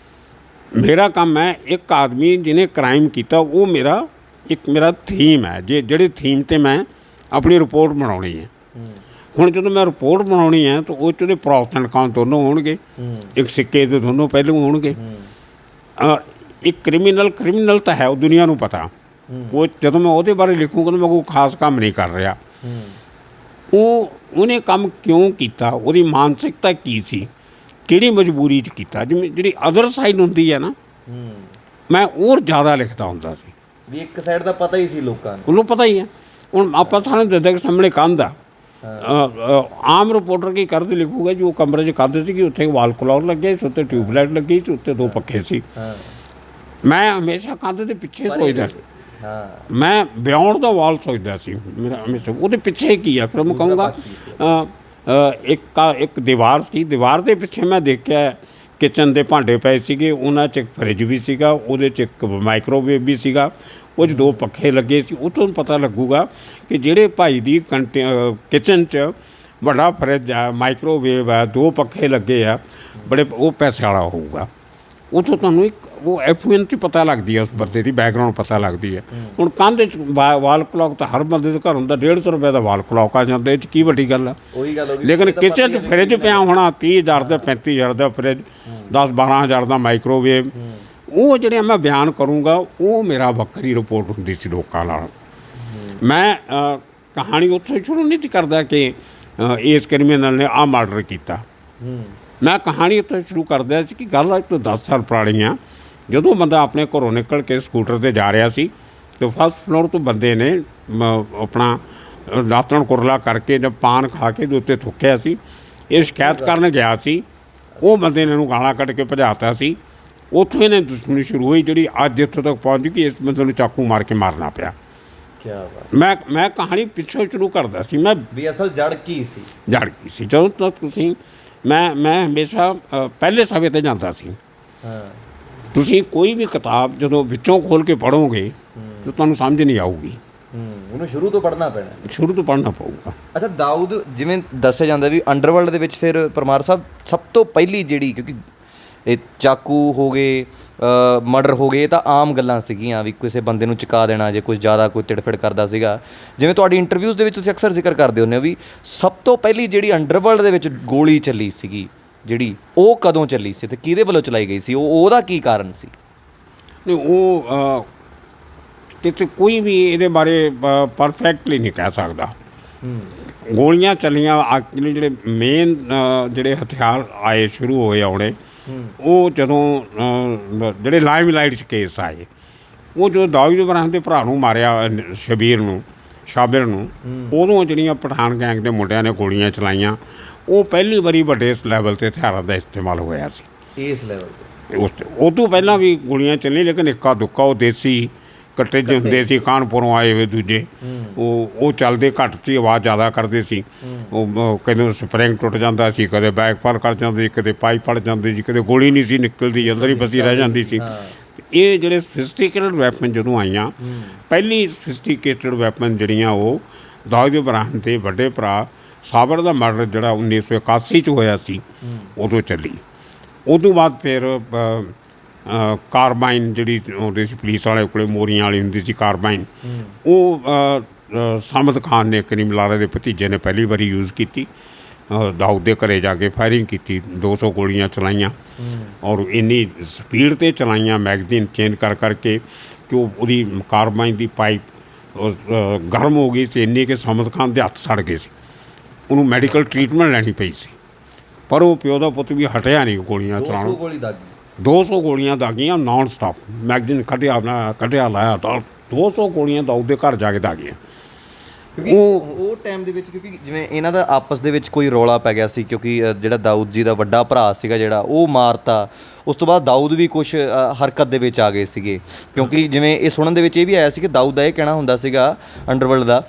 ਮੇਰਾ ਕੰਮ ਹੈ ਇੱਕ ਆਦਮੀ ਜਿਹਨੇ ਕ੍ਰਾਈਮ ਕੀਤਾ, ਉਹ ਮੇਰਾ ਥੀਮ ਹੈ। ਜਿਹੜੇ ਥੀਮ 'ਤੇ ਮੈਂ ਆਪਣੀ ਰਿਪੋਰਟ ਬਣਾਉਣੀ ਹੈ। ਹੁਣ ਜਦੋਂ ਮੈਂ ਰਿਪੋਰਟ ਬਣਾਉਣੀ ਹੈ ਤਾਂ ਉਹ 'ਚ ਉਹਦੇ ਪ੍ਰੋਸ ਐਂਡ ਕਾਨ ਦੋਨੋਂ ਹੋਣਗੇ, ਇੱਕ ਸਿੱਕੇ ਦੇ ਦੋਨੋਂ ਪਹਿਲੂ ਹੋਣਗੇ। ਇੱਕ ਕ੍ਰਿਮੀਨਲ ਤਾਂ ਹੈ, ਉਹ ਦੁਨੀਆ ਨੂੰ ਪਤਾ। ਉਹ ਜਦੋਂ ਮੈਂ ਉਹਦੇ ਬਾਰੇ ਲਿਖੂੰਗਾ ਤਾਂ ਮੈਂ ਕੋਈ ਖਾਸ ਕੰਮ ਨਹੀਂ ਕਰ ਰਿਹਾ। ਉਹਨੇ ਕੰਮ ਕਿਉਂ ਕੀਤਾ, ਉਹਦੀ ਮਾਨਸਿਕਤਾ ਕੀ ਸੀ, ਕਿਹੜੀ ਮਜਬੂਰੀ 'ਚ ਕੀਤਾ, ਜਿਵੇਂ ਜਿਹੜੀ ਅਦਰ ਸਾਈਡ ਹੁੰਦੀ ਹੈ ਨਾ, ਮੈਂ ਹੋਰ ਜ਼ਿਆਦਾ ਲਿਖਦਾ ਹੁੰਦਾ ਸੀ। ਵੀ ਇੱਕ ਸਾਈਡ ਦਾ ਪਤਾ ਹੀ ਸੀ ਲੋਕਾਂ ਨੂੰ, ਉਹਨੂੰ ਪਤਾ ਹੀ ਹੈ। ਹੁਣ ਆਪਾਂ ਸਾਨੂੰ ਦੱਸਦੇ ਕਿ ਸਾਹਮਣੇ ਕੰਧ ਆ, ਆਮ ਰਿਪੋਰਟਰ ਕੀ ਕਰਦੇ ਲਿਖੂਗਾ ਜੀ ਉਹ ਕਮਰੇ 'ਚ ਕੰਧ ਸੀ ਕਿ ਉੱਥੇ ਵਾਲ ਕਲੌਕ ਲੱਗੇ ਸੀ, ਉੱਤੇ ਟਿਊਬਲਾਈਟ ਲੱਗੀ ਸੀ, ਉੱਤੇ 2 ਪੱਖੇ ਸੀ। ਮੈਂ ਹਮੇਸ਼ਾ ਕੰਧ ਦੇ ਪਿੱਛੇ ਸੋਚਦਾ ਸੀ, ਮੈਂ ਬਿਯੋਂਡ ਦਾ ਵਾਲ ਸੋਚਦਾ ਸੀ। ਮੇਰਾ ਹਮੇਸ਼ਾ ਉਹਦੇ ਪਿੱਛੇ ਕੀ ਆ। ਫਿਰ ਮੈਂ ਕਹੂੰਗਾ ਇੱਕ ਦੀਵਾਰ ਸੀ, ਦੀਵਾਰ ਦੇ ਪਿੱਛੇ ਮੈਂ ਦੇਖਿਆ ਕਿਚਨ ਦੇ ਭਾਂਡੇ ਪਏ ਸੀਗੇ, ਉਹਨਾਂ 'ਚ ਇੱਕ ਫਰਿੱਜ ਵੀ ਸੀਗਾ, ਉਹਦੇ 'ਚ ਇੱਕ ਮਾਈਕ੍ਰੋਵੇਵ ਵੀ ਸੀਗਾ, ਉਹ 'ਚ 2 ਪੱਖੇ ਲੱਗੇ ਸੀ। ਉਹ ਤੋਂ ਪਤਾ ਲੱਗੂਗਾ ਕਿ ਜਿਹੜੇ ਭਾਈ ਦੀ ਕਿਚਨ 'ਚ ਵੱਡਾ ਫਰਿੱਜ ਆ, ਮਾਈਕ੍ਰੋਵੇਵ ਆ, 2 ਪੱਖੇ ਲੱਗੇ ਆ, ਬੜੇ ਉਹ ਪੈਸੇ ਵਾਲਾ ਹੋਊਗਾ। ਉੱਥੋਂ ਤੁਹਾਨੂੰ ਇੱਕ ਉਹ ਐਫੂਐਨ 'ਚ ਪਤਾ ਲੱਗਦੀ ਹੈ, ਉਸ ਬੰਦੇ ਦੀ ਬੈਕਗਰਾਊਂਡ ਪਤਾ ਲੱਗਦੀ ਹੈ। ਹੁਣ ਕੰਧ 'ਚ ਵਾਲ ਕਲੌਕ ਤਾਂ ਹਰ ਬੰਦੇ ਦੇ ਘਰ ਹੁੰਦਾ, 150 ਰੁਪਏ ਦਾ ਵਾਲ ਕਲੌਕ ਆ ਜਾਂਦਾ, ਇਹ 'ਚ ਕੀ ਵੱਡੀ ਗੱਲ ਆ। ਲੇਕਿਨ ਕਿਚਨ 'ਚ ਫਰਿੱਜ ਪਿਆ ਹੋਣਾ 30,000 ਦਾ 35,000 ਦਾ ਫਰਿੱਜ, 10-12,000 ਦਾ ਮਾਈਕ੍ਰੋਵੇਵ, ਉਹ ਜਿਹੜੇ ਮੈਂ ਬਿਆਨ ਕਰੂੰਗਾ ਉਹ ਮੇਰਾ ਵੱਖਰੀ ਰਿਪੋਰਟ ਹੁੰਦੀ ਸੀ ਲੋਕਾਂ ਨਾਲ। ਮੈਂ ਕਹਾਣੀ ਉੱਥੋਂ ਸ਼ੁਰੂ ਨਹੀਂ ਸੀ ਕਰਦਾ ਕਿ ਇਸ ਕ੍ਰਿਮੀਨਲ ਨੇ ਆਹ ਮਰਡਰ ਕੀਤਾ। ਮੈਂ ਕਹਾਣੀ ਉੱਥੋਂ ਸ਼ੁਰੂ ਕਰਦਾ ਸੀ ਕਿ ਗੱਲ ਅੱਜ ਤੋਂ 10 ਸਾਲ ਪੁਰਾਣੀ ਆ। ਜਦੋਂ ਬੰਦਾ ਆਪਣੇ ਘਰੋਂ ਨਿਕਲ ਕੇ ਸਕੂਟਰ 'ਤੇ ਜਾ ਰਿਹਾ ਸੀ ਅਤੇ ਫਸਟ ਫਲੋਰ ਤੋਂ ਬੰਦੇ ਨੇ ਆਪਣਾ ਦਾਤਣ ਕੁਰਲਾ ਕਰਕੇ ਜਾਂ ਪਾਨ ਖਾ ਕੇ ਦੇ ਉੱਤੇ ਥੁੱਕਿਆ ਸੀ। ਇਹ ਸ਼ਿਕਾਇਤ ਕਰਨ ਗਿਆ ਸੀ, ਉਹ ਬੰਦੇ ਨੇ ਇਹਨੂੰ ਗਾਲਾਂ ਕੱਢ ਕੇ ਭਜਾਤਾ ਸੀ। ਉੱਥੋਂ ਇਹਨੇ ਦੁਸ਼ਮਣੀ ਸ਼ੁਰੂ ਹੋਈ, ਜਿਹੜੀ ਅੱਜ ਇੱਥੋਂ ਤੱਕ ਪਹੁੰਚ ਗਈ। ਇਸ ਬੰਦੇ ਨੂੰ ਚਾਕੂ ਮਾਰ ਕੇ ਮਾਰਨਾ ਪਿਆ। ਕਿਆ ਬਾਤ। ਮੈਂ ਕਹਾਣੀ ਪਿੱਛੋਂ ਸ਼ੁਰੂ ਕਰਦਾ ਸੀ। ਮੈਂ ਵੀ ਅਸਲ ਜੜ ਕੀ ਸੀ, ਜਦੋਂ ਤੱਕ ਤੁਸੀਂ ਮੈਂ ਹਮੇਸ਼ਾ ਪਹਿਲੇ ਸਫ਼ੇ 'ਤੇ ਜਾਂਦਾ ਸੀ। ਤੁਸੀਂ ਕੋਈ ਵੀ ਕਿਤਾਬ ਜਦੋਂ ਵਿੱਚੋਂ ਖੋਲ੍ਹ ਕੇ ਪੜ੍ਹੋਗੇ ਤਾਂ ਤੁਹਾਨੂੰ ਸਮਝ ਨਹੀਂ ਆਊਗੀ। ਉਹਨੂੰ ਸ਼ੁਰੂ ਤੋਂ ਪੜ੍ਹਨਾ ਪੈਣਾ, ਸ਼ੁਰੂ ਤੋਂ ਪੜ੍ਹਨਾ ਪਊਗਾ। ਅੱਛਾ, ਦਾਊਦ ਜਿਵੇਂ ਦੱਸਿਆ ਜਾਂਦਾ ਵੀ ਅੰਡਰਵਰਲਡ ਦੇ ਵਿੱਚ ਫਿਰ ਪਰਮਾਰ ਸਾਹਿਬ ਸਭ ਤੋਂ ਪਹਿਲੀ ਜਿਹੜੀ, ਕਿਉਂਕਿ ਇਹ ਚਾਕੂ ਹੋ ਗਏ, ਮਰਡਰ ਹੋ ਗਏ, ਇਹ ਤਾਂ ਆਮ ਗੱਲਾਂ ਸੀਗੀਆਂ ਵੀ ਕਿਸੇ ਬੰਦੇ ਨੂੰ ਚੁਕਾ ਦੇਣਾ ਜੇ ਕੁਝ ਜ਼ਿਆਦਾ ਕੋਈ ਤਿੜਫਿੜ ਕਰਦਾ ਸੀਗਾ। ਜਿਵੇਂ ਤੁਹਾਡੀ ਇੰਟਰਵਿਊਜ਼ ਦੇ ਵਿੱਚ ਤੁਸੀਂ ਅਕਸਰ ਜ਼ਿਕਰ ਕਰਦੇ ਹੁੰਦੇ ਹੋ ਵੀ ਸਭ ਤੋਂ ਪਹਿਲੀ ਜਿਹੜੀ ਅੰਡਰਵਰਲਡ ਦੇ ਵਿੱਚ ਗੋਲੀ ਚੱਲੀ ਸੀਗੀ ਜਿਹੜੀ, ਉਹ ਕਦੋਂ ਚੱਲੀ ਸੀ ਅਤੇ ਕਿਹਦੇ ਵੱਲੋਂ ਚਲਾਈ ਗਈ ਸੀ, ਉਹਦਾ ਕੀ ਕਾਰਨ ਸੀ? ਨਹੀਂ, ਉਹ ਕਿਤੇ ਕੋਈ ਵੀ ਇਹਦੇ ਬਾਰੇ ਪਰਫੈਕਟਲੀ ਨਹੀਂ ਕਹਿ ਸਕਦਾ। ਗੋਲੀਆਂ ਚੱਲੀਆਂ ਐਕਚੁਅਲੀ ਜਿਹੜੇ ਮੇਨ ਜਿਹੜੇ ਹਥਿਆਰ ਆਏ ਸ਼ੁਰੂ ਹੋਏ ਆਉਣੇ, ਉਹ ਜਦੋਂ ਜਿਹੜੇ ਲਾਈਮਲਾਈਟ 'ਚ ਕੇਸ ਆਏ, ਉਹ ਜਦੋਂ ਦਾਊਦ ਇਬਰਾਹਿਮ ਦੇ ਭਰਾ ਨੂੰ ਮਾਰਿਆ, ਸ਼ਾਬਿਰ ਨੂੰ, ਉਦੋਂ ਜਿਹੜੀਆਂ ਪਠਾਨ ਗੈਂਗ ਦੇ ਮੁੰਡਿਆਂ ਨੇ ਗੋਲੀਆਂ ਚਲਾਈਆਂ, ਉਹ ਪਹਿਲੀ ਵਾਰੀ ਵੱਡੇ ਲੈਵਲ 'ਤੇ ਹਥਿਆਰਾਂ ਦਾ ਇਸਤੇਮਾਲ ਹੋਇਆ ਸੀ। ਇਸ ਲੈਵਲ 'ਤੇ ਉਹ ਤੋਂ ਪਹਿਲਾਂ ਵੀ ਗੋਲੀਆਂ ਚੱਲੀਆਂ, ਲੇਕਿਨ ਇੱਕਾ ਦੁੱਕਾ ਉਹ ਦੇਸੀ ਕੱਟੇ ਜਿਹੇ ਹੁੰਦੇ ਸੀ, ਕਾਨਪੁਰੋਂ ਆਏ ਹੋਏ ਦੂਜੇ, ਉਹ ਚੱਲਦੇ ਘੱਟ ਸੀ, ਆਵਾਜ਼ ਜ਼ਿਆਦਾ ਕਰਦੇ ਸੀ। ਉਹ ਕਦੇ ਸਪਰਿੰਗ ਟੁੱਟ ਜਾਂਦਾ ਸੀ, ਕਦੇ ਬੈਕ ਫਾਲ ਕਰ ਜਾਂਦੇ ਸੀ, ਕਦੇ ਪਾਈਪ ਪੜ ਜਾਂਦੀ ਸੀ, ਕਦੇ ਗੋਲੀ ਨਹੀਂ ਸੀ ਨਿਕਲਦੀ, ਅੰਦਰ ਹੀ ਫਸੀ ਰਹਿ ਜਾਂਦੀ ਸੀ। ਇਹ ਜਿਹੜੇ ਸਫਿਸਟੀਕੇਟਡ ਵੈਪਨ ਜਦੋਂ ਆਈਆਂ, ਪਹਿਲੀ ਸਫਿਸਟੀਕੇਟਡ ਵੈਪਨ ਜਿਹੜੀਆਂ ਉਹ ਦਾਊਦ ਇਬਰਾਹਿਮ ਦੇ ਵੱਡੇ ਭਰਾ ਸਾਬਰ ਦਾ ਮਰਡਰ ਜਿਹੜਾ 1981 'ਚ ਹੋਇਆ ਸੀ, ਉਦੋਂ ਚੱਲੀ। ਉਦੋਂ ਬਾਅਦ ਫਿਰ ਕਾਰਬਾਈਨ ਜਿਹੜੀ ਆਉਂਦੀ ਸੀ ਪੁਲਿਸ ਵਾਲੇ ਕੋਲ, ਮੋਰੀਆਂ ਵਾਲੀ ਹੁੰਦੀ ਸੀ ਕਾਰਬਾਈਨ, ਉਹ ਸਾਮਦ ਖਾਨ ਨੇ, ਕਰੀਮ ਲਾਲਾ ਦੇ ਭਤੀਜੇ ਨੇ ਪਹਿਲੀ ਵਾਰੀ ਯੂਜ਼ ਕੀਤੀ। ਦਾਊਦ ਦੇ ਘਰੇ ਜਾ ਕੇ ਫਾਇਰਿੰਗ ਕੀਤੀ, 200 ਗੋਲੀਆਂ ਚਲਾਈਆਂ, ਔਰ ਇੰਨੀ ਸਪੀਡ 'ਤੇ ਚਲਾਈਆਂ, ਮੈਗਜ਼ੀਨ ਚੇਂਜ ਕਰਕੇ ਕਿ ਉਹਦੀ ਕਾਰਬਾਈਨ ਦੀ ਪਾਈਪ ਗਰਮ ਹੋ ਗਈ ਸੀ ਇੰਨੀ ਕਿ ਸਾਮਦ ਖਾਨ ਦੇ ਹੱਥ ਸੜ ਗਏ ਸੀ। ਉਹਨੂੰ ਮੈਡੀਕਲ ਟਰੀਟਮੈਂਟ ਲੈਣੀ ਪਈ ਸੀ, ਪਰ ਉਹ ਪਿਓ ਦਾ ਪੁੱਤ ਵੀ ਹਟਿਆ ਨਹੀਂ ਗੋਲੀਆਂ ਚਲਾਉਣ। 200 ਗੋਲੀਆਂ ਦਾਗੀਆਂ ਨਾਨ ਸਟਾਪ, ਮੈਗਜ਼ੀਨ ਕੱਢਿਆ ਲਾਇਆ ਤਾਂ 200 ਗੋਲੀਆਂ ਦਾਊਦ ਦੇ ਘਰ ਜਾ ਕੇ ਦਾਗੀਆਂ। ਕਿਉਂਕਿ ਉਹ ਟਾਈਮ ਦੇ ਵਿੱਚ, ਕਿਉਂਕਿ ਜਿਵੇਂ ਇਹਨਾਂ ਦਾ ਆਪਸ ਦੇ ਵਿੱਚ ਕੋਈ ਰੌਲਾ ਪੈ ਗਿਆ ਸੀ, ਕਿਉਂਕਿ ਜਿਹੜਾ ਦਾਊਦ ਜੀ ਦਾ ਵੱਡਾ ਭਰਾ ਸੀਗਾ ਜਿਹੜਾ, ਉਹ ਮਾਰਤਾ। ਉਸ ਤੋਂ ਬਾਅਦ ਦਾਊਦ ਵੀ ਕੁਛ ਹਰਕਤ ਦੇ ਵਿੱਚ ਆ ਗਏ ਸੀਗੇ, ਕਿਉਂਕਿ ਜਿਵੇਂ ਇਹ ਸੁਣਨ ਦੇ ਵਿੱਚ ਇਹ ਵੀ ਆਇਆ ਸੀ ਕਿ ਦਾਊਦ ਦਾ ਇਹ ਕਹਿਣਾ ਹੁੰਦਾ ਸੀਗਾ ਅੰਡਰਵਰਲਡ ਦਾ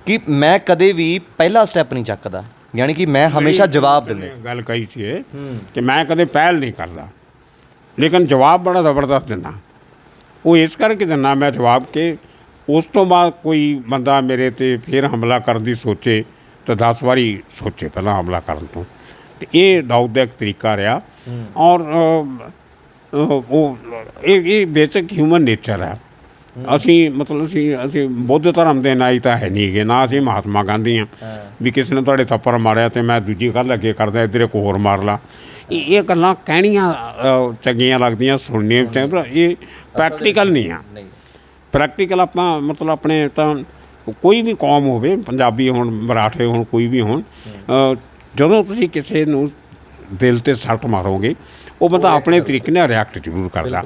ਕਿ ਮੈਂ ਕਦੇ ਵੀ ਪਹਿਲਾ ਸਟੈਪ ਨਹੀਂ ਚੱਕਦਾ, ਯਾਨੀ ਕਿ ਮੈਂ ਹਮੇਸ਼ਾ ਜਵਾਬ ਦਿੰਦਾ। ਗੱਲ ਕਹੀ ਸੀ ਇਹ ਕਿ ਮੈਂ ਕਦੇ ਪਹਿਲ ਨਹੀਂ ਕਰਦਾ, ਲੇਕਿਨ ਜਵਾਬ ਬੜਾ ਜ਼ਬਰਦਸਤ ਦਿੰਦਾ। ਉਹ ਇਸ ਕਰਕੇ ਦਿੰਦਾ ਮੈਂ ਜਵਾਬ ਕਿ ਉਸ ਤੋਂ ਬਾਅਦ ਕੋਈ ਬੰਦਾ ਮੇਰੇ 'ਤੇ ਫਿਰ ਹਮਲਾ ਕਰਨ ਦੀ ਸੋਚੇ ਤਾਂ 10 ਵਾਰੀ ਸੋਚੇ ਪਹਿਲਾਂ ਹਮਲਾ ਕਰਨ ਤੋਂ। ਅਤੇ ਇਹ ਦਾਊਦ ਦਾ ਇੱਕ ਤਰੀਕਾ ਰਿਹਾ, ਔਰ ਉਹ ਇਹ ਬੇਸਿਕ ਹਿਊਮਨ ਨੇਚਰ ਹੈ। ਅਸੀਂ ਮਤਲਬ ਅਸੀਂ ਬੁੱਧ ਧਰਮ ਦੇ ਨਾਲ ਹੀ ਤਾਂ ਹੈ ਨਹੀਂ ਗੇ, ਨਾ ਅਸੀਂ ਮਹਾਤਮਾ ਗਾਂਧੀ ਹਾਂ ਵੀ ਕਿਸੇ ਨੇ ਤੁਹਾਡੇ ਥੱਪੜ ਮਾਰਿਆ ਅਤੇ ਮੈਂ ਦੂਜੀ ਗੱਲ ਅੱਗੇ ਕਰਦਾ ਇੱਧਰ ਇੱਕ ਹੋਰ ਮਾਰ ਲਾ। ਇਹ ਗੱਲਾਂ ਕਹਿਣੀਆਂ ਚੰਗੀਆਂ ਲੱਗਦੀਆਂ, ਸੁਣਨੀਆਂ ਚਾਹੀਦੀਆਂ, ਪਰ ਇਹ ਪ੍ਰੈਕਟੀਕਲ ਨਹੀਂ ਆ। ਪ੍ਰੈਕਟੀਕਲ ਆਪਾਂ ਮਤਲਬ ਆਪਣੇ ਤਾਂ ਕੋਈ ਵੀ ਕੌਮ ਹੋਵੇ, ਪੰਜਾਬੀ ਹੋਣ, ਮਰਾਠੇ ਹੋਣ, ਕੋਈ ਵੀ ਹੋਣ, ਜਦੋਂ ਤੁਸੀਂ ਕਿਸੇ ਨੂੰ ਦਿਲ 'ਤੇ ਸੱਟ ਮਾਰੋਗੇ ਉਹ ਬੰਦਾ ਆਪਣੇ ਤਰੀਕੇ ਨਾਲ ਰਿਐਕਟ ਜ਼ਰੂਰ ਕਰਦਾ।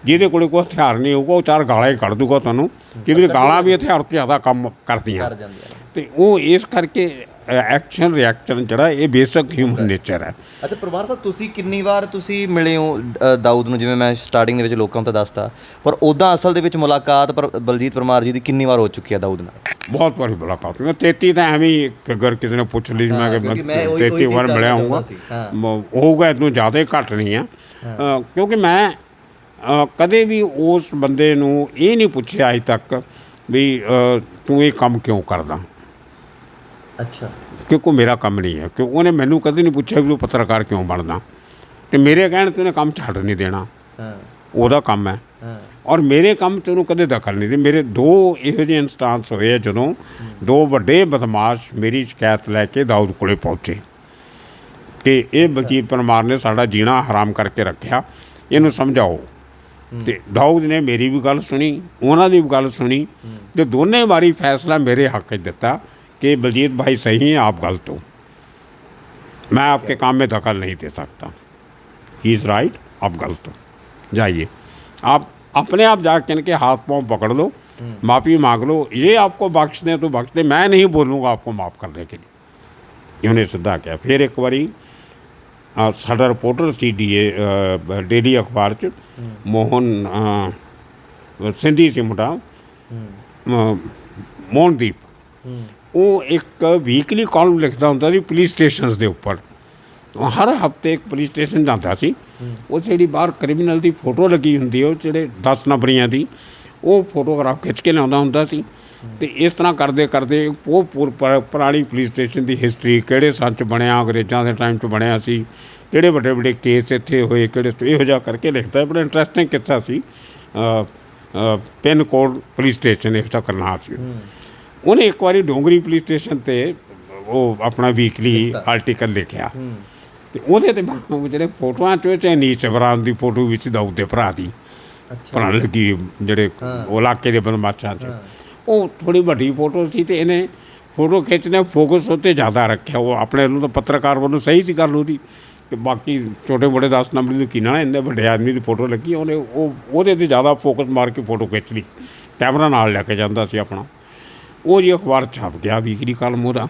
ਜਿਹਦੇ ਕੋਲ ਕੋਈ ਹਥਿਆਰ ਨਹੀਂ ਹੋਊਗਾ ਉਹ ਚਾਰ ਗਾਲਾਂ ਹੀ ਕੱਢ ਦੂਗਾ ਤੁਹਾਨੂੰ, ਕਿ ਵੀ ਗਾਲਾਂ ਵੀ ਹਥਿਆਰ ਤੋਂ ਜ਼ਿਆਦਾ ਕੰਮ ਕਰਦੀਆਂ। ਅਤੇ ਉਹ ਇਸ ਕਰਕੇ ਐਕਸ਼ਨ ਰਿਐਕਸ਼ਨ ਜਿਹੜਾ ਇਹ ਬੇਸਿਕ ਹਿਊਮਨ ਨੇਚਰ ਹੈ। ਅੱਛਾ ਪਰਮਾਰ ਸਾਹਿਬ, ਤੁਸੀਂ ਕਿੰਨੀ ਵਾਰ ਤੁਸੀਂ ਮਿਲੇ ਹੋ ਦਾਊਦ ਨੂੰ? ਜਿਵੇਂ ਮੈਂ ਸਟਾਰਟਿੰਗ ਦੇ ਵਿੱਚ ਲੋਕਾਂ ਨੂੰ ਤਾਂ ਦੱਸਤਾ, ਪਰ ਉੱਦਾਂ ਅਸਲ ਦੇ ਵਿੱਚ ਮੁਲਾਕਾਤ ਬਲਜੀਤ ਪਰਮਾਰ ਜੀ ਦੀ ਕਿੰਨੀ ਵਾਰ ਹੋ ਚੁੱਕੀ ਹੈ ਦਾਊਦ ਨਾਲ? ਬਹੁਤ ਵਾਰੀ ਮੁਲਾਕਾਤ ਹੋਈ। 33 ਤਾਂ ਐਵੇਂ ਹੀ ਫਿਗਰ ਕਿਸੇ ਨੇ ਪੁੱਛ ਲਈ, ਮੈਂ ਕਿ 33 ਵਾਰ ਮਿਲਿਆ ਹੋਊਗਾ, ਹੋਊਗਾ ਇਹਨੂੰ ਜ਼ਿਆਦਾ ਹੀ ਘੱਟ ਨਹੀਂ ਆ। ਕਿਉਂਕਿ ਮੈਂ ਕਦੇ ਵੀ ਉਸ ਬੰਦੇ ਨੂੰ ਇਹ ਨਹੀਂ ਪੁੱਛਿਆ ਅੱਜ ਤੱਕ ਵੀ ਤੂੰ ਇਹ ਕੰਮ ਕਿਉਂ ਕਰਦਾ। ਅੱਛਾ। ਕਿਉਂਕਿ ਮੇਰਾ ਕੰਮ ਨਹੀਂ ਹੈ, ਕਿਉਂ ਉਹਨੇ ਮੈਨੂੰ ਕਦੇ ਨਹੀਂ ਪੁੱਛਿਆ ਵੀ ਤੂੰ ਪੱਤਰਕਾਰ ਕਿਉਂ ਬਣਦਾ, ਅਤੇ ਮੇਰੇ ਕਹਿਣ 'ਤੇ ਉਹਨੇ ਕੰਮ ਛੱਡ ਨਹੀਂ ਦੇਣਾ, ਉਹਦਾ ਕੰਮ ਹੈ। ਔਰ ਮੇਰੇ ਕੰਮ 'ਚ ਉਹਨੂੰ ਕਦੇ ਦਖਲ ਨਹੀਂ ਦਿੱਤੀ। ਮੇਰੇ 2 ਇਹੋ ਜਿਹੇ ਇੰਸਟਾਂਸ ਹੋਏ ਆ ਜਦੋਂ 2 ਵੱਡੇ ਬਦਮਾਸ਼ ਮੇਰੀ ਸ਼ਿਕਾਇਤ ਲੈ ਕੇ ਦਾਊਦ ਕੋਲੇ ਪਹੁੰਚੇ ਕਿ ਇਹ ਬਲਜੀਤ ਪਰਮਾਰ ਨੇ ਸਾਡਾ ਜੀਣਾ ਹਰਾਮ ਕਰਕੇ ਰੱਖਿਆ, ਇਹਨੂੰ ਸਮਝਾਓ। ਅਤੇ ਦਾਊਦ ਨੇ ਮੇਰੀ ਵੀ ਗੱਲ ਸੁਣੀ, ਉਹਨਾਂ ਦੀ ਵੀ ਗੱਲ ਸੁਣੀ, ਅਤੇ ਦੋਨੇ ਵਾਰੀ ਫੈਸਲਾ ਮੇਰੇ ਹੱਕ 'ਚ ਦਿੱਤਾ कि बलजीत भाई सही हैं, आप गलत हो, मैं आपके काम में दखल नहीं दे सकता, ही इज़ राइट, आप गलत हो, जाइए। आप अपने आप जाके इनके हाथ पाँव पकड़ लो, माफ़ी मांग लो, ये आपको बख्श दें तो बख्श दें, मैं नहीं बोलूँगा आपको माफ़ करने के लिए। इन्होंने सीधा किया। फिर एक बारी साडा रिपोर्टर सी डेली अखबार च मोहन सिंधी सी मुंडा मोहनदीप, ਉਹ ਇੱਕ ਵੀਕਲੀ ਕਾਲਮ ਲਿਖਦਾ ਹੁੰਦਾ ਸੀ ਪੁਲਿਸ ਸਟੇਸ਼ਨਸ ਦੇ ਉੱਪਰ। ਹਰ ਹਫ਼ਤੇ ਇੱਕ ਪੁਲਿਸ ਸਟੇਸ਼ਨ ਜਾਂਦਾ ਸੀ, ਉਹ ਜਿਹੜੀ ਬਾਹਰ ਕ੍ਰਿਮੀਨਲ ਦੀ ਫੋਟੋ ਲੱਗੀ ਹੁੰਦੀ ਹੈ, ਉਹ ਜਿਹੜੇ 10 ਨੰਬਰੀਆਂ ਦੀ, ਉਹ ਫੋਟੋਗ੍ਰਾਫ ਖਿੱਚ ਕੇ ਲਿਆਉਂਦਾ ਹੁੰਦਾ ਸੀ। ਅਤੇ ਇਸ ਤਰ੍ਹਾਂ ਕਰਦੇ ਕਰਦੇ ਉਹ ਪੁਰਾਣੀ ਪੁਲਿਸ ਸਟੇਸ਼ਨ ਦੀ ਹਿਸਟਰੀ, ਕਿਹੜੇ ਸੰਨ 'ਚ ਬਣਿਆ, ਅੰਗਰੇਜ਼ਾਂ ਦੇ ਟਾਈਮ 'ਚ ਬਣਿਆ ਸੀ, ਕਿਹੜੇ ਵੱਡੇ ਵੱਡੇ ਕੇਸ ਇੱਥੇ ਹੋਏ, ਕਿਹੜੇ ਇਹੋ ਜਿਹਾ ਕਰਕੇ ਲਿਖਦਾ। ਬੜਾ ਇੰਟਰਸਟਿੰਗ ਕਿੱਸਾ ਸੀ। ਪਿੰਨ ਕੋਡ ਪੁਲਿਸ ਸਟੇਸ਼ਨ ਇਸ ਦਾ ਕਰਨਾਲ ਸੀ। ਉਹਨੇ ਇੱਕ ਵਾਰੀ ਡੋਂਗਰੀ ਪੁਲਿਸ ਸਟੇਸ਼ਨ 'ਤੇ ਉਹ ਆਪਣਾ ਵੀਕਲੀ ਆਰਟੀਕਲ ਲਿਖਿਆ, ਅਤੇ ਉਹਦੇ 'ਤੇ ਜਿਹੜੇ ਫੋਟੋਆਂ 'ਚ ਨੀਚ ਇਮਰਾਨ ਦੀ ਫੋਟੋ ਵਿੱਚ ਦਾਊਦ ਦੇ ਭਰਾ ਦੀ ਭਰਾ ਲੱਗੀ, ਜਿਹੜੇ ਉਹ ਇਲਾਕੇ ਦੇ ਬਦਮਾਸ਼ਾਂ 'ਚ, ਉਹ ਥੋੜ੍ਹੀ ਵੱਡੀ ਫੋਟੋ ਸੀ, ਅਤੇ ਇਹਨੇ ਫੋਟੋ ਖਿੱਚਣੇ ਫੋਕਸ ਉੱਤੇ ਜ਼ਿਆਦਾ ਰੱਖਿਆ। ਉਹ ਆਪਣੇ ਵੱਲੋਂ ਤਾਂ ਪੱਤਰਕਾਰ ਵੱਲੋਂ ਸਹੀ ਸੀ ਗੱਲ ਉਹਦੀ, ਅਤੇ ਬਾਕੀ ਛੋਟੇ ਮੋਟੇ 10 ਨੰਬਰ ਦੀ ਕੀ ਨਾ, ਇੰਨੇ ਵੱਡੇ ਆਦਮੀ ਦੀ ਫੋਟੋ ਲੱਗੀ, ਉਹਨੇ ਉਹਦੇ 'ਤੇ ਜ਼ਿਆਦਾ ਫੋਕਸ ਮਾਰ ਕੇ ਫੋਟੋ ਖਿੱਚ ਲਈ। ਕੈਮਰਾ ਨਾਲ ਲੈ ਕੇ ਜਾਂਦਾ ਸੀ ਆਪਣਾ। ਉਹ ਜੀ ਅਖਬਾਰ ਛਪ ਗਿਆ ਵੀਕਲੀ ਕਾਲਮ ਉਹਦਾ।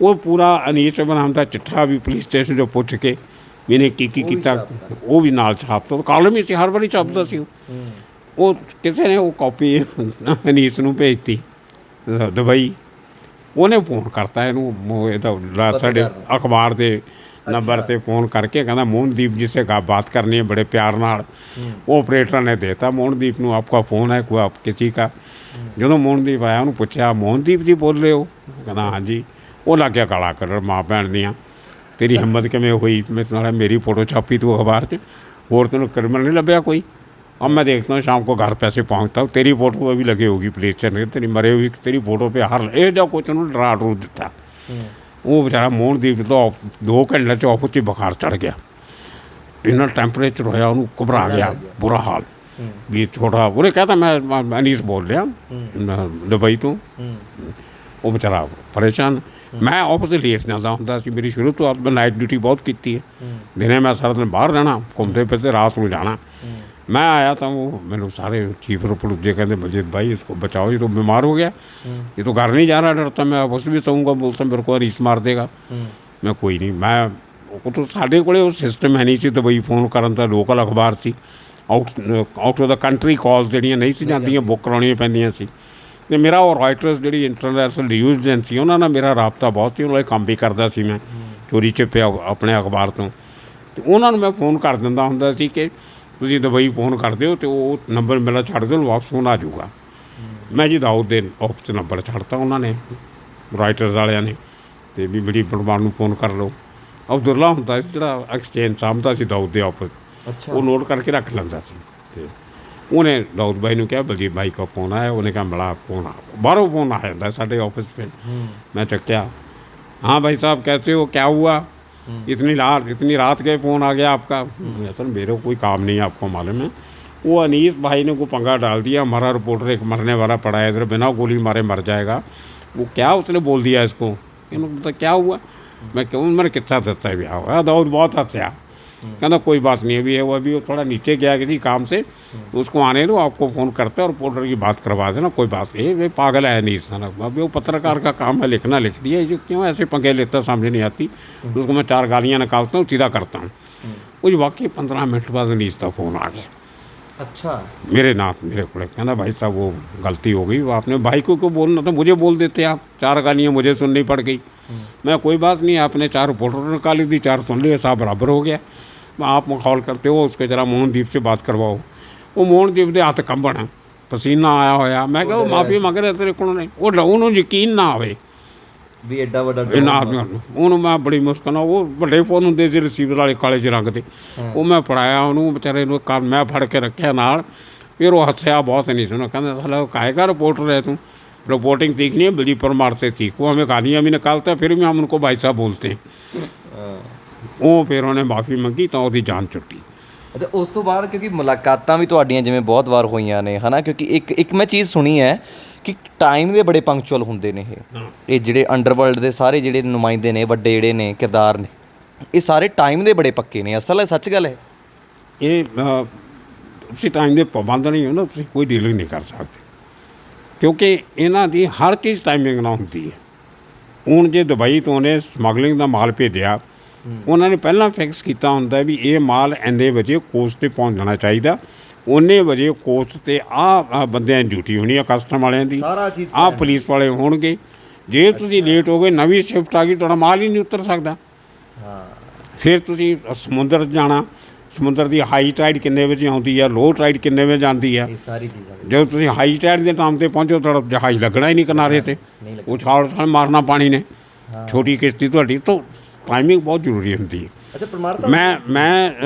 ਉਹ ਪੂਰਾ ਅਨੀਸ ਇਮਰਾਨ ਦਾ ਚਿੱਠਾ ਵੀ ਪੁਲਿਸ ਸਟੇਸ਼ਨ 'ਚੋਂ ਪੁੱਛ ਕੇ ਵੀ ਇਹਨੇ ਕੀ ਕੀਤਾ, ਉਹ ਵੀ ਨਾਲ ਛਾਪਤਾ। ਕਾਲਮ ਹੀ ਸੀ, ਹਰ ਵਾਰੀ ਛਪਦਾ ਸੀ ਉਹ। ਕਿਸੇ ਨੇ ਉਹ ਕਾਪੀ ਅਨੀਸ ਨੂੰ ਭੇਜਤੀ ਦੁਬਈ। ਉਹਨੇ ਫੋਨ ਕਰਤਾ ਇਹਨੂੰ, ਇਹਦਾ ਸਾਡੇ ਅਖਬਾਰ ਦੇ ਨੰਬਰ 'ਤੇ ਫੋਨ ਕਰਕੇ ਕਹਿੰਦਾ ਮੋਹਨਦੀਪ ਜੀ ਸੇ ਬਾਤ ਕਰਨੀ ਹੈ, ਬੜੇ ਪਿਆਰ ਨਾਲ। ਉਹ ਆਪਰੇਟਰ ਨੇ ਦੇਤਾ ਮੋਹਨਦੀਪ ਨੂੰ, ਆਪਕਾ ਫੋਨ ਹੈ ਕੋਈ ਆਪ ਕਿਸੇ ਕਾ। ਜਦੋਂ ਮੋਹਨਦੀਪ ਆਇਆ ਉਹਨੂੰ ਪੁੱਛਿਆ ਮੋਹਨਦੀਪ ਜੀ ਬੋਲ ਰਹੇ ਹੋ? ਕਹਿੰਦਾ ਹਾਂਜੀ। ਉਹ ਲੱਗ ਗਿਆ ਗਾਲਾਂ ਕੱਢਣ ਮਾਂ ਭੈਣ ਦੀਆਂ, ਤੇਰੀ ਹਿੰਮਤ ਕਿਵੇਂ ਹੋਈ, ਨਾਲ ਮੇਰੀ ਫੋਟੋ ਛਾਪੀ ਤੂੰ ਅਖਬਾਰ 'ਚ, ਹੋਰ ਤੈਨੂੰ ਕ੍ਰਿਮਨਲ नहीं ਲੱਭਿਆ कोई? अब मैं देखता हूँ शाम को घर पैसे पहुँचता हूँ, तेरी फोटो अभी लगी होगी पुलिस स्टेशन, तेरी मरे हुई तेरी फोटो पे हर ये जो कुछ उन्होंने डरा डरू दिता। वो बेचारा मोहनदीप तो 2 घंटे च ऑफिस च बुखार चढ़ गया, इन्ना टैंपरेचर होया, उन्होंने घबरा गया, बुरा हाल भी छोटा। उन्हें कहता मैं अनीस बोल रहा दुबई तो। वो बेचारा परेशान। मैं ऑफिस लेट जाता होंदा सी, मेरी शुरू तो मैं नाइट ड्यूटी बहुत की है, दिने मैं सारा दिन बाहर रहना घूमते फिरते, रात को जाना। मैं आया तो वो मैंने सारे चीफ रिपोर्ट जे कहते बलजीत भाई इसको बचाओ, ये तो बीमार हो गया, ये तो घर नहीं जा रहा, डरता मैं ऑफिस भी सोऊंगा, बोलता मेरे को अनीस मार देगा। मैं कोई नहीं, मैं तो साढ़े को सिस्टम है नहीं सी दुबई फोन करन दा, लोकल अखबार सी, out of the country calls ਜਿਹੜੀਆਂ ਨਹੀਂ ਸੀ ਜਾਂਦੀਆਂ, ਬੁੱਕ ਕਰਾਉਣੀਆਂ ਪੈਂਦੀਆਂ ਸੀ। ਅਤੇ ਮੇਰਾ ਉਹ ਰਾਈਟਰਸ ਜਿਹੜੀ ਇੰਟਰਨੈਸ਼ਨਲ ਨਿਊਜ਼ ਏਜੰਸੀ, ਉਹਨਾਂ ਨਾਲ ਮੇਰਾ ਰਾਬਤਾ ਬਹੁਤ ਸੀ, ਉਹਨਾਂ ਨਾਲ ਕੰਮ ਵੀ ਕਰਦਾ ਸੀ ਮੈਂ ਚੋਰੀ ਛਿਪਿਆ ਆਪਣੇ ਅਖਬਾਰ ਤੋਂ। ਅਤੇ ਉਹਨਾਂ ਨੂੰ ਮੈਂ ਫੋਨ ਕਰ ਦਿੰਦਾ ਹੁੰਦਾ ਸੀ ਕਿ ਤੁਸੀਂ ਦੁਬਈ ਫੋਨ ਕਰ ਦਿਓ ਅਤੇ ਉਹ ਨੰਬਰ ਮੇਰਾ ਛੱਡ ਦਿਓ, ਵਾਪਸ ਫੋਨ ਆ ਜਾਊਗਾ। ਮੈਂ ਜੀ ਦਾਊਦ ਦੇ ਆਫਿਸ 'ਚ ਨੰਬਰ ਛੱਡਤਾ ਉਹਨਾਂ ਨੇ, ਰਾਈਟਰਸ ਵਾਲਿਆਂ ਨੇ, ਅਤੇ ਵੀ ਬੜੀ ਪਰਵਾਨ ਨੂੰ ਫੋਨ ਕਰ ਲਓ। ਅਬਦੁੱਲਾ ਹੁੰਦਾ ਸੀ ਜਿਹੜਾ ਐਕਸਚੇਂਜ ਸਾਂਭਦਾ ਸੀ ਦਾਊਦ ਦੇ ਆਫਿਸ, ਉਹ ਨੋਟ ਕਰਕੇ ਰੱਖ ਲੈਂਦਾ ਸੀ। ਅਤੇ ਉਹਨੇ ਦਾਊਦ ਭਾਈ ਨੂੰ ਕਿਹਾ ਬਲਜੀਤ ਭਾਈ ਕੋ ਫੋਨ ਆਇਆ, ਉਹਨੇ कहा बड़ा फोन बाहरों फोन आ जाता है साढ़े ऑफिस पे। मैं चक्या, हाँ भाई साहब कैसे हो, क्या हुआ, इतनी रात के फ़ोन आ गया आपका। सर मेरे कोई काम नहीं है, आपको मालूम है वो अनीस भाई ने को पंगा डाल दिया, हमारा रिपोर्टर एक मरने वाला पड़ा है इधर, बिना गोली मारे मर जाएगा। वो क्या उसने बोल दिया इसको, इन्होंने पता क्या हुआ। मैं क्यों, मैंने किस्सा दस्ता भी हुआ। दाऊद बहुत हंसा, कहना कोई बात नहीं, अभी है वो, अभी वो थोड़ा नीचे गया किसी काम से, उसको आने दो, आपको फ़ोन करते हैं और रिपोर्टर की बात करवा देना, कोई बात नहीं। ये पागल है नहीं सर, अभी वो पत्रकार का काम है, लिखना लिख दिया, ये क्यों ऐसे पंगे लेता समझ नहीं आती। उसको मैं 4 गालियाँ निकालता हूँ, सीधा करता हूँ। कुछ वाकई 15 मिनट बाद अनीस का फ़ोन आ गया। अच्छा, मेरे को कहना भाई साहब वो गलती हो गई, वो आपने भाई को क्यों बोलना था, मुझे बोल देते आप। 4 गालियाँ मुझे सुननी पड़ गई। मैं कोई बात नहीं, आपने 4 रिपोर्टर निकाली थी, 4 सुन लिए, साहब बराबर हो गया। आप मखौल करते हो, उसके जरा मोहनदीप से बात करवाओ। वो मोहनदीप के हथ कंबण है, पसीना आया होया। मैं क्या माफ़ी मंग रहा तेरे को नहीं, वो उन्होंने यकीन ना आवे भी एड्डा वड्डा इन्ना आदमी। ਉਹਨੂੰ ਮੈਂ ਬੜੀ ਮੁਸ਼ਕਲ ਨਾਲ, ਉਹ ਵੱਡੇ ਫੋਨ ਹੁੰਦੇ ਸੀ ਰਿਸੀਵਰ ਵਾਲੇ ਕਾਲੇ ਜਿਹੇ ਰੰਗ ਦੇ, ਉਹ ਮੈਂ ਫੜਾਇਆ ਉਹਨੂੰ ਵਿਚਾਰੇ ਨੂੰ, ਕੰਨ ਮੈਂ ਫੜ ਕੇ ਰੱਖਿਆ ਨਾਲ। ਫਿਰ ਉਹ ਹੱਸਿਆ ਬਹੁਤ ਨਹੀਂ ਸੁਣਾ, ਕਹਿੰਦਾ ਸਾਲਾ काहेगा रिपोर्टर है तू, रिपोर्टिंग सीख नहीं है, बलजीत परमार से सीख। वो हमें गालियाँ भी निकालता है, फिर भी हम उनको भाई साहब बोलते हैं। ਉਹ ਫਿਰ ਉਹਨੇ ਮਾफ़ੀ ਮੰਗੀ ਤਾਂ ਉਹਦੀ ਜਾਨ ਛੁੱਟੀ। ਅੱਛਾ, ਉਸ ਤੋਂ ਬਾਅਦ ਕਿਉਂਕਿ ਮੁਲਾਕਾਤਾਂ ਵੀ ਤੁਹਾਡੀਆਂ ਜਿਵੇਂ ਬਹੁਤ ਵਾਰ ਹੋਈਆਂ ਨੇ, ਹੈ ਨਾ, ਕਿਉਂਕਿ ਇੱਕ ਮੈਂ ਚੀਜ਼ ਸੁਣੀ ਹੈ ਕਿ ਟਾਈਮ ਦੇ ਬੜੇ ਪੰਕਚੁਅਲ ਹੁੰਦੇ ਨੇ ਇਹ ਜਿਹੜੇ ਅੰਡਰਵਰਲਡ ਦੇ ਸਾਰੇ ਜਿਹੜੇ ਨੁਮਾਇੰਦੇ ਨੇ, ਵੱਡੇ ਜਿਹੜੇ ਨੇ ਕਿਰਦਾਰ ਨੇ, ਇਹ ਸਾਰੇ ਟਾਈਮ ਦੇ ਬੜੇ ਪੱਕੇ ਨੇ। ਅਸਲ ਹੈ, ਸੱਚ ਗੱਲ ਹੈ ਇਹ। ਤੁਸੀਂ ਟਾਈਮ ਦੇ ਪਾਬੰਦ ਨਹੀਂ ਹੋ ਨਾ, ਤੁਸੀਂ ਕੋਈ ਡੀਲਿੰਗ ਨਹੀਂ ਕਰ ਸਕਦੇ, ਕਿਉਂਕਿ ਇਹਨਾਂ ਦੀ ਹਰ ਚੀਜ਼ ਟਾਈਮਿੰਗ ਨਾਲ ਹੁੰਦੀ ਹੈ। ਹੁਣ ਜੇ ਦੁਬਈ ਤੋਂ ਉਹਨੇ ਸਮਗਲਿੰਗ ਦਾ ਮਾਲ ਭੇਜਿਆ, ਉਹਨਾਂ ਨੇ ਪਹਿਲਾਂ ਫਿਕਸ ਕੀਤਾ ਹੁੰਦਾ ਵੀ ਇਹ ਮਾਲ ਇੰਨੇ ਵਜੇ ਕੋਸਟ 'ਤੇ ਪਹੁੰਚ ਜਾਣਾ ਚਾਹੀਦਾ, ਉਨੇ ਵਜੇ ਕੋਸਟ 'ਤੇ ਆਹ ਬੰਦਿਆਂ ਦੀ ਡਿਊਟੀ ਹੋਣੀ ਆ, ਕਸਟਮ ਵਾਲਿਆਂ ਦੀ, ਆਹ ਪੁਲਿਸ ਵਾਲੇ ਹੋਣਗੇ। ਜੇ ਤੁਸੀਂ ਲੇਟ ਹੋ ਗਏ, ਨਵੀਂ ਸ਼ਿਫਟ ਆ ਗਈ, ਤੁਹਾਡਾ ਮਾਲ ਹੀ ਨਹੀਂ ਉਤਰ ਸਕਦਾ। ਫਿਰ ਤੁਸੀਂ ਸਮੁੰਦਰ ਜਾਣਾ, ਸਮੁੰਦਰ ਦੀ ਹਾਈ ਟਾਈਡ ਕਿੰਨੇ ਵਜੇ ਆਉਂਦੀ ਆ, ਲੋ ਟਾਈਡ ਕਿੰਨੇ ਵਜੇ ਜਾਂਦੀ ਆ। ਸਾਰੀ ਚੀਜ਼ਾਂ ਜਦੋਂ ਤੁਸੀਂ ਹਾਈ ਟਾਈਡ ਦੇ ਟਾਈਮ 'ਤੇ ਪਹੁੰਚੋ, ਤੁਹਾਡਾ ਜਹਾਜ਼ ਲੱਗਣਾ ਹੀ ਨਹੀਂ ਕਿਨਾਰੇ 'ਤੇ, ਉਹ ਛਾਲ ਮਾਰਨਾ ਪਾਣੀ ਨੇ, ਛੋਟੀ ਕਿਸ਼ਤੀ ਤੁਹਾਡੀ। ਤਾਂ टाइमिंग बहुत ज़रूरी होती है। अच्छा, परमार साहब, मैं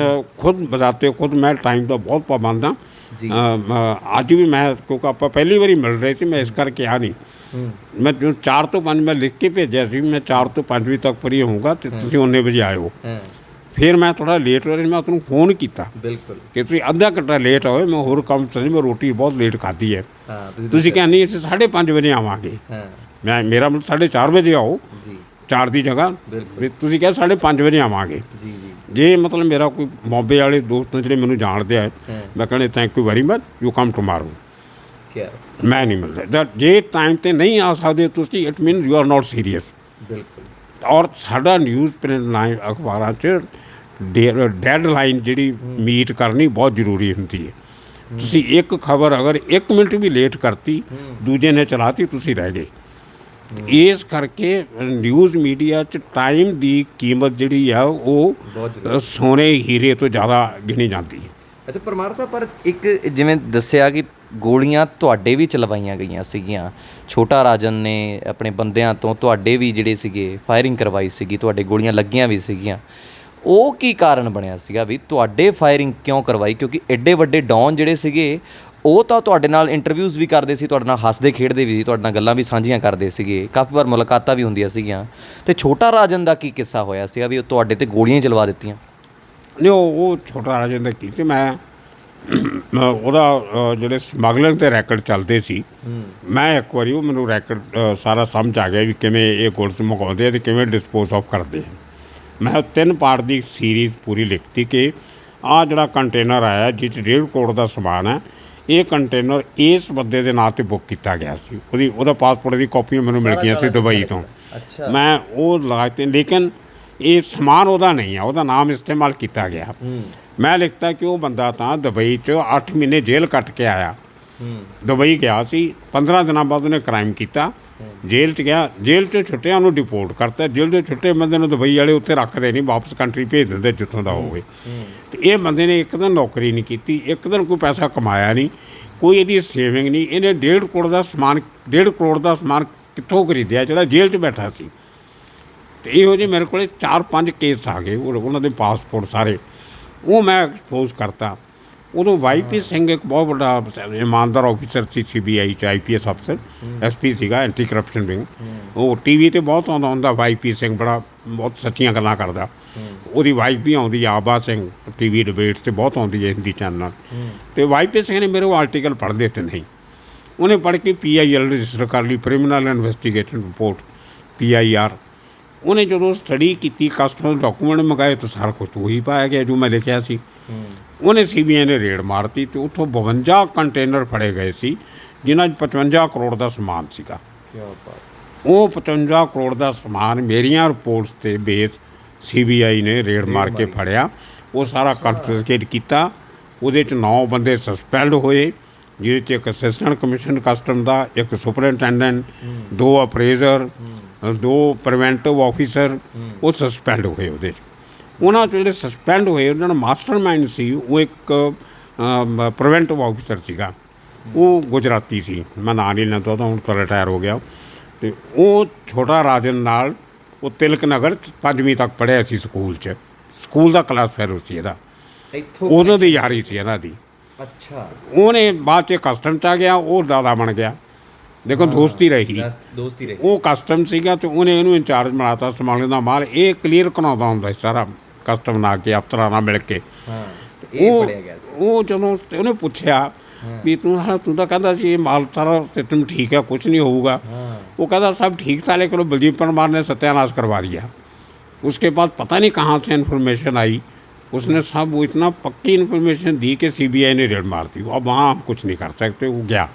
खुद बताते खुद मैं टाइम का बहुत पाबंद हाँ। अज भी मैं, क्योंकि आप पहली बार मिल रहे थे, मैं इस करके आ नहीं, मैं जो 4 ਤੋਂ 5 मैं लिख के भेजा सी, मैं 4 ਤੋਂ 5 ਵਜੇ तक फ्री होऊंगा, तो तुसीं उन्ने बजे आयो। फिर मैं थोड़ा लेट हो रहा, मैं तुहानूं फोन किया बिल्कुल कि तुसीं अद्धा घंटा लेट होए, मैं होर काम से, मैं रोटी बहुत लेट खाधी है। तुसीं कहनी असीं 5:30 बजे आवांगे, मैं मेरा मतलब 4:30 बजे आओ, 4 ਦੀ ਜਗ੍ਹਾ ਤੁਸੀਂ ਕਿਹਾ 5:30 ਵਜੇ ਆਵਾਂਗੇ। ਜੇ ਮਤਲਬ ਮੇਰਾ ਕੋਈ ਬੰਬੇ ਵਾਲੇ ਦੋਸਤ ਜਿਹੜੇ ਮੈਨੂੰ ਜਾਣਦੇ ਆ, ਮੈਂ ਕਹਿੰਦਾ thank you very much, you come tomorrow. ਮੈਂ ਨਹੀਂ ਮਿਲਦਾ ਜੇ ਟਾਈਮ 'ਤੇ ਨਹੀਂ ਆ ਸਕਦੇ ਤੁਸੀਂ, it means you are not serious. ਬਿਲਕੁਲ। ਔਰ ਸਾਡਾ ਨਿਊਜ਼ ਪ੍ਰਿੰਟ ਲਾਈਨ ਅਖਬਾਰਾਂ 'ਚ ਡੈਡ ਲਾਈਨ ਜਿਹੜੀ ਮੀਟ ਕਰਨੀ ਬਹੁਤ ਜ਼ਰੂਰੀ ਹੁੰਦੀ ਹੈ। ਤੁਸੀਂ ਇੱਕ ਖਬਰ ਅਗਰ 1 ਮਿੰਟ ਵੀ ਲੇਟ ਕਰਤੀ, ਦੂਜੇ ਨੇ ਚਲਾਤੀ, ਤੁਸੀਂ ਰਹਿ ਗਏ। ਇਸ ਕਰਕੇ ਨਿਊਜ਼ ਮੀਡੀਆ 'ਚ ਟਾਈਮ ਦੀ ਕੀਮਤ ਜਿਹੜੀ ਆ ਉਹ ਸੋਨੇ ਹੀਰੇ ਤੋਂ ਜ਼ਿਆਦਾ ਗਿਣੀ ਜਾਂਦੀ ਹੈ। ਅੱਛਾ ਪਰਮਾਰ ਸਾਹਿਬ, ਪਰ ਇੱਕ ਜਿਵੇਂ ਦੱਸਿਆ ਕਿ ਗੋਲੀਆਂ ਤੁਹਾਡੇ ਵੀ ਚਲਵਾਈਆਂ ਗਈਆਂ ਸੀਗੀਆਂ, ਛੋਟਾ ਰਾਜਨ ਨੇ ਆਪਣੇ ਬੰਦਿਆਂ ਤੋਂ ਤੁਹਾਡੇ ਵੀ ਜਿਹੜੇ ਸੀਗੇ ਫਾਇਰਿੰਗ ਕਰਵਾਈ ਸੀਗੀ, ਤੁਹਾਡੇ ਗੋਲੀਆਂ ਲੱਗੀਆਂ ਵੀ ਸੀਗੀਆਂ, ਉਹ ਕੀ ਕਾਰਨ ਬਣਿਆ ਸੀਗਾ ਵੀ ਤੁਹਾਡੇ ਫਾਇਰਿੰਗ ਕਿਉਂ ਕਰਵਾਈ? ਕਿਉਂਕਿ ਐਡੇ ਵੱਡੇ ਡੌਨ ਜਿਹੜੇ ਸੀਗੇ ਉਹ ਤਾਂ ਤੁਹਾਡੇ ਨਾਲ ਇੰਟਰਵਿਊਜ਼ ਵੀ ਕਰਦੇ ਸੀ, ਤੁਹਾਡੇ ਨਾਲ ਹੱਸਦੇ ਖੇਡਦੇ ਵੀ ਸੀ, ਤੁਹਾਡੇ ਨਾਲ ਗੱਲਾਂ ਵੀ ਸਾਂਝੀਆਂ ਕਰਦੇ ਸੀਗੇ, ਕਾਫੀ ਵਾਰ ਮੁਲਾਕਾਤਾਂ ਵੀ ਹੁੰਦੀਆਂ ਸੀਗੀਆਂ। ਅਤੇ ਛੋਟਾ ਰਾਜਨ ਦਾ ਕੀ ਕਿੱਸਾ ਹੋਇਆ ਸੀਗਾ ਵੀ ਉਹ ਤੁਹਾਡੇ 'ਤੇ ਗੋਲੀਆਂ ਚਲਵਾ ਦਿੱਤੀਆਂ? ਨਹੀਂ, ਉਹ ਛੋਟਾ ਰਾਜਨ ਦਾ ਕੀ ਸੀ, ਮੈਂ ਉਹਦਾ ਜਿਹੜੇ ਸਮਗਲਿੰਗ 'ਤੇ ਰੈਕਡ ਚੱਲਦੇ ਸੀ, ਮੈਂ ਇੱਕ ਵਾਰੀ ਉਹ ਮੈਨੂੰ ਰੈਕਡ ਸਾਰਾ ਸਮਝ ਆ ਗਿਆ ਵੀ ਕਿਵੇਂ ਇਹ ਗੁੱਡਸ ਮੁਕਾਉਂਦੇ ਆ ਅਤੇ ਕਿਵੇਂ ਡਿਸਪੋਜ਼ ਆਫ ਕਰਦੇ ਆ। ਮੈਂ 3 ਪਾਰਟ ਦੀ ਸੀਰੀਜ਼ ਪੂਰੀ ਲਿਖਤੀ ਕਿ ਆਹ ਜਿਹੜਾ ਕੰਟੇਨਰ ਆਇਆ ਜਿਸ 'ਚ 1.5 ਕਰੋੜ ਦਾ ਸਮਾਨ ਹੈ, ਇਹ ਕੰਟੇਨਰ ਇਸ ਬੰਦੇ ਦੇ ਨਾਂ 'ਤੇ ਬੁੱਕ ਕੀਤਾ ਗਿਆ ਸੀ। ਉਹਦਾ ਪਾਸਪੋਰਟ ਦੀ ਕਾਪੀਆਂ ਮੈਨੂੰ ਮਿਲ ਗਈਆਂ ਸੀ ਦੁਬਈ ਤੋਂ। ਮੈਂ ਉਹ ਲਗਾ ਦਿੱਤੇ, ਲੇਕਿਨ ਇਹ ਸਮਾਨ ਉਹਦਾ ਨਹੀਂ ਆ, ਉਹਦਾ ਨਾਮ ਇਸਤੇਮਾਲ ਕੀਤਾ ਗਿਆ। ਮੈਂ ਲਿਖਤਾ ਕਿ ਉਹ ਬੰਦਾ ਤਾਂ ਦੁਬਈ 'ਚ 8 ਮਹੀਨੇ ਜੇਲ੍ਹ ਕੱਟ ਕੇ ਆਇਆ, ਦੁਬਈ ਗਿਆ ਸੀ, 15 ਦਿਨਾਂ ਬਾਅਦ ਉਹਨੇ ਕ੍ਰਾਈਮ ਕੀਤਾ, ਜੇਲ੍ਹ 'ਚ ਗਿਆ, ਜੇਲ੍ਹ 'ਚੋਂ ਛੁੱਟਿਆ ਉਹਨੂੰ ਡਿਪੋਰਟ ਕਰਤਾ। ਜੇਲ੍ਹ ਦੇ ਛੁੱਟੇ ਬੰਦੇ ਨੂੰ ਦੁਬਈ ਵਾਲੇ ਉੱਥੇ ਰੱਖਦੇ ਨਹੀਂ, ਵਾਪਸ ਕੰਟਰੀ ਭੇਜ ਦਿੰਦੇ ਜਿੱਥੋਂ ਦਾ ਹੋਵੇ। ਅਤੇ ਇਹ ਬੰਦੇ ਨੇ ਇੱਕ ਦਿਨ ਨੌਕਰੀ ਨਹੀਂ ਕੀਤੀ, ਇੱਕ ਦਿਨ ਕੋਈ ਪੈਸਾ ਕਮਾਇਆ ਨਹੀਂ, ਕੋਈ ਇਹਦੀ ਸੇਵਿੰਗ ਨਹੀਂ। ਇਹਨੇ 1.5 ਕਰੋੜ ਦਾ ਸਮਾਨ ਕਿੱਥੋਂ ਖਰੀਦਿਆ ਜਿਹੜਾ ਜੇਲ੍ਹ 'ਚ ਬੈਠਾ ਸੀ। ਅਤੇ ਇਹੋ ਜਿਹੇ ਮੇਰੇ ਕੋਲ 4-5 ਕੇਸ ਆ ਗਏ, ਉਹਨਾਂ ਦੇ ਪਾਸਪੋਰਟ ਸਾਰੇ, ਉਹ ਮੈਂ ਐਕਸਪੋਜ਼ ਕਰਤਾ। ਉਦੋਂ ਵਾਈ.ਪੀ. ਸਿੰਘ ਇੱਕ ਬਹੁਤ ਵੱਡਾ ਇਮਾਨਦਾਰ ਆਫਿਸਰ ਸੀ CBI 'ਚ, IPS ਅਫਸਰ, SP ਸੀਗਾ, ਐਂਟੀ ਕਰਪਸ਼ਨ ਵਿੰਗ। ਉਹ TV 'ਤੇ ਬਹੁਤ ਆਉਂਦਾ ਹੁੰਦਾ ਵਾਈ.ਪੀ. ਸਿੰਘ, ਬੜਾ ਬਹੁਤ ਸੱਚੀਆਂ ਗੱਲਾਂ ਕਰਦਾ। ਉਹਦੀ ਵਾਈਫ ਵੀ ਆਉਂਦੀ ਆਬਾ ਸਿੰਘ, TV ਡਿਬੇਟਸ 'ਤੇ ਬਹੁਤ ਆਉਂਦੀ ਹੈ ਹਿੰਦੀ ਚੈਨਲ। ਅਤੇ ਵਾਈ.ਪੀ. ਸਿੰਘ ਨੇ ਮੇਰੇ ਉਹ ਆਰਟੀਕਲ ਪੜ੍ਹਦੇ ਤੇ ਨਹੀਂ, ਉਹਨੇ ਪੜ੍ਹ ਕੇ PIL ਰਜਿਸਟਰ ਕਰ ਲਈ, ਪ੍ਰਿਮੀਨਲ ਇਨਵੈਸਟੀਗੇਸ਼ਨ ਰਿਪੋਰਟ, PIR। ਉਹਨੇ ਜਦੋਂ ਸਟੱਡੀ ਕੀਤੀ, ਕਸਟਮ ਡਾਕੂਮੈਂਟ ਮੰਗਾਏ ਤਾਂ ਸਾਰਾ ਕੁਝ ਉਹੀ ਪਾਇਆ ਗਿਆ ਜੋ ਮੈਂ ਲਿਖਿਆ ਸੀ। ਉਹਨੇ CBI ਨੇ ਰੇਡ ਮਾਰਤੀ ਅਤੇ ਉੱਥੋਂ 52 ਕੰਟੇਨਰ ਫੜੇ ਗਏ ਸੀ, ਜਿਨ੍ਹਾਂ 'ਚ 55 ਕਰੋੜ ਦਾ ਸਮਾਨ ਸੀਗਾ। ਉਹ 55 ਕਰੋੜ ਦਾ ਸਮਾਨ ਮੇਰੀਆਂ ਰਿਪੋਰਟਸ 'ਤੇ ਬੇਸ CBI ਨੇ ਰੇਡ ਮਾਰ ਕੇ ਫੜਿਆ। ਉਹ ਸਾਰਾ ਕਨਫਿਸਕੇਟ ਕੀਤਾ। ਉਹਦੇ 'ਚ 9 ਬੰਦੇ ਸਸਪੈਂਡ ਹੋਏ, ਜਿਹਦੇ 'ਚ ਇੱਕ ਅਸਿਸਟੈਂਟ ਕਮਿਸ਼ਨਰ ਕਸਟਮ ਦਾ, ਇੱਕ ਸੁਪਰਿੰਟੈਂਡੈਂਟ, 2 ਅਪਰੇਜ਼ਰ, 2 ਪ੍ਰੀਵੈਂਟਿਵ ਆਫਿਸਰ, ਉਹ ਸਸਪੈਂਡ ਹੋਏ। ਉਹਦੇ 'ਚ ਉਹਨਾਂ 'ਚ ਜਿਹੜੇ ਸਸਪੈਂਡ ਹੋਏ, ਉਹਨਾਂ ਦਾ ਮਾਸਟਰ ਮਾਈਂਡ ਸੀ ਉਹ ਇੱਕ ਪ੍ਰੀਵੈਂਟਿਵ ਆਫਿਸਰ ਸੀਗਾ, ਉਹ ਗੁਜਰਾਤੀ ਸੀ, ਮੈਂ ਨਾਂ ਨਹੀਂ ਲੈਂਦਾ ਉਹਦਾ, ਹੁਣ ਤਾਂ ਰਿਟਾਇਰ ਹੋ ਗਿਆ। ਅਤੇ ਉਹ ਛੋਟਾ ਰਾਜਨ ਨਾਲ ਉਹ ਤਿਲਕ ਨਗਰ 5ਵੀਂ ਤੱਕ ਪੜ੍ਹਿਆ ਸੀ ਸਕੂਲ 'ਚ, ਸਕੂਲ ਦਾ ਕਲਾਸ ਫੈਲੋ ਸੀ ਇਹਦਾ, ਉਦੋਂ ਦੀ ਯਾਰੀ ਸੀ ਇਹਨਾਂ ਦੀ। ਅੱਛਾ। ਉਹਨੇ ਬਾਅਦ 'ਚ ਕਸਟਮ 'ਚ ਆ ਗਿਆ, ਉਹ ਦਾਦਾ ਬਣ ਗਿਆ। ਦੇਖੋ ਦੋਸਤੀ ਰਹੀ, ਉਹ ਕਸਟਮ ਸੀਗਾ ਅਤੇ ਉਹਨੇ ਇਹਨੂੰ ਇੰਚਾਰਜ ਬਣਾਤਾ ਸੰਭਾਲਣ ਦਾ ਮਾਲ। ਇਹ ਕਲੀਅਰ ਕਰਾਉਂਦਾ ਹੁੰਦਾ ਸੀ ਸਾਰਾ ਕਸਟਮ ਨਾਲ ਕੇ, ਅਫਸਰਾਂ ਨਾਲ ਮਿਲ ਕੇ। ਉਹ ਜਦੋਂ ਉਹਨੇ ਪੁੱਛਿਆ ਵੀ ਤੂੰ ਤਾਂ ਕਹਿੰਦਾ ਸੀ ਇਹ ਮਾਲ ਸਾਰਾ ਸਿਸਟਮ ਠੀਕ ਹੈ, ਕੁਛ नहीं होगा। वो कहता सब ठीक था, लेकिन बलजीत परमार ने सत्यानाश करवा दिया। उसके बाद पता नहीं कहाँ से इन्फॉर्मेशन आई, उसने सब वो इतना पक्की इन्फॉर्मेशन दी कि CBI ने रेड मार दी। अब वहाँ हम कुछ नहीं कर सकते, वो गया,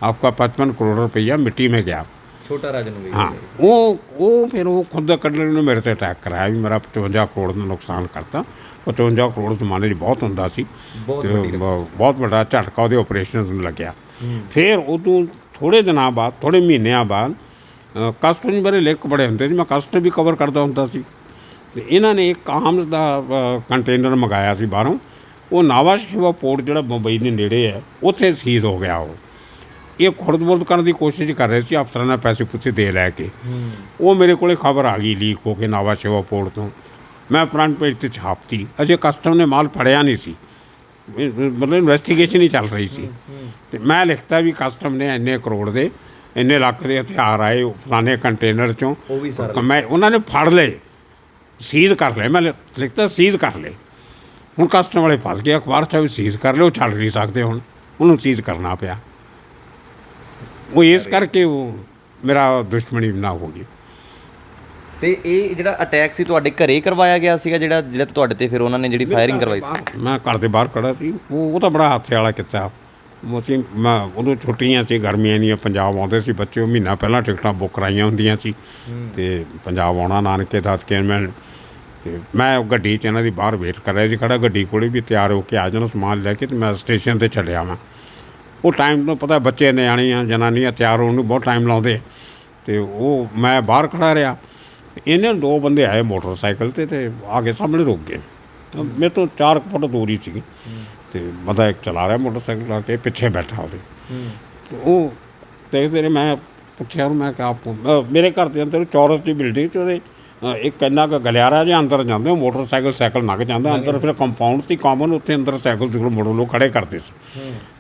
आपका 55 करोड़ रुपया मिट्टी में गया। छोटा राजन। हाँ, वो फिर वो खुद कटलर ने मेरे से अटैक कराया भी मेरा 55 करोड़ का नुकसान करता। 55 ਕਰੋੜ ਜ਼ਮਾਨੇ 'ਚ ਬਹੁਤ ਹੁੰਦਾ ਸੀ, ਬਹੁਤ ਵੱਡਾ ਝਟਕਾ ਉਹਦੇ ਆਪਰੇਸ਼ਨ ਨੂੰ ਲੱਗਿਆ। ਫਿਰ ਉਦੋਂ ਥੋੜ੍ਹੇ ਦਿਨਾਂ ਬਾਅਦ, ਥੋੜ੍ਹੇ ਮਹੀਨਿਆਂ ਬਾਅਦ ਕਸਟਮ ਬਾਰੇ ਲਿਖ ਬੜੇ ਹੁੰਦੇ ਸੀ, ਮੈਂ ਕਸਟਮ ਵੀ ਕਵਰ ਕਰਦਾ ਹੁੰਦਾ ਸੀ। ਅਤੇ ਇਹਨਾਂ ਨੇ ਇੱਕ ਆਰਮਸ ਦਾ ਕੰਟੇਨਰ ਮੰਗਾਇਆ ਸੀ ਬਾਹਰੋਂ। ਉਹ ਨਾਵਾ ਸ਼ੇਵਾ ਪੋਰਟ ਜਿਹੜਾ ਮੁੰਬਈ ਦੇ ਨੇੜੇ ਹੈ, ਉੱਥੇ ਸੀਜ਼ ਹੋ ਗਿਆ। ਉਹ ਇਹ ਖੁਰਦ-ਬੁਰਦ ਕਰਨ ਦੀ ਕੋਸ਼ਿਸ਼ ਕਰ ਰਹੇ ਸੀ ਅਫਸਰਾਂ ਨਾਲ, ਪੈਸੇ ਪੂਸੇ ਦੇ ਲੈ ਕੇ। ਉਹ ਮੇਰੇ ਕੋਲ ਖਬਰ ਆ ਗਈ ਲੀਕ ਹੋ ਕੇ ਨਾਵਾ ਸ਼ੇਵਾ ਪੋਰਟ ਤੋਂ। ਮੈਂ ਫਰੰਟ ਪੇਜ 'ਤੇ ਛਾਪਤੀ। ਅਜੇ ਕਸਟਮ ਨੇ ਮਾਲ ਫੜਿਆ ਨਹੀਂ ਸੀ, ਮਤਲਬ ਇਨਵੈਸਟੀਗੇਸ਼ਨ ਹੀ ਚੱਲ ਰਹੀ ਸੀ। ਅਤੇ ਮੈਂ ਲਿਖਤਾ ਵੀ ਕਸਟਮ ਨੇ ਇੰਨੇ ਕਰੋੜ ਦੇ, ਇੰਨੇ ਲੱਖ ਦੇ ਹਥਿਆਰ ਆਏ ਫਲਾਣੇ ਕੰਟੇਨਰ 'ਚੋਂ, ਮੈਂ ਉਹਨਾਂ ਨੇ ਫੜ ਲਏ, ਸੀਜ਼ ਕਰ ਲਏ। ਮੈਂ ਲਿਖਤਾ ਸੀਜ਼ ਕਰ ਲਏ। ਹੁਣ ਕਸਟਮ ਵਾਲੇ ਫਸ ਗਏ, ਅਖਬਾਰ 'ਚ ਵੀ ਸੀਜ਼ ਕਰ ਲਏ, ਉਹ ਛੱਡ ਨਹੀਂ ਸਕਦੇ, ਹੁਣ ਉਹਨੂੰ ਸੀਜ਼ ਕਰਨਾ ਪਿਆ। ਉਹ ਇਸ ਕਰਕੇ ਉਹ ਮੇਰਾ ਦੁਸ਼ਮਣੀ ਨਾ ਹੋ ਗਈ। ਤੇ ਇਹ ਜਿਹੜਾ ਅਟੈਕ ਸੀ ਤੁਹਾਡੇ ਘਰੇ ਕਰਵਾਇਆ ਗਿਆ ਸੀਗਾ, ਜਿਹੜਾ ਤੁਹਾਡੇ ਤੇ ਫਿਰ ਉਹਨਾਂ ਨੇ ਜਿਹੜੀ ਫਾਇਰਿੰਗ ਕਰਵਾਈ ਸੀ? ਮੈਂ ਘਰ ਦੇ ਬਾਹਰ ਖੜਾ ਸੀ। ਉਹ ਤਾਂ ਬੜਾ ਹਾਦਸੇ ਵਾਲਾ ਕੀਤਾ। ਅਸੀਂ ਮੈਂ ਉਦੋਂ ਛੁੱਟੀਆਂ ਸੀ ਗਰਮੀਆਂ ਦੀਆਂ, ਪੰਜਾਬ ਆਉਂਦੇ ਸੀ ਬੱਚੇ, ਉਹ ਮਹੀਨਾ ਪਹਿਲਾਂ ਟਿਕਟਾਂ ਬੁੱਕ ਕਰਾਈਆਂ ਹੁੰਦੀਆਂ ਸੀ ਅਤੇ ਪੰਜਾਬ ਆਉਣਾ ਨਾਨਕੇ ਦਾਦਕੇ ਮੈਂ। ਅਤੇ ਮੈਂ ਗੱਡੀ 'ਚ ਇਹਨਾਂ ਦੀ ਬਾਹਰ ਵੇਟ ਕਰ ਰਿਹਾ ਸੀ ਖੜਾ, ਗੱਡੀ ਕੋਲ ਵੀ ਤਿਆਰ ਹੋ ਕੇ ਆ ਜਾਣਾ ਸਮਾਨ ਲੈ ਕੇ, ਅਤੇ ਮੈਂ ਸਟੇਸ਼ਨ 'ਤੇ ਛੱਡਿਆ। ਮੈਂ ਉਹ ਟਾਈਮ ਤੋਂ ਪਤਾ ਬੱਚੇ ਨਿਆਣੀਆਂ ਜਨਾਨੀਆਂ ਤਿਆਰ ਹੋਣ ਨੂੰ ਬਹੁਤ ਟਾਈਮ ਲਾਉਂਦੇ, ਅਤੇ ਉਹ ਮੈਂ ਬਾਹਰ ਖੜਾ ਰਿਹਾ। ਇਹਨੇ 2 ਬੰਦੇ ਆਏ ਮੋਟਰਸਾਈਕਲ 'ਤੇ ਅਤੇ ਆ ਕੇ ਸਾਹਮਣੇ ਰੁਕ ਗਏ। ਤਾਂ ਮੇਰੇ ਤੋਂ 4 ਫੁੱਟ ਦੂਰੀ ਸੀਗੀ, ਅਤੇ ਬੰਦਾ ਇੱਕ ਚਲਾ ਰਿਹਾ ਮੋਟਰਸਾਈਕਲ ਆ ਕੇ, ਪਿੱਛੇ ਬੈਠਾ ਉਹਦੇ। ਉਹ ਦੇਖਦੇ ਰਹੇ। ਮੈਂ ਪੁੱਛਿਆ ਉਹਨੂੰ, ਮੈਂ ਕਿਹਾ ਮੇਰੇ ਘਰ ਦੇ ਅੰਦਰ ਚੌਰਸ ਦੀ ਬਿਲਡਿੰਗ 'ਚ ਉਹਦੇ ਇੱਕ ਇੰਨਾ ਕੁ ਗਲਿਆਰਾ ਜਿਹਾ ਅੰਦਰ ਜਾਂਦੇ, ਉਹ ਮੋਟਰਸਾਈਕਲ ਸਾਈਕਲ ਲੰਘ ਜਾਂਦਾ ਅੰਦਰ। ਫਿਰ ਕੰਪਾਊਂਡ ਸੀ ਕਾਮਨ, ਉੱਥੇ ਅੰਦਰ ਸਾਈਕਲ ਸੁਕਲ ਮੋੜ ਲੋਕ ਖੜ੍ਹੇ ਕਰਦੇ ਸੀ।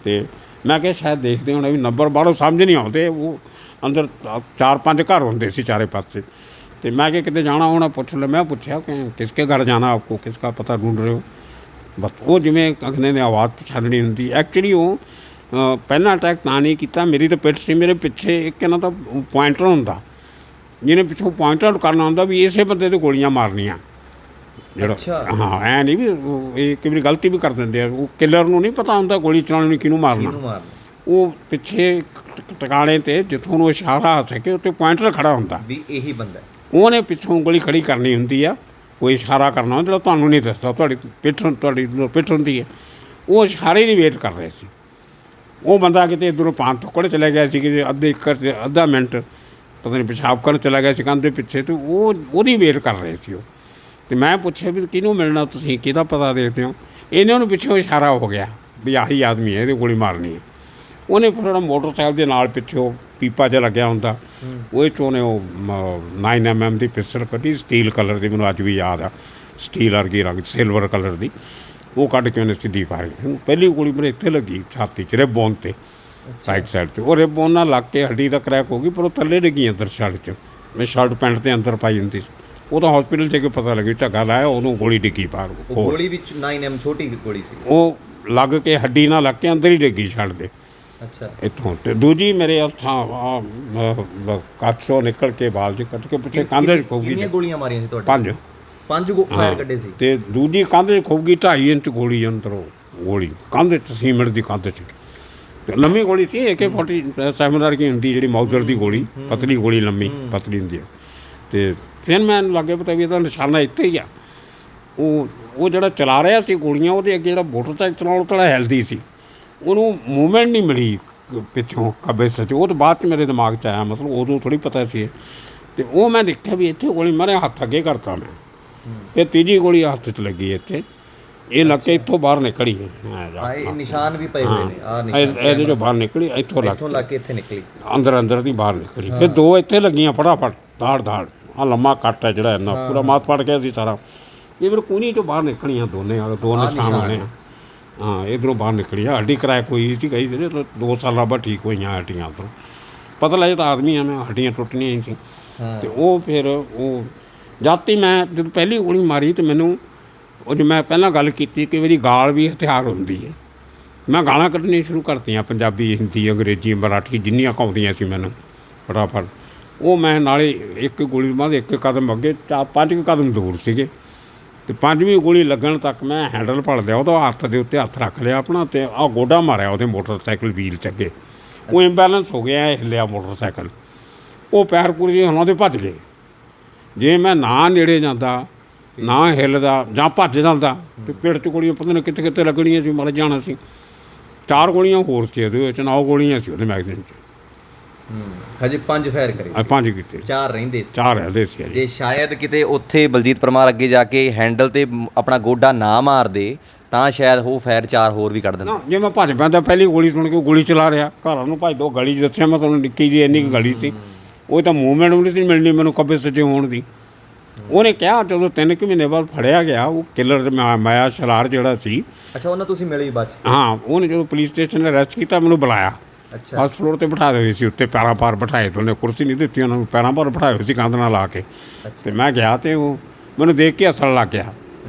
ਅਤੇ ਮੈਂ ਕਿਹਾ ਸ਼ਾਇਦ ਦੇਖਦੇ ਹੋਣੇ ਵੀ ਨੰਬਰ ਬਾਹਰੋਂ ਸਮਝ ਨਹੀਂ ਆਉਂਦੇ। ਉਹ ਅੰਦਰ 4-5 ਘਰ ਹੁੰਦੇ ਸੀ ਚਾਰੇ ਪਾਸੇ। तो मैं क्या कितने जाना होना पूछ लो। मैं पूछा कि किसके घर जाना आपको, किसका पता ढूंढ रहे हो। बस वो जिमें अगले ने आवाज़ पछाड़नी होंगी। एक्चुअली वो पहला अटैक तां नहीं किया, मेरी तो पिठ से मेरे पिछे एक ना तो पॉइंटर होंदा, जिन्हें पिछों पॉइंट आउट करना होंदा भी इसे बंदे तो गोलियां मारनियां। अच्छा। हाँ, ऐ नहीं भी कई बार गलती भी कर देंगे। वो किलर नूं नहीं पता होंदा गोली चलानी किनू मारना। वो पिछे टकाने ते जिथों नूं इशारा आ सके उत्ते पॉइंटर खड़ा होंदा भी यही बंदा, ਉਹਨੇ ਪਿੱਛੋਂ ਗੋਲੀ ਖੜੀ ਕਰਨੀ ਹੁੰਦੀ ਆ, ਕੋਈ ਇਸ਼ਾਰਾ ਕਰਨਾ ਜਿਹੜਾ ਤੁਹਾਨੂੰ ਨਹੀਂ ਦੱਸਦਾ, ਤੁਹਾਡੀ ਪਿੱਠ ਹੁੰਦੀ ਹੈ। ਉਹ ਇਸ਼ਾਰੇ ਦੀ ਵੇਟ ਕਰ ਰਹੇ ਸੀ। ਉਹ ਬੰਦਾ ਕਿਤੇ ਇੱਧਰੋਂ 5 ਥੁੱਕੜ ਚਲਾ ਗਿਆ ਸੀ, ਕਿਤੇ ਅੱਧਾ ਮਿੰਟ ਪਤਾ ਨਹੀਂ ਪਿਸ਼ਾਬ ਕਰਨ ਚਲਾ ਗਿਆ ਸੀ ਕੰਧ ਦੇ ਪਿੱਛੇ, ਅਤੇ ਉਹਦੀ ਵੇਟ ਕਰ ਰਹੇ ਸੀ ਉਹ। ਅਤੇ ਮੈਂ ਪੁੱਛਿਆ ਵੀ ਕਿਹਨੂੰ ਮਿਲਣਾ ਤੁਸੀਂ, ਕਿਹਦਾ ਪਤਾ ਦੇਖਦੇ ਹੋ। ਇਹਨਾਂ ਨੂੰ ਪਿੱਛੋਂ ਇਸ਼ਾਰਾ ਹੋ ਗਿਆ ਵੀ ਆਹੀ ਆਦਮੀ ਹੈ, ਇਹਦੀ ਗੋਲੀ ਮਾਰਨੀ ਹੈ। ਉਹਨੇ ਫਿਰ ਜਿਹੜਾ ਮੋਟਰਸਾਈਕਲ ਦੇ ਨਾਲ ਪਿੱਛੋਂ ਪੀਪਾ ਜਿਹਾ ਲੱਗਿਆ ਹੁੰਦਾ, ਉਹ 'ਚ ਉਹਨੇ ਉਹ 9mm ਦੀ ਪਿਸਟਲ ਕੱਢੀ, ਸਟੀਲ ਕਲਰ ਦੀ, ਮੈਨੂੰ ਅੱਜ ਵੀ ਯਾਦ ਆ, ਸਟੀਲ ਵਰਗੀ ਰੰਗ, ਸਿਲਵਰ ਕਲਰ ਦੀ। ਉਹ ਕੱਢ ਕੇ ਉਹਨੇ ਸਿੱਧੀ ਮਾਰੀ। ਪਹਿਲੀ ਗੋਲੀ ਮੇਰੇ ਇੱਥੇ ਲੱਗੀ ਛਾਤੀ 'ਚ, ਰਿਬੋਨ 'ਤੇ ਸਾਈਡ 'ਤੇ। ਉਹ ਰਿਬੋਨ ਨਾਲ ਲੱਗ ਕੇ ਹੱਡੀ ਦਾ ਕਰੈਕ ਹੋ ਗਈ, ਪਰ ਉਹ ਥੱਲੇ ਡਿੱਗੀ ਅੰਦਰ ਸ਼ਰਟ 'ਚ। ਮੈਂ ਸ਼ਰਟ ਪੈਂਟ 'ਤੇ ਅੰਦਰ ਪਾਈ ਹੁੰਦੀ ਸੀ। ਉਹ ਤਾਂ ਹਸਪੀਟਲ 'ਚ ਕੇ ਪਤਾ ਲੱਗੀ, ਝੱਗਾ ਲਾਇਆ, ਉਹਨੂੰ ਗੋਲੀ ਡਿੱਗੀ ਬਾਹਰ। ਗੋਲੀ ਵਿੱਚ 9mm ਛੋਟੀ ਗੋਲੀ ਸੀ, ਉਹ ਲੱਗ ਕੇ ਹੱਡੀ ਨਾਲ ਲੱਗ ਕੇ ਅੰਦਰ ਹੀ ਡਿੱਗੀ ਸ਼ਰਟ ਦੇ। ਅੱਛਾ। ਇੱਥੋਂ ਤੇ ਦੂਜੀ ਮੇਰੇ ਹੱਥਾਂ ਕੱਚ ਚੋਂ ਨਿਕਲ ਕੇ ਬਾਲ 'ਚ ਕੱਟ ਕੇ ਪਿੱਛੇ ਕੰਧ 'ਚ ਖੁੱਭ ਗਈ। ਕਿੰਨੀਆਂ ਗੋਲੀਆਂ ਮਾਰੀਆਂ ਸੀ ਤੁਹਾਡੇ? 5 ਫਾਇਰ ਕੱਢੇ ਸੀ। ਤੇ ਦੂਜੀ ਕੰਧ 'ਚ ਖੁੱਭ ਗਈ, 2.5 ਇੰਚ ਗੋਲੀ ਅੰਦਰੋਂ, ਗੋਲੀ ਕੰਧ 'ਚ, ਸੀਮਿੰਟ ਦੀ ਕੰਧ 'ਚ। ਤੇ ਲੰਮੀ ਗੋਲੀ ਸੀ, AK-47 ਵਰਗੀ ਹੁੰਦੀ ਜਿਹੜੀ ਮਾਊਜ਼ਰ ਦੀ ਗੋਲੀ, ਪਤਲੀ ਗੋਲੀ, ਲੰਮੀ ਪਤਲੀ ਹੁੰਦੀ ਹੈ। ਤੇ ਫਿਰ ਮੈਨੂੰ ਲੱਗੇ ਪਤਾ ਵੀ ਇਹਦਾ ਨਿਸ਼ਾਨਾ ਇੱਥੇ ਹੀ ਆ। ਉਹ ਜਿਹੜਾ ਚਲਾ ਰਿਹਾ ਸੀ ਗੋਲੀਆਂ, ਉਹਦੇ ਅੱਗੇ ਜਿਹੜਾ ਮੋਟਰਸਾਈਕਲ ਚਲਾਉਣ ਥੋੜ੍ਹਾ ਹੈਲਦੀ ਸੀ, ਉਹਨੂੰ ਮੂਵਮੈਂਟ ਨਹੀਂ ਮਿਲੀ ਪਿੱਛੋਂ ਖੱਬੇ ਸੱਜੇ। ਉਹ ਤਾਂ ਬਾਅਦ 'ਚ ਮੇਰੇ ਦਿਮਾਗ 'ਚ ਆਇਆ, ਮਤਲਬ ਉਦੋਂ ਥੋੜ੍ਹੀ ਪਤਾ ਸੀ। ਅਤੇ ਉਹ ਮੈਂ ਦੇਖਿਆ ਵੀ ਇੱਥੇ ਗੋਲੀ ਮਾਰੇ, ਹੱਥ ਅੱਗੇ ਕਰਤਾ ਮੈਂ। ਫਿਰ ਤੀਜੀ ਗੋਲੀ ਹੱਥ 'ਚ ਲੱਗੀ ਇੱਥੇ, ਇਹ ਲੱਗ ਕੇ ਇੱਥੋਂ ਬਾਹਰ ਨਿਕਲੀ ਹੈ। ਇਹ ਨਿਸ਼ਾਨ ਵੀ ਪਏ ਹੋਏ ਨੇ, ਆਹ ਨਿਸ਼ਾਨ ਇਹਦੇ 'ਚੋਂ ਬਾਹਰ ਨਿਕਲੀ, ਇੱਥੋਂ ਲੱਗ ਕੇ ਇੱਥੇ ਨਿਕਲੀ, ਅੰਦਰ ਦੀ ਬਾਹਰ ਨਿਕਲੀ। ਫਿਰ 2 ਇੱਥੇ ਲੱਗੀਆਂ ਫਟਾਫਟ, ਧਾੜ। ਆਹ ਲੰਮਾ ਕੱਟ ਹੈ ਜਿਹੜਾ ਇੰਨਾ ਪੂਰਾ ਮਾਸ ਫੜ ਗਿਆ ਸੀ ਸਾਰਾ। ਇਹ ਫਿਰ ਕੂਨੀ 'ਚੋਂ ਬਾਹਰ ਨਿਕਲੀਆਂ ਦੋਨੇ, ਦੋ ਨਿਸ਼ਾਨ ਹੋਣੇ ਆ। ਹਾਂ, ਇੱਧਰੋਂ ਬਾਹਰ ਨਿਕਲੀ ਆ। ਹੱਡੀ ਕਰੈਕ ਹੋਈ ਸੀ ਕਈ ਦਿਨ, 2 ਸਾਲਾਂ ਬਾਅਦ ਠੀਕ ਹੋਈਆਂ ਹੱਡੀਆਂ ਉੱਧਰੋਂ। ਪਤਾ ਲੱਗਿਆ ਤਾਂ ਆਦਮੀ ਆ ਮੈਂ, ਹੱਡੀਆਂ ਟੁੱਟਣੀਆਂ ਹੀ ਸੀ। ਅਤੇ ਉਹ ਫਿਰ ਉਹ ਜਾਤੀ ਮੈਂ ਜਦੋਂ ਪਹਿਲੀ ਗੋਲੀ ਮਾਰੀ ਤਾਂ ਮੈਨੂੰ ਉਹ ਜੋ ਮੈਂ ਪਹਿਲਾਂ ਗੱਲ ਕੀਤੀ ਕਿ ਮੇਰੀ ਗਾਲ ਵੀ ਹਥਿਆਰ ਹੁੰਦੀ ਹੈ। ਮੈਂ ਗਾਲਾਂ ਕੱਢਣੀਆਂ ਸ਼ੁਰੂ ਕਰਤੀਆਂ, ਪੰਜਾਬੀ, ਹਿੰਦੀ, ਅੰਗਰੇਜ਼ੀ, ਮਰਾਠੀ, ਜਿੰਨੀਆਂ ਆਉਂਦੀਆਂ ਸੀ ਮੈਨੂੰ ਫਟਾਫਟ। ਉਹ ਮੈਂ ਨਾਲੇ ਇੱਕ ਗੋਲੀ ਬਾਅਦ ਇੱਕ ਕਦਮ ਅੱਗੇ, 5 ਕਦਮ ਦੂਰ ਸੀਗੇ। ਅਤੇ 5ਵੀਂ ਗੋਲੀ ਲੱਗਣ ਤੱਕ ਮੈਂ ਹੈਂਡਲ ਫੜ ਲਿਆ, ਉਹਦਾ ਹੱਥ ਦੇ ਉੱਤੇ ਹੱਥ ਰੱਖ ਲਿਆ ਆਪਣਾ, ਅਤੇ ਆਹ ਗੋਡਾ ਮਾਰਿਆ ਉਹਦੇ ਮੋਟਰਸਾਈਕਲ ਵੀਲ 'ਚ ਅੱਗੇ। ਉਹ ਇੰਬੈਲੈਂਸ ਹੋ ਗਿਆ, ਹਿੱਲਿਆ ਮੋਟਰਸਾਈਕਲ। ਉਹ ਪੈਰ ਪੂਰੇ ਜਿਹੇ ਉਹਨਾਂ ਦੇ ਭੱਜ ਗਏ। ਜੇ ਮੈਂ ਨਾ ਨੇੜੇ ਜਾਂਦਾ, ਨਾ ਹਿੱਲਦਾ ਜਾਂ ਭੱਜ ਜਾਂਦਾ, ਅਤੇ ਪਿੱਠ 'ਚ ਗੋਲੀਆਂ ਪਤਾ ਨਹੀਂ ਕਿੱਥੇ ਕਿੱਥੇ ਲੱਗਣੀਆਂ ਸੀ, ਮਰ ਜਾਣਾ ਸੀ। 4 ਗੋਲੀਆਂ ਹੋਰ ਸੀ ਉਹਦੇ ਵਿੱਚ, 9 ਗੋਲੀਆਂ ਸੀ ਉਹਦੇ ਮੈਗਜ਼ੀਨ 'ਚ। ਹਜੇ 5 ਫਾਇਰ ਕਰੇ, 5 ਕੀਤੇ, 4 ਰਹਿੰਦੇ ਸੀ। 4 ਰਹਿੰਦੇ ਸੀ। ਜੇ ਸ਼ਾਇਦ ਕਿਤੇ ਉੱਥੇ ਬਲਜੀਤ ਪਰਮਾਰ ਅੱਗੇ ਜਾ ਕੇ ਹੈਂਡਲ 'ਤੇ ਆਪਣਾ ਗੋਡਾ ਨਾ ਮਾਰਦੇ ਤਾਂ ਸ਼ਾਇਦ ਉਹ ਫਾਇਰ 4 ਹੋਰ ਵੀ ਕੱਢ ਦਿੰਦੇ। ਜੇ ਮੈਂ ਭੱਜ ਪੈਂਦਾ, ਪਹਿਲੀ ਗੋਲੀ ਸੁਣ ਕੇ ਉਹ ਗੋਲੀ ਚਲਾ ਰਿਹਾ, ਘਰਾਂ ਨੂੰ ਭੱਜ ਦੋ, ਗਲੀ 'ਚ ਦੱਸਿਆ ਮੈਂ ਤੁਹਾਨੂੰ, ਨਿੱਕੀ ਜਿਹੀ ਇੰਨੀ ਕੁ ਗਲੀ ਸੀ। ਉਹ ਤਾਂ ਮੂਵਮੈਂਟ ਵੀ ਨਹੀਂ ਸੀ ਮਿਲਣੀ ਮੈਨੂੰ ਖੱਬੇ ਸੱਜੇ ਹੋਣ ਦੀ। ਉਹਨੇ ਕਿਹਾ ਜਦੋਂ 3 ਕੁ ਮਹੀਨੇ ਬਾਅਦ ਫੜਿਆ ਗਿਆ, ਉਹ ਕਿਲਰ ਮਾਇਆ ਸ਼ਰਾਰ ਜਿਹੜਾ ਸੀ। ਅੱਛਾ, ਉਹਨਾਂ ਤੁਸੀਂ ਮਿਲੇ ਹੀ ਬਾਅਦ 'ਚ? ਹਾਂ, ਉਹਨੇ ਜਦੋਂ ਪੁਲਿਸ ਸਟੇਸ਼ਨ ਨੇ ਅਰੈਸਟ ਕੀਤਾ, ਮੈਨੂੰ ਬੁਲਾਇਆ। ਅੱਛਾ। ਫਸਟ ਫਲੋਰ 'ਤੇ ਬਿਠਾਏ ਹੋਏ ਸੀ, ਉੱਤੇ ਪੈਰਾਂ ਭਾਰ ਬਿਠਾਏ ਤੇ ਉਹਨੇ, ਕੁਰਸੀ ਨਹੀਂ ਦਿੱਤੀ ਉਹਨਾਂ ਨੂੰ, ਪੈਰਾਂ ਭਾਰ ਬਿਠਾਏ ਹੋਏ ਸੀ ਕੰਧ ਨਾਲ ਲਾ ਕੇ। ਅਤੇ ਮੈਂ ਗਿਆ ਅਤੇ ਉਹ ਮੈਨੂੰ ਦੇਖ ਕੇ ਹੱਸਣ ਲੱਗ ਗਿਆ।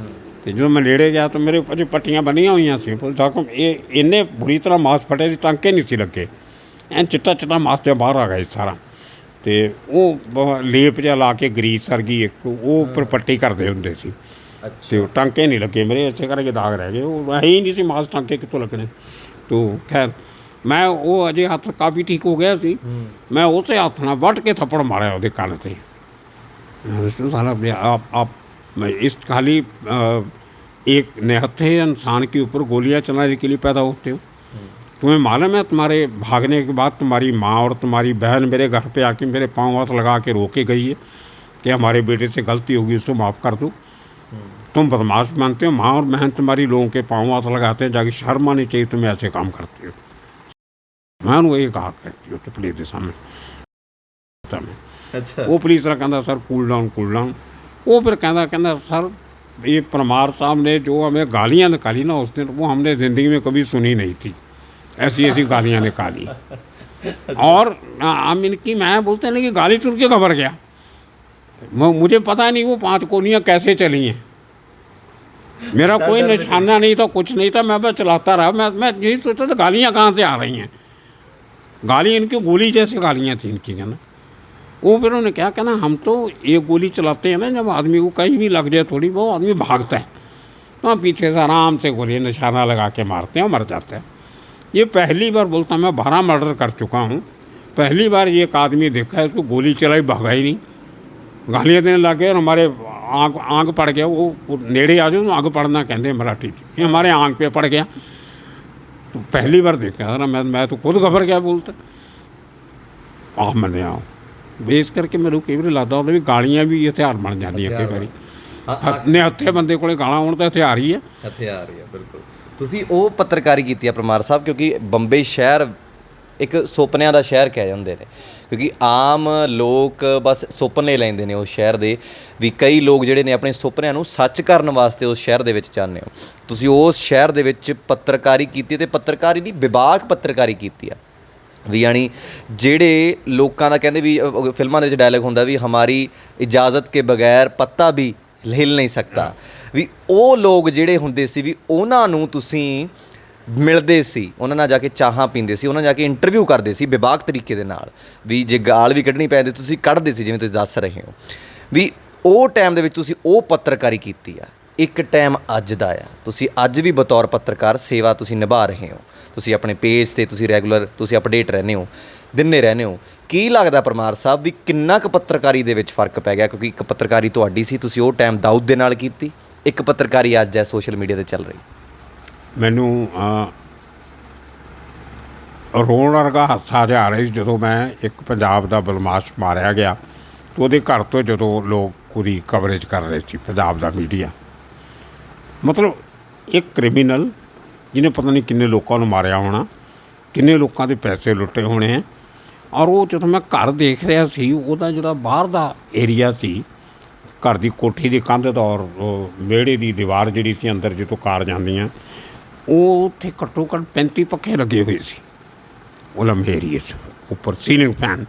ਅਤੇ ਜਦੋਂ ਮੈਂ ਨੇੜੇ ਗਿਆ ਤਾਂ ਮੇਰੇ ਅਜੇ ਪੱਟੀਆਂ ਬੰਨੀਆਂ ਹੋਈਆਂ ਸੀ। ਜ਼ਖਮ ਇਹ ਇੰਨੇ ਬੁਰੀ ਤਰ੍ਹਾਂ ਮਾਸ ਫਟੇ ਸੀ, ਟਾਂਕੇ ਨਹੀਂ ਸੀ ਲੱਗੇ, ਐਨ ਚਿੱਟਾ ਮਾਸ ਜਿਹਾ ਬਾਹਰ ਆ ਗਿਆ ਸਾਰਾ। ਅਤੇ ਉਹ ਲੇਪ ਜਿਹਾ ਲਾ ਕੇ ਗਰੀਸ ਵਰਗੀ ਇੱਕ, ਉਹ ਉੱਪਰ ਪੱਟੀ ਕਰਦੇ ਹੁੰਦੇ ਸੀ। ਅਤੇ ਉਹ ਟਾਂਕੇ ਨਹੀਂ ਲੱਗੇ ਮੇਰੇ, ਇਸੇ ਕਰਕੇ ਦਾਗ ਰਹਿ ਗਏ। ਉਹ ਹੈ ਹੀ ਨਹੀਂ ਸੀ ਮਾਸ, ਟਾਂਕੇ ਕਿੱਥੋਂ ਲੱਗਣੇ। ਤੋ ਖੈਰ ਮੈਂ ਉਹ ਅਜੇ ਹੱਥ ਕਾਫੀ ਠੀਕ ਹੋ ਗਿਆ ਸੀ। ਮੈਂ ਉਸੇ ਹੱਥ ਨਾਲ ਵੱਢ ਕੇ ਥੱਪੜ ਮਾਰਿਆ ਉਹਦੇ ਕੰਨ 'ਤੇ। मैं इस खाली एक निहत्थे इंसान के ऊपर गोलियां चलाने के लिए पैदा होते हो। तुम्हें मालूम है तुम्हारे भागने के बाद तुम्हारी माँ और तुम्हारी बहन मेरे घर पे आके मेरे पाँव हाथ लगा के रोके गई है कि हमारे बेटे से गलती होगी, उसको माफ़ कर दो। तुम बदमाश मानते हो, माँ और बहन तुम्हारी लोगों के पाँव हाथ लगाते हैं, जाके शर्म आनी चाहिए तुम्हें ऐसे काम करते हो। मैं उन्होंने ये कहा करती हूँ तो पुलिस दिशा में। अच्छा। वो पुलिस वाला कहता सर कूल डाउन। वो फिर कहता सर ये परमार साहब ने जो हमें गालियाँ निकाली ना उस दिन, वो हमने ज़िंदगी में कभी सुनी नहीं थी। ऐसी ऐसी गालियाँ निकाली। और हम इनकी मैं बोलते हैं कि गाली सुन के घबरा गया। मुझे पता नहीं वो 5 गोलियाँ कैसे चली हैं। मेरा कोई निशाना नहीं था, कुछ नहीं था, मैं बस चलाता रहा। मैं यही सोचता था गालियाँ कहाँ से आ रही हैं। गाली इनकी गोली जैसी गालियाँ थी इनकी, है ना। वो फिर उन्होंने क्या कहना, हम तो एक गोली चलाते हैं ना, जब आदमी को कहीं भी लग जाए थोड़ी, वो आदमी भागता है तो हम पीछे से आराम से गोली निशाना लगा के मारते हैं और मर जाता है। ये पहली बार बोलता मैं 12 मर्डर कर चुका हूँ, पहली बार ये एक आदमी देखा है इसको गोली चलाई भागा ही नहीं, गालियाँ देने लग गए और हमारे आँख पड़ गया। वो नेड़े आ जाओ तो आँख पड़ना कहते हैं मराठी, ये हमारे आँख पे पड़ गया। तो पहली बार देखा ना मैं तो खुद घबर गया। बोलता आप मैंने आओ बेस करके मैं कई बार लगता होता भी गालियाँ भी हथियार बन जाती कई बार। निहत्थे बंदे को गालां होण तो हथियार ही है। हथियार ही है, बिल्कुल। ਤੁਸੀਂ ਉਹ ਪੱਤਰਕਾਰੀ ਕੀਤੀ ਹੈ ਪਰਮਾਰ ਸਾਹਿਬ, ਕਿਉਂਕਿ ਬੰਬੇ ਸ਼ਹਿਰ ਇੱਕ ਸੁਪਨਿਆਂ ਦਾ ਸ਼ਹਿਰ ਕਹਿ ਜਾਂਦੇ ਨੇ, ਕਿਉਂਕਿ ਆਮ ਲੋਕ ਬਸ ਸੁਪਨੇ ਲੈਂਦੇ ਨੇ ਉਸ ਸ਼ਹਿਰ ਦੇ, ਵੀ ਕਈ ਲੋਕ ਜਿਹੜੇ ਨੇ ਆਪਣੇ ਸੁਪਨਿਆਂ ਨੂੰ ਸੱਚ ਕਰਨ ਵਾਸਤੇ ਉਸ ਸ਼ਹਿਰ ਦੇ ਵਿੱਚ ਜਾਂਦੇ ਹੋ। ਤੁਸੀਂ ਉਸ ਸ਼ਹਿਰ ਦੇ ਵਿੱਚ ਪੱਤਰਕਾਰੀ ਕੀਤੀ, ਅਤੇ ਪੱਤਰਕਾਰੀ ਨਹੀਂ, ਵਿਭਾਗ ਪੱਤਰਕਾਰੀ ਕੀਤੀ ਆ, ਵੀ ਯਾਨੀ ਜਿਹੜੇ ਲੋਕਾਂ ਦਾ ਕਹਿੰਦੇ ਵੀ ਫਿਲਮਾਂ ਦੇ ਵਿੱਚ ਡਾਇਲੌਗ ਹੁੰਦਾ ਵੀ ਹਮਾਰੀ ਇਜਾਜ਼ਤ ਕੇ ਬਗੈਰ ਪੱਤਾ ਵੀ ਹਿਲ ਨਹੀਂ ਸਕਦਾ, ਵੀ ਉਹ ਲੋਕ ਜਿਹੜੇ ਹੁੰਦੇ ਸੀ ਵੀ ਉਹਨਾਂ ਨੂੰ ਤੁਸੀਂ ਮਿਲਦੇ ਸੀ, ਉਹਨਾਂ ਨਾਲ ਜਾ ਕੇ ਚਾਹਾਂ ਪੀਂਦੇ ਸੀ, ਉਹਨਾਂ ਜਾ ਕੇ ਇੰਟਰਵਿਊ ਕਰਦੇ ਸੀ ਵਿਭਾਗ ਤਰੀਕੇ ਦੇ ਨਾਲ, ਵੀ ਜੇ ਗਾਲ ਵੀ ਕੱਢਣੀ ਪੈਂਦੀ ਤੁਸੀਂ ਕੱਢਦੇ ਸੀ, ਜਿਵੇਂ ਤੁਸੀਂ ਦੱਸ ਰਹੇ ਹੋ ਵੀ ਉਹ ਟਾਈਮ ਦੇ ਵਿੱਚ ਤੁਸੀਂ ਉਹ ਪੱਤਰਕਾਰੀ ਕੀਤੀ ਆ। ਇੱਕ ਟਾਈਮ ਅੱਜ ਦਾ ਆ, ਤੁਸੀਂ ਅੱਜ ਵੀ ਬਤੌਰ ਪੱਤਰਕਾਰ ਸੇਵਾ ਤੁਸੀਂ ਨਿਭਾ ਰਹੇ ਹੋ, ਤੁਸੀਂ ਆਪਣੇ ਪੇਜ 'ਤੇ ਤੁਸੀਂ ਰੈਗੂਲਰ ਤੁਸੀਂ ਅਪਡੇਟ ਰਹਿੰਦੇ ਹੋ, ਦਿੰਦੇ ਰਹਿੰਦੇ ਹੋ। ਕੀ ਲੱਗਦਾ ਪਰਮਾਰ ਸਾਹਿਬ ਵੀ ਕਿੰਨਾ ਕੁ ਪੱਤਰਕਾਰੀ ਦੇ ਵਿੱਚ ਫ਼ਰਕ ਪੈ ਗਿਆ? ਕਿਉਂਕਿ ਇੱਕ ਪੱਤਰਕਾਰੀ ਤੁਹਾਡੀ ਸੀ, ਤੁਸੀਂ ਉਹ ਟਾਈਮ ਦਾਊਦ ਦੇ ਨਾਲ ਕੀਤੀ, ਇੱਕ ਪੱਤਰਕਾਰੀ ਅੱਜ ਹੈ ਸੋਸ਼ਲ ਮੀਡੀਆ 'ਤੇ ਚੱਲ ਰਹੀ। ਮੈਨੂੰ ਰੋਣ ਵਰਗਾ ਹਾਸਾ ਜਿਹਾ ਆ ਰਿਹਾ ਸੀ ਜਦੋਂ ਮੈਂ ਇੱਕ ਪੰਜਾਬ ਦਾ ਬਦਮਾਸ਼ ਮਾਰਿਆ ਗਿਆ, ਅਤੇ ਉਹਦੇ ਘਰ ਤੋਂ ਜਦੋਂ ਲੋਕ ਉਹਦੀ ਕਵਰੇਜ ਕਰ ਰਹੇ ਸੀ, ਪੰਜਾਬ ਦਾ ਮੀਡੀਆ। ਮਤਲਬ ਇੱਕ ਕ੍ਰਿਮੀਨਲ ਜਿਹਨੇ ਪਤਾ ਨਹੀਂ ਕਿੰਨੇ ਲੋਕਾਂ ਨੂੰ ਮਾਰਿਆ ਹੋਣਾ, ਕਿੰਨੇ ਲੋਕਾਂ ਦੇ ਪੈਸੇ ਲੁੱਟੇ ਹੋਣੇ ਹੈ, ਔਰ ਉਹ ਜਦੋਂ ਮੈਂ ਘਰ ਦੇਖ ਰਿਹਾ ਸੀ, ਉਹਦਾ ਜਿਹੜਾ ਬਾਹਰ ਦਾ ਏਰੀਆ ਸੀ, ਘਰ ਦੀ ਕੋਠੀ ਦੀ ਕੰਧ ਦਾ ਔਰ ਵਿਹੜੇ ਦੀ ਦੀਵਾਰ ਜਿਹੜੀ ਸੀ ਅੰਦਰ ਜਦੋਂ ਕਾਰ ਜਾਂਦੀਆਂ, ਉਹ ਉੱਥੇ ਘੱਟੋ ਘੱਟ 35 ਪੱਖੇ ਲੱਗੇ ਹੋਏ ਸੀ ਉਹ ਲੰਮੇ ਏਰੀਏ 'ਚ, ਉੱਪਰ ਸੀਲਿੰਗ ਫੈਨ।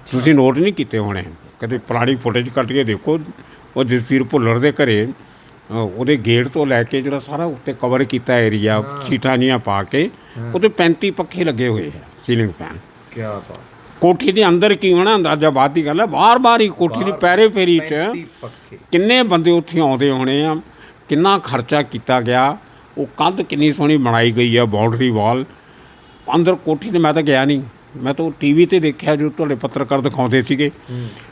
ਤੁਸੀਂ ਨੋਟ ਨਹੀਂ ਕੀਤੇ ਹੋਣੇ, ਕਦੇ ਪੁਰਾਣੀ ਫੁਟੇਜ ਕੱਢ ਕੇ ਦੇਖੋ, ਉਹ ਜਸਵੀਰ ਭੁੱਲਰ ਦੇ ਘਰੇ ਉਹਦੇ ਗੇਟ ਤੋਂ ਲੈ ਕੇ ਜਿਹੜਾ ਸਾਰਾ ਉੱਤੇ ਕਵਰ ਕੀਤਾ ਏਰੀਆ ਸੀਟਾਂ ਜਿਹੀਆਂ ਪਾ ਕੇ, ਉਹਦੇ 35 ਪੱਖੇ ਲੱਗੇ ਹੋਏ ਆ ਸੀਲਿੰਗ ਫੈਨ। ਕਿਆ ਬਾਤ। ਕੋਠੀ ਦੇ ਅੰਦਰ ਕੀ ਹੋਣਾ ਅੰਦਾਜ਼ਾ ਬਾਅਦ ਦੀ ਗੱਲ ਹੈ, ਬਾਰ ਹੀ ਕੋਠੀ ਦੀ ਪੈਰੇ ਫੇਰੀ 'ਚ ਕਿੰਨੇ ਬੰਦੇ ਉੱਥੇ ਆਉਂਦੇ ਹੋਣੇ ਆ, ਕਿੰਨਾ ਖਰਚਾ ਕੀਤਾ ਗਿਆ, ਉਹ ਕੰਧ ਕਿੰਨੀ ਸੋਹਣੀ ਬਣਾਈ ਗਈ ਆ, ਬਾਉਂਡਰੀ ਵਾਲ ਅੰਦਰ ਕੋਠੀ 'ਤੇ। ਮੈਂ ਤਾਂ ਗਿਆ ਨਹੀਂ, ਮੈਂ ਤਾਂ TV 'ਤੇ ਦੇਖਿਆ ਜੋ ਤੁਹਾਡੇ ਪੱਤਰਕਾਰ ਦਿਖਾਉਂਦੇ ਸੀਗੇ,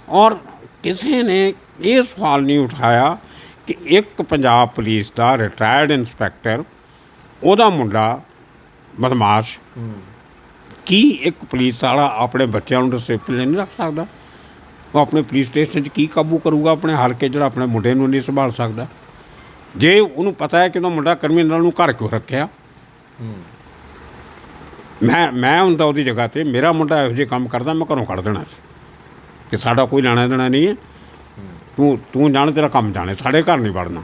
ਔਰ ਕਿਸੇ ਨੇ ਇਹ ਸਵਾਲ ਨਹੀਂ ਉਠਾਇਆ ਕਿ ਇੱਕ ਪੰਜਾਬ ਪੁਲਿਸ ਦਾ ਰਿਟਾਇਰਡ ਇੰਸਪੈਕਟਰ, ਉਹਦਾ ਮੁੰਡਾ ਬਦਮਾਸ਼, ਕੀ ਇੱਕ ਪੁਲਿਸ ਵਾਲਾ ਆਪਣੇ ਬੱਚਿਆਂ ਨੂੰ ਡਿਸਿਪਲਿਨ ਨਹੀਂ ਰੱਖ ਸਕਦਾ? ਉਹ ਆਪਣੇ ਪੁਲਿਸ ਸਟੇਸ਼ਨ 'ਚ ਕੀ ਕਾਬੂ ਕਰੂਗਾ ਆਪਣੇ ਹਲਕੇ, ਜਿਹੜਾ ਆਪਣੇ ਮੁੰਡੇ ਨੂੰ ਨਹੀਂ ਸੰਭਾਲ ਸਕਦਾ? ਜੇ ਉਹਨੂੰ ਪਤਾ ਹੈ ਕਿ ਉਹਦਾ ਮੁੰਡਾ ਕ੍ਰਿਮੀਨਲ ਨੂੰ ਘਰ ਕਿਉਂ ਰੱਖਿਆ। ਮੈਂ ਹੁੰਦਾ ਉਹਦੀ ਜਗ੍ਹਾ 'ਤੇ, ਮੇਰਾ ਮੁੰਡਾ ਇਹੋ ਜਿਹੇ ਕੰਮ ਕਰਦਾ, ਮੈਂ ਘਰੋਂ ਕੱਢ ਦੇਣਾ ਸੀ ਕਿ ਸਾਡਾ ਕੋਈ ਲੈਣਾ ਦੇਣਾ ਨਹੀਂ ਹੈ, ਤੂੰ ਜਾਣ, ਤੇਰਾ ਕੰਮ ਜਾਣੇ, ਸਾਡੇ ਘਰ ਨਹੀਂ ਵੜਨਾ।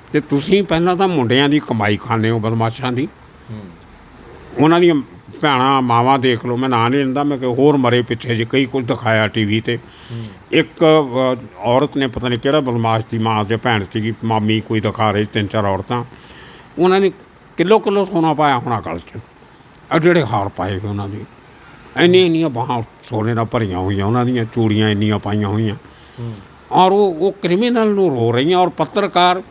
ਅਤੇ ਤੁਸੀਂ ਪਹਿਲਾਂ ਤਾਂ ਮੁੰਡਿਆਂ ਦੀ ਕਮਾਈ ਖਾਂਦੇ ਹੋ, ਬਦਮਾਸ਼ਾਂ ਦੀ, ਉਹਨਾਂ ਦੀਆਂ ਭੈਣਾਂ ਮਾਵਾਂ ਦੇਖ ਲਓ, ਮੈਂ ਨਾਂ ਨਹੀਂ ਲੈਂਦਾ, ਮੈਂ ਕਿ ਹੋਰ ਮਰੇ ਪਿੱਛੇ ਜੇ ਕਈ ਕੁਝ ਦਿਖਾਇਆ TV 'ਤੇ। ਇੱਕ ਔਰਤ ਨੇ ਪਤਾ ਨਹੀਂ ਕਿਹੜਾ ਬਦਮਾਸ਼ ਦੀ ਮਾਂ ਜਾਂ ਭੈਣ ਸੀਗੀ, ਮਾਮੀ ਕੋਈ ਦਿਖਾ ਰਹੀ, 3-4 ਔਰਤਾਂ, ਉਹਨਾਂ ਨੇ ਕਿਲੋ ਸੋਨਾ ਪਾਇਆ ਹੋਣਾ ਗਲ 'ਚ, ਆ ਜਿਹੜੇ ਹਾਰ ਪਾਏ ਹੋਏ ਉਹਨਾਂ ਦੀ, ਇੰਨੀਆਂ ਬਾਹਾਂ ਸੋਨੇ ਨਾਲ ਭਰੀਆਂ ਹੋਈਆਂ, ਉਹਨਾਂ ਦੀਆਂ ਚੂੜੀਆਂ ਇੰਨੀਆਂ ਪਾਈਆਂ ਹੋਈਆਂ, ਔਰ ਉਹ ਕ੍ਰਿਮੀਨਲ ਨੂੰ ਰੋ ਰਹੀਆਂ। ਔਰ ਪੱਤਰਕਾਰ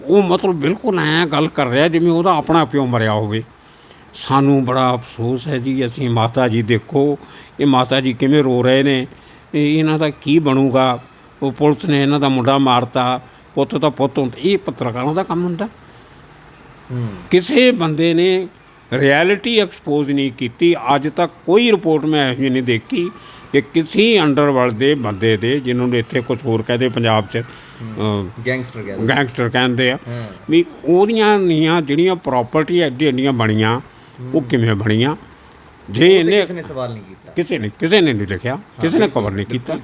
ਉਹ ਮਤਲਬ ਬਿਲਕੁਲ ਐਂ ਗੱਲ ਕਰ ਰਿਹਾ ਜਿਵੇਂ ਉਹਦਾ ਆਪਣਾ ਪਿਓ ਮਰਿਆ ਹੋਵੇ। ਸਾਨੂੰ ਬੜਾ ਅਫਸੋਸ ਹੈ ਜੀ, ਅਸੀਂ ਮਾਤਾ ਜੀ ਦੇਖੋ, ਇਹ ਮਾਤਾ ਜੀ ਕਿਵੇਂ ਰੋ ਰਹੇ ਨੇ, ਇਹਨਾਂ ਦਾ ਕੀ ਬਣੂਗਾ, ਉਹ ਪੁਲਿਸ ਨੇ ਇਹਨਾਂ ਦਾ ਮੁੰਡਾ ਮਾਰਤਾ, ਪੁੱਤ ਤਾਂ ਪੁੱਤ ਹੁੰਦਾ। ਇਹ ਪੱਤਰਕਾਰਾਂ ਦਾ ਕੰਮ ਹੁੰਦਾ? ਕਿਸੇ ਬੰਦੇ ਨੇ ਰਿਐਲਿਟੀ ਐਕਸਪੋਜ਼ ਨਹੀਂ ਕੀਤੀ ਅੱਜ ਤੱਕ। ਕੋਈ ਰਿਪੋਰਟ ਮੈਂ ਇਹੋ ਜਿਹੀ ਨਹੀਂ ਦੇਖੀ ਕਿ ਕਿਸੇ ਅੰਡਰਵਰਲਡ ਦੇ ਬੰਦੇ ਦੇ, ਜਿਹਨਾਂ ਨੂੰ ਇੱਥੇ ਕੁਛ ਹੋਰ ਕਹਦੇ ਪੰਜਾਬ 'ਚ ਗੈਂਗਸਟਰ ਕਹਿੰਦੇ ਆ, ਵੀ ਉਹਦੀਆਂ ਨੀਆਂ ਜਿਹੜੀਆਂ ਪ੍ਰਾਪਰਟੀ ਐਡੀਆਂ ਬਣੀਆਂ, ਉਹ ਕਿਵੇਂ ਬਣੀਆਂ? ਜੇ ਇਹਨੇ ਕਿਸੇ ਨੇ ਸਵਾਲ ਨਹੀਂ ਕੀਤਾ, ਕਿਸੇ ਨੇ ਨਹੀਂ ਲਿਖਿਆ, ਕਿਸੇ ਨੇ ਕਵਰ ਨਹੀਂ ਕੀਤਾ।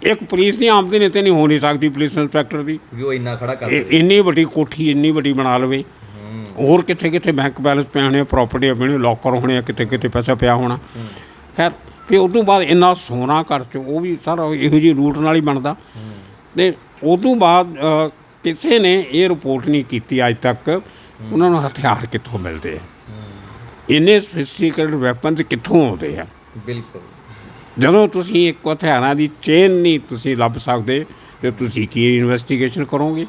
ਇੱਕ ਪੁਲਿਸ ਦੀ ਆਮਦਨ ਇੱਥੇ ਨਹੀਂ ਹੋ ਨਹੀਂ ਸਕਦੀ, ਪੁਲਿਸ ਇੰਸਪੈਕਟਰ ਦੀ, ਉਹ ਇੰਨਾ ਖੜਾ ਕਰ ਇੰਨੀ ਵੱਡੀ ਕੋਠੀ ਇੰਨੀ ਵੱਡੀ ਬਣਾ ਲਵੇ। ਹੋਰ ਕਿੱਥੇ ਬੈਂਕ ਬੈਲੈਂਸ ਪਿਆ ਹੋਣੇ, ਪ੍ਰਾਪਰਟੀ ਆਪਣੀ ਲੋਕਰ ਹੋਣੇ ਆ, ਕਿਤੇ ਪੈਸਾ ਪਿਆ ਹੋਣਾ। ਖੈਰ ਫਿਰ ਉਹ ਤੋਂ ਬਾਅਦ ਇੰਨਾ ਸੋਨਾ ਘਰ 'ਚ, ਉਹ ਵੀ ਸਾਰਾ ਇਹੋ ਜਿਹੀ ਰੂਟ ਨਾਲ ਹੀ ਬਣਦਾ। ਅਤੇ ਉਹ ਤੋਂ ਬਾਅਦ ਕਿਸੇ ਨੇ ਇਹ ਰਿਪੋਰਟ ਨਹੀਂ ਕੀਤੀ ਅੱਜ ਤੱਕ ਉਹਨਾਂ ਨੂੰ ਹਥਿਆਰ ਕਿੱਥੋਂ ਮਿਲਦੇ ਆ, ਇੰਨੇ ਸਫਿਸਟੀਕੇਟਡ ਵੈਪਨਸ ਕਿੱਥੋਂ ਆਉਂਦੇ ਆ। ਬਿਲਕੁਲ, ਜਦੋਂ ਤੁਸੀਂ ਇੱਕ ਹਥਿਆਰਾਂ ਦੀ ਚੇਨ ਨਹੀਂ ਤੁਸੀਂ ਲੱਭ ਸਕਦੇ, ਅਤੇ ਤੁਸੀਂ ਕੀ ਇਨਵੈਸਟੀਗੇਸ਼ਨ ਕਰੋਗੇ,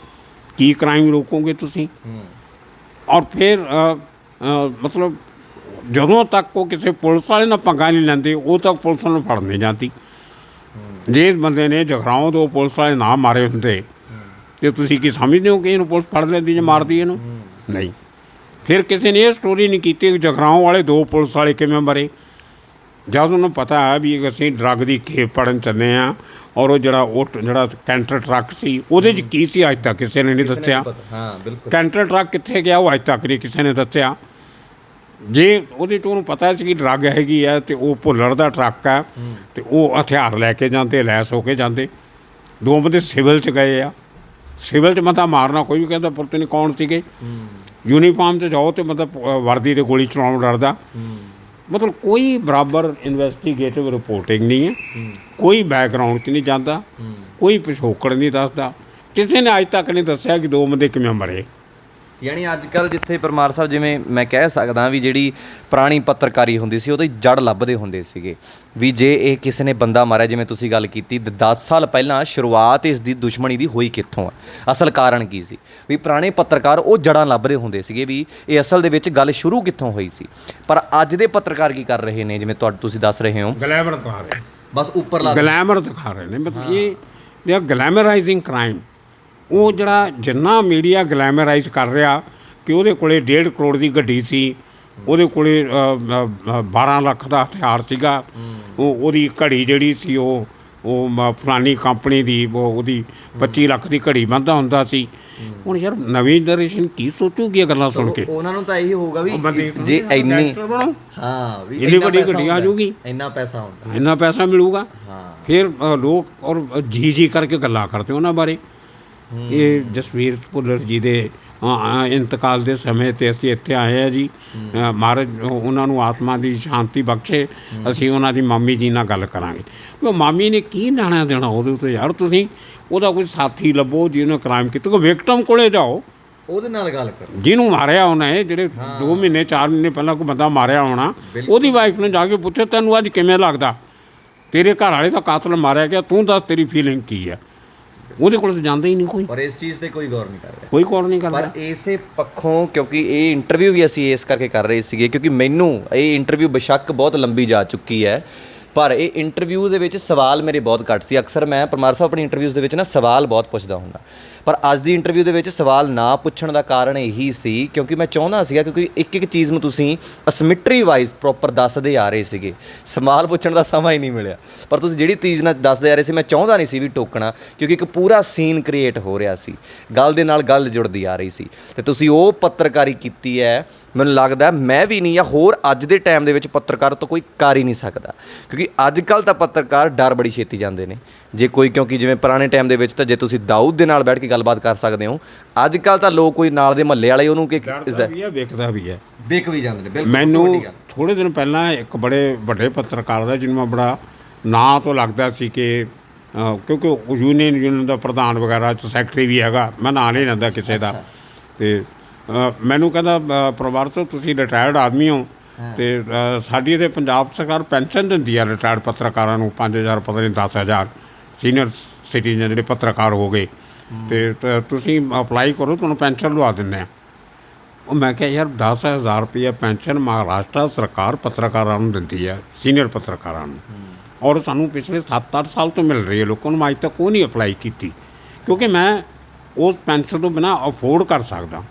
ਕੀ ਕ੍ਰਾਈਮ ਰੋਕੋਗੇ ਤੁਸੀਂ? ਔਰ ਫਿਰ ਮਤਲਬ ਜਦੋਂ ਤੱਕ ਉਹ ਕਿਸੇ ਪੁਲਿਸ ਵਾਲੇ ਨਾਲ ਪੰਗਾ ਨਹੀਂ ਲੈਂਦੇ, ਉਦੋਂ ਤੱਕ ਪੁਲਿਸ ਨੂੰ ਫੜ ਨਹੀਂ ਜਾਂਦੀ। ਜੇ ਇਸ ਬੰਦੇ ਨੇ ਜਗਰਾਓਂ ਤੋਂ ਪੁਲਿਸ ਵਾਲੇ ਨਾ ਮਾਰੇ ਹੁੰਦੇ, ਅਤੇ ਤੁਸੀਂ ਕੀ ਸਮਝਦੇ ਹੋ ਕਿ ਇਹਨੂੰ ਪੁਲਿਸ ਫੜ ਲੈਂਦੀ ਜਾਂ ਮਾਰਦੀ ਇਹਨੂੰ? ਨਹੀਂ। ਫਿਰ ਕਿਸੇ ਨੇ ਇਹ ਸਟੋਰੀ ਨਹੀਂ ਕੀਤੀ ਕਿ ਜਗਰਾਓਂ ਵਾਲੇ 2 ਪੁਲਿਸ ਵਾਲੇ ਕਿਵੇਂ ਮਰੇ। ਜਦ ਉਹਨੂੰ ਪਤਾ ਹੈ ਵੀ ਅਸੀਂ ਡਰੱਗ ਦੀ ਖੇਪ ਫੜਨ ਚੱਲੇ ਹਾਂ, ਔਰ ਉਹ ਜਿਹੜਾ ਕੈਂਟਰ ਟਰੱਕ ਸੀ ਉਹਦੇ 'ਚ ਕੀ ਸੀ ਅੱਜ ਤੱਕ ਕਿਸੇ ਨੇ ਨਹੀਂ ਦੱਸਿਆ। ਕੈਂਟਰ ਟਰੱਕ ਕਿੱਥੇ ਗਿਆ ਉਹ ਅੱਜ ਤੱਕ ਨਹੀਂ ਕਿਸੇ ਨੇ ਦੱਸਿਆ। ਜੇ ਉਹਦੇ 'ਚ ਉਹਨੂੰ ਪਤਾ ਸੀ ਕਿ ਡਰੱਗ ਹੈਗੀ ਹੈ ਅਤੇ ਉਹ ਭੁੱਲਰ ਦਾ ਟਰੱਕ ਹੈ ਅਤੇ ਉਹ ਹਥਿਆਰ ਲੈ ਕੇ ਜਾਂਦੇ, ਲੈਸ ਹੋ ਕੇ ਜਾਂਦੇ। 2 ਬੰਦੇ ਸਿਵਲ 'ਚ ਗਏ ਆ, ਸਿਵਲ 'ਚ ਮਤਾ ਮਾਰਨਾ ਕੋਈ ਵੀ ਕਹਿੰਦਾ ਪੁੱਤ ਨਹੀਂ ਕੌਣ ਸੀਗੇ। ਯੂਨੀਫਾਰਮ 'ਚ ਜਾਓ ਅਤੇ ਮਤਲਬ ਵਰਦੀ 'ਤੇ ਗੋਲੀ ਚਲਾਉਣ ਡਰਦਾ। ਮਤਲਬ ਕੋਈ ਬਰਾਬਰ ਇਨਵੈਸਟੀਗੇਟਿਵ ਰਿਪੋਰਟਿੰਗ ਨਹੀਂ ਹੈ, ਕੋਈ ਬੈਕਗਰਾਊਂਡ 'ਚ ਨਹੀਂ ਜਾਂਦਾ, ਕੋਈ ਪਿਛੋਕੜ ਨਹੀਂ ਦੱਸਦਾ। ਕਿਸੇ ਨੇ ਅੱਜ ਤੱਕ ਨਹੀਂ ਦੱਸਿਆ ਕਿ 2 ਬੰਦੇ ਕਿਵੇਂ ਮਰੇ। ਯਾਨੀ ਅੱਜ ਕੱਲ੍ਹ ਜਿੱਥੇ ਪਰਮਾਰ ਸਾਹਿਬ ਜਿਵੇਂ ਮੈਂ ਕਹਿ ਸਕਦਾ ਵੀ ਜਿਹੜੀ ਪੁਰਾਣੀ ਪੱਤਰਕਾਰੀ ਹੁੰਦੀ ਸੀ ਉਹਦੀ ਜੜ ਲੱਭਦੇ ਹੁੰਦੇ ਸੀਗੇ ਵੀ ਜੇ ਇਹ ਕਿਸੇ ਨੇ ਬੰਦਾ ਮਾਰਿਆ, ਜਿਵੇਂ ਤੁਸੀਂ ਗੱਲ ਕੀਤੀ 10 ਸਾਲ ਪਹਿਲਾਂ ਸ਼ੁਰੂਆਤ ਇਸ ਦੀ ਦੁਸ਼ਮਣੀ ਦੀ ਹੋਈ ਕਿੱਥੋਂ ਆ, ਅਸਲ ਕਾਰਨ ਕੀ ਸੀ, ਵੀ ਪੁਰਾਣੇ ਪੱਤਰਕਾਰ ਉਹ ਜੜ੍ਹਾਂ ਲੱਭਦੇ ਹੁੰਦੇ ਸੀਗੇ ਵੀ ਇਹ ਅਸਲ ਦੇ ਵਿੱਚ ਗੱਲ ਸ਼ੁਰੂ ਕਿੱਥੋਂ ਹੋਈ ਸੀ। ਪਰ ਅੱਜ ਦੇ ਪੱਤਰਕਾਰ ਕੀ ਕਰ ਰਹੇ ਨੇ, ਜਿਵੇਂ ਤੁਸੀਂ ਦੱਸ ਰਹੇ ਹੋ ਗਲੈਮਰ ਦਿਖਾ ਰਹੇ, ਬਸ ਉੱਪਰਲਾ ਗਲੈਮਰ ਦਿਖਾ ਰਹੇ ਨੇ। ਮਤਲਬ ਇਹ ਦੇ ਗਲੈਮਰਾਈਜ਼ਿੰਗ ਕ੍ਰਾਈਮ। ਉਹ ਜਿਹੜਾ ਜਿੰਨਾ ਮੀਡੀਆ ਗਲੈਮਰਾਈਜ਼ ਕਰ ਰਿਹਾ ਕਿ ਉਹਦੇ ਕੋਲ 1.5 ਕਰੋੜ ਦੀ ਗੱਡੀ ਸੀ, ਉਹਦੇ ਕੋਲ 12 ਲੱਖ ਦਾ ਹਥਿਆਰ ਸੀਗਾ, ਉਹਦੀ ਘੜੀ ਜਿਹੜੀ ਸੀ ਉਹ ਫਲਾਨੀ ਕੰਪਨੀ ਦੀ ਉਹਦੀ 25 ਲੱਖ ਦੀ ਘੜੀ ਬੰਦਾ ਹੁੰਦਾ ਸੀ। ਹੁਣ ਯਾਰ ਨਵੀਂ ਜਨਰੇਸ਼ਨ ਕੀ ਸੋਚੂਗੀ ਇਹ ਗੱਲਾਂ ਸੁਣ ਕੇ? ਉਹਨਾਂ ਨੂੰ ਤਾਂ ਇਹੀ ਹੋਊਗਾ ਵੀ ਜੇ ਇੰਨੀ ਹਾਂ ਵੀ ਇੰਨੀ ਵੱਡੀ ਗੱਡੀ ਆ ਜੂਗੀ, ਇੰਨਾ ਪੈਸਾ ਹੁੰਦਾ, ਇੰਨਾ ਪੈਸਾ ਮਿਲੂਗਾ। ਫਿਰ ਲੋਕ ਔਰ ਜੀ ਕਰਕੇ ਗੱਲਾਂ ਕਰਦੇ ਉਹਨਾਂ ਬਾਰੇ। ਇਹ ਜਸਵੀਰ ਭੁੱਲਰ ਜੀ ਦੇ ਇੰਤਕਾਲ ਦੇ ਸਮੇਂ 'ਤੇ ਅਸੀਂ ਇੱਥੇ ਆਏ ਹਾਂ ਜੀ। ਮਹਾਰਾਜ ਉਹਨਾਂ ਨੂੰ ਆਤਮਾ ਦੀ ਸ਼ਾਂਤੀ ਬਖਸ਼ੇ। ਅਸੀਂ ਉਹਨਾਂ ਦੀ ਮਾਮੀ ਜੀ ਨਾਲ ਗੱਲ ਕਰਾਂਗੇ। ਉਹ ਮਾਮੀ ਨੇ ਕੀ ਲੈਣਾ ਦੇਣਾ ਉਹਦੇ ਉੱਤੇ ਯਾਰ? ਤੁਸੀਂ ਉਹਦਾ ਕੋਈ ਸਾਥੀ ਲੱਭੋ ਜਿਹਨੇ ਕ੍ਰਾਈਮ ਕੀਤਾ, ਕੋਈ ਵਿਕਟਮ ਕੋਲੇ ਜਾਓ, ਉਹਦੇ ਨਾਲ ਗੱਲ ਕਰੋ। ਜਿਹਨੂੰ ਮਾਰਿਆ ਉਹਨੇ, ਜਿਹੜੇ 2 ਮਹੀਨੇ 4 ਮਹੀਨੇ ਪਹਿਲਾਂ ਕੋਈ ਬੰਦਾ ਮਾਰਿਆ ਹੋਣਾ, ਉਹਦੀ ਵਾਈਫ ਨੂੰ ਜਾ ਕੇ ਪੁੱਛੋ ਤੈਨੂੰ ਅੱਜ ਕਿਵੇਂ ਲੱਗਦਾ ਤੇਰੇ ਘਰ ਵਾਲੇ ਦਾ ਕਾਤਲ ਮਾਰਿਆ ਗਿਆ, ਤੂੰ ਦੱਸ ਤੇਰੀ ਫੀਲਿੰਗ ਕੀ ਹੈ? ਉਹਦੇ ਕੋਲ ਤਾਂ ਜਾਂਦਾ ਹੀ ਨਹੀਂ ਕੋਈ। ਪਰ ਇਸ ਚੀਜ਼ 'ਤੇ ਕੋਈ ਗੌਰ ਨਹੀਂ ਕਰਦਾ, ਕੋਈ ਗੌਰ ਨਹੀਂ ਕਰਦਾ। ਪਰ ਇਸੇ ਪੱਖੋਂ ਕਿਉਂਕਿ ਇਹ ਇੰਟਰਵਿਊ ਵੀ ਅਸੀਂ ਇਸ ਕਰਕੇ ਕਰ ਰਹੇ ਸੀਗੇ ਕਿਉਂਕਿ ਮੈਨੂੰ ਇਹ ਇੰਟਰਵਿਊ ਬੇਸ਼ੱਕ ਬਹੁਤ ਲੰਬੀ ਜਾ ਚੁੱਕੀ ਹੈ, ਪਰ ਇਹ ਇੰਟਰਵਿਊ ਦੇ ਵਿੱਚ ਸਵਾਲ ਮੇਰੇ ਬਹੁਤ ਘੱਟ ਸੀ। ਅਕਸਰ ਮੈਂ ਪਰਮਾਰ ਸਾਹਿਬ ਆਪਣੀ ਇੰਟਰਵਿਊਜ਼ ਦੇ ਵਿੱਚ ਨਾ ਸਵਾਲ ਬਹੁਤ ਪੁੱਛਦਾ ਹੁੰਦਾ, ਪਰ ਅੱਜ ਦੀ ਇੰਟਰਵਿਊ ਦੇ ਵਿੱਚ ਸਵਾਲ ਨਾ ਪੁੱਛਣ ਦਾ ਕਾਰਨ ਇਹੀ ਸੀ ਕਿਉਂਕਿ ਮੈਂ ਚਾਹੁੰਦਾ ਸੀਗਾ ਕਿਉਂਕਿ ਇੱਕ ਚੀਜ਼ ਨੂੰ ਤੁਸੀਂ ਅਸਮਿਟਰੀ ਵਾਈਜ਼ ਪ੍ਰੋਪਰ ਦੱਸਦੇ ਆ ਰਹੇ ਸੀਗੇ, ਸਵਾਲ ਪੁੱਛਣ ਦਾ ਸਮਾਂ ਹੀ ਨਹੀਂ ਮਿਲਿਆ। ਪਰ ਤੁਸੀਂ ਜਿਹੜੀ ਚੀਜ਼ ਨਾਲ ਦੱਸਦੇ ਆ ਰਹੇ ਸੀ ਮੈਂ ਚਾਹੁੰਦਾ ਨਹੀਂ ਸੀ ਵੀ ਟੋਕਣਾ, ਕਿਉਂਕਿ ਇੱਕ ਪੂਰਾ ਸੀਨ ਕ੍ਰੀਏਟ ਹੋ ਰਿਹਾ ਸੀ, ਗੱਲ ਦੇ ਨਾਲ ਗੱਲ ਜੁੜਦੀ ਆ ਰਹੀ ਸੀ ਅਤੇ ਤੁਸੀਂ ਉਹ ਪੱਤਰਕਾਰੀ ਕੀਤੀ ਹੈ। ਮੈਨੂੰ ਲੱਗਦਾ ਮੈਂ ਵੀ ਨਹੀਂ ਜਾਂ ਹੋਰ ਅੱਜ ਦੇ ਟਾਈਮ ਦੇ ਵਿੱਚ ਪੱਤਰਕਾਰ ਤੋਂ ਕੋਈ ਕਰ ਹੀ ਨਹੀਂ ਸਕਦਾ, ਕਿਉਂਕਿ ਅੱਜ ਕੱਲ੍ਹ ਤਾਂ ਪੱਤਰਕਾਰ ਡਰ ਬੜੀ ਛੇਤੀ ਜਾਂਦੇ ਨੇ ਜੇ ਕੋਈ, ਕਿਉਂਕਿ ਜਿਵੇਂ ਪੁਰਾਣੇ ਟਾਈਮ ਦੇ ਵਿੱਚ ਤਾਂ ਜੇ ਤੁਸੀਂ ਦਾਊਦ ਦੇ ਨਾਲ ਬੈਠ ਕੇ ਗੱਲਬਾਤ ਕਰ ਸਕਦੇ ਹੋ, ਅੱਜ ਕੱਲ੍ਹ ਤਾਂ ਲੋਕ ਕੋਈ ਨਾਲ ਦੇ ਮਹੱਲੇ ਵਾਲੇ ਉਹਨੂੰ ਵੇਖਦਾ ਵੀ ਹੈ, ਵਿਕ ਵੀ ਜਾਂਦੇ ਨੇ। ਬਿਲਕੁਲ। ਮੈਨੂੰ ਥੋੜ੍ਹੇ ਦਿਨ ਪਹਿਲਾਂ ਇੱਕ ਬੜੇ ਵੱਡੇ ਪੱਤਰਕਾਰ ਦਾ ਜਿਹਨੂੰ ਮੈਂ ਬੜਾ ਨਾਂ ਤੋਂ ਲੱਗਦਾ ਸੀ ਕਿ ਕਿਉਂਕਿ ਯੂਨੀਅਨ ਦਾ ਪ੍ਰਧਾਨ ਵਗੈਰਾ ਸੈਕਟਰੀ ਵੀ ਹੈਗਾ, ਮੈਂ ਨਾਂ ਨਹੀਂ ਲੈਂਦਾ ਕਿਸੇ ਦਾ, ਅਤੇ ਮੈਨੂੰ ਕਹਿੰਦਾ ਪਰਿਵਾਰ ਤੋਂ ਤੁਸੀਂ ਰਿਟਾਇਰਡ ਆਦਮੀ ਹੋ ਅਤੇ ਸਾਡੀ ਇੱਥੇ ਪੰਜਾਬ ਸਰਕਾਰ ਪੈਨਸ਼ਨ ਦਿੰਦੀ ਆ ਰਿਟਾਇਰਡ ਪੱਤਰਕਾਰਾਂ ਨੂੰ 5000 ਪਤਾ ਨਹੀਂ 10000 ਸੀਨੀਅਰ ਸਿਟੀਜ਼ਨ ਜਿਹੜੇ ਪੱਤਰਕਾਰ ਹੋ ਗਏ, ਅਤੇ ਤੁਸੀਂ ਅਪਲਾਈ ਕਰੋ ਤੁਹਾਨੂੰ ਪੈਨਸ਼ਨ ਲਵਾ ਦਿੰਦੇ ਹਾਂ। ਉਹ ਮੈਂ ਕਿਹਾ ਯਾਰ 10000 ਰੁਪਈਆ ਪੈਨਸ਼ਨ ਮਹਾਰਾਸ਼ਟਰ ਸਰਕਾਰ ਪੱਤਰਕਾਰਾਂ ਨੂੰ ਦਿੰਦੀ ਹੈ, ਸੀਨੀਅਰ ਪੱਤਰਕਾਰਾਂ ਨੂੰ, ਔਰ ਸਾਨੂੰ ਪਿਛਲੇ 7-8 ਸਾਲ ਤੋਂ ਮਿਲ ਰਹੀ ਹੈ। ਲੋਕਾਂ ਨੂੰ ਅੱਜ ਤੱਕ ਉਹ ਨਹੀਂ ਅਪਲਾਈ ਕੀਤੀ ਕਿਉਂਕਿ ਮੈਂ ਉਸ ਪੈਨਸ਼ਨ ਤੋਂ ਬਿਨਾਂ ਅਫੋਰਡ ਕਰ ਸਕਦਾ।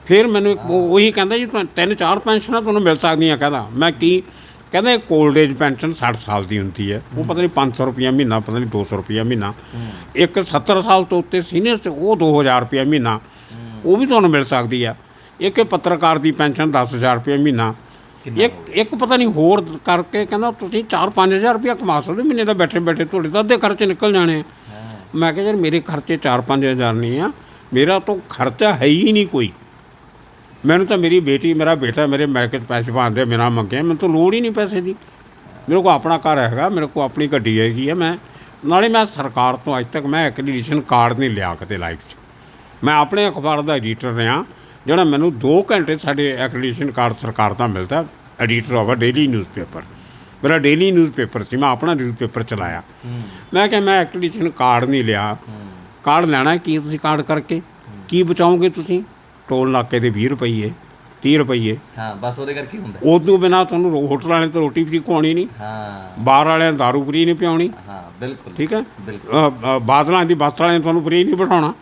ਫਿਰ ਮੈਨੂੰ ਉਹੀ ਕਹਿੰਦਾ ਜੀ 3-4 ਪੈਨਸ਼ਨਾਂ ਤੁਹਾਨੂੰ ਮਿਲ ਸਕਦੀਆਂ। ਕਹਿੰਦਾ ਮੈਂ ਕੀ? ਕਹਿੰਦਾ ਕੋਲਡ ਏਜ ਪੈਨਸ਼ਨ 60 ਸਾਲ ਦੀ ਹੁੰਦੀ ਹੈ, ਉਹ ਪਤਾ ਨਹੀਂ 500 ਰੁਪਈਆ ਮਹੀਨਾ, ਪਤਾ ਨਹੀਂ 200 ਰੁਪਈਆ ਮਹੀਨਾ। ਇੱਕ 70 ਸਾਲ ਤੋਂ ਉੱਤੇ ਸੀਨੀਅਰ 'ਚ ਉਹ 2000 ਰੁਪਈਆ ਮਹੀਨਾ, ਉਹ ਵੀ ਤੁਹਾਨੂੰ ਮਿਲ ਸਕਦੀ ਆ। ਇੱਕ ਪੱਤਰਕਾਰ ਦੀ ਪੈਨਸ਼ਨ 10000 ਰੁਪਈਆ ਮਹੀਨਾ। ਇੱਕ ਪਤਾ ਨਹੀਂ ਹੋਰ ਕਰਕੇ ਕਹਿੰਦਾ ਤੁਸੀਂ 4-5000 ਰੁਪਈਆ ਕਮਾ ਸਕਦੇ ਮਹੀਨੇ ਦਾ, ਬੈਠੇ ਬੈਠੇ ਤੁਹਾਡੇ ਤਾਂ ਅੱਧੇ ਖਰਚੇ ਨਿਕਲ ਜਾਣੇ ਆ। ਮੈਂ ਕਿਹਾ ਯਾਰ ਮੇਰੇ ਖਰਚੇ 4-5000 ਨਹੀਂ ਆ, ਮੇਰਾ ਤਾਂ ਖਰਚਾ ਹੈ ਹੀ ਨਹੀਂ ਕੋਈ। ਮੈਨੂੰ ਤਾਂ ਮੇਰੀ ਬੇਟੀ ਮੇਰਾ ਬੇਟਾ ਮੇਰੇ ਮੈਕੇ 'ਚ ਪੈਸੇ ਪਾਉਂਦੇ ਬਿਨਾਂ ਮੰਗੇ, ਮੈਨੂੰ ਤਾਂ ਲੋੜ ਹੀ ਨਹੀਂ ਪੈਸੇ ਦੀ। ਮੇਰੇ ਕੋਲ ਆਪਣਾ ਘਰ ਹੈਗਾ, ਮੇਰੇ ਕੋਲ ਆਪਣੀ ਗੱਡੀ ਹੈਗੀ ਹੈ। ਨਾਲੇ ਮੈਂ ਸਰਕਾਰ ਤੋਂ ਅੱਜ ਤੱਕ ਮੈਂ ਐਕ੍ਰੈਡੀਟੇਸ਼ਨ ਕਾਰਡ ਨਹੀਂ ਲਿਆ ਕਦੇ ਲਾਈਫ 'ਚ। ਮੈਂ ਆਪਣੇ ਅਖਬਾਰ ਦਾ ਐਡੀਟਰ ਰਿਹਾ, ਜਿਹੜਾ ਮੈਨੂੰ 2 ਘੰਟੇ ਸਾਡੇ ਐਕ੍ਰੈਡੀਟੇਸ਼ਨ ਕਾਰਡ ਸਰਕਾਰ ਦਾ ਮਿਲਦਾ, editor of a daily newspaper. ਮੇਰਾ ਡੇਲੀ ਨਿਊਜ਼ਪੇਪਰ ਸੀ, ਮੈਂ ਆਪਣਾ ਨਿਊਜ਼ਪੇਪਰ ਚਲਾਇਆ। ਮੈਂ ਕਿਹਾ ਮੈਂ ਐਕ੍ਰੈਡੀਟੇਸ਼ਨ ਕਾਰਡ ਨਹੀਂ ਲਿਆ। ਕਾਰਡ ਲੈਣਾ ਕੀ ਤੁਸੀਂ? ਕਾਰਡ ਕਰਕੇ ਕੀ ਬਚਾਓਗੇ ਤੁਸੀਂ? ਟੋਲ ਨਾਕੇ ਦੇ 20 ਰੁਪਈਏ 30 ਰੁਪਈਏ, ਹਾਂ ਬਸ ਉਹਦੇ ਕਰਕੇ ਹੁੰਦਾ। ਉਦੋਂ ਬਿਨਾਂ ਤੁਹਾਨੂੰ ਹੋਟਲ ਵਾਲੇ ਤੋਂ ਰੋਟੀ ਫਰੀ ਖਵਾਉਣੀ ਨਹੀਂ, ਬਾਹਰ ਵਾਲਿਆਂ ਨੂੰ ਦਾਰੂ ਫਰੀ ਨਹੀਂ ਪਿਆਉਣੀ। ਬਿਲਕੁਲ ਠੀਕ ਹੈ। ਬਾਦਲਾਂ ਦੀ ਬੱਸ ਵਾਲਿਆਂ ਨੇ ਤੁਹਾਨੂੰ ਫਰੀ ਨਹੀਂ ਬਿਠਾਉਣਾ।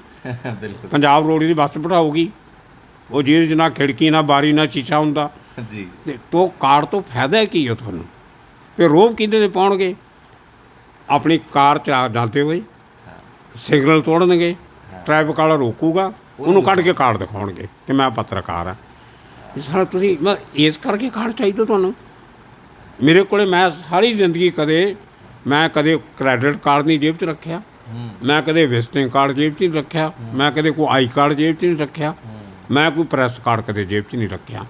ਬਿਲਕੁਲ। ਪੰਜਾਬ ਰੋਡ ਦੀ ਬੱਸ ਬਿਠਾਊਗੀ, ਉਹ ਜਿਹਦੇ 'ਚ ਨਾ ਖਿੜਕੀ ਨਾ ਬਾਰੀ ਨਾ ਸ਼ੀਸ਼ਾ ਹੁੰਦਾ ਜੀ, ਅਤੇ ਤੋ ਕਾਰ ਤੋਂ ਫਾਇਦਾ ਕੀ ਹੈ ਤੁਹਾਨੂੰ? ਫਿਰ ਰੋਬ ਕਿਹਦੇ 'ਤੇ ਪਾਉਣਗੇ? ਆਪਣੀ ਕਾਰ 'ਚ ਜਾਂਦੇ ਹੋਏ ਸਿਗਨਲ ਤੋੜਨਗੇ, ਟ੍ਰੈਫਿਕ ਵਾਲਾ ਰੋਕੂਗਾ, ਉਹਨੂੰ ਕੱਢ ਕੇ ਕਾਰਡ ਦਿਖਾਉਣਗੇ ਕਿ ਮੈਂ ਪੱਤਰਕਾਰ ਹਾਂ। ਵੀ ਸਾਰਾ ਤੁਸੀਂ ਮੈਂ ਇਸ ਕਰਕੇ ਕਾਰਡ ਚਾਹੀਦਾ ਤੁਹਾਨੂੰ। ਮੇਰੇ ਕੋਲੇ ਮੈਂ ਸਾਰੀ ਜ਼ਿੰਦਗੀ ਮੈਂ ਕਦੇ ਕ੍ਰੈਡਿਟ ਕਾਰਡ ਨਹੀਂ ਜੇਬ 'ਚ ਰੱਖਿਆ, ਮੈਂ ਕਦੇ ਵਿਜ਼ਿਟਿੰਗ ਕਾਰਡ ਜੇਬ 'ਚ ਨਹੀਂ ਰੱਖਿਆ, ਮੈਂ ਕਦੇ ਕੋਈ ਆਈ ਕਾਰਡ ਜੇਬ 'ਚ ਨਹੀਂ ਰੱਖਿਆ, ਮੈਂ ਕੋਈ ਪ੍ਰੈਸ ਕਾਰਡ ਕਦੇ ਜੇਬ 'ਚ ਨਹੀਂ ਰੱਖਿਆ।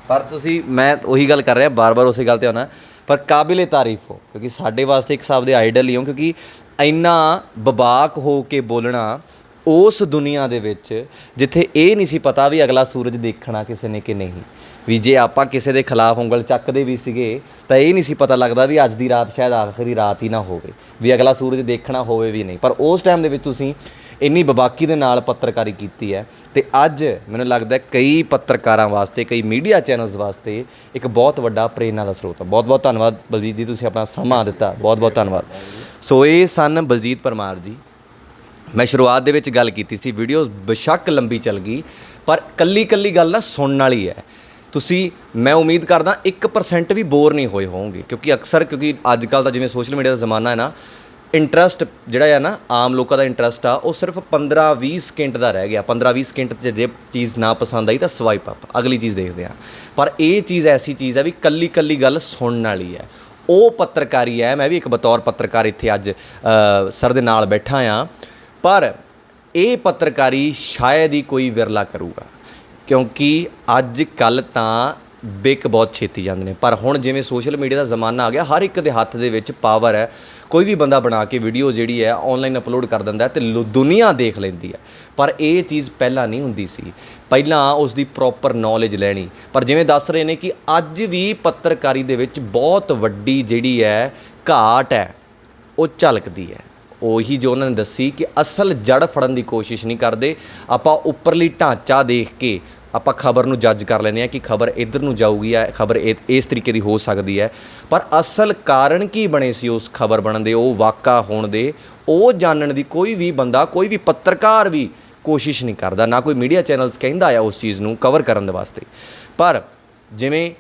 ਪਰ ਤੁਸੀਂ, ਮੈਂ ਉਹੀ ਗੱਲ ਕਰ ਰਿਹਾ, ਬਾਰ-ਬਾਰ ਉਸੇ ਗੱਲ ਤੇ ਆਉਣਾ, ਪਰ ਕਾਬਿਲੇ ਤਾਰੀਫ ਹੋ, ਕਿਉਂਕਿ ਸਾਡੇ ਵਾਸਤੇ ਇੱਕ ਹਿਸਾਬ ਦੇ ਆਈਡਲ ਹੀ ਹੋ, ਕਿਉਂਕਿ ਇੰਨਾ ਬਬਾਕ ਹੋ ਕੇ ਬੋਲਣਾ ਉਸ ਦੁਨੀਆ ਦੇ ਵਿੱਚ ਜਿੱਥੇ ਇਹ ਨਹੀਂ ਸੀ ਪਤਾ ਵੀ ਅਗਲਾ ਸੂਰਜ ਦੇਖਣਾ ਕਿਸੇ ਨੇ ਕਿ ਨਹੀਂ, ਵੀ ਜੇ ਆਪਾਂ ਕਿਸੇ ਦੇ ਖਿਲਾਫ ਉਂਗਲ ਚੱਕਦੇ ਵੀ ਸੀਗੇ ਤਾਂ ਇਹ ਨਹੀਂ ਸੀ ਪਤਾ ਲੱਗਦਾ ਵੀ ਅੱਜ ਦੀ ਰਾਤ ਸ਼ਾਇਦ ਆਖਰੀ ਰਾਤ ਹੀ ਨਾ ਹੋਵੇ, ਵੀ ਅਗਲਾ ਸੂਰਜ ਦੇਖਣਾ ਹੋਵੇ ਵੀ ਨਹੀਂ। ਪਰ ਉਸ ਟਾਈਮ ਦੇ ਵਿੱਚ ਤੁਸੀਂ ਇੰਨੀ ਬਬਾਕੀ ਦੇ ਨਾਲ ਪੱਤਰਕਾਰੀ ਕੀਤੀ ਹੈ, ਅਤੇ ਅੱਜ ਮੈਨੂੰ ਲੱਗਦਾ ਕਈ ਪੱਤਰਕਾਰਾਂ ਵਾਸਤੇ, ਕਈ ਮੀਡੀਆ ਚੈਨਲਸ ਵਾਸਤੇ ਇੱਕ ਬਹੁਤ ਵੱਡਾ ਪ੍ਰੇਰਨਾ ਦਾ ਸਰੋਤ ਹੈ। ਬਹੁਤ ਬਹੁਤ ਧੰਨਵਾਦ ਬਲਜੀਤ ਜੀ, ਤੁਸੀਂ ਆਪਣਾ ਸਮਾਂ ਦਿੱਤਾ, ਬਹੁਤ ਬਹੁਤ ਧੰਨਵਾਦ। ਸੋ ਇਹ ਸਨ ਬਲਜੀਤ ਪਰਮਾਰ ਜੀ। ਮੈਂ ਸ਼ੁਰੂਆਤ ਦੇ ਵਿੱਚ ਗੱਲ ਕੀਤੀ ਸੀ, ਵੀਡੀਓ ਬੇਸ਼ੱਕ ਲੰਬੀ ਚੱਲ ਗਈ, ਪਰ ਕੱਲੀ ਗੱਲ ਨਾ ਸੁਣਨ ਵਾਲੀ ਹੈ। ਤੁਸੀਂ, ਮੈਂ ਉਮੀਦ ਕਰਦਾ 1% ਵੀ ਬੋਰ ਨਹੀਂ ਹੋਏ ਹੋਵੋਗੇ, ਕਿਉਂਕਿ ਅੱਜ ਕੱਲ੍ਹ ਦਾ ਜਿਵੇਂ ਸੋਸ਼ਲ ਮੀਡੀਆ ਦਾ ਜ਼ਮਾਨਾ ਹੈ ਨਾ, ਇੰਟਰਸਟ ਜਿਹੜਾ ਹੈ ਨਾ, ਆਮ ਲੋਕਾਂ ਦਾ ਇੰਟਰਸਟ ਆ ਉਹ ਸਿਰਫ 15-20 ਸਕਿੰਟ ਦਾ ਰਹਿ ਗਿਆ। 15-20 ਸਕਿੰਟ 'ਚ ਜੇ ਚੀਜ਼ ਨਾ ਪਸੰਦ ਆਈ ਤਾਂ ਸਵਾਈਪ ਅਪ, ਅਗਲੀ ਚੀਜ਼ ਦੇਖਦੇ ਹਾਂ। ਪਰ ਇਹ ਚੀਜ਼ ਐਸੀ ਚੀਜ਼ ਹੈ ਵੀ ਕੱਲੀ ਗੱਲ ਸੁਣਨ ਵਾਲੀ ਹੈ, ਉਹ ਪੱਤਰਕਾਰੀ ਹੈ। ਮੈਂ ਵੀ ਇੱਕ ਬਤੌਰ ਪੱਤਰਕਾਰ ਇੱਥੇ ਅੱਜ ਸਰ ਦੇ ਨਾਲ ਬੈਠਾ ਹਾਂ, ਪਰ ਇਹ ਪੱਤਰਕਾਰੀ ਸ਼ਾਇਦ ਹੀ ਕੋਈ ਵਿਰਲਾ ਕਰੂਗਾ, ਕਿਉਂਕਿ ਅੱਜ ਕੱਲ੍ਹ ਤਾਂ ਬਿਕ ਬਹੁਤ ਛੇਤੀ ਜਾਂਦੇ ਨੇ। ਪਰ ਹੁਣ ਜਿਵੇਂ ਸੋਸ਼ਲ ਮੀਡੀਆ ਦਾ ਜ਼ਮਾਨਾ ਆ ਗਿਆ, ਹਰ ਇੱਕ ਦੇ ਹੱਥ ਦੇ ਵਿੱਚ ਪਾਵਰ ਹੈ। ਕੋਈ ਵੀ ਬੰਦਾ ਬਣਾ ਕੇ ਵੀਡੀਓ ਜਿਹੜੀ ਹੈ ਔਨਲਾਈਨ ਅਪਲੋਡ ਕਰ ਦਿੰਦਾ ਅਤੇ ਦੁਨੀਆ ਦੇਖ ਲੈਂਦੀ ਹੈ। ਪਰ ਇਹ ਚੀਜ਼ ਪਹਿਲਾਂ ਨਹੀਂ ਹੁੰਦੀ ਸੀ, ਪਹਿਲਾਂ ਉਸ ਦੀ ਪ੍ਰੋਪਰ ਨੌਲੇਜ ਲੈਣੀ। ਪਰ ਜਿਵੇਂ ਦੱਸ ਰਹੇ ਨੇ ਕਿ ਅੱਜ ਵੀ ਪੱਤਰਕਾਰੀ ਦੇ ਵਿੱਚ ਬਹੁਤ ਵੱਡੀ ਜਿਹੜੀ ਹੈ ਘਾਟ ਹੈ, ਉਹ ਝਲਕਦੀ ਹੈ। ਉਹੀ ਜੋ ਉਹਨਾਂ ਨੇ ਦੱਸੀ ਕਿ ਅਸਲ ਜੜ ਫੜਨ ਦੀ ਕੋਸ਼ਿਸ਼ ਨਹੀਂ ਕਰਦੇ। ਆਪਾਂ ਉੱਪਰਲੀ ਢਾਂਚਾ ਦੇਖ ਕੇ ਆਪਾਂ ਖਬਰ ਨੂੰ ਜੱਜ ਕਰ ਲੈਂਦੇ ਹਾਂ ਕਿ ਖਬਰ ਇੱਧਰ ਨੂੰ ਜਾਊਗੀ, ਹੈ ਖਬਰ ਇਸ ਤਰੀਕੇ ਦੀ ਹੋ ਸਕਦੀ ਹੈ। ਪਰ ਅਸਲ ਕਾਰਨ ਕੀ ਬਣੇ ਸੀ ਉਸ ਖਬਰ ਬਣਨ ਦੇ, ਉਹ ਵਾਕਾ ਹੋਣ ਦੇ, ਉਹ ਜਾਣਨ ਦੀ ਕੋਈ ਵੀ ਬੰਦਾ, ਕੋਈ ਵੀ ਪੱਤਰਕਾਰ ਵੀ ਕੋਸ਼ਿਸ਼ ਨਹੀਂ ਕਰਦਾ, ਨਾ ਕੋਈ ਮੀਡੀਆ ਚੈਨਲਸ ਕਹਿੰਦਾ ਆ ਉਸ ਚੀਜ਼ ਨੂੰ ਕਵਰ ਕਰਨ ਦੇ ਵਾਸਤੇ। ਪਰ ਜਿਵੇਂ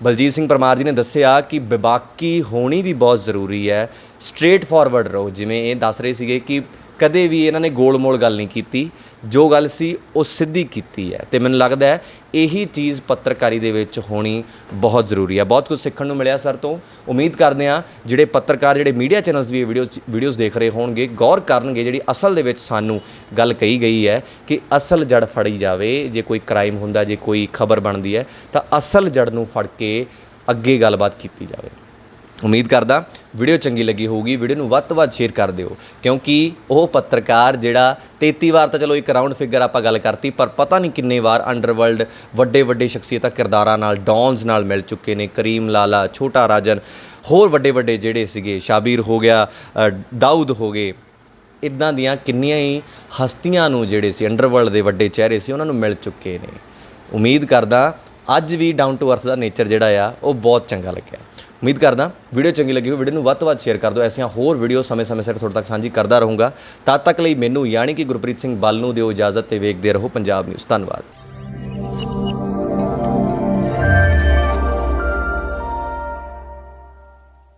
ਬਲਜੀਤ ਸਿੰਘ ਪਰਮਾਰ ਜੀ ਨੇ ਦੱਸਿਆ ਕਿ ਬੇਬਾਕੀ ਹੋਣੀ ਵੀ ਬਹੁਤ ਜ਼ਰੂਰੀ ਹੈ, ਸਟ੍ਰੇਟ ਫਾਰਵਰਡ ਰਹੋ। ਜਿਵੇਂ ਇਹ ਦੱਸ ਰਹੇ ਸੀਗੇ ਕਿ ਕਦੇ ਵੀ ਇਹਨਾਂ ਨੇ ਗੋਲ ਮੋਲ ਗੱਲ ਨਹੀਂ ਕੀਤੀ, ਜੋ ਗੱਲ ਸੀ ਉਹ ਸਿੱਧੀ ਕੀਤੀ ਹੈ। ਅਤੇ ਮੈਨੂੰ ਲੱਗਦਾ ਹੈ ਇਹੀ ਚੀਜ਼ ਪੱਤਰਕਾਰੀ ਦੇ ਵਿੱਚ ਹੋਣੀ ਬਹੁਤ ਜ਼ਰੂਰੀ ਹੈ। ਬਹੁਤ ਕੁਝ ਸਿੱਖਣ ਨੂੰ ਮਿਲਿਆ ਸਰ ਤੋਂ। ਉਮੀਦ ਕਰਦੇ ਹਾਂ ਜਿਹੜੇ ਪੱਤਰਕਾਰ, ਜਿਹੜੇ ਮੀਡੀਆ ਚੈਨਲਸ ਵੀ ਇਹ ਵੀਡੀਓਜ਼ ਦੇਖ ਰਹੇ ਹੋਣਗੇ, ਗੌਰ ਕਰਨਗੇ ਜਿਹੜੀ ਅਸਲ ਦੇ ਵਿੱਚ ਸਾਨੂੰ ਗੱਲ ਕਹੀ ਗਈ ਹੈ ਕਿ ਅਸਲ ਜੜ ਫੜੀ ਜਾਵੇ। ਜੇ ਕੋਈ ਕ੍ਰਾਈਮ ਹੁੰਦਾ, ਜੇ ਕੋਈ ਖਬਰ ਬਣਦੀ ਹੈ ਤਾਂ ਅਸਲ ਜੜ ਨੂੰ ਫੜ ਕੇ ਅੱਗੇ ਗੱਲਬਾਤ ਕੀਤੀ ਜਾਵੇ। ਉਮੀਦ ਕਰਦਾ ਵੀਡੀਓ ਚੰਗੀ ਲੱਗੀ ਹੋਊਗੀ। ਵੀਡੀਓ ਨੂੰ ਵੱਧ ਤੋਂ ਵੱਧ ਸ਼ੇਅਰ ਕਰ ਦਿਓ, ਕਿਉਂਕਿ ਉਹ ਪੱਤਰਕਾਰ ਜਿਹੜਾ 33 ਵਾਰ ਤਾਂ ਚਲੋ ਇੱਕ ਰਾਊਂਡ ਫਿਗਰ ਆਪਾਂ ਗੱਲ ਕਰਤੀ, ਪਰ ਪਤਾ ਨਹੀਂ ਕਿੰਨੇ ਵਾਰ ਅੰਡਰਵਰਲਡ ਵੱਡੇ ਸ਼ਖਸੀਅਤਾਂ, ਕਿਰਦਾਰਾਂ ਨਾਲ, ਡੌਨਸ ਨਾਲ ਮਿਲ ਚੁੱਕੇ ਨੇ। ਕਰੀਮ ਲਾਲਾ, ਛੋਟਾ ਰਾਜਨ, ਹੋਰ ਵੱਡੇ ਜਿਹੜੇ ਸੀਗੇ, ਸ਼ਾਬੀਰ ਹੋ ਗਿਆ, ਦਾਊਦ ਹੋ ਗਏ, ਇੱਦਾਂ ਦੀਆਂ ਕਿੰਨੀਆਂ ਹੀ ਹਸਤੀਆਂ ਨੂੰ ਜਿਹੜੇ ਸੀ ਅੰਡਰਵਰਲਡ ਦੇ ਵੱਡੇ ਚਿਹਰੇ ਸੀ, ਉਹਨਾਂ ਨੂੰ ਮਿਲ ਚੁੱਕੇ ਨੇ। ਉਮੀਦ ਕਰਦਾ ਅੱਜ ਵੀ down to earth the nature ਜਿਹੜਾ ਆ ਉਹ ਬਹੁਤ ਚੰਗਾ ਲੱਗਿਆ। ਉਮੀਦ ਕਰਦਾ ਵੀਡੀਓ ਚੰਗੀ ਲੱਗੀ ਹੋ, ਵੀਡੀਓ ਨੂੰ ਵੱਧ ਤੋਂ ਵੱਧ ਸ਼ੇਅਰ ਕਰ ਦਿਓ। ਐਸੀਆਂ ਹੋਰ ਵੀਡੀਓ ਸਮੇਂ-ਸਮੇਂ ਸਿਰ ਤੁਹਾਡੇ ਤੱਕ ਸਾਂਝੀ ਕਰਦਾ ਰਹੂੰਗਾ। ਤਦ ਤੱਕ ਲਈ ਮੈਨੂੰ ਯਾਨੀ ਕਿ ਗੁਰਪ੍ਰੀਤ ਸਿੰਘ ਬੱਲ ਨੂੰ ਦਿਓ ਇਜਾਜ਼ਤ, ਤੇ ਵੇਖਦੇ ਰਹੋ ਪੰਜਾਬ ਨਿਊਜ਼। ਧੰਨਵਾਦ।